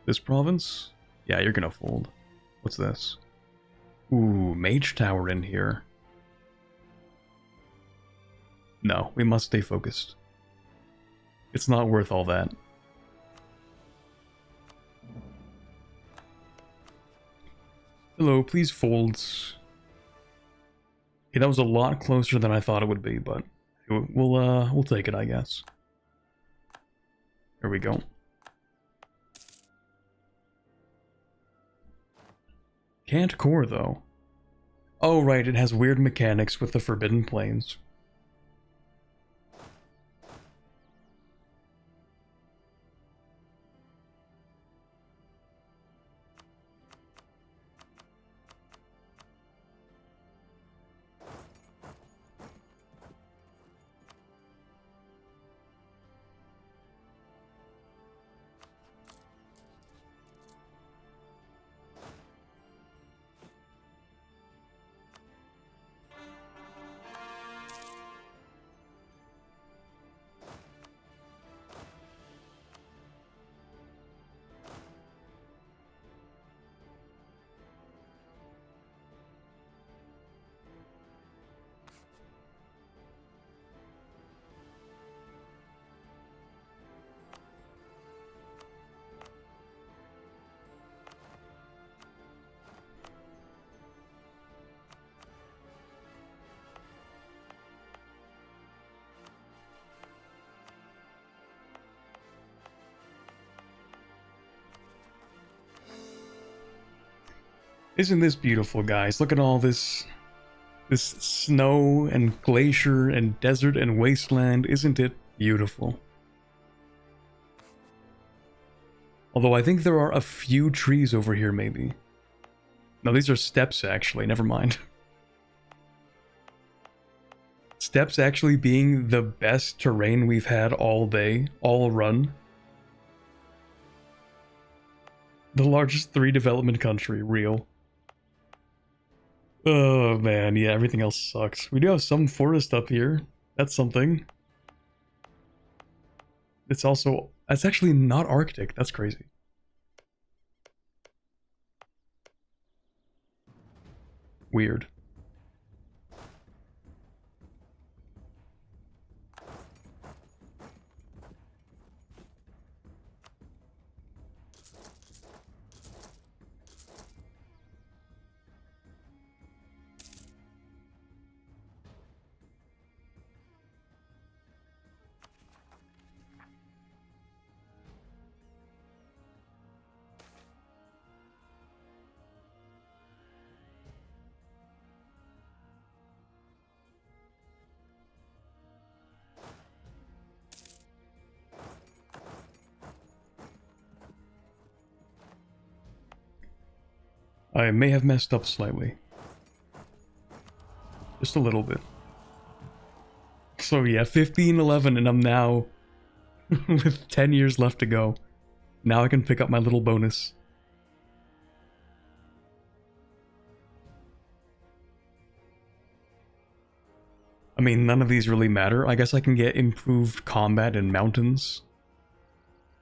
This province? Yeah, you're gonna fold. What's this? Ooh, Mage Tower in here. No, we must stay focused. It's not worth all that. Hello, please fold. Okay, that was a lot closer than I thought it would be, but we'll take it, I guess. There we go. Can't core, though. Oh, right, it has weird mechanics with the Forbidden Plains. Isn't this beautiful, guys? Look at all this snow and glacier and desert and wasteland. Isn't it beautiful? Although I think there are a few trees over here, maybe. No, these are steppes, actually. Never mind. Steppes actually being the best terrain we've had all day, all run. The largest 3 development country, real. Oh man, yeah, everything else sucks. We do have some forest up here. That's something. It's also, that's actually not Arctic. That's crazy. Weird. I may have messed up slightly. Just a little bit. So yeah, 15-11, and I'm now with 10 years left to go. Now I can pick up my little bonus. I mean, none of these really matter. I guess I can get improved combat in mountains.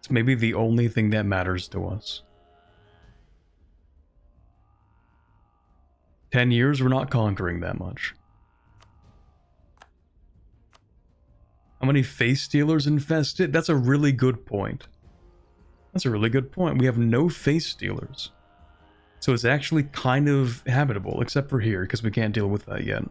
It's maybe the only thing that matters to us. 10 years, we're not conquering that much. How many face stealers infest it? That's a really good point. That's a really good point. We have no face stealers. So it's actually kind of habitable, except for here, because we can't deal with that yet.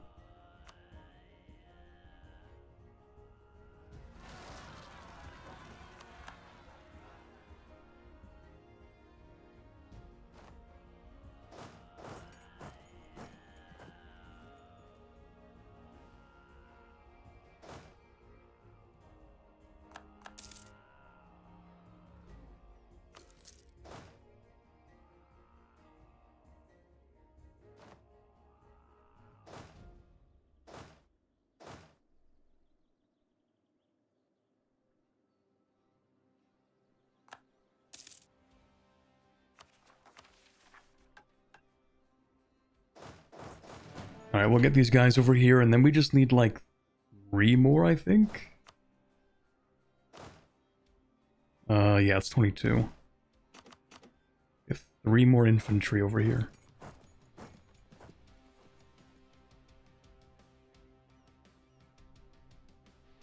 Alright, we'll get these guys over here, and then we just need, like, 3 more, I think? Yeah, it's 22. If 3 more infantry over here.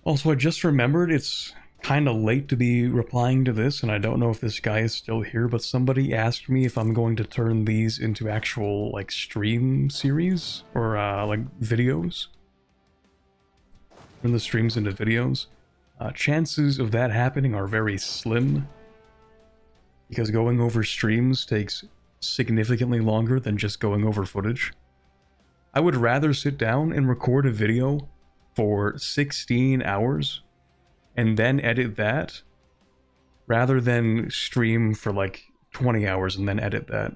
Also, I just remembered it's kind of late to be replying to this, and I don't know if this guy is still here, but somebody asked me if I'm going to turn these into actual, like, stream series, or, like, videos. Turn the streams into videos. Chances of that happening are very slim, because going over streams takes significantly longer than just going over footage. I would rather sit down and record a video for 16 hours and then edit that rather than stream for like 20 hours and then edit that.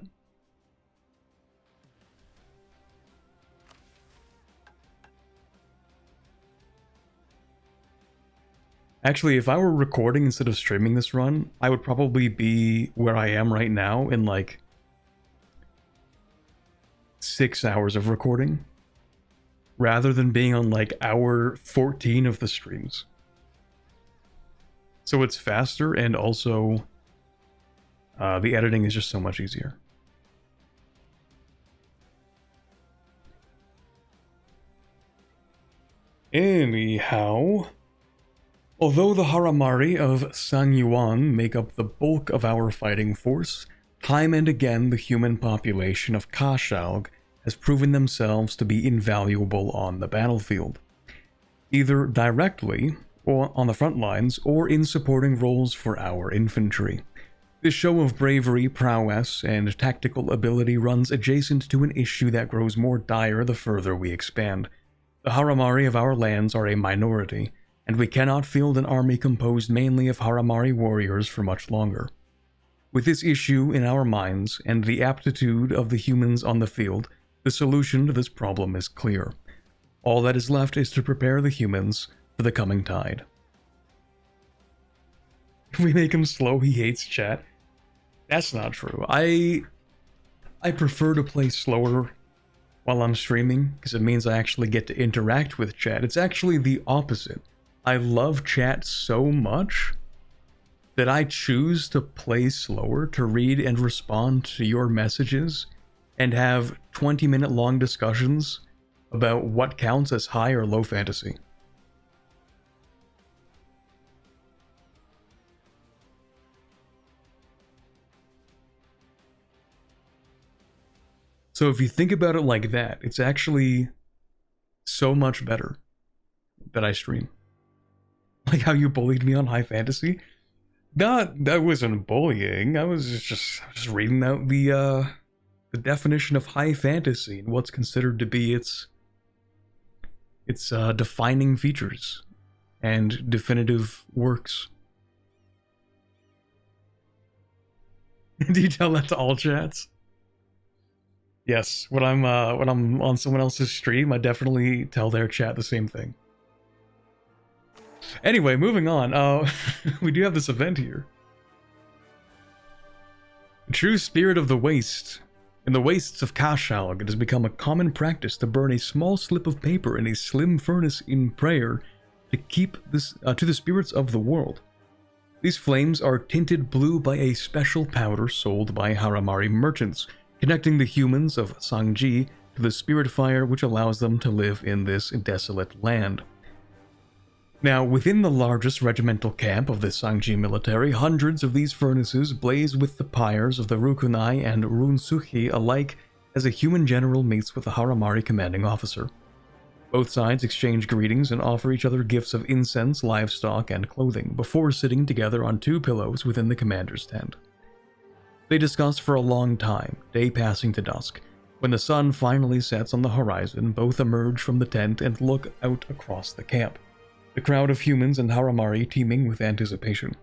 Actually, if I were recording instead of streaming this run, I would probably be where I am right now in like 6 hours of recording, rather than being on like hour 14 of the streams. So it's faster, and also the editing is just so much easier. Anyhow, although the Haramari of Sang Yuan make up the bulk of our fighting force, time and again the human population of Kashaug has proven themselves to be invaluable on the battlefield, either directly or on the front lines, or in supporting roles for our infantry. This show of bravery, prowess, and tactical ability runs adjacent to an issue that grows more dire the further we expand. The Haramari of our lands are a minority, and we cannot field an army composed mainly of Haramari warriors for much longer. With this issue in our minds, and the aptitude of the humans on the field, the solution to this problem is clear. All that is left is to prepare the humans for the coming tide. We make him slow, he hates chat. That's not true. I prefer to play slower while I'm streaming, because it means I actually get to interact with chat. It's actually the opposite. I love chat so much that I choose to play slower, to read and respond to your messages, and have 20-minute long discussions about what counts as high or low fantasy. So if you think about it like that, it's actually so much better that I stream. Like how you bullied me on high fantasy. That wasn't bullying. I was just reading out the definition of high fantasy and what's considered to be its defining features and definitive works. Do you tell that to all chats? Yes, when I'm on someone else's stream, I definitely tell their chat the same thing. Anyway, moving on. We do have this event here. The true spirit of the waste. In the wastes of Kashalg, it has become a common practice to burn a small slip of paper in a slim furnace in prayer to keep this to the spirits of the world. These flames are tinted blue by a special powder sold by Haramari merchants, connecting the humans of Cangji to the spirit fire which allows them to live in this desolate land. Now, within the largest regimental camp of the Cangji military, hundreds of these furnaces blaze with the pyres of the Rukunai and Runsuhi alike as a human general meets with a Haramari commanding officer. Both sides exchange greetings and offer each other gifts of incense, livestock, and clothing before sitting together on two pillows within the commander's tent. They discuss for a long time, day passing to dusk. When the sun finally sets on the horizon, both emerge from the tent and look out across the camp, the crowd of humans and Haramari teeming with anticipation.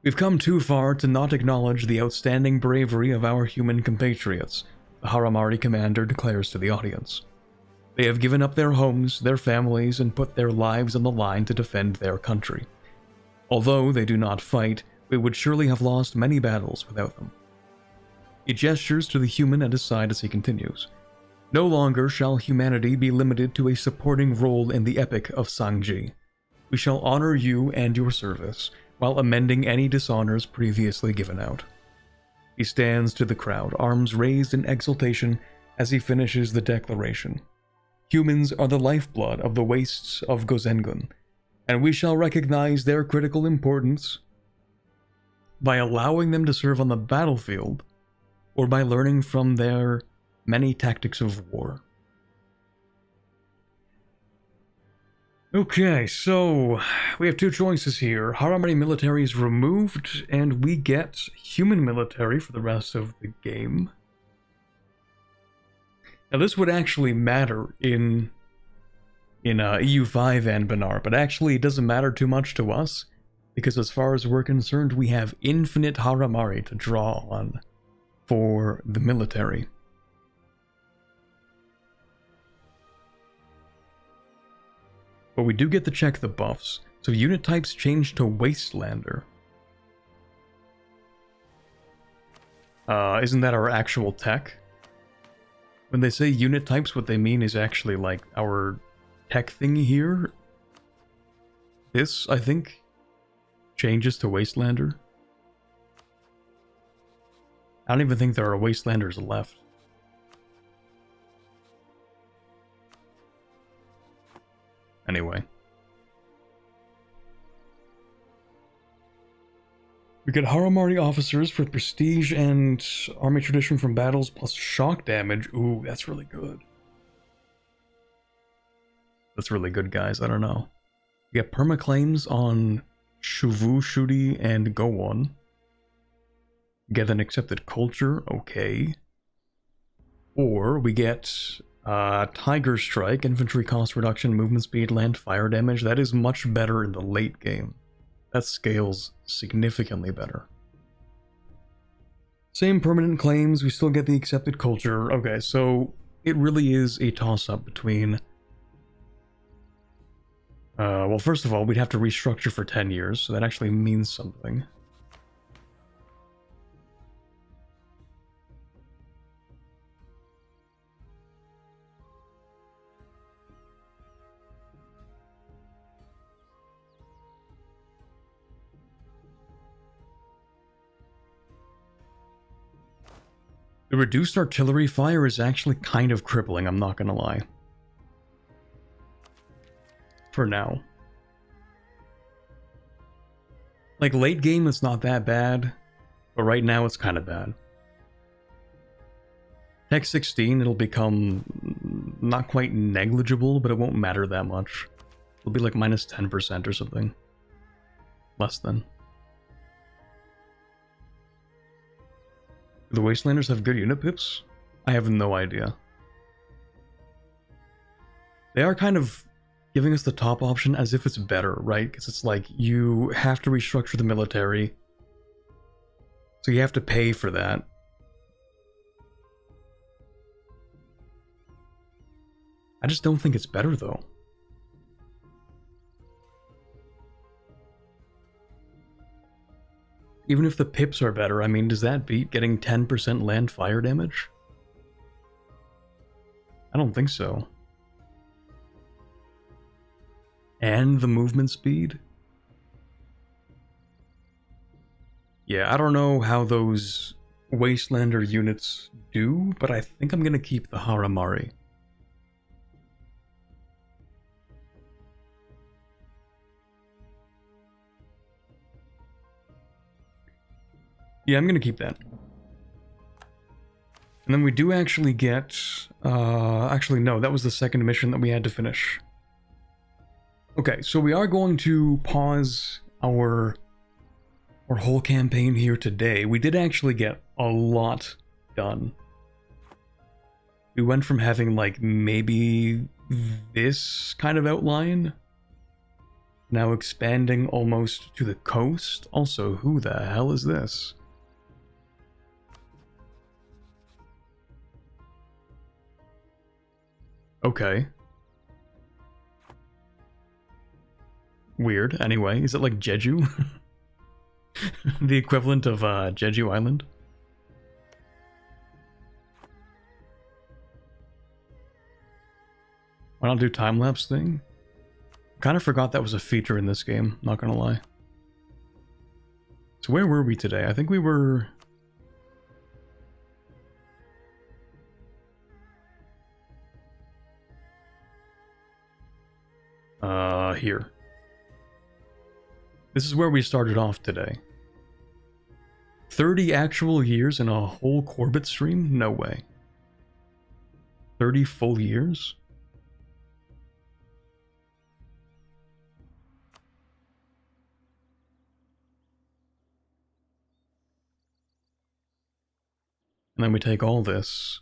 We've come too far to not acknowledge the outstanding bravery of our human compatriots, the Haramari commander declares to the audience. They have given up their homes, their families, and put their lives on the line to defend their country. Although they do not fight, we would surely have lost many battles without them. He gestures to the human at his side as he continues. No longer shall humanity be limited to a supporting role in the epic of Cangji. We shall honor you and your service, while amending any dishonors previously given out. He stands to the crowd, arms raised in exultation as he finishes the declaration. Humans are the lifeblood of the wastes of Gozengun, and we shall recognize their critical importance by allowing them to serve on the battlefield, or by learning from their many tactics of war. Okay, so we have two choices here. Haramari military is removed, and we get human military for the rest of the game. Now this would actually matter in EU5 Anbennar, but actually it doesn't matter too much to us, because as far as we're concerned, we have infinite Haramari to draw on for the military. But we do get to check the buffs, so unit types change to Wastelander. Isn't that our actual tech? When they say unit types, what they mean is actually like our tech thing here. This, I think, changes to Wastelander. I don't even think there are Wastelanders left. Anyway. We get Haramari officers for prestige and army tradition from battles plus shock damage. Ooh, that's really good. That's really good, guys. I don't know. We get permaclaims on Shuvu, Shudi, and Gowon. Get an accepted culture, okay. Or we get Tiger Strike, infantry cost reduction, movement speed, land fire damage. That is much better in the late game. That scales significantly better. Same permanent claims, we still get the accepted culture. Okay, so it really is a toss-up between... well, first of all, we'd have to restructure for 10 years, so that actually means something. The reduced artillery fire is actually kind of crippling, I'm not gonna lie. For now. Like, late game it's not that bad, but right now it's kind of bad. Tech 16, it'll become not quite negligible, but it won't matter that much. It'll be like minus 10% or something. Less than. Do the Wastelanders have good unit pips? I have no idea. They are kind of giving us the top option as if it's better, right? Because it's like, you have to restructure the military. So you have to pay for that. I just don't think it's better, though. Even if the pips are better, I mean, does that beat getting 10% land fire damage? I don't think so. And the movement speed? Yeah, I don't know how those Wastelander units do, but I think I'm gonna keep the Haramari. Yeah, I'm gonna keep that. And then we do actually get... actually, no, that was the second mission that we had to finish. Okay, so we are going to pause our whole campaign here today. We did actually get a lot done. We went from having, like, maybe this kind of outline, now expanding almost to the coast. Also, who the hell is this? Okay. Weird. Anyway, is it like Jeju? The equivalent of Jeju Island? Why not do time-lapse thing? Kind of forgot that was a feature in this game, not gonna lie. So where were we today? I think we were... here. This is where we started off today. 30 actual years in a whole Corbett stream? No way. 30 full years? And then we take all this.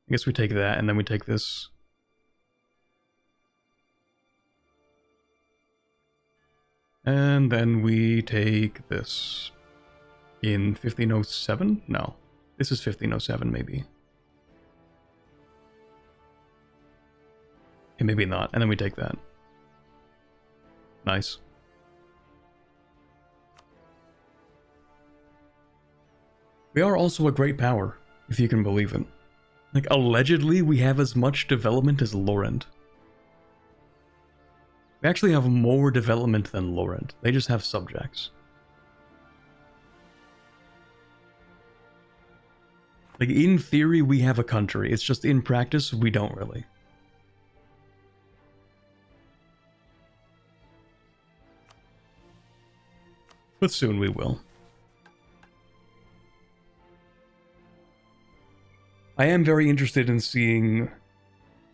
I guess we take that, and then we take this. And then we take this. In 1507? No. This is 1507, maybe. Okay, maybe not. And then we take that. Nice. We are also a great power, if you can believe it. Like, allegedly, we have as much development as Laurent. We actually have more development than Laurent. They just have subjects. Like, in theory, we have a country. It's just in practice, we don't really. But soon we will. I am very interested in seeing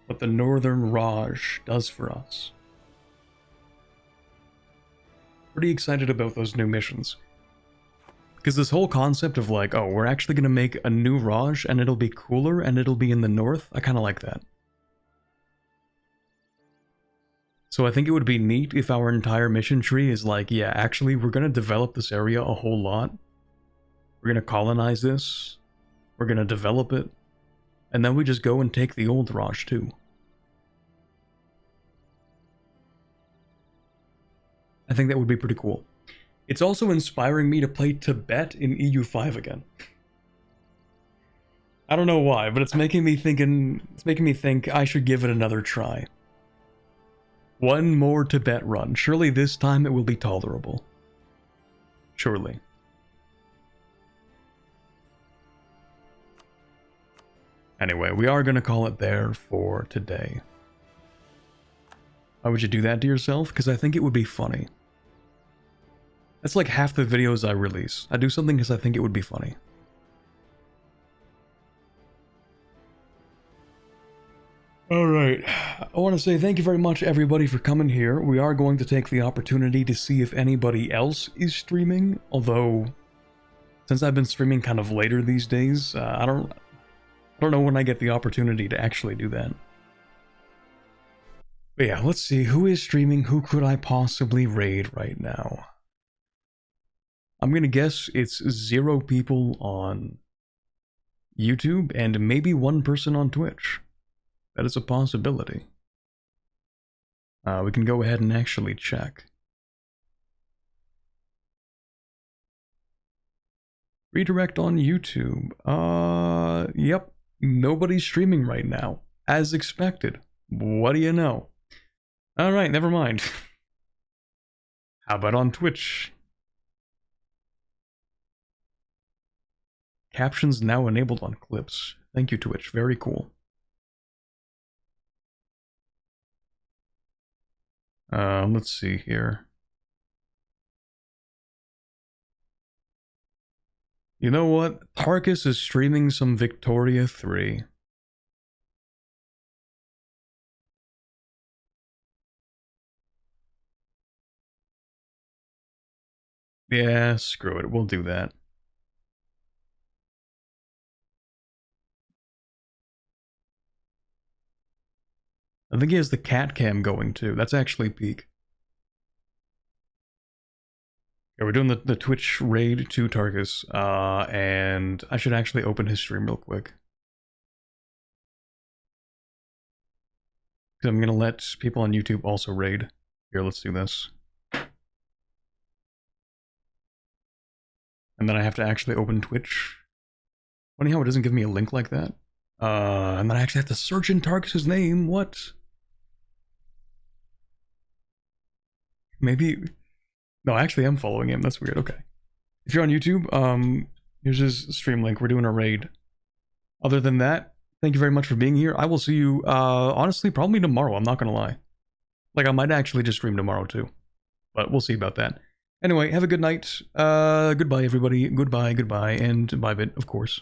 what the Northern Raj does for us. Pretty excited about those new missions. Because this whole concept of like, oh, we're actually going to make a new Raj and it'll be cooler and it'll be in the north, I kind of like that. So I think it would be neat if our entire mission tree is like, yeah, actually we're going to develop this area a whole lot. We're going to colonize this. We're going to develop it. And then we just go and take the old Raj too. I think that would be pretty cool. It's also inspiring me to play Tibet in EU5 again. I don't know why, but it's making me think I should give it another try. One more Tibet run. Surely this time it will be tolerable. Surely. Anyway, we are going to call it there for today. Why would you do that to yourself? Because I think it would be funny. That's like half the videos I release. I do something because I think it would be funny. Alright, I want to say thank you very much everybody for coming here. We are going to take the opportunity to see if anybody else is streaming, although since I've been streaming kind of later these days, I don't know when I get the opportunity to actually do that. But yeah, let's see, who is streaming, who could I possibly raid right now? I'm gonna guess it's 0 people on YouTube and maybe 1 person on Twitch. That is a possibility. We can go ahead and actually check. Redirect on YouTube. Yep. Nobody's streaming right now. As expected. What do you know? Alright, never mind. How about on Twitch? Captions now enabled on clips. Thank you, Twitch. Very cool. Let's see here. You know what? Tarkus is streaming some Victoria 3. Yeah, screw it. We'll do that. I think he has the cat cam going too. That's actually peak. Yeah, we're doing the Twitch raid to Tarkus, and I should actually open his stream real quick. Because I'm going to let people on YouTube also raid. Here, let's do this. And then I have to actually open Twitch. Funny how it doesn't give me a link like that. And then I actually have to search in Tarkus' name. What? Maybe... No, actually I'm following him. That's weird. Okay. If you're on YouTube, here's his stream link. We're doing a raid. Other than that, thank you very much for being here. I will see you, honestly, probably tomorrow. I'm not going to lie. Like, I might actually just stream tomorrow, too. But we'll see about that. Anyway, have a good night. Goodbye, everybody. Goodbye, and bye, bit, of course.